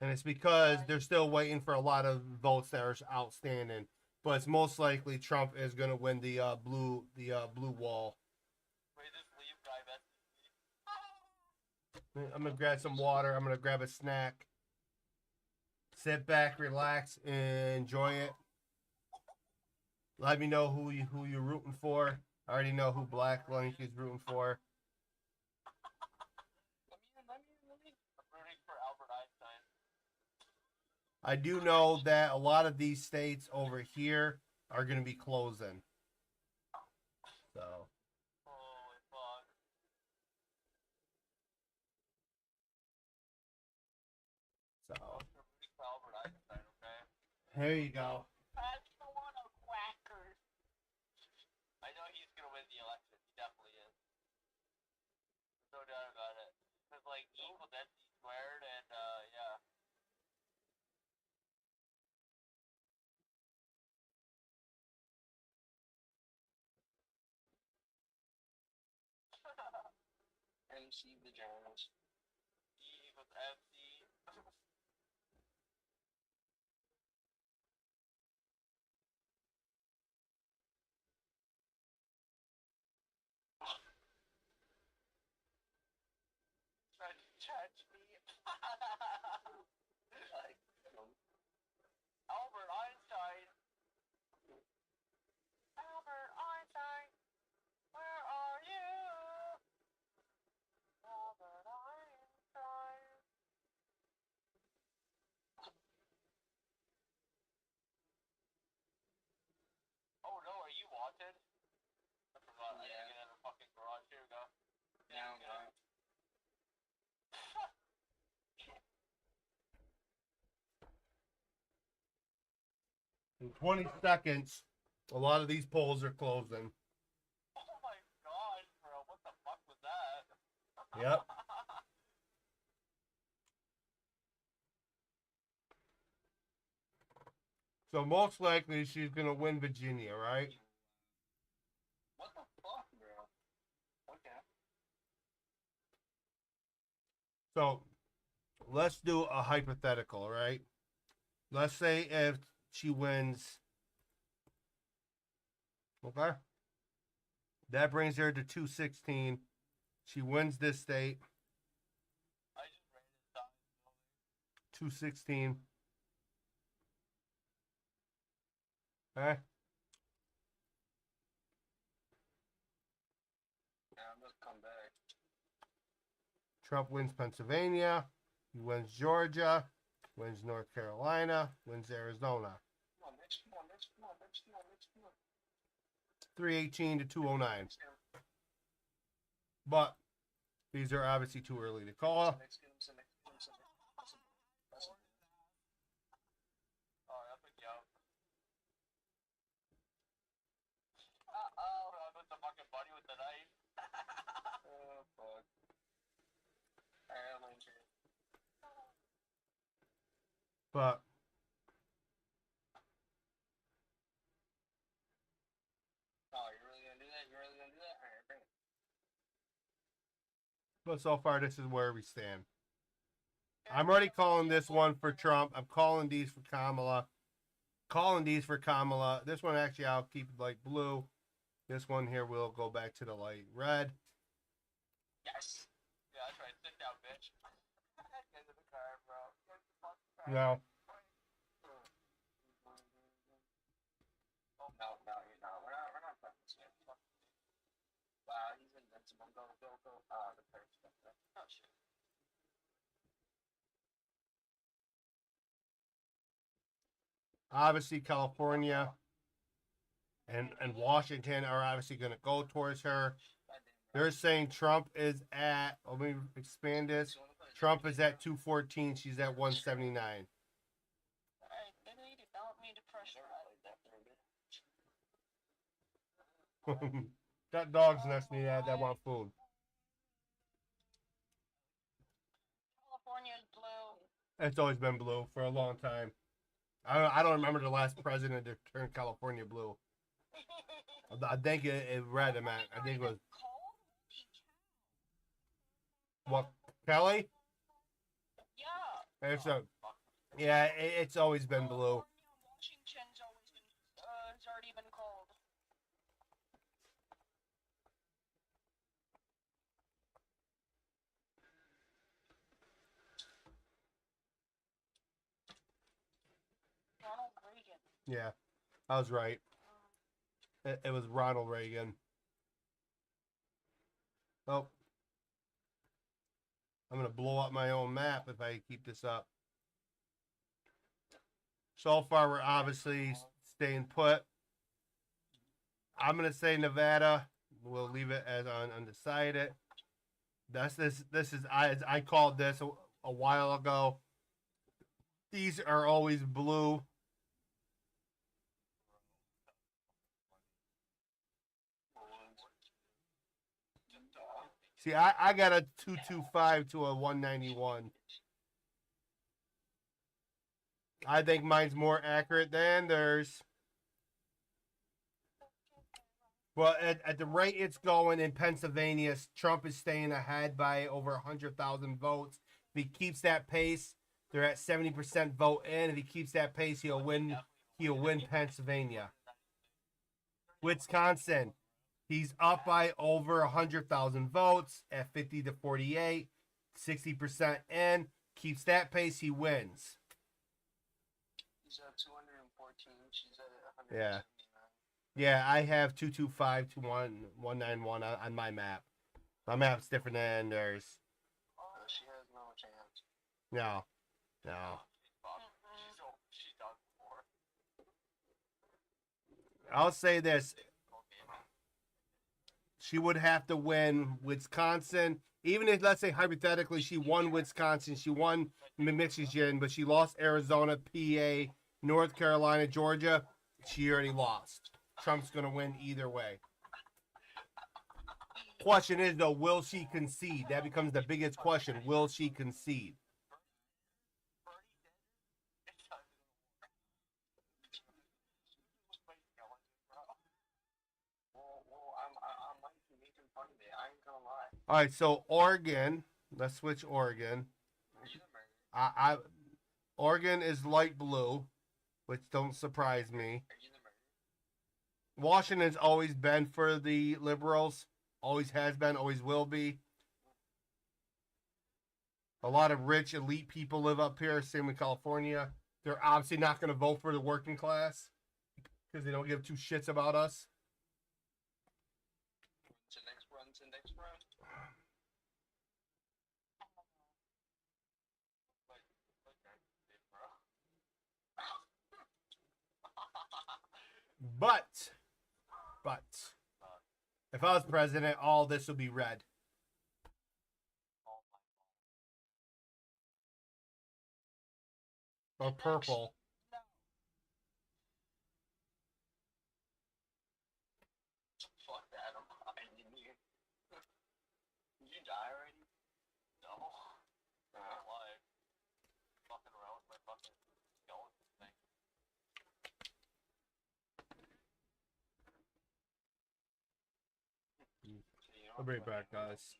And it's because they're still waiting for a lot of votes that are outstanding. But it's most likely Trump is going to win the blue wall. Wait, this leave guy, I'm going to grab some water. I'm going to grab a snack. Sit back, relax, and enjoy it. Let me know who you're rooting for. I already know who Black Link is rooting for. I'm rooting for Albert Einstein. I do know that a lot of these states over here are going to be closing. So. Holy fuck. So. I'm rooting for Albert Einstein, okay? Here you go. That's the one of quackers. I know he's gonna win the election. He definitely is. There's no doubt about it. Cause like equal density squared and yeah. MC Vaginas. E equals MC. Trying to judge me. Like, Albert Einstein. Albert Einstein. Where are you? Albert Einstein. Oh no, are you wanted? I forgot. I didn't get in the fucking garage. Here we go. now, now. In 20 seconds, a lot of these polls are closing. Oh my god, bro. What the fuck was that? Yep. So most likely she's going to win Virginia, right? What the fuck, bro? Okay. So let's do a hypothetical, right? Let's say if she wins, okay? That brings her to 216. She wins this state, I just ran his time. 216. Okay? Yeah, I'm gonna come back. Trump wins Pennsylvania. He wins Georgia. Wins North Carolina. Wins Arizona. Come on, bitch. Come on, bitch. Come on, bitch. Come on, bitch. Come on. 318 to 209. But these are obviously too early to call. Oh, that's a yo. Uh-oh. I'm with the fucking buddy with the knife. Oh, fuck. Alright, I'm into it. But Oh, you're really gonna do that? You're really gonna do that? Alright, bring it. so far, this is where we stand. I'm already calling this one for Trump. I'm calling these for Kamala. Calling these for Kamala. This one, actually, I'll keep it light blue. This one here will go back to the light red. Yes! Yeah, that's right. Sit down, bitch. Get in the car, bro. Get in the fucking car. No. Oh, no, you're not. We're not fucking scared. Wow, he's invincible. Go. Ah, the first stuff. Oh, shit. Obviously, California and Washington are obviously going to go towards her. They're saying Trump is at, let me expand this. Trump is at 214. She's at 179. Alright, they don't need to pressure That dog's next to me that want food. California's blue. It's always been blue for a long time. I don't remember the last president to turn California blue. I think it red, man. I think it was what, Kelly? Yeah. It's a Yeah, it's always been blue. Yeah, Washington's always been, has already been called. Ronald Reagan. Yeah, I was right. It was Ronald Reagan. Oh, I'm gonna blow up my own map if I keep this up. So far, we're obviously staying put. I'm gonna say Nevada. We'll leave it as undecided. This is I called this a while ago. These are always blue. See, I got a 225 to a 191. I think mine's more accurate than theirs. Well, at the rate it's going in Pennsylvania, Trump is staying ahead by over 100,000 votes. If he keeps that pace, they're at 70% vote in. If he keeps that pace, he'll win. He'll win Pennsylvania. Wisconsin, he's up by over 100,000 votes at 50 to 48, 60% in. Keeps that pace, he wins. He's at 214. She's at 179. Yeah. Yeah, I have 225 to 191 on my map. My map's different than theirs. She has no chance. No. No. She's done before. I'll say this. She would have to win Wisconsin. Even if, let's say, hypothetically, she won Wisconsin, she won Michigan, but she lost Arizona, PA, North Carolina, Georgia, she already lost. Trump's going to win either way. Question is, though, will she concede? That becomes the biggest question. Will she concede? I might be making fun of it. I ain't gonna lie. All right, so Oregon. Let's switch Oregon. Oregon is light blue, which don't surprise me. Washington's always been for the liberals. Always has been, always will be. A lot of rich, elite people live up here, same in California. They're obviously not going to vote for the working class because they don't give two shits about us. Run to next run. But, if I was president, all this would be red. Or purple. Fuck that, I'm hiding here. Did you die already? No. I'm alive. Fucking around with my fucking skeleton thing. I'll be right back, guys.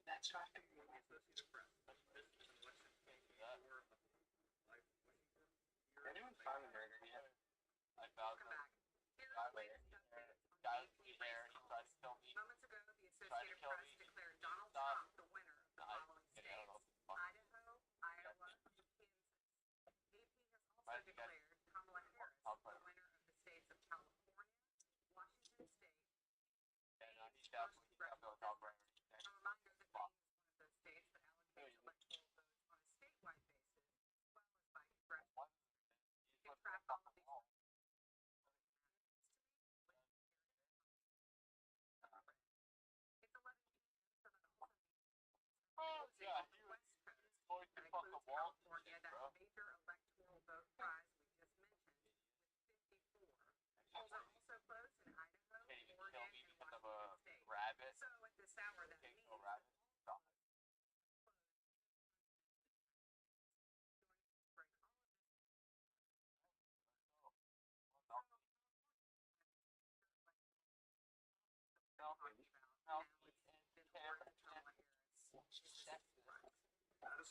That's not fair. Anyone found the murder yet? I found the guy later. Guy with the hair, he tried to kill me. Moments ago, the Associated Press declared Donald Trump the winner of the following states: Idaho, Iowa, Kansas. AP has also declared Kamala Harris the winner of the states of California, Washington State, And he's definitely got those out right. a reminder that Maine is one of those states that allocates electoral votes on a statewide basis, as well as by congressional. To track all of these it's 11 so that also means Yeah, he was going to fuck the wall. California, that major electoral vote prize we just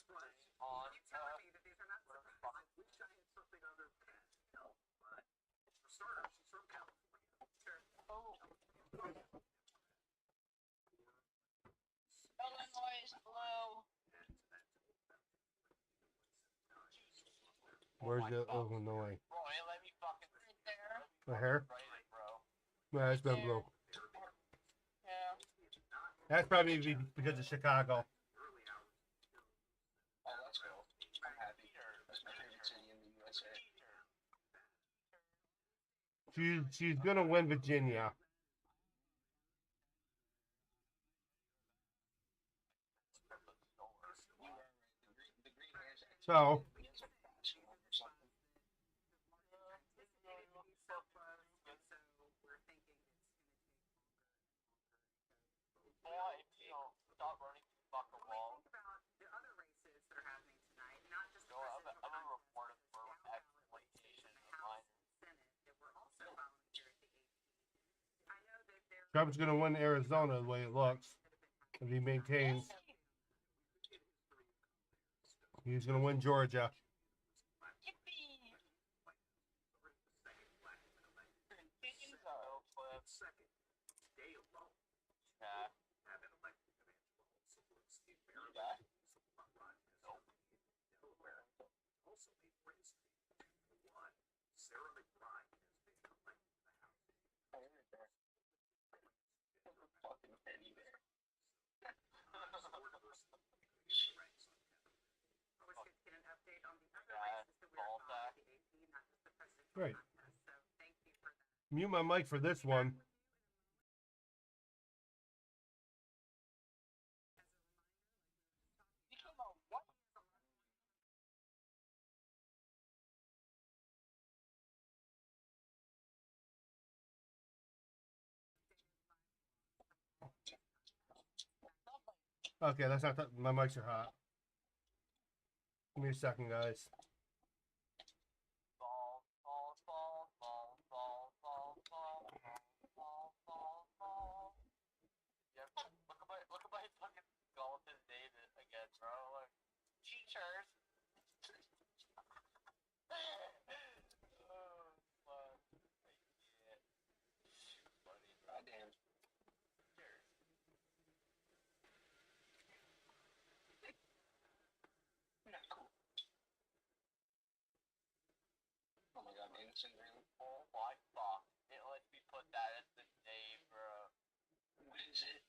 But on you telling me that these are not surprises? I wish I had something other than but for starters, she's from California. Sure. Illinois is blue. Where's the Illinois? Bro, hey, let me fucking Right there. The hair? write it, bro. Yeah, it's been blue. Yeah. That's probably because of Chicago. Oh, let's go. I'm happy. That's my favorite city in the USA. She's gonna win Virginia. You are right. The green hairs actually So get some fashion or something. Anticipated to be so close, and so we're thinking it's going to take Boy, you know, stop running through fucking longer. wall. When we think about the other races that are happening tonight, not just the No, I'm presidential a reporter contest, for but down ballot exploitation races in of the House minors. and Senate that we're also following here at the AP. I know that there Trump's gonna win Arizona the way it looks. If he maintains, he's gonna win Georgia. Yippee! Second, they alone Yeah. have an elected official. Also looks in You die? Delaware also made friends. One, Sarah McBride has been elected to the House. Oh, you're right there. Fucking Eddie there. always good to get an update on the other Yeah, races that we're ball following sack. at the AP, not just the presidential Great. contest. So thank you for that. Mute my mic for this one. Became a what? Okay, that's not. My mics are hot. Give me a second, guys. Fall, fall, fall, fall, fall, fall, fall, fall, fall, fall. Yeah, look at my fucking skeleton David again, bro. Like, teachers. Oh, fuck. Yeah. Funny, bro. Goddamn. Not cool. Oh my god, innocent really? Oh my fuck. It lets me put that as the name, bro. What is it?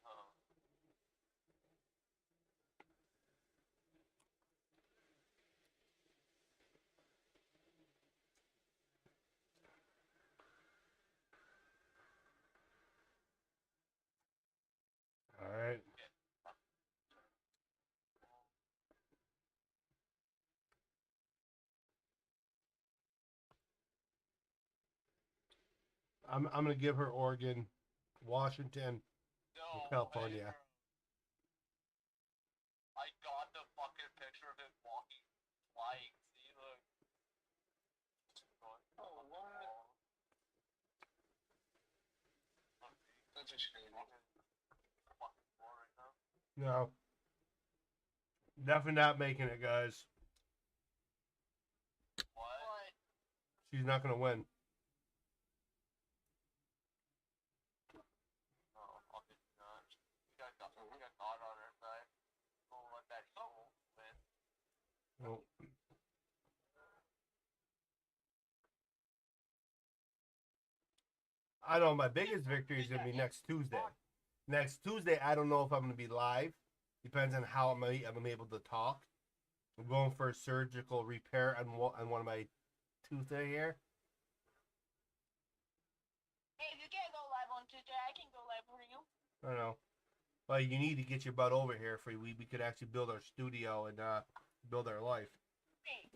Huh. All right. I'm gonna give her Oregon, Washington, No, and California. bro. I got the fucking picture of him walking, flying. See, look. Oh, what? That's a shame. Fucking floor right now. No, definitely not making it, guys. What? What? She's not gonna win. Oh, obviously not. We got God on our side. We'll let that evil win. No. I know my biggest victory is gonna be next Tuesday. Next Tuesday, I don't know if I'm gonna be live. Depends on how I'm gonna be able to talk. I'm going for a surgical repair on one of my tooth here. Hey, if you can't go live on Twitter, I can go live for you. I don't know. Well, you need to get your butt over here for we could actually build our studio and build our life. Hey.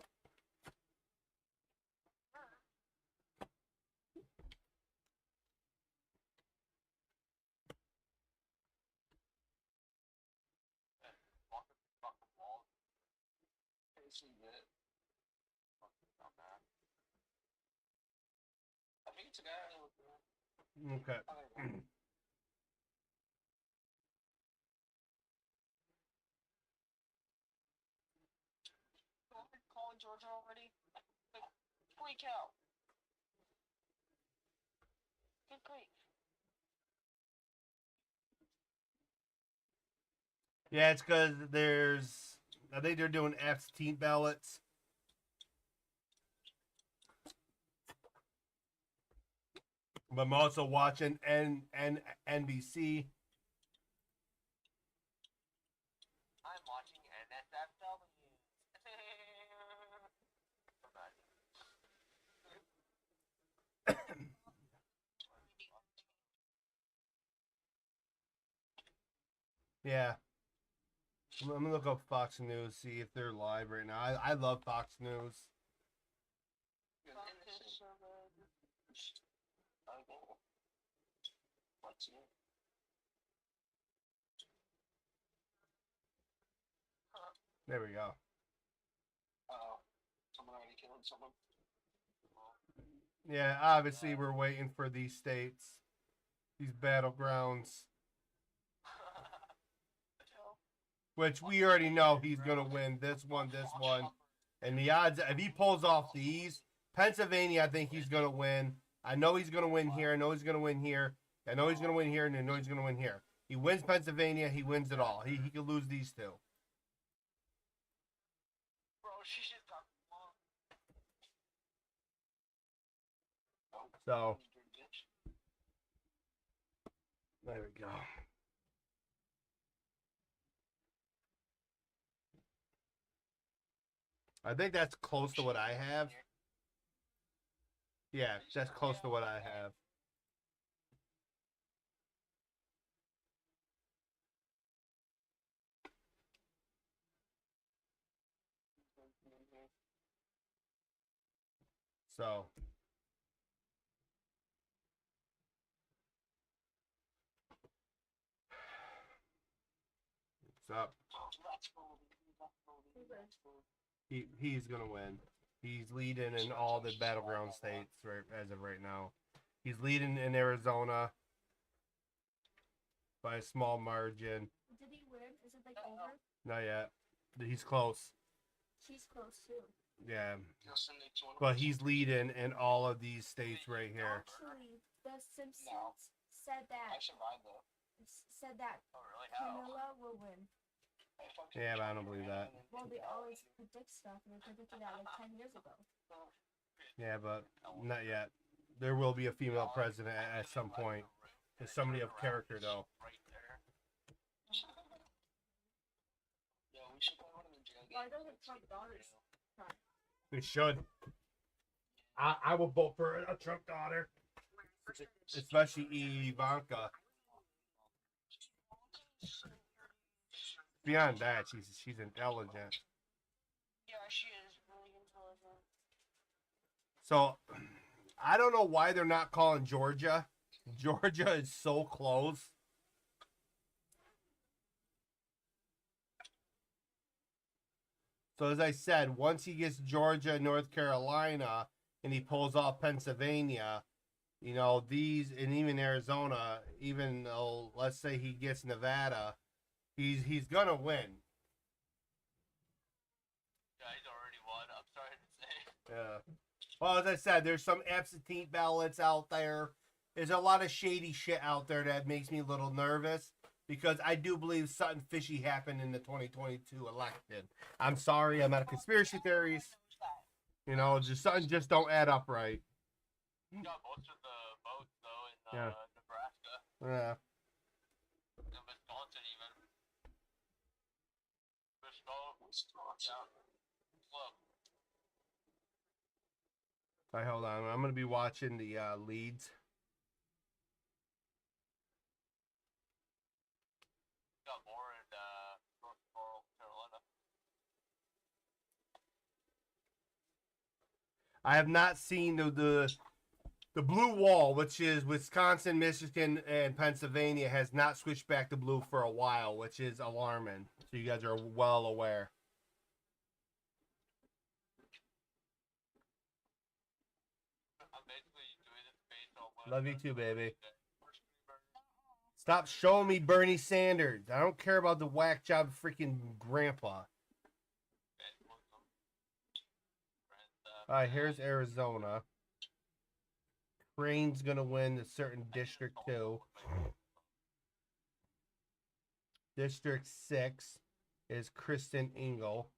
Fucking wall. It's legit. Fucking dumbass. I think it's a guy. Okay. I don't know. in Georgia already? Like, holy cow. Good grief. Yeah, it's because there's. I think they're doing absentee ballots. But I'm also watching NBC. I'm watching NSFW. Yeah. I'm gonna look up Fox News, see if they're live right now. I love Fox News. You're Fuck innocent. this so good. I know. What's new? There we go. Oh, someone already killed someone. Yeah, obviously we're waiting for these states, these battlegrounds, which we already know he's gonna win this one, and the odds if he pulls off these, Pennsylvania, I think he's gonna win. I know he's gonna win here. I know he's gonna win here. I know he's gonna win here, and I know he's gonna win here. He wins Pennsylvania. He wins it all. He could lose these two. Bro, she just got fucked. So there we go. I think that's close to what I have. Yeah, that's close to what I have. So what's up? He's gonna win. He's leading in all the battleground states right as of right now. He's leading in Arizona by a small margin. Did he win? Is it like over? Not yet. He's close. She's close too. Yeah. But he's leading in all of these states right here. Actually, The Simpsons said I that survived though. Oh, really? How? Camilla will win. Yeah, but I don't believe that. Well, they always predict stuff, and they predicted that like 10 years ago. Yeah, but not yet. There will be a female president at some point. It's somebody of character, though. Right there. Yo, we should play one of the jail games. Why doesn't Trump daughters try? They should. I will vote for a Trump daughter. Especially Ivanka. Beyond that, she's intelligent. Yeah, she is really intelligent. So, I don't know why they're not calling Georgia. Georgia is so close. So, as I said, once he gets Georgia, North Carolina, and he pulls off Pennsylvania, you know, these, and even Arizona, even though, let's say he gets Nevada, he's going to win. Yeah, he's already won. I'm sorry to say. Yeah. Well, as I said, there's some absentee ballots out there. There's a lot of shady shit out there that makes me a little nervous because I do believe something fishy happened in the 2022 election. I'm sorry, I'm out of conspiracy theories. You know, just something just don't add up right. He got most of the votes, though, in Yeah. Nebraska. Yeah. In Wisconsin, even. Wisconsin. Yeah. Look. All right, hold on. I'm going to be watching the leads. Got more in North Carolina. I have not seen the blue wall, which is Wisconsin, Michigan, and Pennsylvania, has not switched back to blue for a while, which is alarming. So you guys are well aware. I'm basically doing this based on what Love you too, baby. Stop showing me Bernie Sanders. I don't care about the whack job freaking grandpa. All right, here's Arizona. Crane's gonna win the certain district 2. District 6 is Kristen Engel.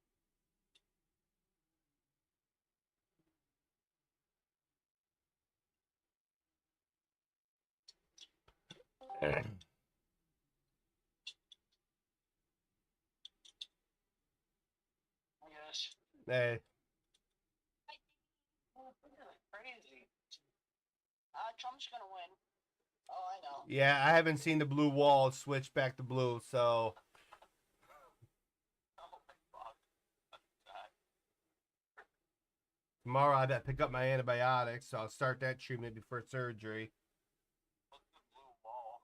Yes. Hey, Crazy. Trump's gonna win. Oh, I know. yeah, I haven't seen the blue wall switch back to blue, so Oh my fuck. tomorrow I gotta pick up my antibiotics, so I'll start that treatment before surgery. What's the blue wall?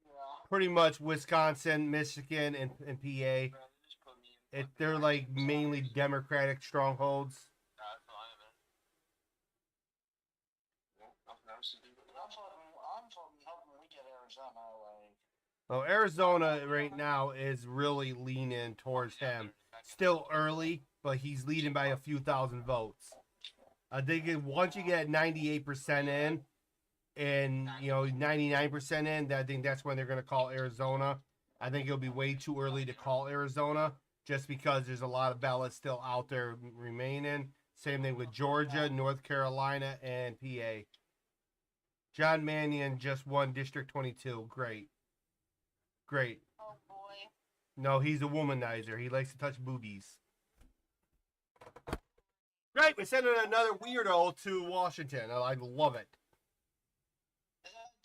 Yeah. Pretty much Wisconsin, Michigan, and PA. Bro, they just put me in They're like mainly Democratic strongholds. That's what I'm in. Nothing else to do with that. I'm hoping we get Arizona. Like, Well, Arizona right now is really leaning towards him. Still early, but he's leading by a few thousand votes. I think once you get 98% in, and 99% in, I think that's when they're going to call Arizona. I think it'll be way too early to call Arizona, just because there's a lot of ballots still out there remaining. Same thing with Georgia, North Carolina, and PA. John Mannion just won District 22. Great. oh boy. No, he's a womanizer. He likes to touch boobies. Great, we're sending another weirdo to Washington. I love it. Is that a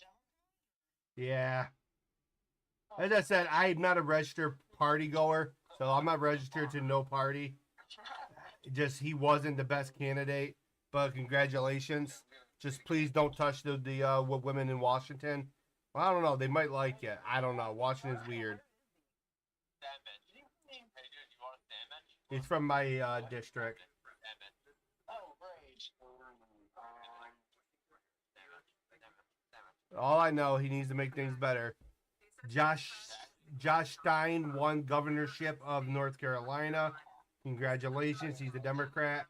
Democrat? Yeah. As I said, I'm not a registered party goer, so I'm not registered to no party. Just he wasn't the best candidate, but congratulations. Just please don't touch the women in Washington. Well, I don't know. They might like it. I don't know. Washington's weird. Sandbench. Hey dude, you want a sandbench? It's from my district. Sandbench. Oh, great. All I know, he needs to make things better. Josh Stein won governorship of North Carolina. Congratulations, he's a Democrat.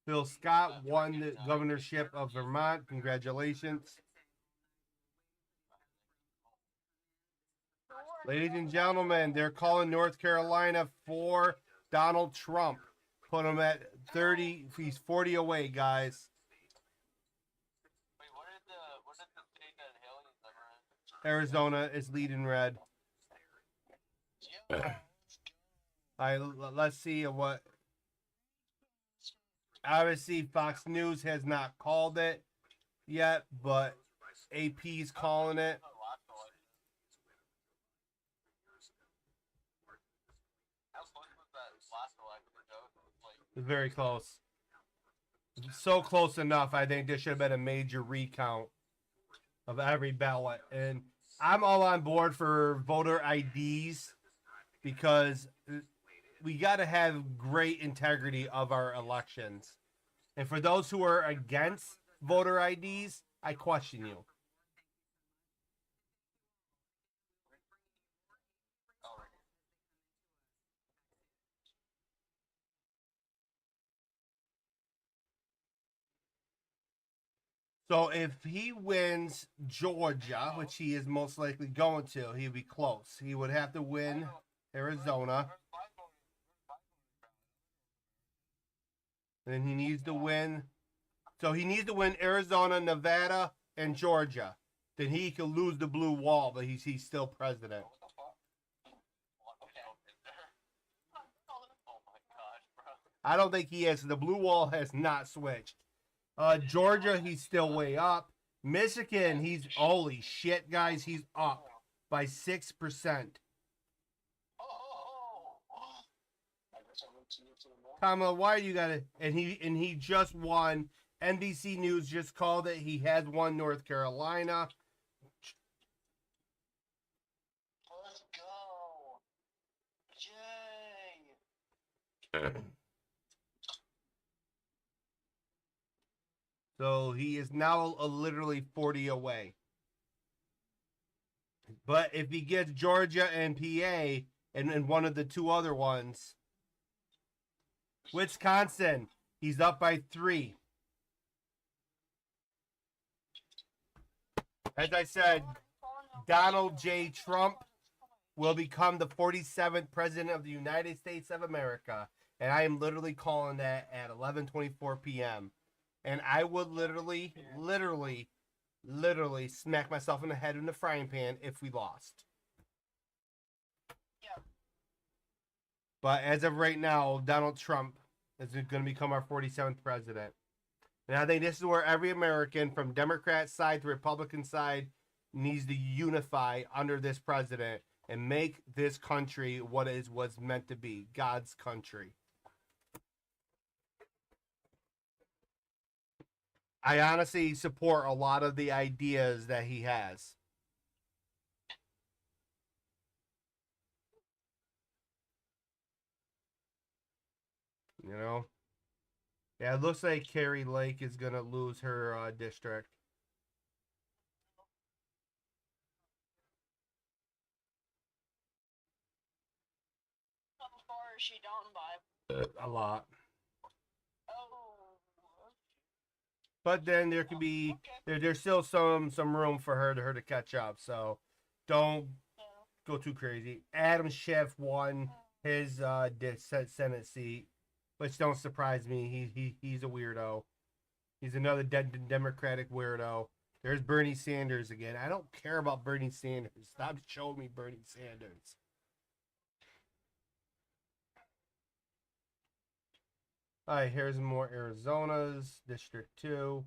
Phil Scott won the governorship of Vermont. Congratulations. Ladies and gentlemen, they're calling North Carolina for Donald Trump. Put him at 30. He's 40 away, guys. Wait, what did the state that Haley's ever in? Arizona is leading red. All right, let's see what. Obviously, Fox News has not called it yet, but AP's calling it. How close was that last election, Joe? Like, It's very close. So close enough, I think there should have been a major recount of every ballot. And I'm all on board for voter IDs because we got to have great integrity of our elections. And for those who are against voter IDs, I question you. So if he wins Georgia, which he is most likely going to, he'd be close. He would have to win Arizona. And he needs to win. So he needs to win Arizona, Nevada, and Georgia. Then he could lose the blue wall, but he's still president. oh my gosh, bro. I don't think he is. The blue wall has not switched. Georgia, he's still way up. Michigan, he's holy shit, guys. He's up by 6%. Kamala, why you got it? And he just won. NBC News just called it. He has won North Carolina. Let's go. Yay. So he is now literally 40 away. But if he gets Georgia and PA and one of the two other ones, Wisconsin, He's up by 3. As I said, Donald J. Trump will become the 47th president of the United States of America. And I am literally calling that at 11:24 p.m. And I would literally smack myself in the head in the frying pan if we lost. Yeah. But as of right now, Donald Trump is going to become our 47th president. And I think this is where every American, from Democrat side to Republican side, needs to unify under this president and make this country what it was meant to be, God's country. I honestly support a lot of the ideas that he has. You know? Yeah, it looks like Carrie Lake is going to lose her district. How far is she down by? A lot. Oh. But then there could be there's still some room for her to catch up. So don't go too crazy. Adam Schiff won his Senate seat, which don't surprise me. He's a weirdo. He's another Democratic weirdo. There's Bernie Sanders again. I don't care about Bernie Sanders. Stop showing me Bernie Sanders. All right, here's more Arizona's District 2.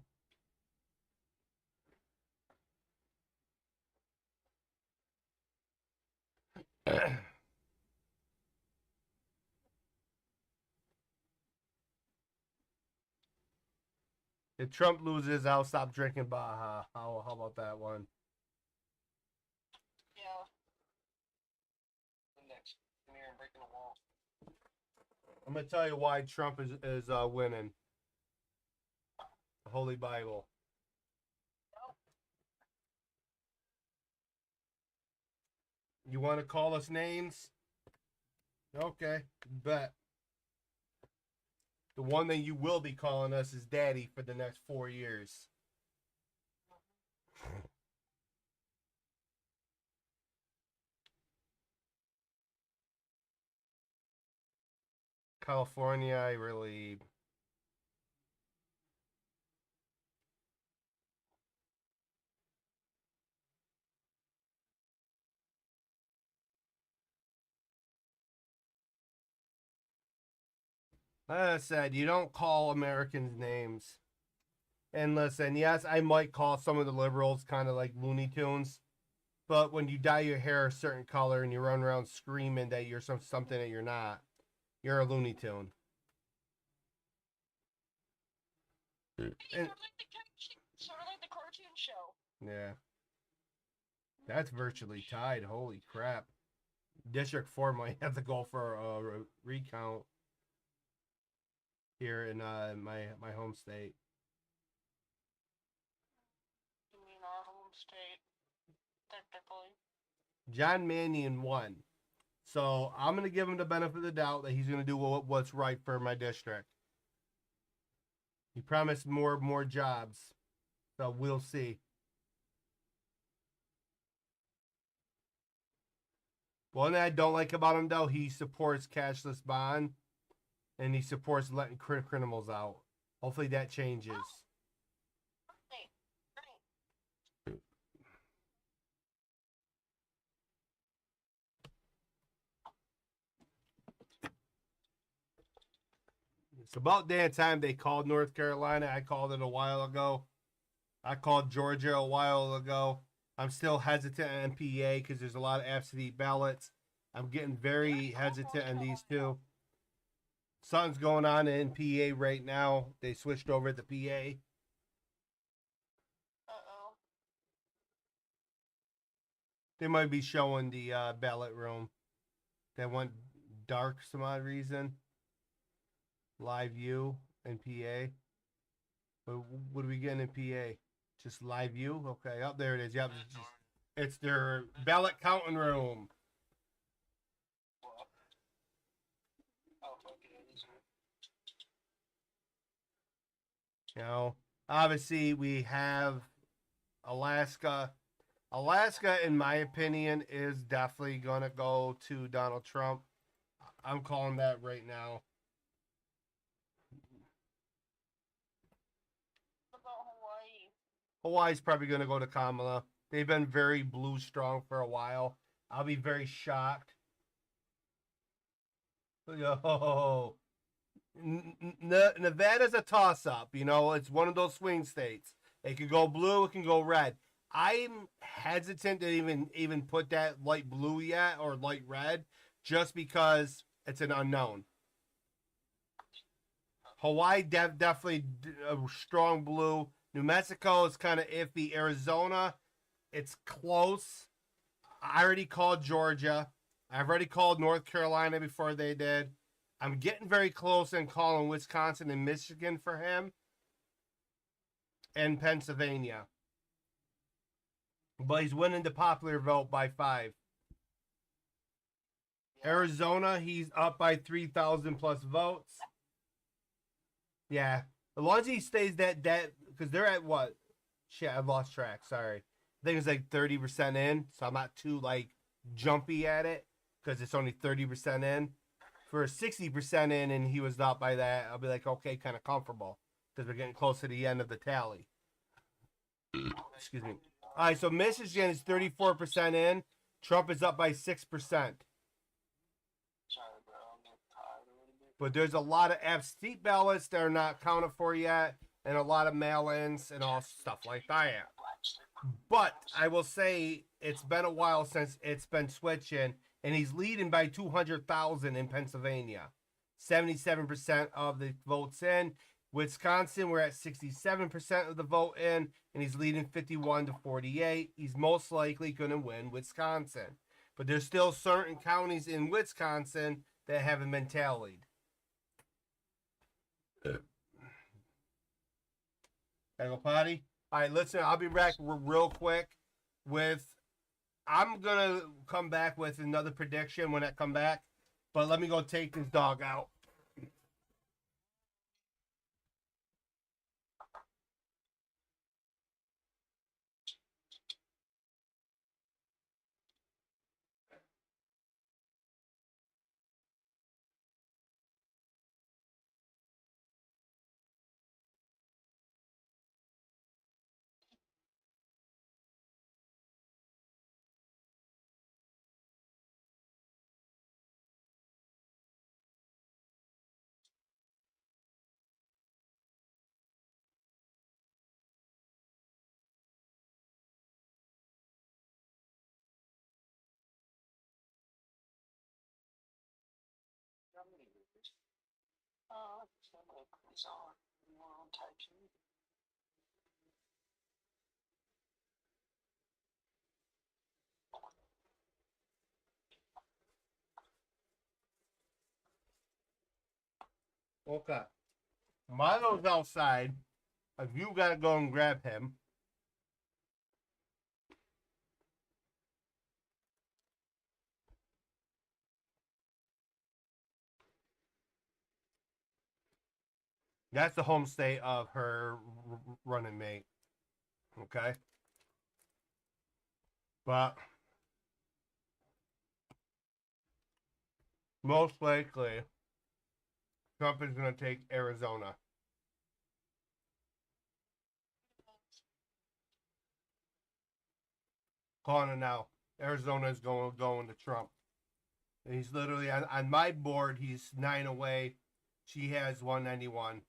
If Trump loses, I'll stop drinking Baja. How about that one? Yeah. Next, come here and breaking the wall. I'm gonna tell you why Trump is winning. The Holy Bible. You want to call us names? Okay, bet. The one that you will be calling us is Daddy for the next 4 years. California, I really... Like I said, you don't call Americans names. And listen, yes, I might call some of the liberals kind of like Looney Tunes. But when you dye your hair a certain color and you run around screaming that you're something that you're not, you're a Looney Tune. Sort of like the cartoon show. Yeah. That's virtually tied. Holy crap. District 4 might have to go for a recount here in my home state. You mean our home state, technically. John Mannion won. So I'm going to give him the benefit of the doubt that he's going to do what's right for my district. He promised more jobs. So we'll see. One thing I don't like about him, though, he supports cashless bond. And he supports letting criminals out. Hopefully that changes. It's about damn time they called North Carolina. I called it a while ago. I called Georgia a while ago. I'm still hesitant on MPA because there's a lot of absentee ballots. I'm getting very hesitant on these two. Something's going on in PA right now. They switched over to PA. Uh-oh. They might be showing the ballot room that went dark some odd reason. Live view in PA. What are we getting in PA? Just live view? Okay, up there it is. Yep, it's their ballot counting room. Oh, okay. You know, obviously we have Alaska. Alaska, in my opinion, is definitely going to go to Donald Trump. I'm calling that right now. What about Hawaii? Hawaii's probably going to go to Kamala. They've been very blue strong for a while. I'll be very shocked. Yo, Nevada's a toss-up. You know, it's one of those swing states. It could go blue, it can go red. I'm hesitant to even put that light blue yet or light red, just because it's an unknown. Hawaii definitely a strong blue. New Mexico is kind of iffy. Arizona, it's close. I already called Georgia. I've already called North Carolina before they did. I'm getting very close and calling Wisconsin and Michigan for him, and Pennsylvania. But he's winning the popular vote by 5. Arizona, he's up by 3,000 plus votes. Yeah. As long as he stays that, because they're at what? Shit, I've lost track. Sorry. I think it's like 30% in, so I'm not too, like, jumpy at it, because it's only 30% in. For 60% in and he was up by that, I'll be like, okay, kind of comfortable, because we're getting close to the end of the tally. Excuse me. All right, so Michigan is 34% in. Trump is up by 6%. Sorry, bro. I'm getting tired a little bit. But there's a lot of absentee ballots that are not counted for yet, and a lot of mail-ins and all stuff like that. But I will say it's been a while since it's been switching, and he's leading by 200,000 in Pennsylvania. 77% of the votes in. Wisconsin, we're at 67% of the vote in, and he's leading 51-48. He's most likely going to win Wisconsin. But there's still certain counties in Wisconsin that haven't been tallied. Gotta go potty? All right, listen, I'll be back real quick with... I'm going to come back with another prediction when I come back. But let me go take this dog out. It's on. More on type 2. Okay. Milo's outside. If you gotta go and grab him. That's the home state of her running mate. Okay. But most likely, Trump is going to take Arizona. Calling it now. Arizona is going to Trump. And he's literally on my board. He's 9 away. She has 191.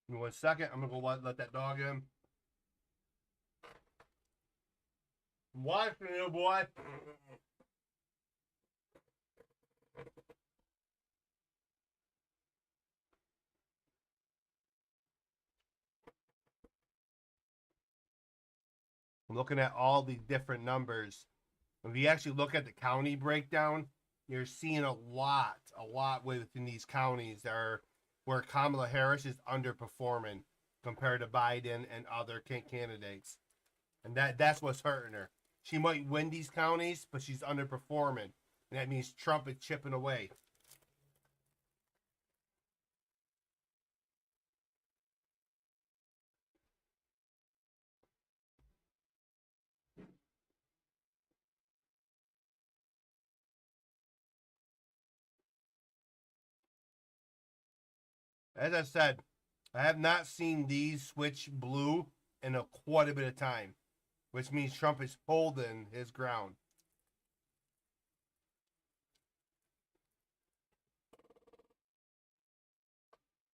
Give me 1 second. I'm gonna go let that dog in. Watch me, little boy. I'm looking at all the different numbers. If you actually look at the county breakdown, you're seeing a lot within these counties that are where Kamala Harris is underperforming. compared to Biden and other candidates. And that's what's hurting her. She might win these counties, but she's underperforming. And that means Trump is chipping away. As I said, I have not seen these switch blue in quite a bit of time, which means Trump is holding his ground.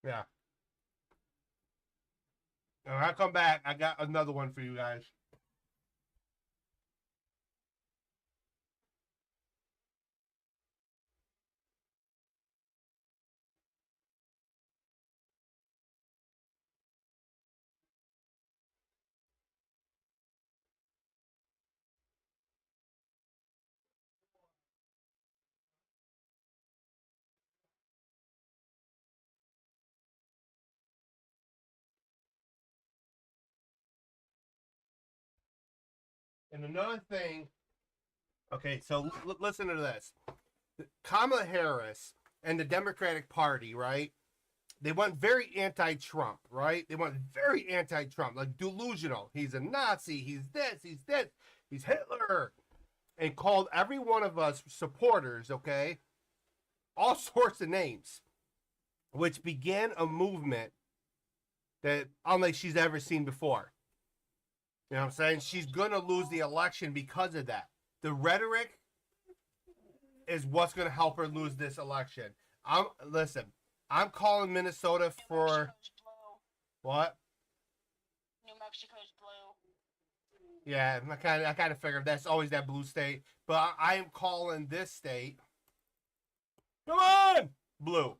Yeah. When I come back, I got another one for you guys. And another thing, okay, so listen to this. Kamala Harris and the Democratic Party, right? They went very anti-Trump, right? They went very anti-Trump, like delusional. He's a Nazi. He's this. He's this. He's Hitler, and called every one of us supporters, okay, all sorts of names, which began a movement that unlike she's ever seen before. You know what I'm saying? She's gonna lose the election because of that. The rhetoric is what's gonna help her lose this election. I'm calling Minnesota for Mexico's blue. what? New Mexico's blue. Yeah, I kind of figured that's always that blue state, but I am calling this state. Come on, blue,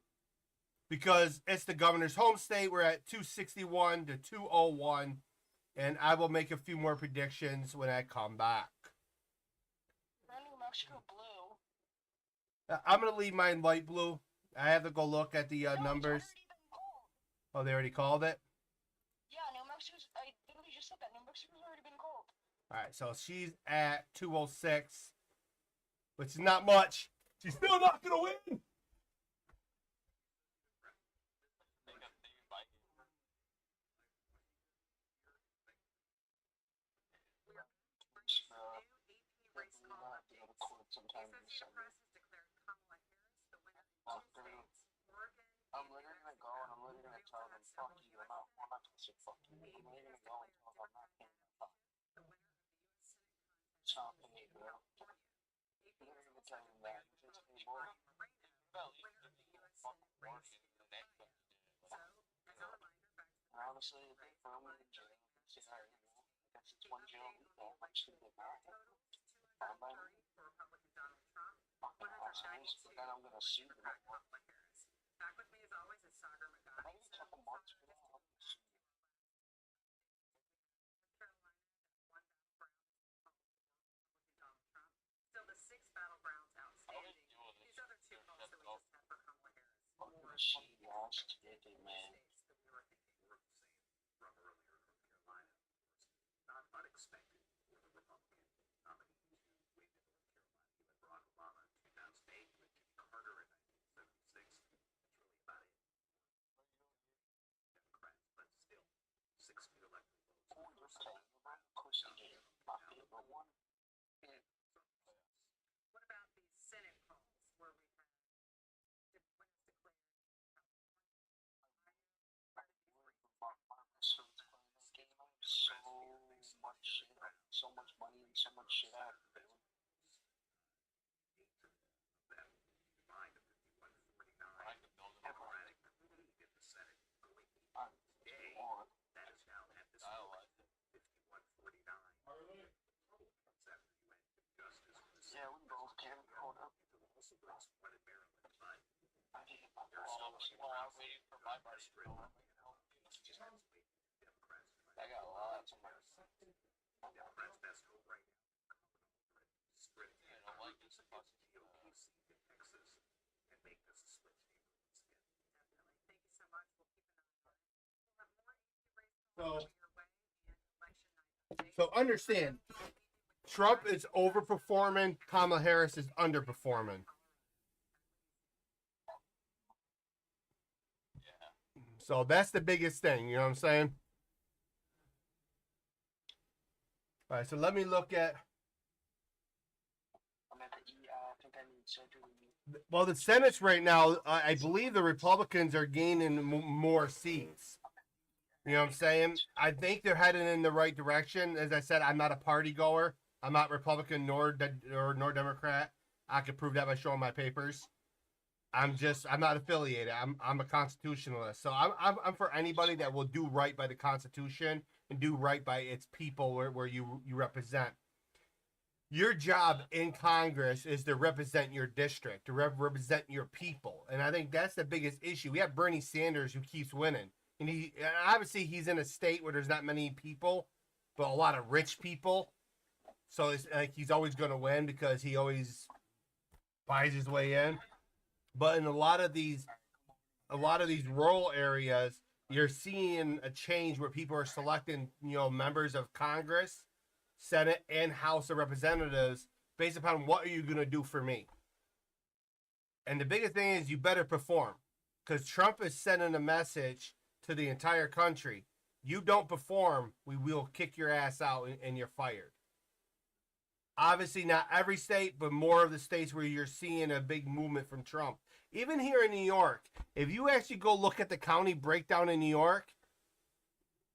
because it's the governor's home state. We're at 261 to 201, and I will make a few more predictions when I come back. We're New Mexico blue. I'm gonna leave mine light blue. I have to go look at the No, numbers. It's already been called. Oh, they already called it. Yeah, New Mexico's. I literally just said that New Mexico's already been called. All right, so she's at 206, which is not much. She's still not gonna win. Sometime in December. I'm literally gonna go and I'm literally gonna tell them, fuck you. I'm not gonna say fuck you. I'm literally gonna go and tell them I'm not paying that fuck. It's not paid, bro. I'm literally gonna tell them that. It's just me, boy. Honestly, if they throw me in jail, say, alright, you know, I guess it's one jail week, I'm actually get mad. Fine by me. Fucking assholes, but then I'm gonna sue them. Back with me as always is Sagar McGuire. Maybe a couple months for that. Still the 6 battlegrounds outstanding. These other 2 polls that we just had for Kamala Harris. Fucking shit, lost ticket, man. States that we were thinking were the same from earlier in North Carolina. Not unexpected for the Republican nominee to win in North Carolina. You had Barack Obama in 2008, you had Jimmy Carter in 1976. That's really about it. Democrats, but still, 6 new elected votes. Of course he did. My favorite one. What about the Senate polls where we had winners declared So much money and so much shit out of it. That is now at this moment 51-49. Yeah, we both can hold up. One in Maryland, but I didn't know I'm waiting for my buddy to go. I got a lot of Democrats best hope right now. Spreading I don't like this fucking GOP seat in Texas and make this a switch neighborhood. Definitely. Thank you so much. We'll keep an eye on it. We'll have more So understand, Trump is overperforming, Kamala Harris is underperforming. So that's the biggest thing, you know what I'm saying? All right, so let me look at. I'm at the ER. I think I need surgery. Well, the Senate's right now, I believe the Republicans are gaining more seats. You know what I'm saying? I think they're heading in the right direction. As I said, I'm not a party goer. I'm not Republican nor Democrat. I could prove that by showing my papers. I'm not affiliated. I'm a constitutionalist. So I'm for anybody that will do right by the Constitution and do right by its people where you represent. Your job in Congress is to represent your district, to represent your people. And I think that's the biggest issue. We have Bernie Sanders who keeps winning. And obviously he's in a state where there's not many people, but a lot of rich people. So it's like he's always going to win because he always buys his way in. But in a lot of these rural areas, you're seeing a change where people are selecting, members of Congress, Senate, and House of Representatives based upon what are you going to do for me. And the biggest thing is you better perform, because Trump is sending a message to the entire country. You don't perform, we will kick your ass out and you're fired. Obviously, not every state, but more of the states where you're seeing a big movement from Trump. Even here in New York, if you actually go look at the county breakdown in New York,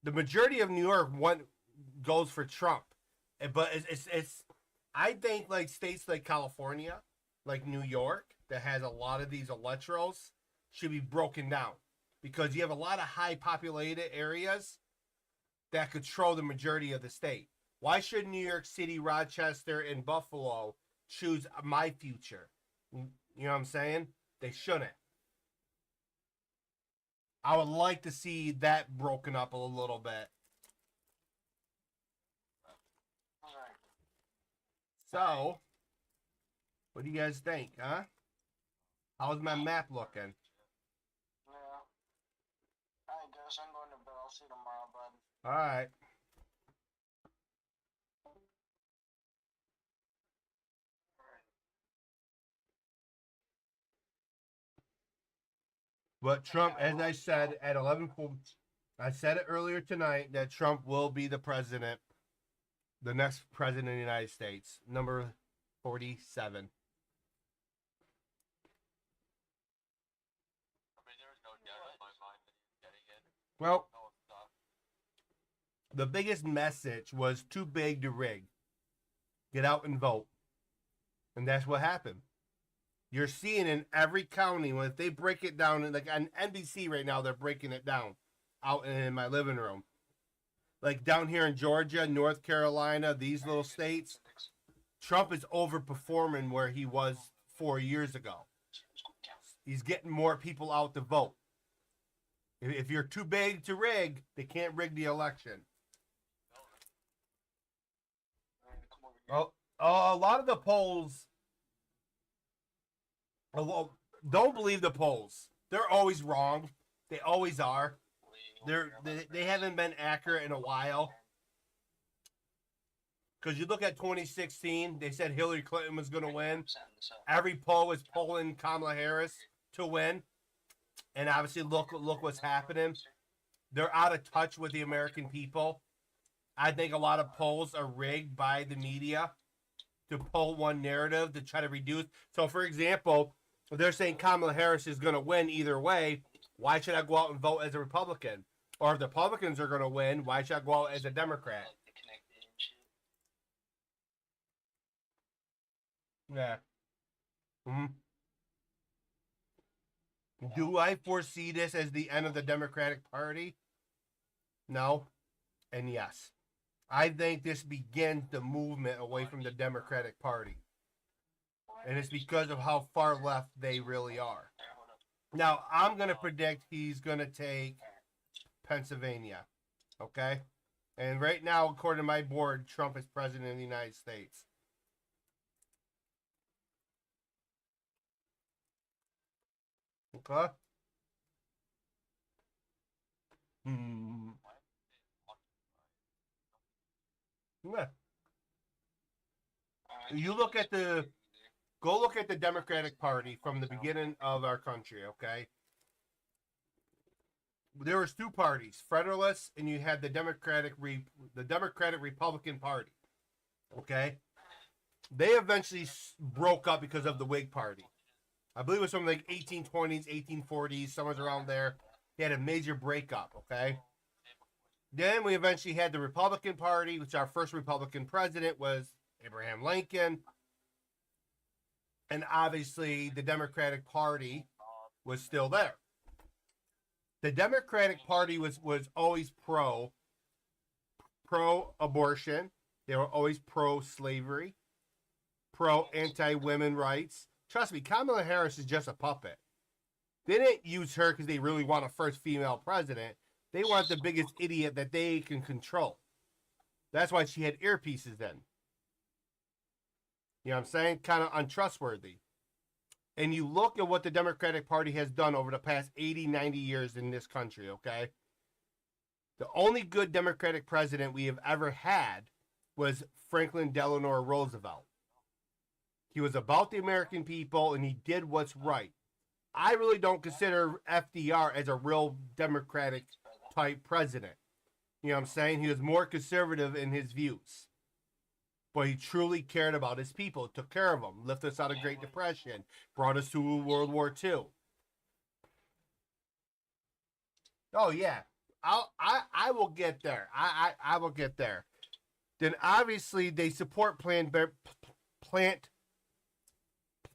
the majority of New York goes for Trump. But it's I think like states like California, like New York, that has a lot of these electorals should be broken down, because you have a lot of high populated areas that control the majority of the state. Why should New York City, Rochester, and Buffalo choose my future? You know what I'm saying? They shouldn't. I would like to see that broken up a little bit. So, what do you guys think, huh? How's my map looking? Yeah. I guess I'm going to bed. I'll see you tomorrow, bud. All right. But Trump, as I said at 11, I said it earlier tonight that Trump will be the president, the next president of the United States, number 47. I mean, there was no doubt in my mind that he was getting it. Well, No stuff. the biggest message was too big to rig. Get out and vote. And that's what happened. You're seeing in every county, if they break it down, like on NBC right now, they're breaking it down out in my living room. Like down here in Georgia, North Carolina, these little states, Trump is overperforming where he was 4 years ago. He's getting more people out to vote. If you're too big to rig, they can't rig the election. Well, a lot of the polls, don't believe the polls. They're always wrong. They always are. They haven't been accurate in a while. Because you look at 2016, they said Hillary Clinton was going to win. Every poll was polling Kamala Harris to win. And obviously, look what's happening. They're out of touch with the American people. I think a lot of polls are rigged by the media to pull one narrative to try to reduce. So, for example, they're saying Kamala Harris is going to win either way. Why should I go out and vote as a Republican? Or if the Republicans are going to win, why should I go out as a Democrat? Yeah. Mm-hmm. Do I foresee this as the end of the Democratic Party? No. And yes. I think this begins the movement away from the Democratic Party. And it's because of how far left they really are. Now, I'm going to predict he's going to take Pennsylvania. Okay? And right now, according to my board, Trump is president of the United States. Okay? Yeah. You look at go look at the Democratic Party from the beginning of our country, okay? There was two parties, Federalists, and you had the Democratic Republican Party, okay? They eventually broke up because of the Whig Party. I believe it was something like 1820s, 1840s, somewhere around there. They had a major breakup, okay? Then we eventually had the Republican Party, which our first Republican president was Abraham Lincoln. And obviously the Democratic Party was still there. The Democratic Party was always pro-abortion. They were always pro-slavery, pro-anti-women rights. Trust me, Kamala Harris is just a puppet. They didn't use her because they really want a first female president. They want the biggest idiot that they can control. That's why she had earpieces in. You know what I'm saying? Kind of untrustworthy. And you look at what the Democratic Party has done over the past 80, 90 years in this country, okay? The only good Democratic president we have ever had was Franklin Delano Roosevelt. He was about the American people, and he did what's right. I really don't consider FDR as a real Democratic type president. You know what I'm saying? He was more conservative in his views. But he truly cared about his people, took care of them, lifted us out of Great Depression, brought us to World War II. Oh, yeah. I will get there. I will get there. Then obviously they support Planned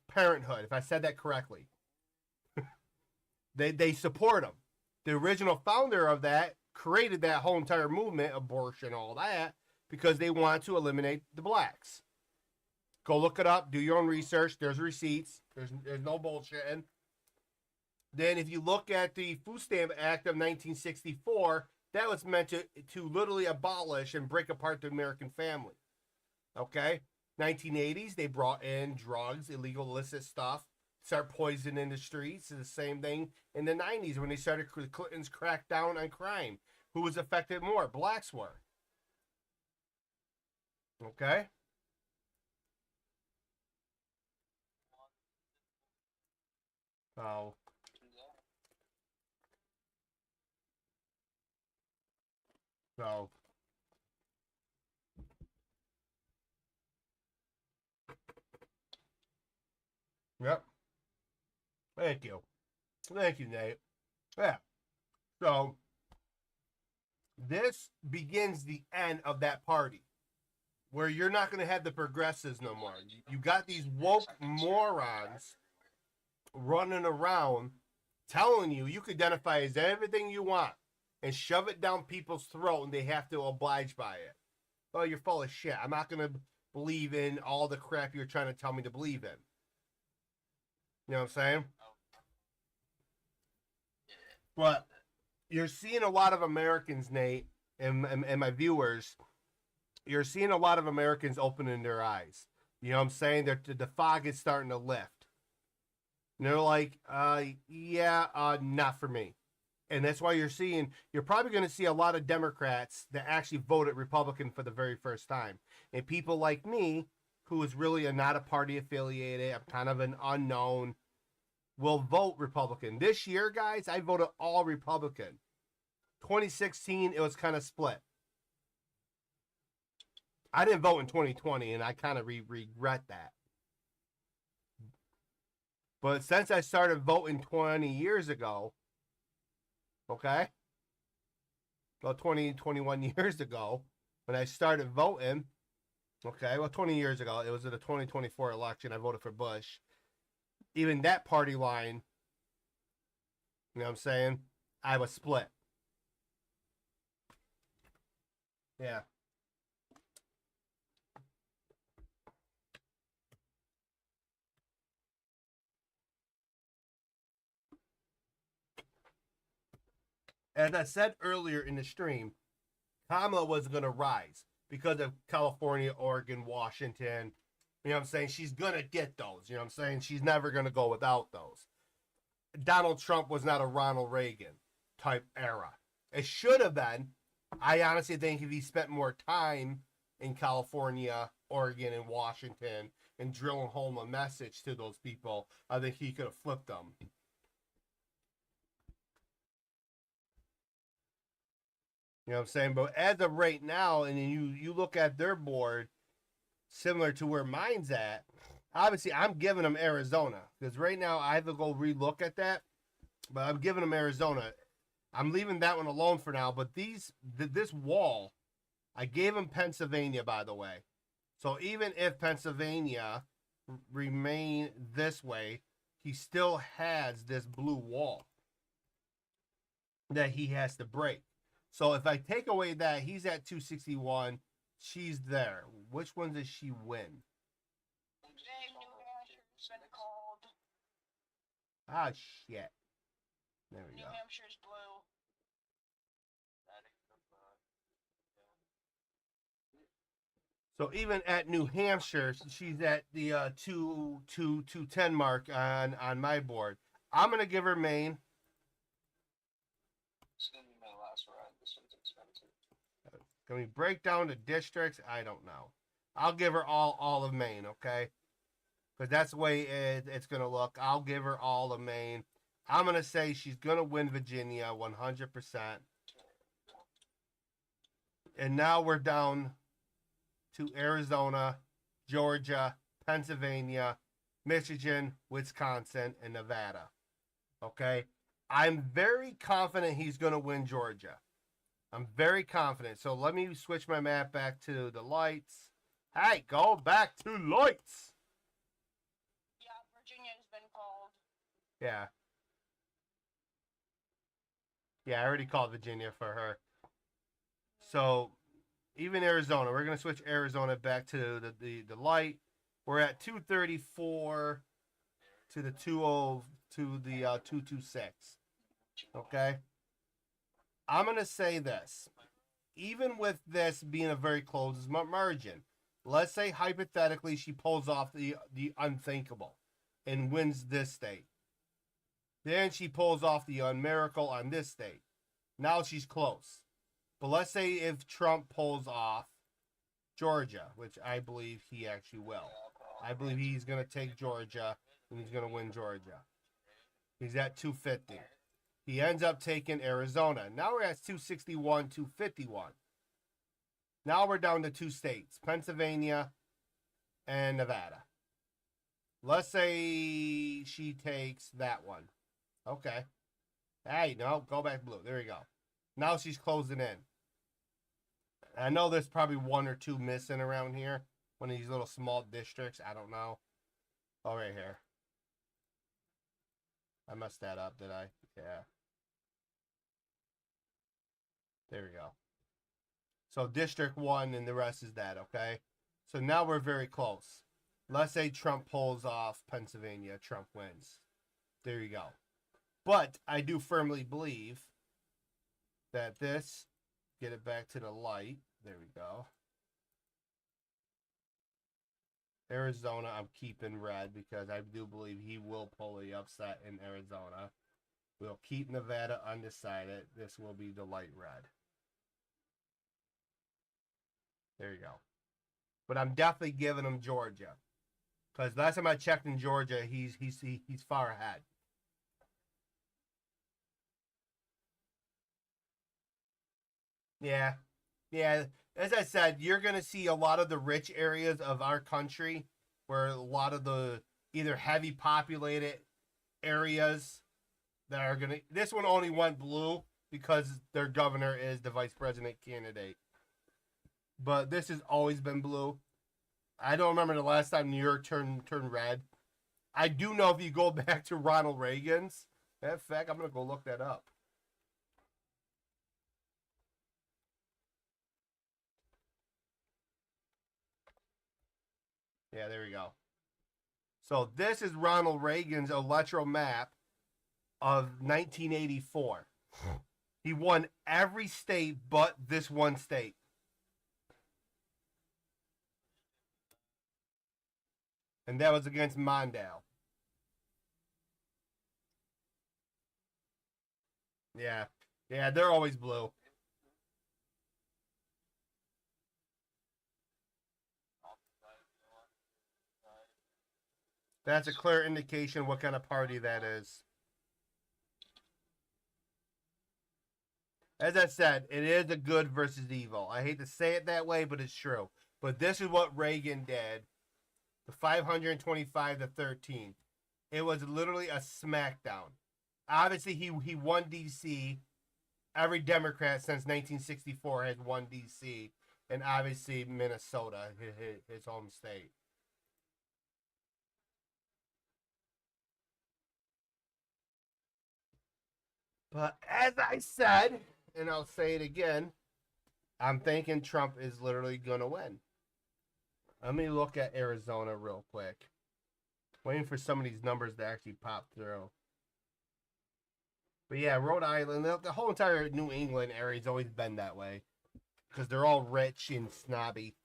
Parenthood, if I said that correctly. They support them. The original founder of that created that whole entire movement, abortion, all that, because they want to eliminate the blacks. Go look it up. Do your own research. There's receipts. There's no bullshitting. Then if you look at the Food Stamp Act of 1964, that was meant to literally abolish and break apart the American family. Okay? 1980s, they brought in drugs, illegal illicit stuff, start poisoning the streets. It's the same thing in the 90s when they started Clinton's crackdown on crime. Who was affected more? Blacks were. Okay? Oh. So. Yep. Thank you. Thank you, Nate. Yeah. So, this begins the end of that party. Where you're not going to have the progressives no more. You got these woke morons running around telling you can identify as everything you want and shove it down people's throat and they have to oblige by it. Oh, you're full of shit. I'm not going to believe in all the crap you're trying to tell me to believe in. You know what I'm saying? But you're seeing a lot of Americans, Nate, and my viewers, you're seeing a lot of Americans opening their eyes. You know what I'm saying? The fog is starting to lift. And they're like, not for me. And that's why you're probably going to see a lot of Democrats that actually voted Republican for the very first time. And people like me, who is really not a party affiliated, I'm kind of an unknown, will vote Republican. This year, guys, I voted all Republican. 2016, it was kind of split. I didn't vote in 2020, and I kind of regret that. But since I started voting 20 years ago, okay, well, 21 years ago, when I started voting, okay, well, 20 years ago, it was in the 2024 election, I voted for Bush. Even that party line, you know what I'm saying, I was split. Yeah. As I said earlier in the stream, Kamala was going to rise because of California, Oregon, Washington. You know what I'm saying? She's going to get those. You know what I'm saying? She's never going to go without those. Donald Trump was not a Ronald Reagan type era. It should have been. I honestly think if he spent more time in California, Oregon, and Washington and drilling home a message to those people, I think he could have flipped them. You know what I'm saying? But as of right now, and you look at their board, similar to where mine's at, obviously I'm giving them Arizona. Because right now I have to go relook at that. But I'm giving them Arizona. I'm leaving that one alone for now. But this wall, I gave him Pennsylvania, by the way. So even if Pennsylvania remain this way, he still has this blue wall that he has to break. So if I take away that, he's at 261. She's there. Which one does she win? Hey, New Hampshire's been called. Ah, shit. There we New go. Hampshire's blue. So even at New Hampshire, she's at the 210 mark on my board. I'm gonna give her Maine. It's gonna be my last ride. This one's expensive. Can we break down the districts? I don't know. I'll give her all of Maine, okay? Because that's the way it's gonna look. I'll give her all of Maine. I'm gonna say she's gonna win Virginia 100%. And now we're down to Arizona, Georgia, Pennsylvania, Michigan, Wisconsin, and Nevada. Okay? I'm very confident he's going to win Georgia. I'm very confident. So let me switch my map back to the lights. Hey, go back to lights. Yeah, Virginia's been called. Yeah. Yeah, I already called Virginia for her. So even Arizona, we're going to switch Arizona back to the light. We're at 234 to the 20 to the 226. Okay? I'm going to say this. Even with this being a very close margin, let's say hypothetically she pulls off the unthinkable and wins this state. Then she pulls off the miracle on this state. Now she's close. But let's say if Trump pulls off Georgia, which I believe he actually will. I believe he's going to take Georgia and he's going to win Georgia. He's at 250. He ends up taking Arizona. Now we're at 261, 251. Now we're down to two states, Pennsylvania and Nevada. Let's say she takes that one. Okay. Hey, no, go back blue. There you go. Now she's closing in. I know there's probably one or two missing around here. One of these little small districts. I don't know. Oh, right here. I messed that up, did I? Yeah. There we go. So District 1 and the rest is that, okay? So now we're very close. Let's say Trump pulls off Pennsylvania. Trump wins. There you go. But I do firmly believe that this, get it back to the light. There we go. Arizona, I'm keeping red because I do believe he will pull the upset in Arizona. We'll keep Nevada undecided. This will be the light red. There you go. But I'm definitely giving him Georgia. Because last time I checked in Georgia, he's far ahead. Yeah. Yeah. As I said, you're going to see a lot of the rich areas of our country where a lot of the either heavy populated areas that are going to... This one only went blue because their governor is the vice president candidate. But this has always been blue. I don't remember the last time New York turned red. I do know if you go back to Ronald Reagan's. In fact, I'm going to go look that up. Yeah, there we go. So this is Ronald Reagan's electoral map of 1984. He won every state but this one state. And that was against Mondale. Yeah. Yeah, they're always blue. That's a clear indication what kind of party that is. As I said, it is a good versus evil. I hate to say it that way, but it's true. But this is what Reagan did. The 525 to 13. It was literally a smackdown. Obviously, he won D.C. Every Democrat since 1964 has won D.C. And obviously Minnesota, his home state. But as I said, and I'll say it again, I'm thinking Trump is literally going to win. Let me look at Arizona real quick. Waiting for some of these numbers to actually pop through. But yeah, Rhode Island, the whole entire New England area has always been that way. Because they're all rich and snobby.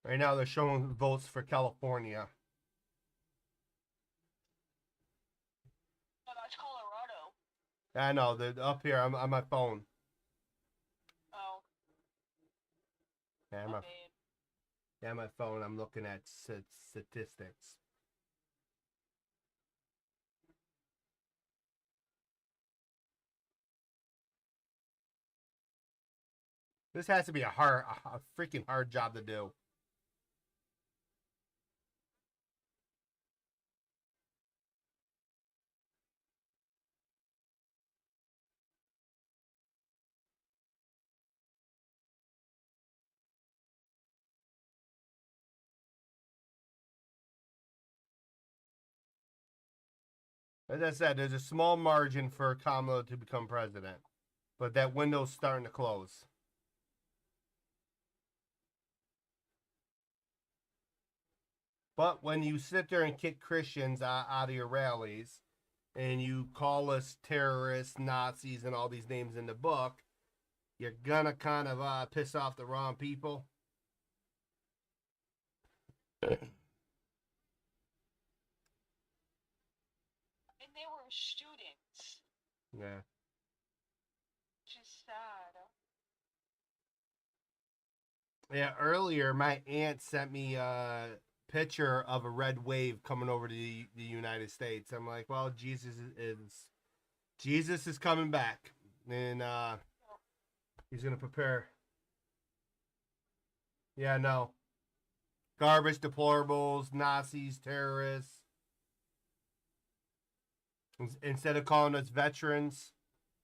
Right now they're showing votes for California. Oh, that's Colorado. I know, they're up here on my phone. Oh. Yeah, on my phone, I'm looking at statistics. This has to be a freaking hard job to do. As I said, there's a small margin for Kamala to become president, but that window's starting to close. But when you sit there and kick Christians out of your rallies, and you call us terrorists, Nazis, and all these names in the book, you're gonna kind of piss off the wrong people. And they were students. Yeah. Just sad. Yeah, earlier my aunt sent me a picture of a red wave coming over to the United States. I'm like, well, Jesus is coming back, and he's gonna prepare. Yeah, no. Garbage, deplorables, Nazis, terrorists. Instead of calling us veterans,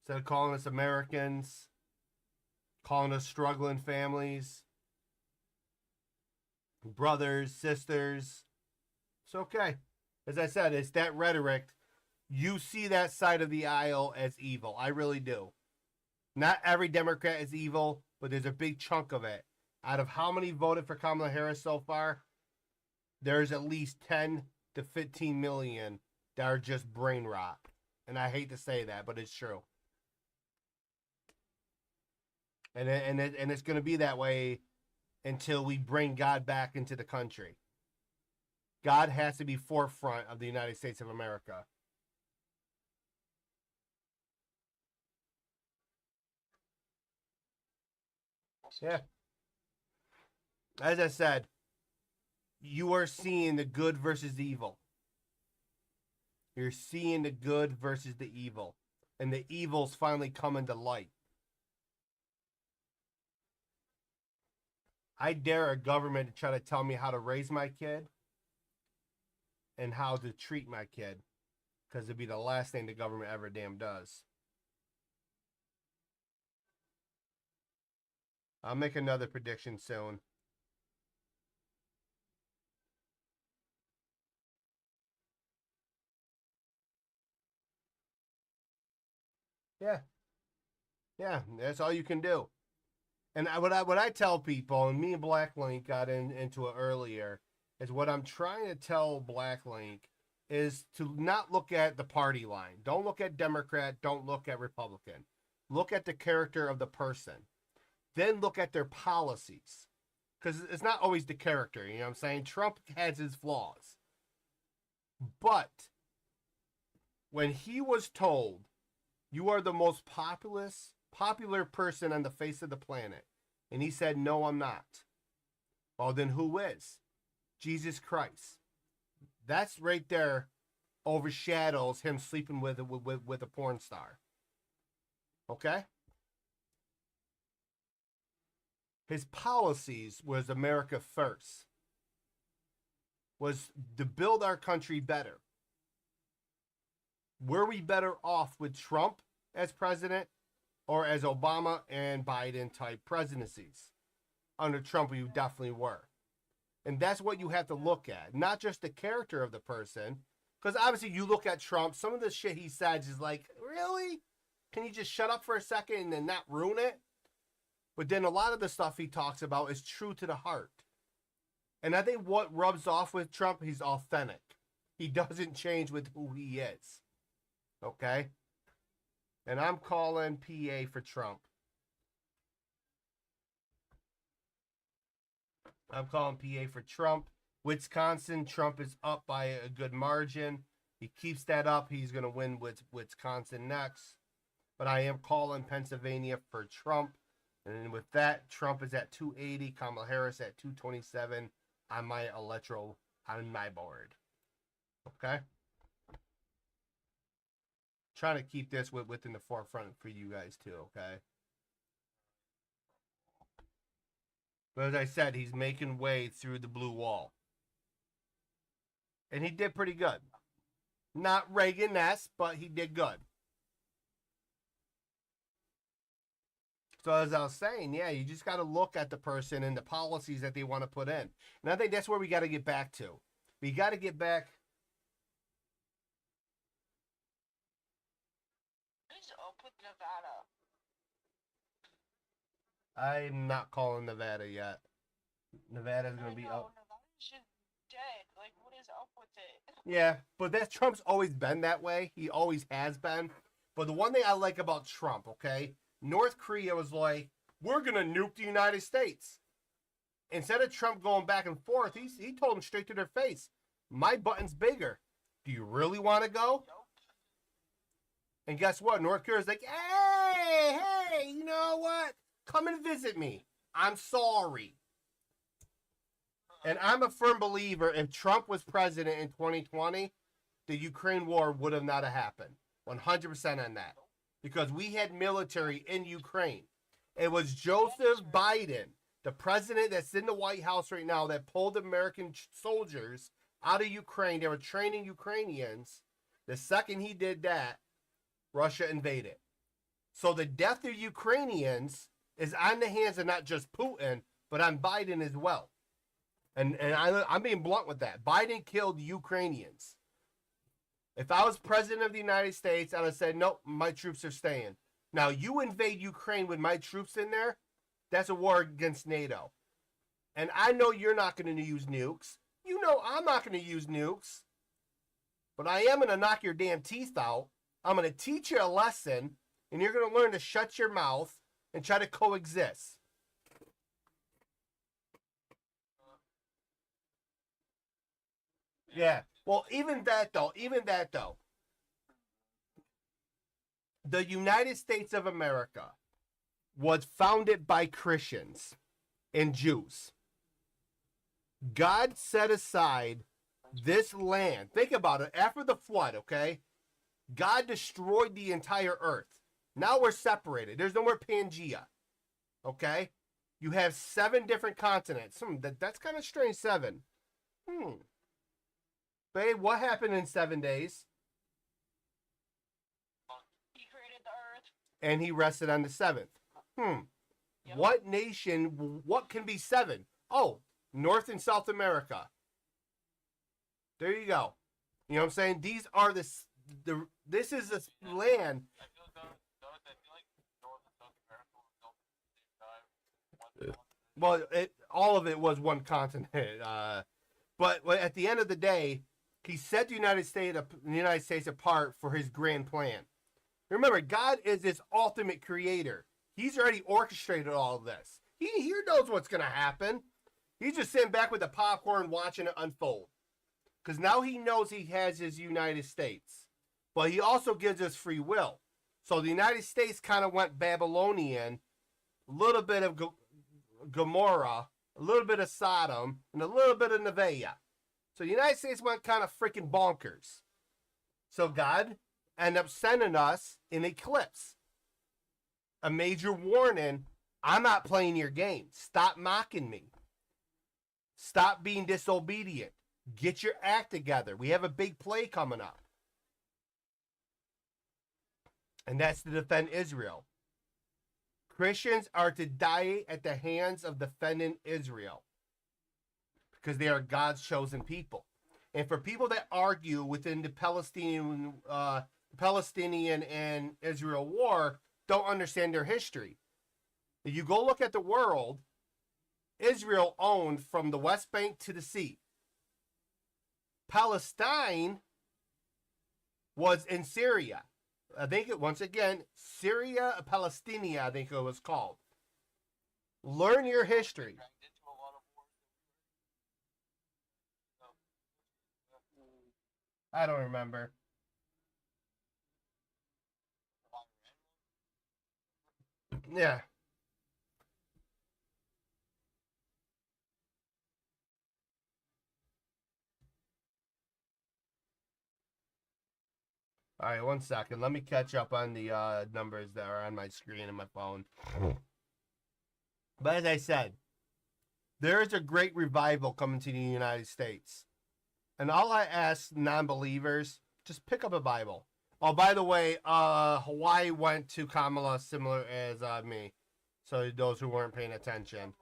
instead of calling us Americans, calling us struggling families, brothers, sisters. It's okay. As I said, it's that rhetoric. You see that side of the aisle as evil. I really do. Not every Democrat is evil, but there's a big chunk of it. Out of how many voted for Kamala Harris so far, there's at least 10 to 15 million that are just brain rot. And I hate to say that, but it's true. And it's going to be that way until we bring God back into the country. God has to be forefront of the United States of America. Yeah. As I said, you are seeing the good versus the evil. You're seeing the good versus the evil. And the evil's finally coming to light. I dare a government to try to tell me how to raise my kid and how to treat my kid. Because it'd be the last thing the government ever damn does. I'll make another prediction soon. Yeah. Yeah, that's all you can do. And what I tell people, and me and Blacklink got into it earlier, is what I'm trying to tell Blacklink is to not look at the party line. Don't look at Democrat. Don't look at Republican. Look at the character of the person. Then look at their policies. Because it's not always the character, you know what I'm saying? Trump has his flaws. But when he was told, you are the most popular person on the face of the planet, and he said, no, I'm not. Well, then who is? Jesus Christ. That's right there overshadows him sleeping with a porn star. Okay? His policies was America first. Was to build our country better. Were we better off with Trump as president or as Obama and Biden type presidencies? Under Trump, we definitely were. And that's what you have to look at. Not just the character of the person. Because obviously you look at Trump, some of the shit he says is like, really? Can you just shut up for a second and then not ruin it? But then a lot of the stuff he talks about is true to the heart. And I think what rubs off with Trump, he's authentic. He doesn't change with who he is. Okay? And I'm calling PA for Trump. I'm calling PA for Trump. Wisconsin, Trump is up by a good margin. He keeps that up, he's going to win with Wisconsin next. But I am calling Pennsylvania for Trump. And with that, Trump is at 280, Kamala Harris at 227 on my electoral, on my board. Okay? Trying to keep this within the forefront for you guys too, okay? But as I said, he's making way through the blue wall. And he did pretty good. Not Reagan-esque, but he did good. So as I was saying, yeah, you just got to look at the person and the policies that they want to put in. And I think that's where we got to get back to. We got to get back. What is up with Nevada? I'm not calling Nevada yet. Nevada's going to be up. Nevada's just dead. Like, what is up with it? Yeah, but that's Trump's always been that way. He always has been. But the one thing I like about Trump, okay, North Korea was like, we're going to nuke the United States. Instead of Trump going back and forth, he told them straight to their face, my button's bigger. Do you really want to go? And guess what? North Korea's like, hey, you know what? Come and visit me. I'm sorry. And I'm a firm believer if Trump was president in 2020, the Ukraine war would have not have happened. 100% on that. Because we had military in Ukraine. It was Joseph Biden, the president that's in the White House right now, that pulled American soldiers out of Ukraine. They were training Ukrainians. The second he did that, Russia invaded. So the death of Ukrainians is on the hands of not just Putin, but on Biden as well. And I'm being blunt with that. Biden killed Ukrainians. If I was president of the United States, I would have said, nope, my troops are staying. Now, you invade Ukraine with my troops in there, that's a war against NATO. And I know you're not going to use nukes. You know I'm not going to use nukes. But I am going to knock your damn teeth out. I'm going to teach you a lesson, and you're going to learn to shut your mouth and try to coexist. Yeah. Well, even that though, the United States of America was founded by Christians and Jews. God set aside this land. Think about it. After the flood, okay? God destroyed the entire earth. Now we're separated. There's no more Pangea. Okay? You have 7 different continents. That's kind of strange, 7. Babe, what happened in 7 days? He created the earth. And he rested on the 7th. Yep. What nation, what can be 7? Oh, North and South America. There you go. You know what I'm saying? These are this is the land. I feel like North and South America were built at the same time. Well, all of it was one continent. But at the end of the day, he set the United States apart for his grand plan. Remember, God is his ultimate creator. He's already orchestrated all of this. He knows what's going to happen. He's just sitting back with the popcorn watching it unfold. Because now he knows he has his United States. but he also gives us free will. So the United States kind of went Babylonian, a little bit of Gomorrah, a little bit of Sodom, and a little bit of Nevaeh. So the United States went kind of freaking bonkers. So God ended up sending us an eclipse. A major warning, I'm not playing your game. Stop mocking me. Stop being disobedient. Get your act together. We have a big play coming up. And that's to defend Israel. Christians are to die at the hands of defending Israel because they are God's chosen people. And for people that argue within the Palestinian and Israel war, don't understand their history. If you go look at the world, Israel owned from the West Bank to the sea. Palestine was in Syria. I think it, once again, Syria, Palestinia, I think it was called. Learn your history. I don't remember. Yeah. All right, 1 second. Let me catch up on the numbers that are on my screen and my phone. But as I said, there is a great revival coming to the United States. And all I ask non-believers, just pick up a Bible. Oh, by the way, Hawaii went to Kamala similar as me. So those who weren't paying attention.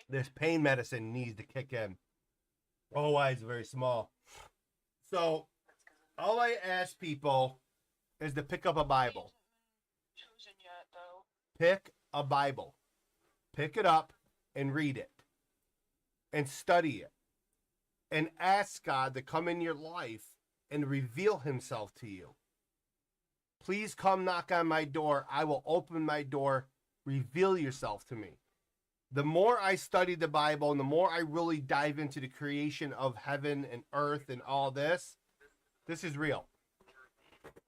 This pain medicine needs to kick in. Otherwise, it's very small. So, all I ask people is to pick up a Bible. Chosen yet, though. Pick a Bible. Pick it up and read it. And study it. And ask God to come in your life and reveal himself to you. Please come knock on my door. I will open my door. Reveal yourself to me. The more I study the Bible and the more I really dive into the creation of heaven and earth and all this, this is real.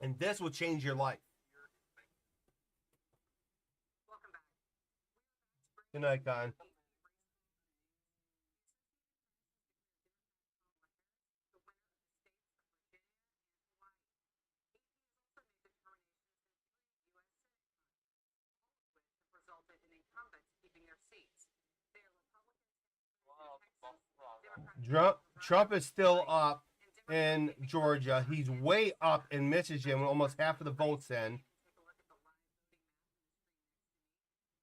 And this will change your life. Good night, Con. Trump is still up in Georgia. He's way up in Michigan with almost half of the votes in.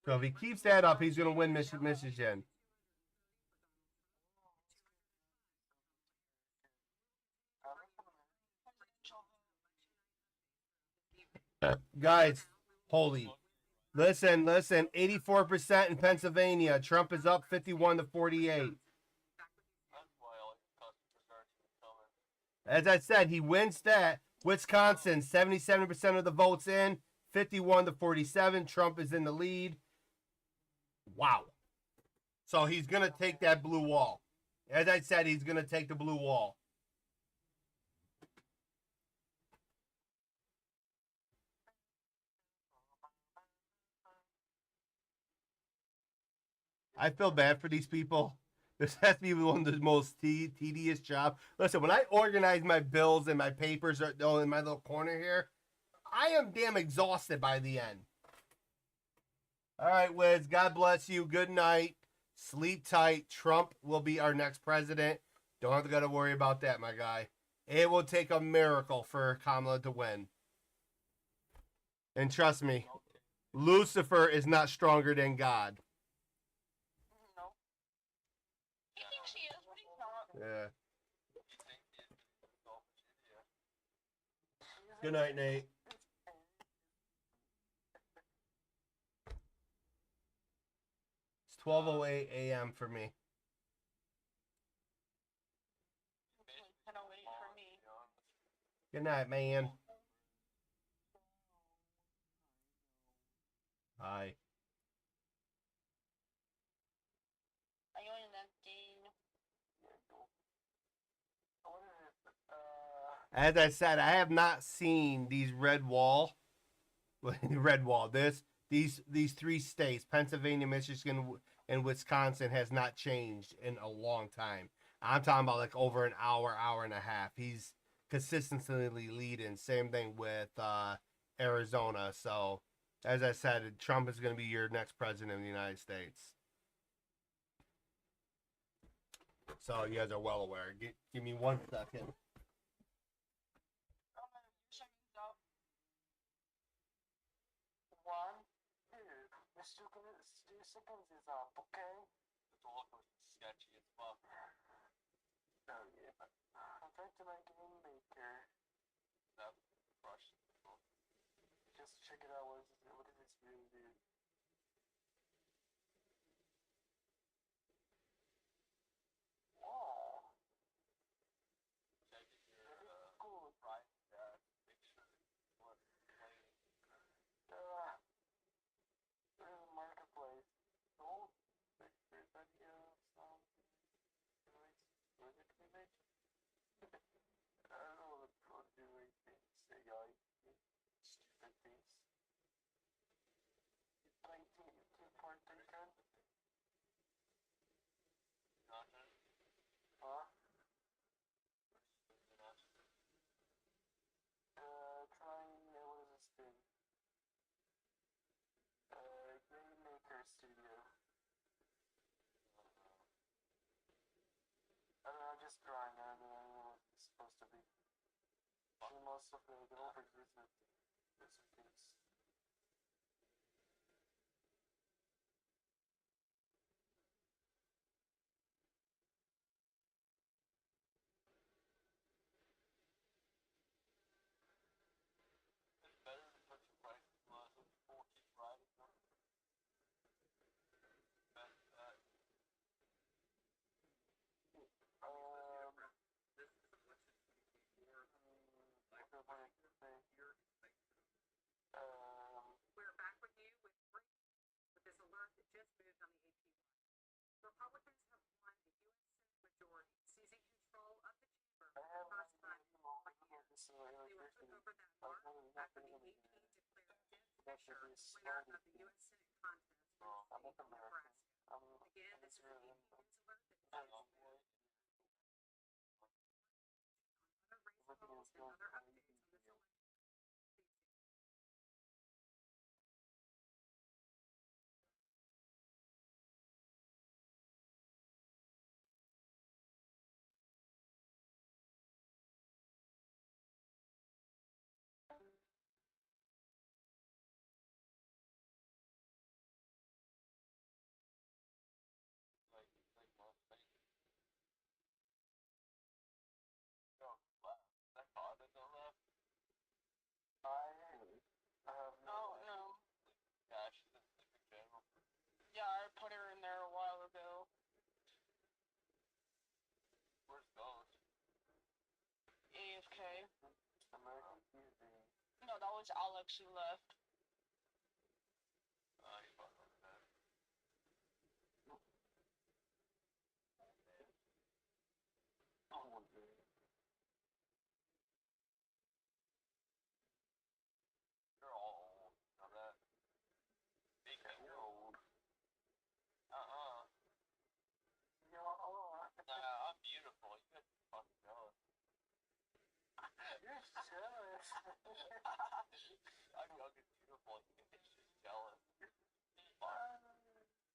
So if he keeps that up, he's going to win Michigan. Guys, holy. Listen. 84% in Pennsylvania. Trump is up 51-48. As I said, he wins that. Wisconsin, 77% of the votes in, 51-47. Trump is in the lead. Wow. So he's going to take that blue wall. As I said, he's going to take the blue wall. I feel bad for these people. This has to be one of the most tedious jobs. Listen, when I organize my bills and my papers are in my little corner here, I am damn exhausted by the end. All right, Wiz, God bless you. Good night. Sleep tight. Trump will be our next president. Don't have to worry about that, my guy. It will take a miracle for Kamala to win. And trust me, Lucifer is not stronger than God. Yeah. Good night, Nate. It's 12:08 a.m. for me. 10:08 for me. Good night, man. Hi. Are you in then? As I said, I have not seen these red wall, these three states, Pennsylvania, Michigan, and Wisconsin, has not changed in a long time. I'm talking about like over an hour, hour and a half. He's consistently leading. Same thing with Arizona. So, as I said, Trump is going to be your next president of the United States. So you guys are well aware. Give me 1 second. One, two, seconds is up, okay? It's all sketchy as fuck. Oh yeah. I'm trying to make Game Maker. That brush. Just check it out. What does this really do? Wow. Check your Cool. right. Make sure what playing. There's a marketplace. Oh, there's videos. Image. I don't know what to do. Say like stupid things. Playing Team Fort Taken. Content. Huh? Trying, what is this thing? Game Maker Studio. I don't know, I'm just drawing. I don't know what it's supposed to be. Most of the overviews of these things. It's better to put your prices low so people keep riding them. We're back with you with this alert that just moved on the AP1. Republicans have won the U.S. Senate majority, seizing control of the chamber for the first time in 1 year. They were put over that mark after the AP declared Jeff Fisher winner of the U.S. Senate contest for the state of Nebraska. Again, this is an AP News alert that shows other race polls and other updates on this election. Like most things. Go left. That caught it on left. I have Oh no. Yeah, she's in sleeping channel. Yeah, I put her in there a while ago. Where's Ghost? AFK. American TV. No, that was Alex who left. He's fucking over there. Oh, one day. You're all old. Know that? Big You're old. Nah, I'm beautiful. You guys are fucking jealous. You're jealous. I'm young and beautiful. You guys are just jealous. Fuck.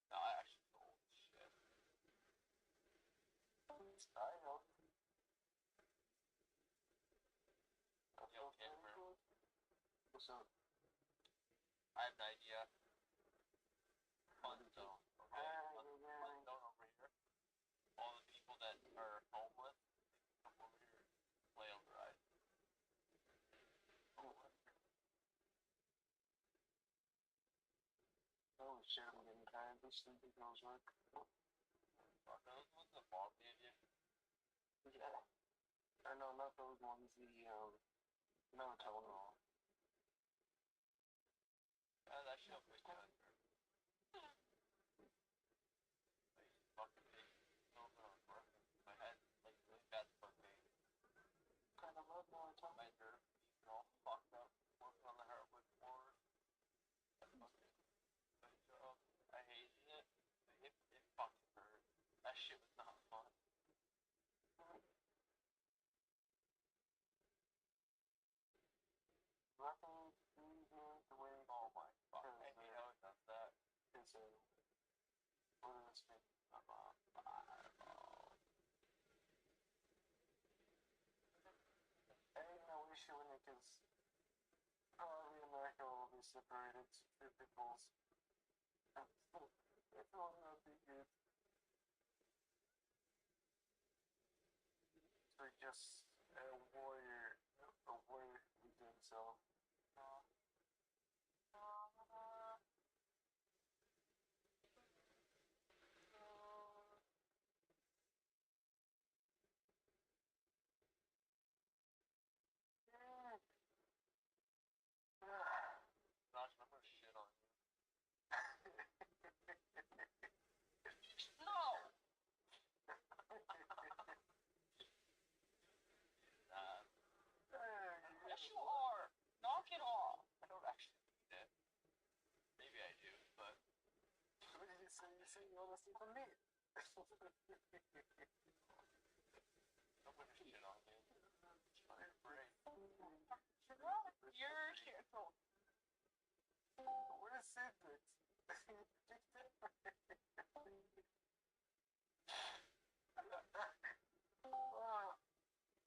Nah, I actually old as shit. I know. Yo, Cameron. What's up? I have an idea. Fun zone. Okay? Fun zone over here. All the people that are homeless come over here and play on the ride. Oh shit, I'm getting tired of this sleepy girls work. Fuck, those ones the mom gave you? Yeah. Or no, not those ones, the melatonin. That shit will put you under. Like, fucking big. No, no, my head, like, really bad for pain. Kind of love melatonin. the way. Oh my fuck. I Because, hate how it does that. It's a. What does this mean? Ain't no issue in it because probably America will be separated to two peoples. It will not be good. So just a warrior within himself. Gosh, I'm gonna shit on you. No! Yes, you are! Knock it off! I don't actually need it. Maybe I do, but What did you say? You say you want to sleep on me? I'm gonna shit on you. It's my brain. You're careful. What is secret?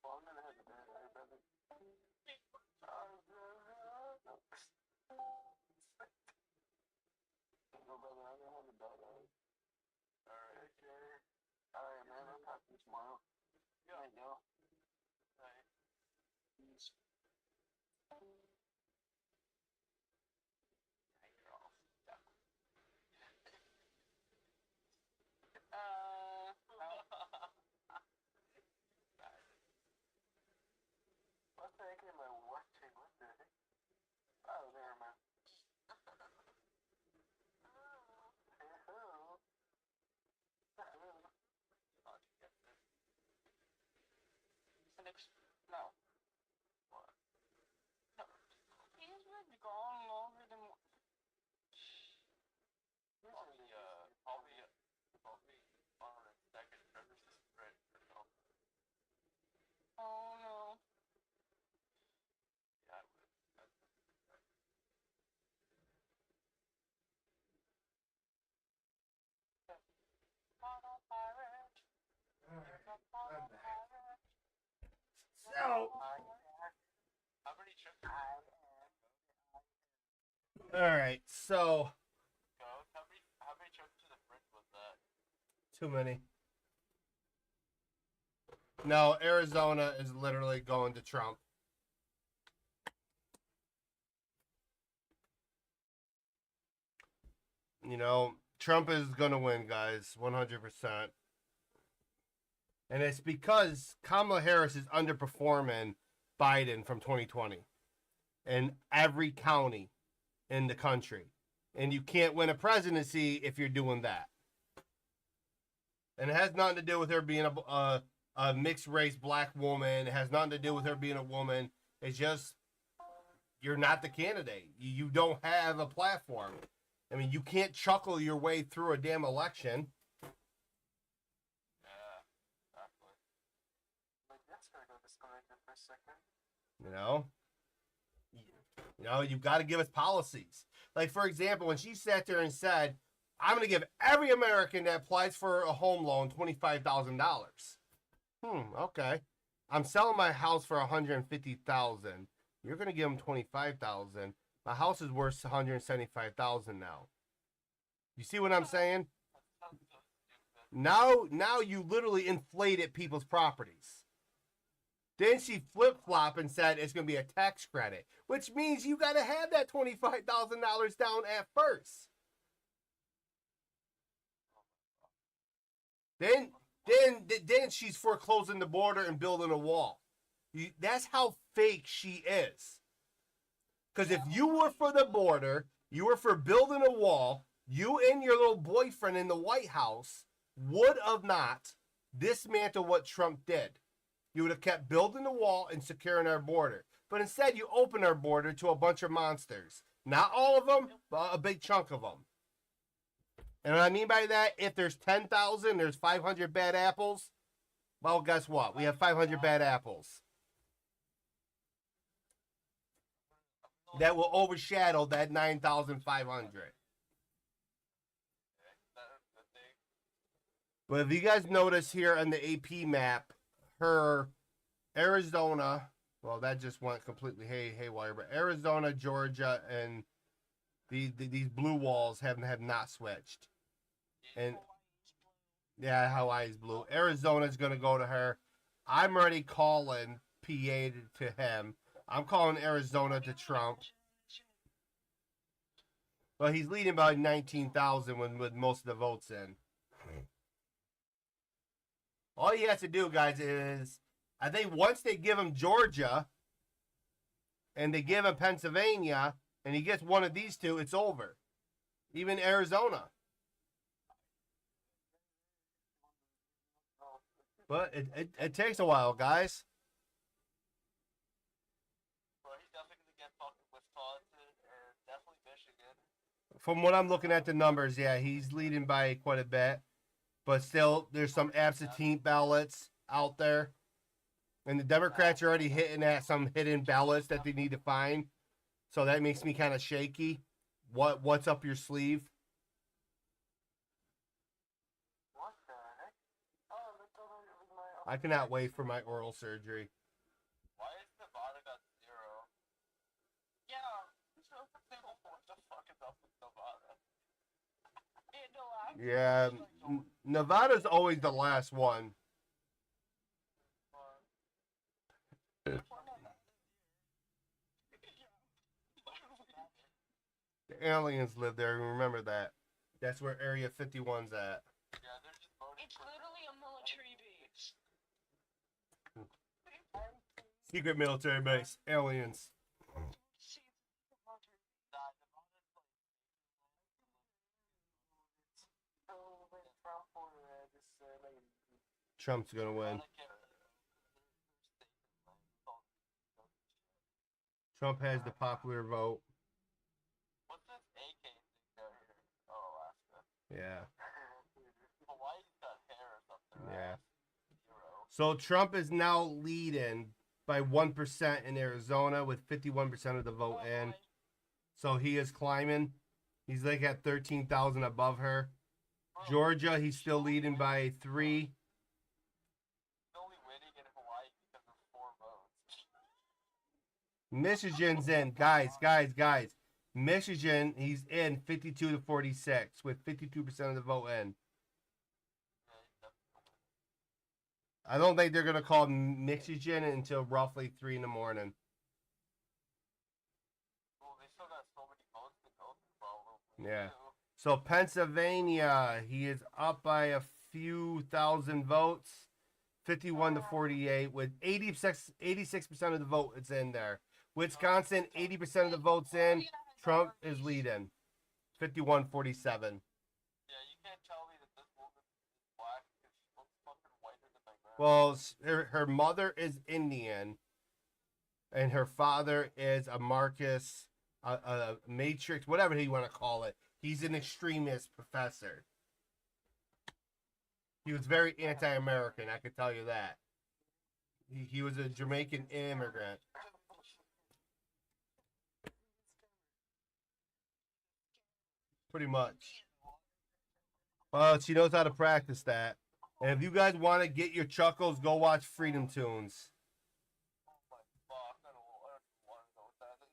Well, I'm gonna have to bed. I better. No, brother, I'm gonna have to bed. Alright. Okay. Alright, man. I'll talk to you tomorrow. Yeah. There you go. Right. Peace. Yeah, you're all stuck. What's the heck am I watching? What the heck? Oh, there, man. Hello. How'd you get this? No. What? No. He's been gone longer than... I'll be on a second Trevor's just right for no. Oh no. Yeah, I would. Bottle pirate. I'm back. So, How many trips? all right. So, How many trips to the fridge was that? too many. No, Arizona is literally going to Trump. You know, Trump is going to win, guys, 100%. And it's because Kamala Harris is underperforming Biden from 2020 in every county in the country. And you can't win a presidency if you're doing that. And it has nothing to do with her being a mixed race black woman. It has nothing to do with her being a woman. It's just you're not the candidate. You don't have a platform. I mean, you can't chuckle your way through a damn election. Yeah, exactly. Like, that's gonna go disconnected for a second. You know, you've got to give us policies. Like, for example, when she sat there and said, I'm going to give every American that applies for a home loan $25,000. Okay. I'm selling my house for $150,000. You're going to give them $25,000. My house is worth $175,000 now. You see what I'm saying? That sounds so stupid. Now you literally inflated people's properties. Then she flip-flopped and said it's going to be a tax credit, which means you got to have that $25,000 down at first. Then she's foreclosing the border and building a wall. That's how fake she is. Because if you were for the border, you were for building a wall, you and your little boyfriend in the White House would have not dismantled what Trump did. You would have kept building the wall and securing our border. But instead, you open our border to a bunch of monsters. Not all of them, but a big chunk of them. And what I mean by that, if there's 10,000, there's 500 bad apples. Well, guess what? We have 500 bad apples. that will overshadow that 9,500. But if you guys notice here on the AP map, her Arizona, well, that just went completely haywire, but Arizona, Georgia, and these blue walls have not switched. And yeah, Hawaii's blue. Arizona's going to go to her. I'm already calling PA to him. I'm calling Arizona to Trump. Well, he's leading by 19,000 with most of the votes in. All he has to do, guys, is I think once they give him Georgia and they give him Pennsylvania and he gets one of these two, it's over. Even Arizona. But it takes a while, guys. Well, he's definitely going to get fucking Wisconsin and definitely Michigan. From what I'm looking at the numbers, yeah, he's leading by quite a bit. But still, there's some absentee ballots out there. And the Democrats are already hitting at some hidden ballots that they need to find. So that makes me kind of shaky. What's up your sleeve? What the heck? Oh, look over my... I cannot wait for my oral surgery. Why is Nevada got 0? Yeah. What the fuck is up with Nevada? Yeah, Nevada's always the last one. The aliens live there. Remember that. That's where Area 51's at. Yeah, they're just voting It's for literally a military base. Secret military base. Aliens. Trump's gonna win. Trump has the popular vote. What's this AK thing down here? Oh, Alaska. Yeah. Hawaii's got hair or something, right? Yeah. 0. So Trump is now leading by 1% in Arizona with 51% of the vote in. So he is climbing. He's like at 13,000 above her. Georgia, he's still leading by 3. He's only winning in Hawaii because of 4 votes. Michigan's in. Guys. Michigan, he's in 52 to 46 with 52% of the vote in. I don't think they're going to call Michigan until roughly 3 in the morning. Well, they still got so many votes to go through, probably. Yeah. So Pennsylvania, he is up by a few thousand votes, 51 to 48, with 86% of the vote is in there. Wisconsin, 80% of the votes in. Trump is leading, 51-47. Yeah, you can't tell me that this woman is black because she looks fucking whiter than my grandma. Well, her mother is Indian, and her father is a Marcus, a Matrix, whatever you want to call it. He's an extremist professor. He was very anti-American, I can tell you that. He was a Jamaican immigrant. Pretty much. Well, she knows how to practice that. And if you guys want to get your chuckles, go watch Freedom Tunes. Oh my fuck, I don't want to know what that is.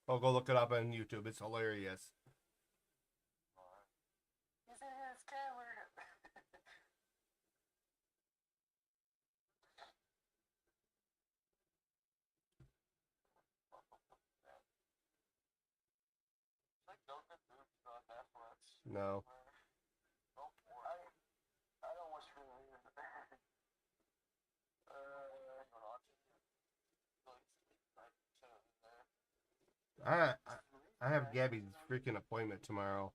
Oh, go look it up on YouTube. It's hilarious. No. I don't watch movies. I have Gabby's freaking appointment tomorrow.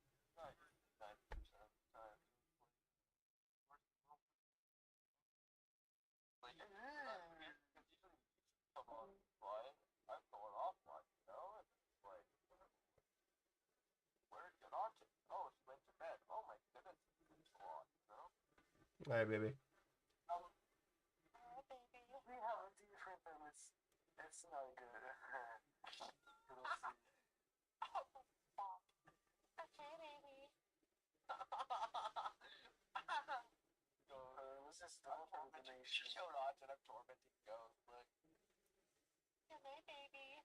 Hi, baby. We have a different and it's not good. We'll see. Showed on and I'm tormenting ghosts. Look. You're my baby.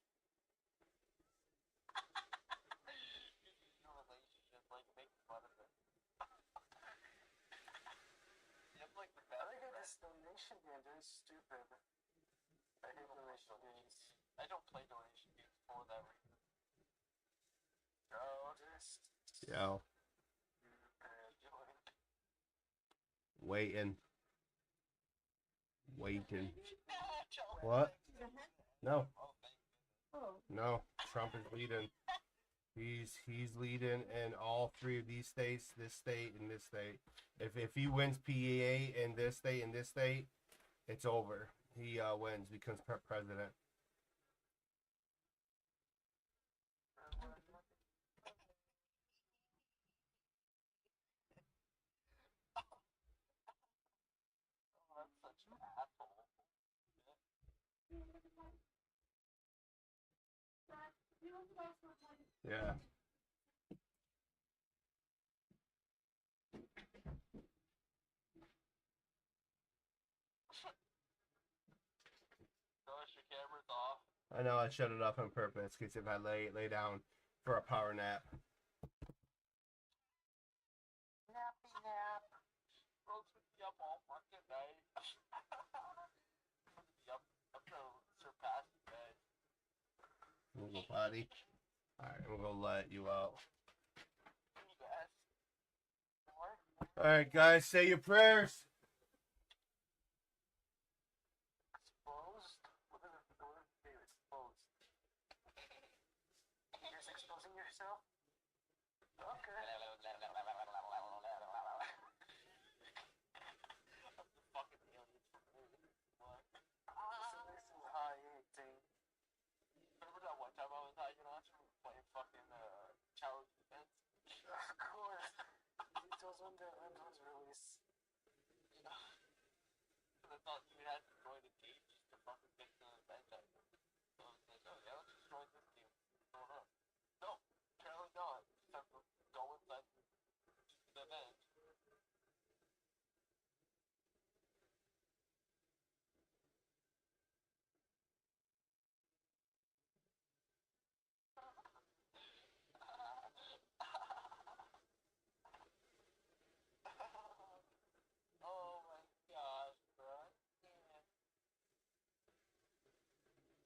Your relationship, like, making fun of it. You have, like, the best. I think this donation games are stupid. I hate donation games. I don't play donation games for that reason. Oh, just. Yo, waiting. Waiting. What? No. No. Trump is leading. He's leading in all three of these states, this state and this state. If he wins PEA in this state and this state, it's over. He wins, becomes president. Oh, that's such an asshole. Yeah. Gosh, your camera's off. I know I shut it off on purpose because if I lay down for a power nap. Nappy nap. Rose would be up all fucking night. I'm gonna be up to surpass the bed. Little body. Alright, I'm gonna let you out. Yes. Alright, guys, say your prayers. Exposed? What is it? What is it? Exposed. You're just exposing yourself? Okay. I'm the fucking aliens from Earth. What? This is high 18. Remember that one time I was hiding on playing fucking Challenge Defense? Of course. Details when the end was released. Because I thought you had to join the team just to fucking get the event out. So I was like, oh yeah, let's just join this team. What's going on? No, apparently not. You just have to go inside the event. Oh my gosh, bro.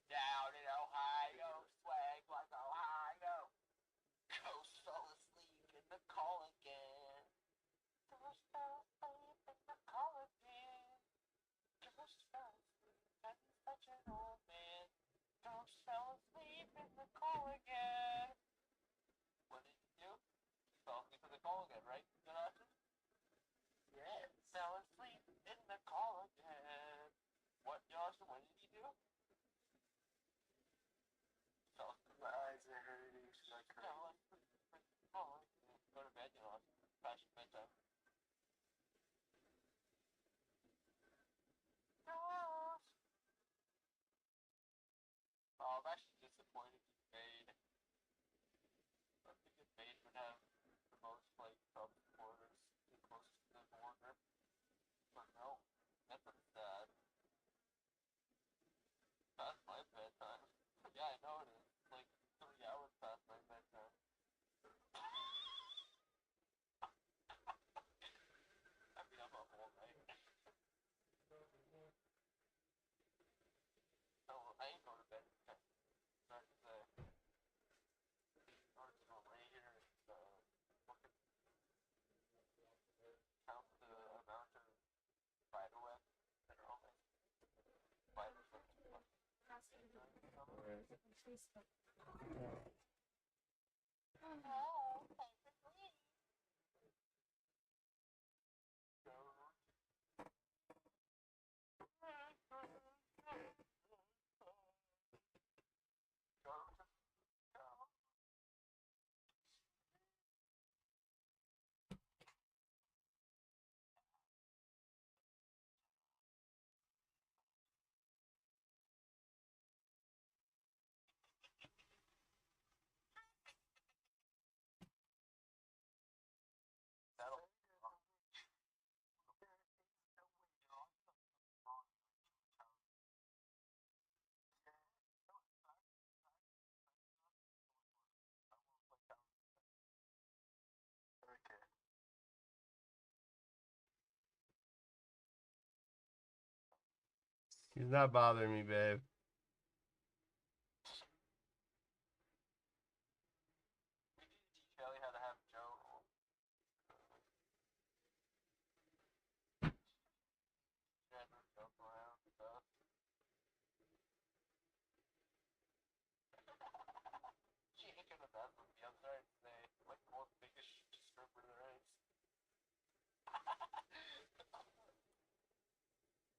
Down in Ohio, swag like Ohio. Ghost fell asleep in the call again. Ghost fell asleep in the call again. Ghost fell asleep and he's such an old man. Ghost fell asleep in the call again. What did you do? You fell asleep in the call again, right? Good option? Yeah. Fell asleep in the call again. What, Josh? What did he do? Fell asleep. My eyes are hurting. Should I cry? Fell asleep in the call again. Go to bed, Josh. Past your bedtime. Josh! Oh, I'm actually disappointed you made. I think if Mage would have the most, like, Trump supporters the closest to the border. But no, that's what's sad. Past my bedtime. Yeah, I know it is. It's like 3 hours past my bedtime. I've been up all night. No, I ain't going to bed. Sorry to say. Or to go later and fucking count the amount of spider webs that are on my spider webs. He's not bothering me, babe. We need to teach Kelly how to have a joke. Never joke around and stuff. She ain't gonna mess with me. I'm sorry to say. Like the most biggest stripper there is.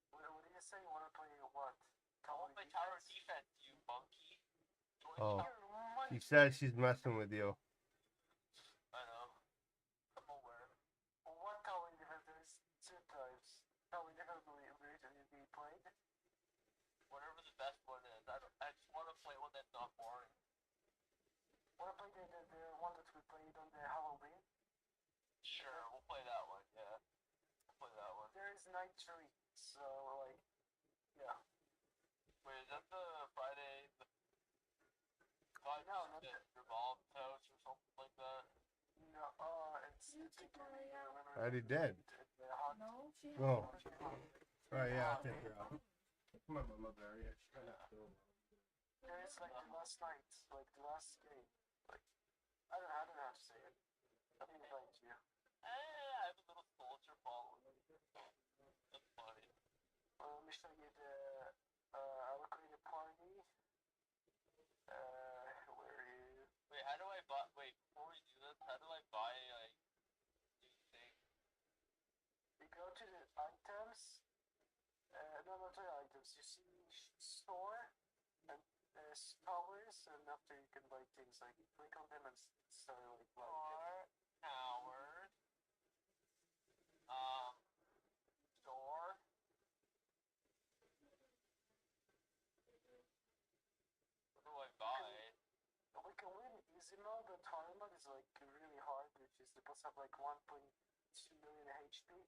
What do you say? You wanna play what? I won't play tower defense, you monkey. Join Oh. tower. She says she's messing with you. I know. I'm aware. What tower defense? There's two types. Tower defense will be played. Whatever the best one is. I just want to play one that's not boring. Wanna play the one that we played on the Halloween? Sure, we'll play that one. Yeah, we'll play that one. There is night 3, so like, yeah. Wait, is that the Friday? No, not the Revolve House or something like that? No, it's the game. I already did. No, she has Oh. Alright, yeah, I'll take her out. Come on, Mama Bear. Yeah, she's trying to fill. Yeah, it's like the last night, like the last game. Like, I don't know how to say it. Let me invite you. I have a little soldier following. That's funny. Let me show you the. I will create a party. Where is? Wait, how do I buy? Wait, before we do this, how do I buy like new things? You go to the items. No, not the items. You see store and towers, and after you can buy things like click on them and start like buying them. Towers. Store. What do I buy? We can win easy mode, but hard mode is like really hard, which is supposed to have like 1.2 million HP.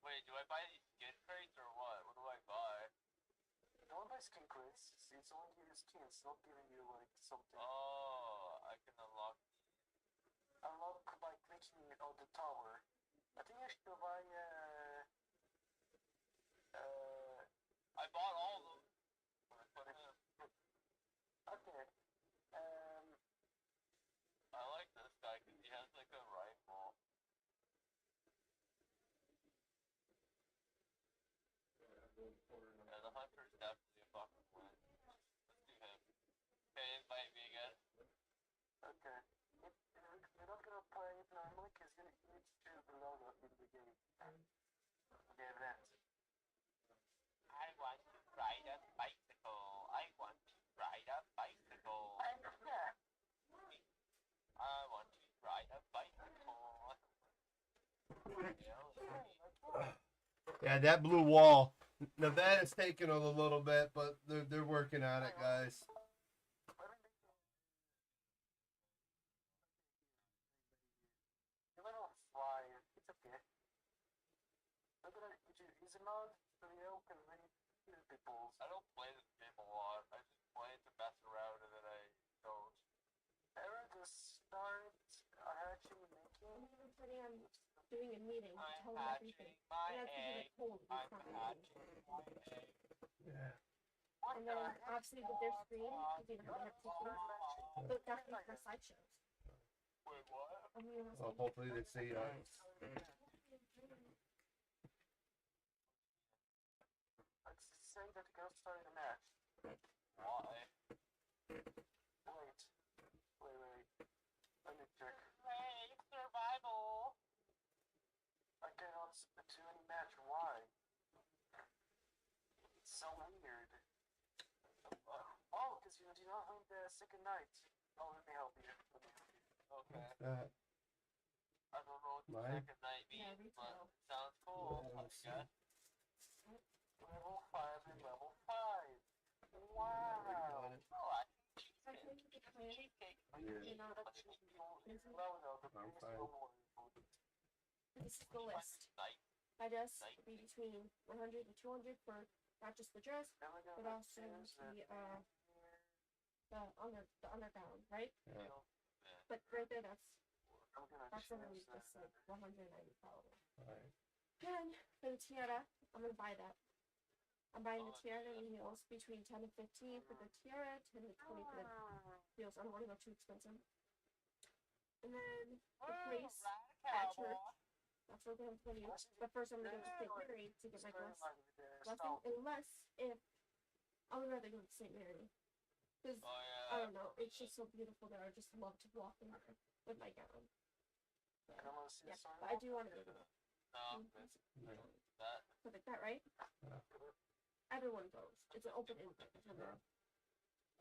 Wait, do I buy these skin crates or what? What do I buy? Don't buy skin crates, it's only giving you skins, not giving you like something. Oh, I can unlock these. Unlock by clicking on the tower. I think I should buy I bought all of them. When I put in. okay. I like this guy because he has like a rifle. Yeah, the hunter's definitely a fucking win. Let's do him. Okay, invite me again. Okay. You're not gonna play it normally because you need to choose the logo in the game. The event. I want to ride a bicycle. I want to ride a bicycle. Yeah. I want to ride a bicycle. Yeah, that blue wall. Nevada's taking a little bit, but they're working on it, guys. You're level 5. It's okay. Look at it. Easy mode, so you can really kill people. I don't play this game a lot. I just play it to mess around and then I don't. Ever to start hatching making? I'm planning on doing a meeting to I'm tell them everything. hatching my And that's egg. cold. I'm hatching my egg. Yeah. And then obviously with their screen, because they don't have TV, but that's like my slideshows. Wait, what? I mean, Well, hopefully they see Let's say that you're gonna start a match. Why? Wait. Let me check. Hey, survival. I cannot do any match. Why? It's so weird. Oh, because you do not win the second night. Oh, let me help you. Okay. that. I don't know what the Mine? second night Yeah, means, me but too. it sounds cool. Yeah, I let's see. guess. Level 5 and level 5. Wow. Oh, I I think the plan, cheesecake. Yeah. you know, Well, no, the I'm biggest fine. reward. this is the list. Night. I just be between 100 and 200 for not just the dress, Then we're but gonna also choose the underground, right? Yeah. But right there, that's I'm gonna only choose just like 190 probably. Alright. And for the tiara, I'm gonna buy that I'm buying the tiara and the heels between 10 and 15 for the tiara, 10 to 20 for the heels. I don't want to go too expensive. And then the place at church. That's what I'm going to do. But first, I'm going to go to St. Mary to get my blessing. Unless if I would rather go to St. Mary. Because, I don't know, it's just so beautiful there. I just love to walk in there with my gown. So, yeah, but I do want to go to that. So like that, right? Everyone goes. It's an open invite.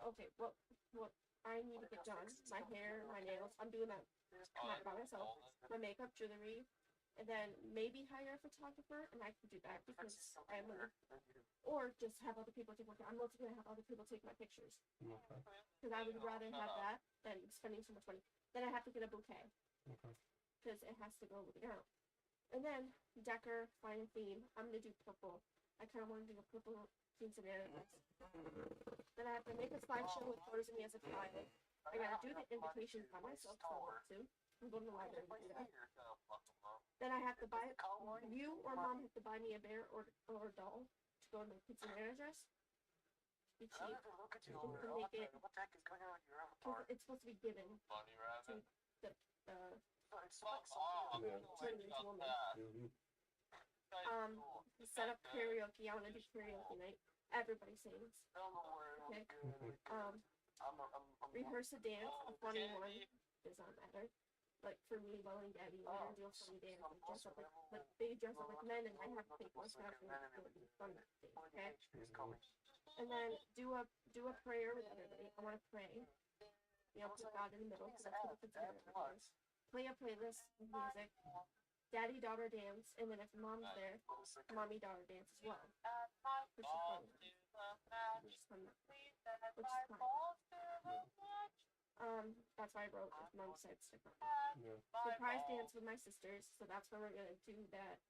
Okay, what I need to get done, my hair, my nails, I'm doing that by myself. My makeup, jewelry, and then maybe hire a photographer, and I can do that because I'm or just have other people take my pictures. I'm also going to have other people take my pictures. Because I would rather have that than spending so much money. Then I have to get a bouquet. Because it has to go with the gown. And then, decor, find a theme. I'm going to do purple. I kind of want to do a purple quinceanera. Then I have to make a slideshow with photos of me as a child. I got to do the invitations by myself, so I want to. I'm going to the library to do that. Then I have to buy, you or mom have to buy me a bear or a doll to go to my quinceanera dress. Be cheap. You can make it. It's supposed to be given to the children's woman. Set up karaoke. I want to do karaoke night. Everybody sings. Okay. Rehearse a dance, a funny one. Does not matter. Like for me, Bo and Gabby, we're gonna do a funny dance. Dress up like they dress up like men, and I have to take mustache and fun thing. Okay. And then do a prayer with everybody. I want to pray. You know, put God in the middle because that's what the kids are. Play a playlist of music. Daddy daughter dance, and then if mom's there, mommy daughter dance as well. Which is fun. That's why I wrote if mom decides to come. Surprise dance with my sisters, so that's where we're gonna do that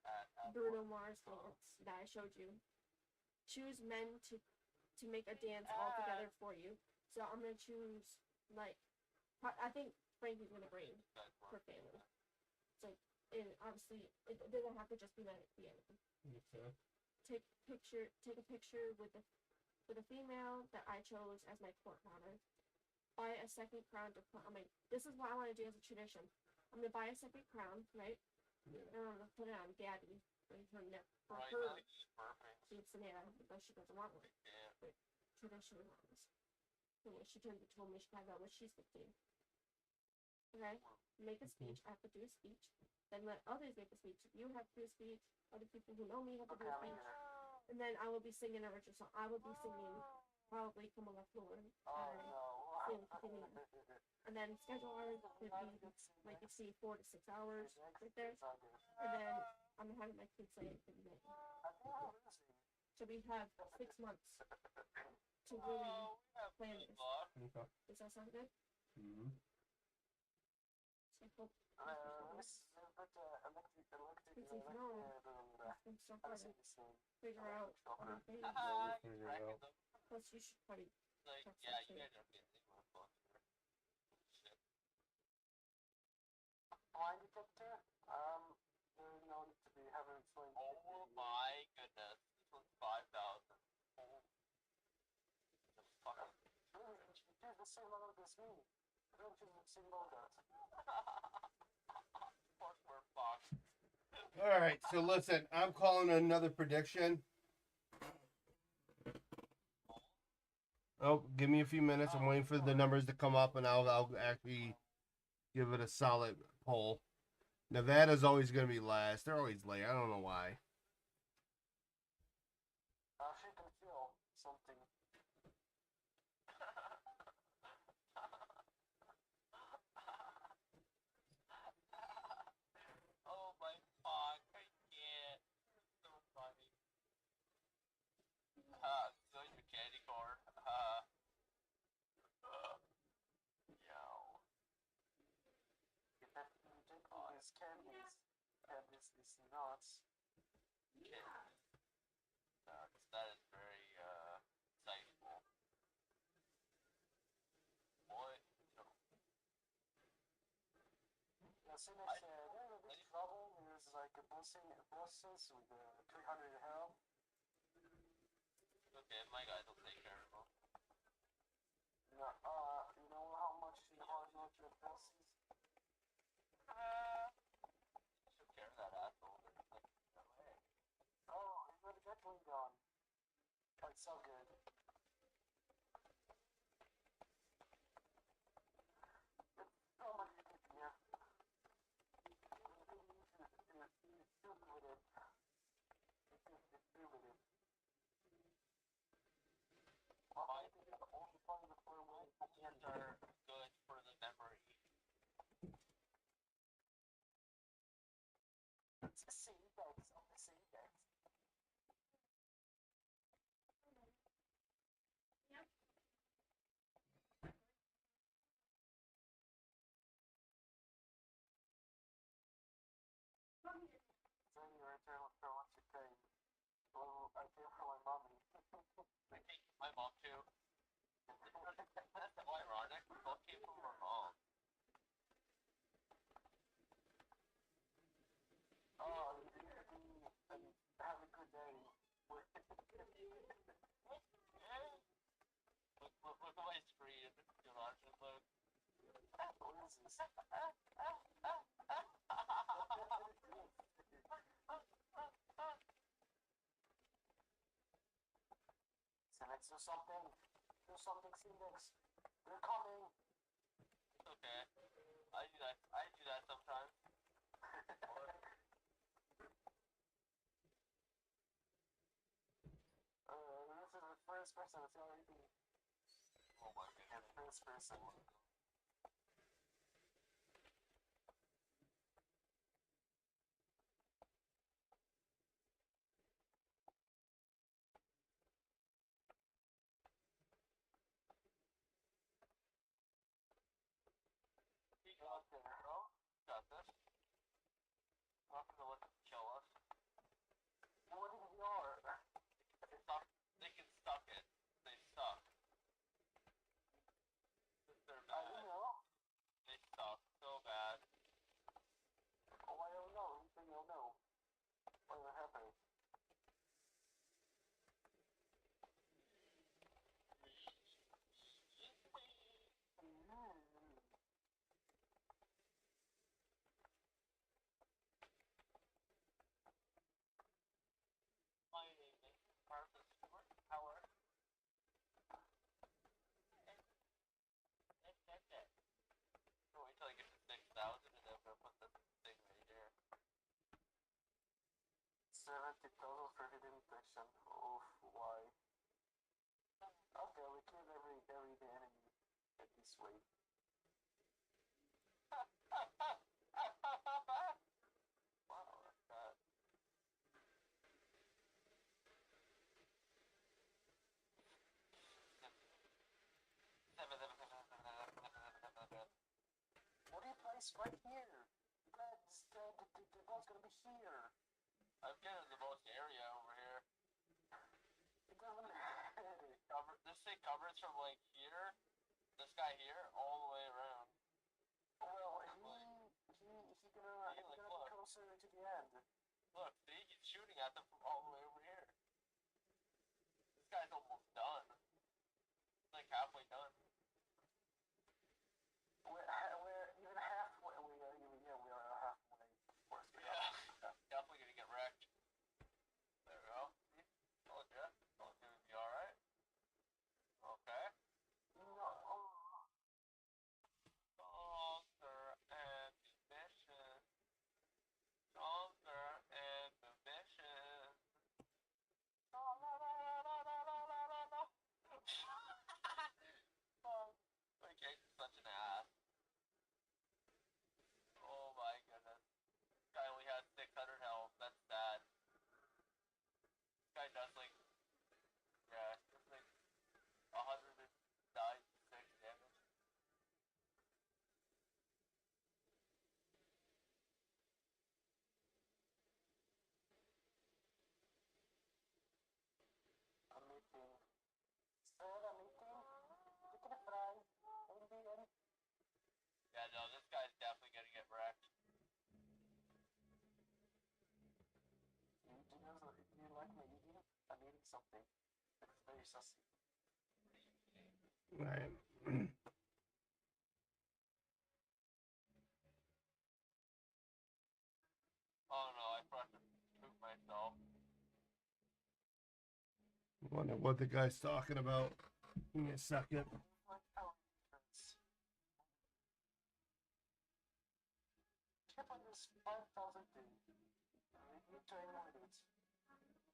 Bruno Mars dance that I showed you. Choose men to make a dance all together for you. So I'm gonna choose like I think Frankie's gonna bring her family. So and obviously it doesn't have to just be men at the end. Okay. Take a picture with the female that I chose as my court honor. Buy a second crown to put on my. This is what I want to do as a tradition. I'm gonna buy a second crown, right? Yeah. And I'm gonna put it on Gabby for her neck for her quinceanera, because she doesn't want one. But tradition wise, so when she turns into a woman, she finds out when she's 15. Okay, make a speech. I have to do a speech. Then let others make a speech. You have to do a speech. Other people who know me have to do a speech. And then I will be singing a original song. I will be singing probably Come on the Floor. And then schedule hours would be like you see 4 to 6 hours right there. And then I'm having my kids say it in May. So we have 6 months to really plan this. Okay. Does that sound good? Mm-hmm. So I hope. Figure out other things. Plus, you should probably. Like, yeah, you guys are busy. Blind detector? There's no need to be having flames. Oh my goodness. This one's 5,000. Oh. The fuck? Choose the same logo as me. I don't choose the same logo. Fuck, we're fucked. All right, so listen, I'm calling another prediction. Oh, give me a few minutes. I'm waiting for the numbers to come up, and I'll actually give it a solid poll. Nevada's always going to be last. They're always late. I don't know why. She can feel something. Oh my fuck, I can't. So funny. So your candy corn. Is candies. Candies is nuts. That is very, insightful. What? As soon as there's a big trouble, there's like a bossing with 300 health. okay. My guys will take care of them. No, you know how much hard work that costs? Took care of that asshole. Oh, you got a Gatling gun. That's so good. It's so much easier. Hands are good for the memory. Same decks on the same decks. Then you return for what you paid. Well, I came for my mommy. I think my mom too. That's so ironic. We both came from our mom. Oh, you need to be and have a good day. Look at my screen. You watch it, look. What is this? Cinex, do something. Do something, Cinex. They're coming. It's okay. I do that. I do that sometimes. This is the first person that's already Oh my god. first person. You got there, bro. Got this. Not gonna let them kill us. What do you are? Suck. They can suck it. They suck. They're I don't bad. know. They suck so bad. Oh, I don't know. You think you'll know. What will happen? My name is Martha Stewart Howard. So wait till I get to 6,000 and then I'm gonna put the thing right here. 70 total for hidden detection. Oof, why? Okay, we killed every enemy at this way. Wow, that's bad. What do you place right here? The gun's gonna be here. I'm getting the most area over here. It doesn't matter. This thing covers from like here, this guy here, all the way around. Well, he gonna be look. closer to the end. Look, see, he's shooting at them from all the way over here. This guy's almost done. He's like halfway done. We're even halfway. We are halfway. Of course, we are. Yeah, definitely gonna get wrecked. There we go. See? Told ya. Told you it'd be alright. Okay. No. Stronger ammunition. Stronger ammunition. La la la la la la la la la. Okay, such an ass. Oh my goodness. This guy only has 600 health. That's sad. This guy does like, yeah, it's like 196 damage. I'm eating. Sir, I'm eating. Chicken fries. Indian. Yeah, no, this guy's definitely gonna get wrecked. Do you like my eating? I'm eating something. very sussy. Right. Oh no, I forgot to poop myself. Wonder what the guy's talking about. Give me a second. Like how it's keep on this 5,000 thing. You need to animate it.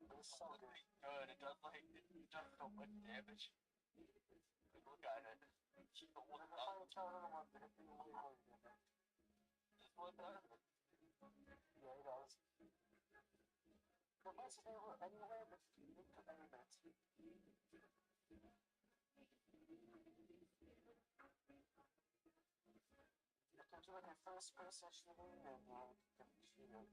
But it's so good. Good, it does like it does so much damage. Like, look at it. Just look And the up. final channel one that hit me way more than that. Just look at it. Yeah, it does. The best is never anywhere, but you need to animate. You can do like a first person shooting and you can shoot it.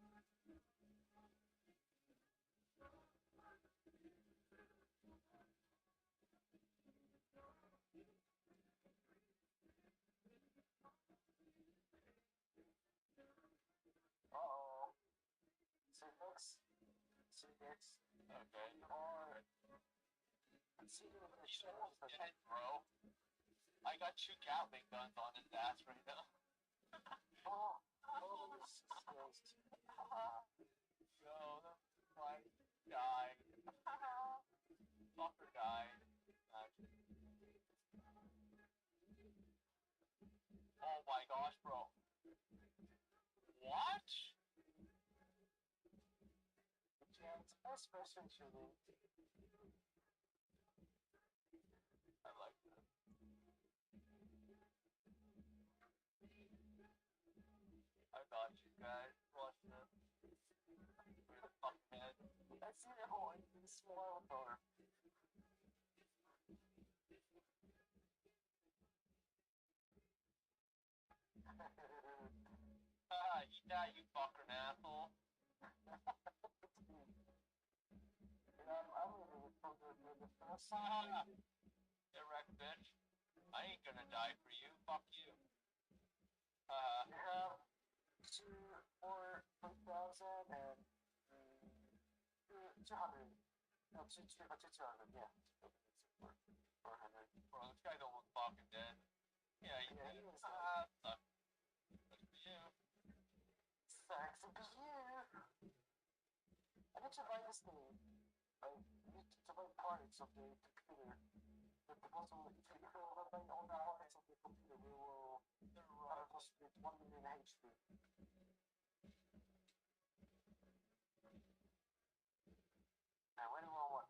Uh-oh. C6. C6. Okay. Or considering the chance that Get it, bro. I got 2 Gatling guns on his ass right now. oh, this is Yo, the fuck died. Fucker died. Oh my gosh, bro. What? yeah, it's first person shooting. I like that. I got you guys. Watch this. Where the fuck head? I see the whole in small door. Ah, eat that, you fucking asshole. I'm leaving it from the first Ah, get wrecked, bitch. I ain't gonna die for you. Fuck you. You have 2, 4, 3,000 and 200. No, 200, yeah. 400. Bro, this guy's almost fucking dead. Yeah, you Yeah, did. he is. Ah, suck. Good for you. Sucks for you. I need to buy this thing. I need to buy parts of the computer. But also, if you buy all the parts of the computer, we will cost with 1 million HP. I really want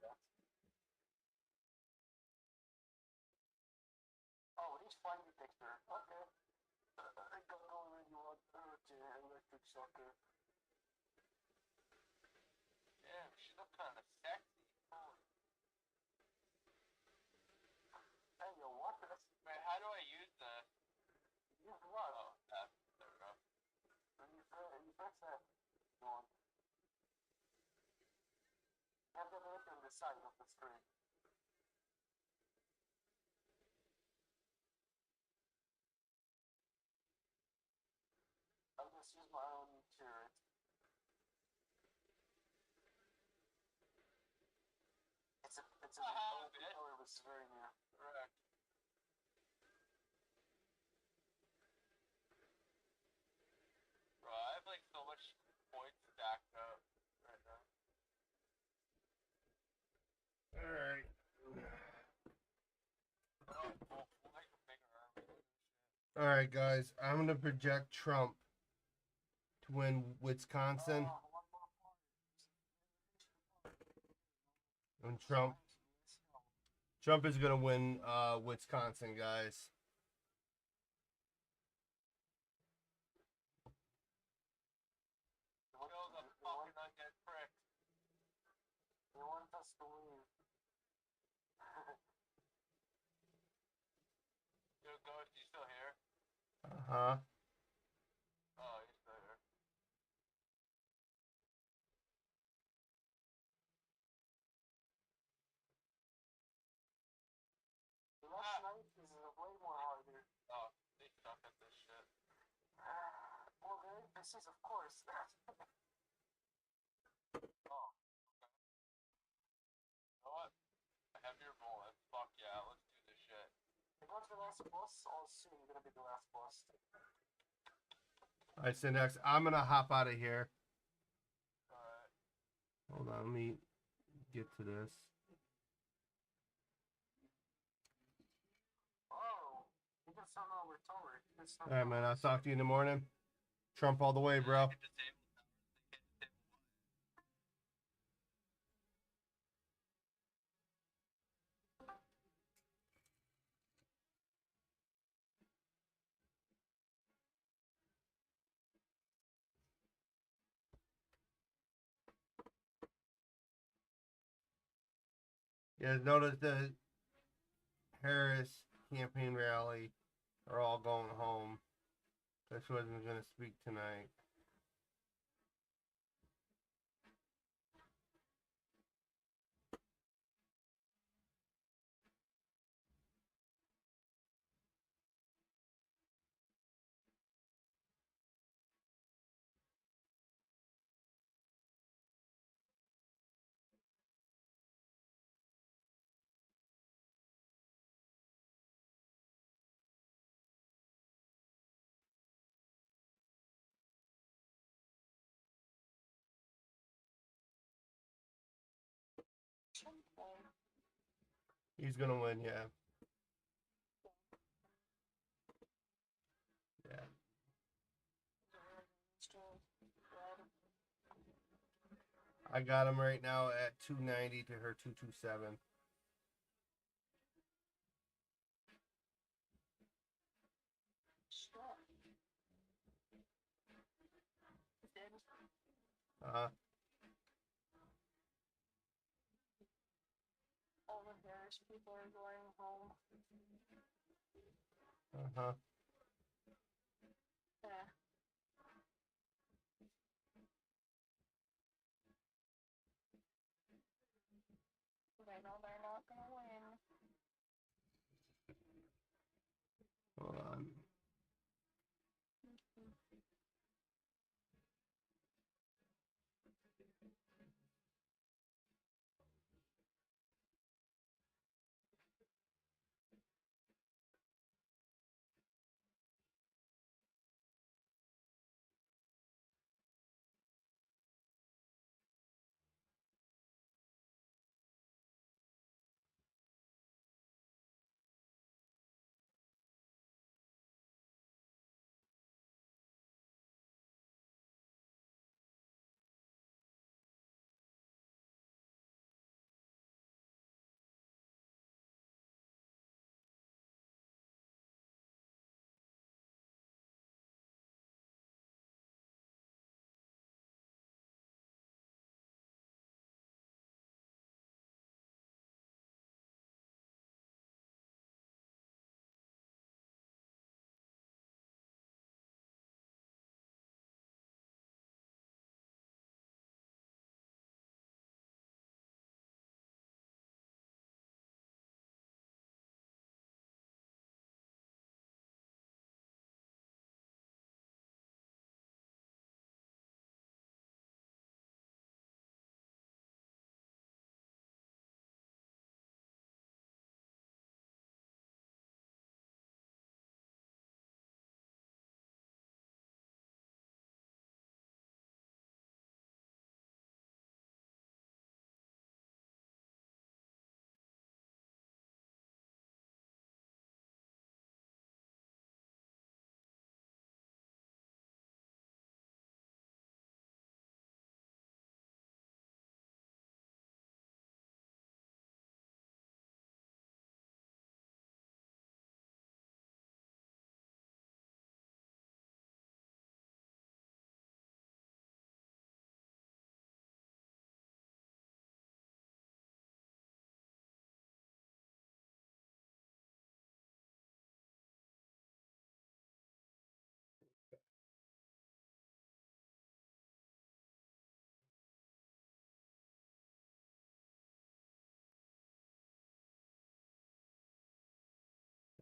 that. Oh, each flying detector. Okay. I don't already want the electric shocker. Damn, she look kind of sexy. Hey, yo, what? Wait, how do I use this? Use what? Oh, there we go. You press that one. You have the look on the side of the screen. I'll just use my own turret. It's a Bitch. oh, it was very near. Correct. Bro, I have like so much points stacked up right now. Alright. Oh, cool. Like a bigger army. Alright, guys. I'm going to project Trump to win Wisconsin. One more point. And Trump is going to win Wisconsin, guys. Kill the fucking undead prick. They want us to leave. Yo, Ghost, you still here? Uh-huh. Oh, you're still here. The last night is way more harder. Oh, they suck at this shit. Well, the NPCs, of course. Oh, okay. No last boss, or soon gonna be the last boss. All right, so next, I'm gonna hop out of here. Alright. Hold on, let me get to this. Oh, you can summon over tower. All right, man. I'll talk to you in the morning. Trump all the way, bro. Yeah, notice the Harris campaign rally are all going home. That's who wasn't going to speak tonight. He's going to win, yeah. Yeah. I got him right now at 290 to her 227. All the Harris people are going home. Uh-huh. Yeah. They know they're not gonna win. Hold on.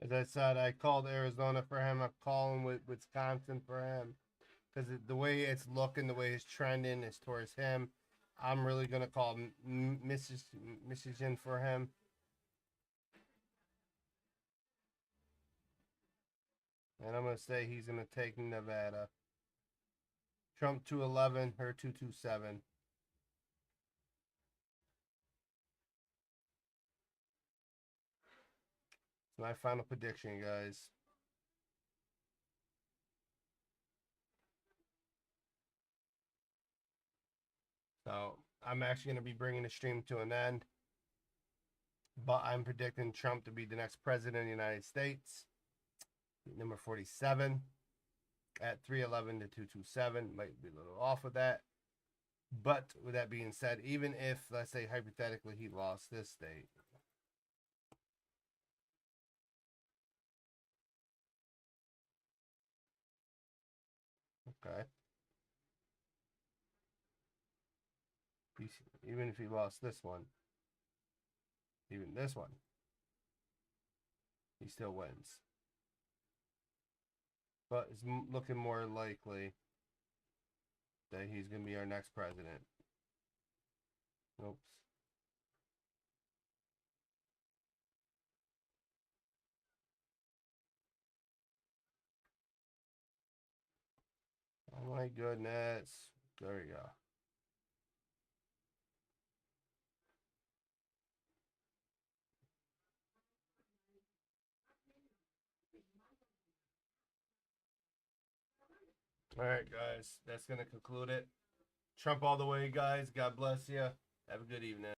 As I said, I called Arizona for him. I'm calling with Wisconsin for him. Because the way it's looking, the way it's trending is towards him. I'm really going to call Michigan for him. going to say he's going to take Nevada. Trump 211, her 227. It's my final prediction, guys. So I'm actually going to be bringing the stream to an end. But I'm predicting Trump to be the next president of the United States. Number 47 at 311 to 227. Might be a little off with that. But with that being said, even if, let's say, hypothetically, he lost this state. Okay. Even if he lost this one. Even this one. He still wins. But it's looking more likely that he's going to be our next president. Oops. Oh my goodness. There we go. All right, guys. That's going to conclude it. Trump all the way, guys. God bless you. Have a good evening.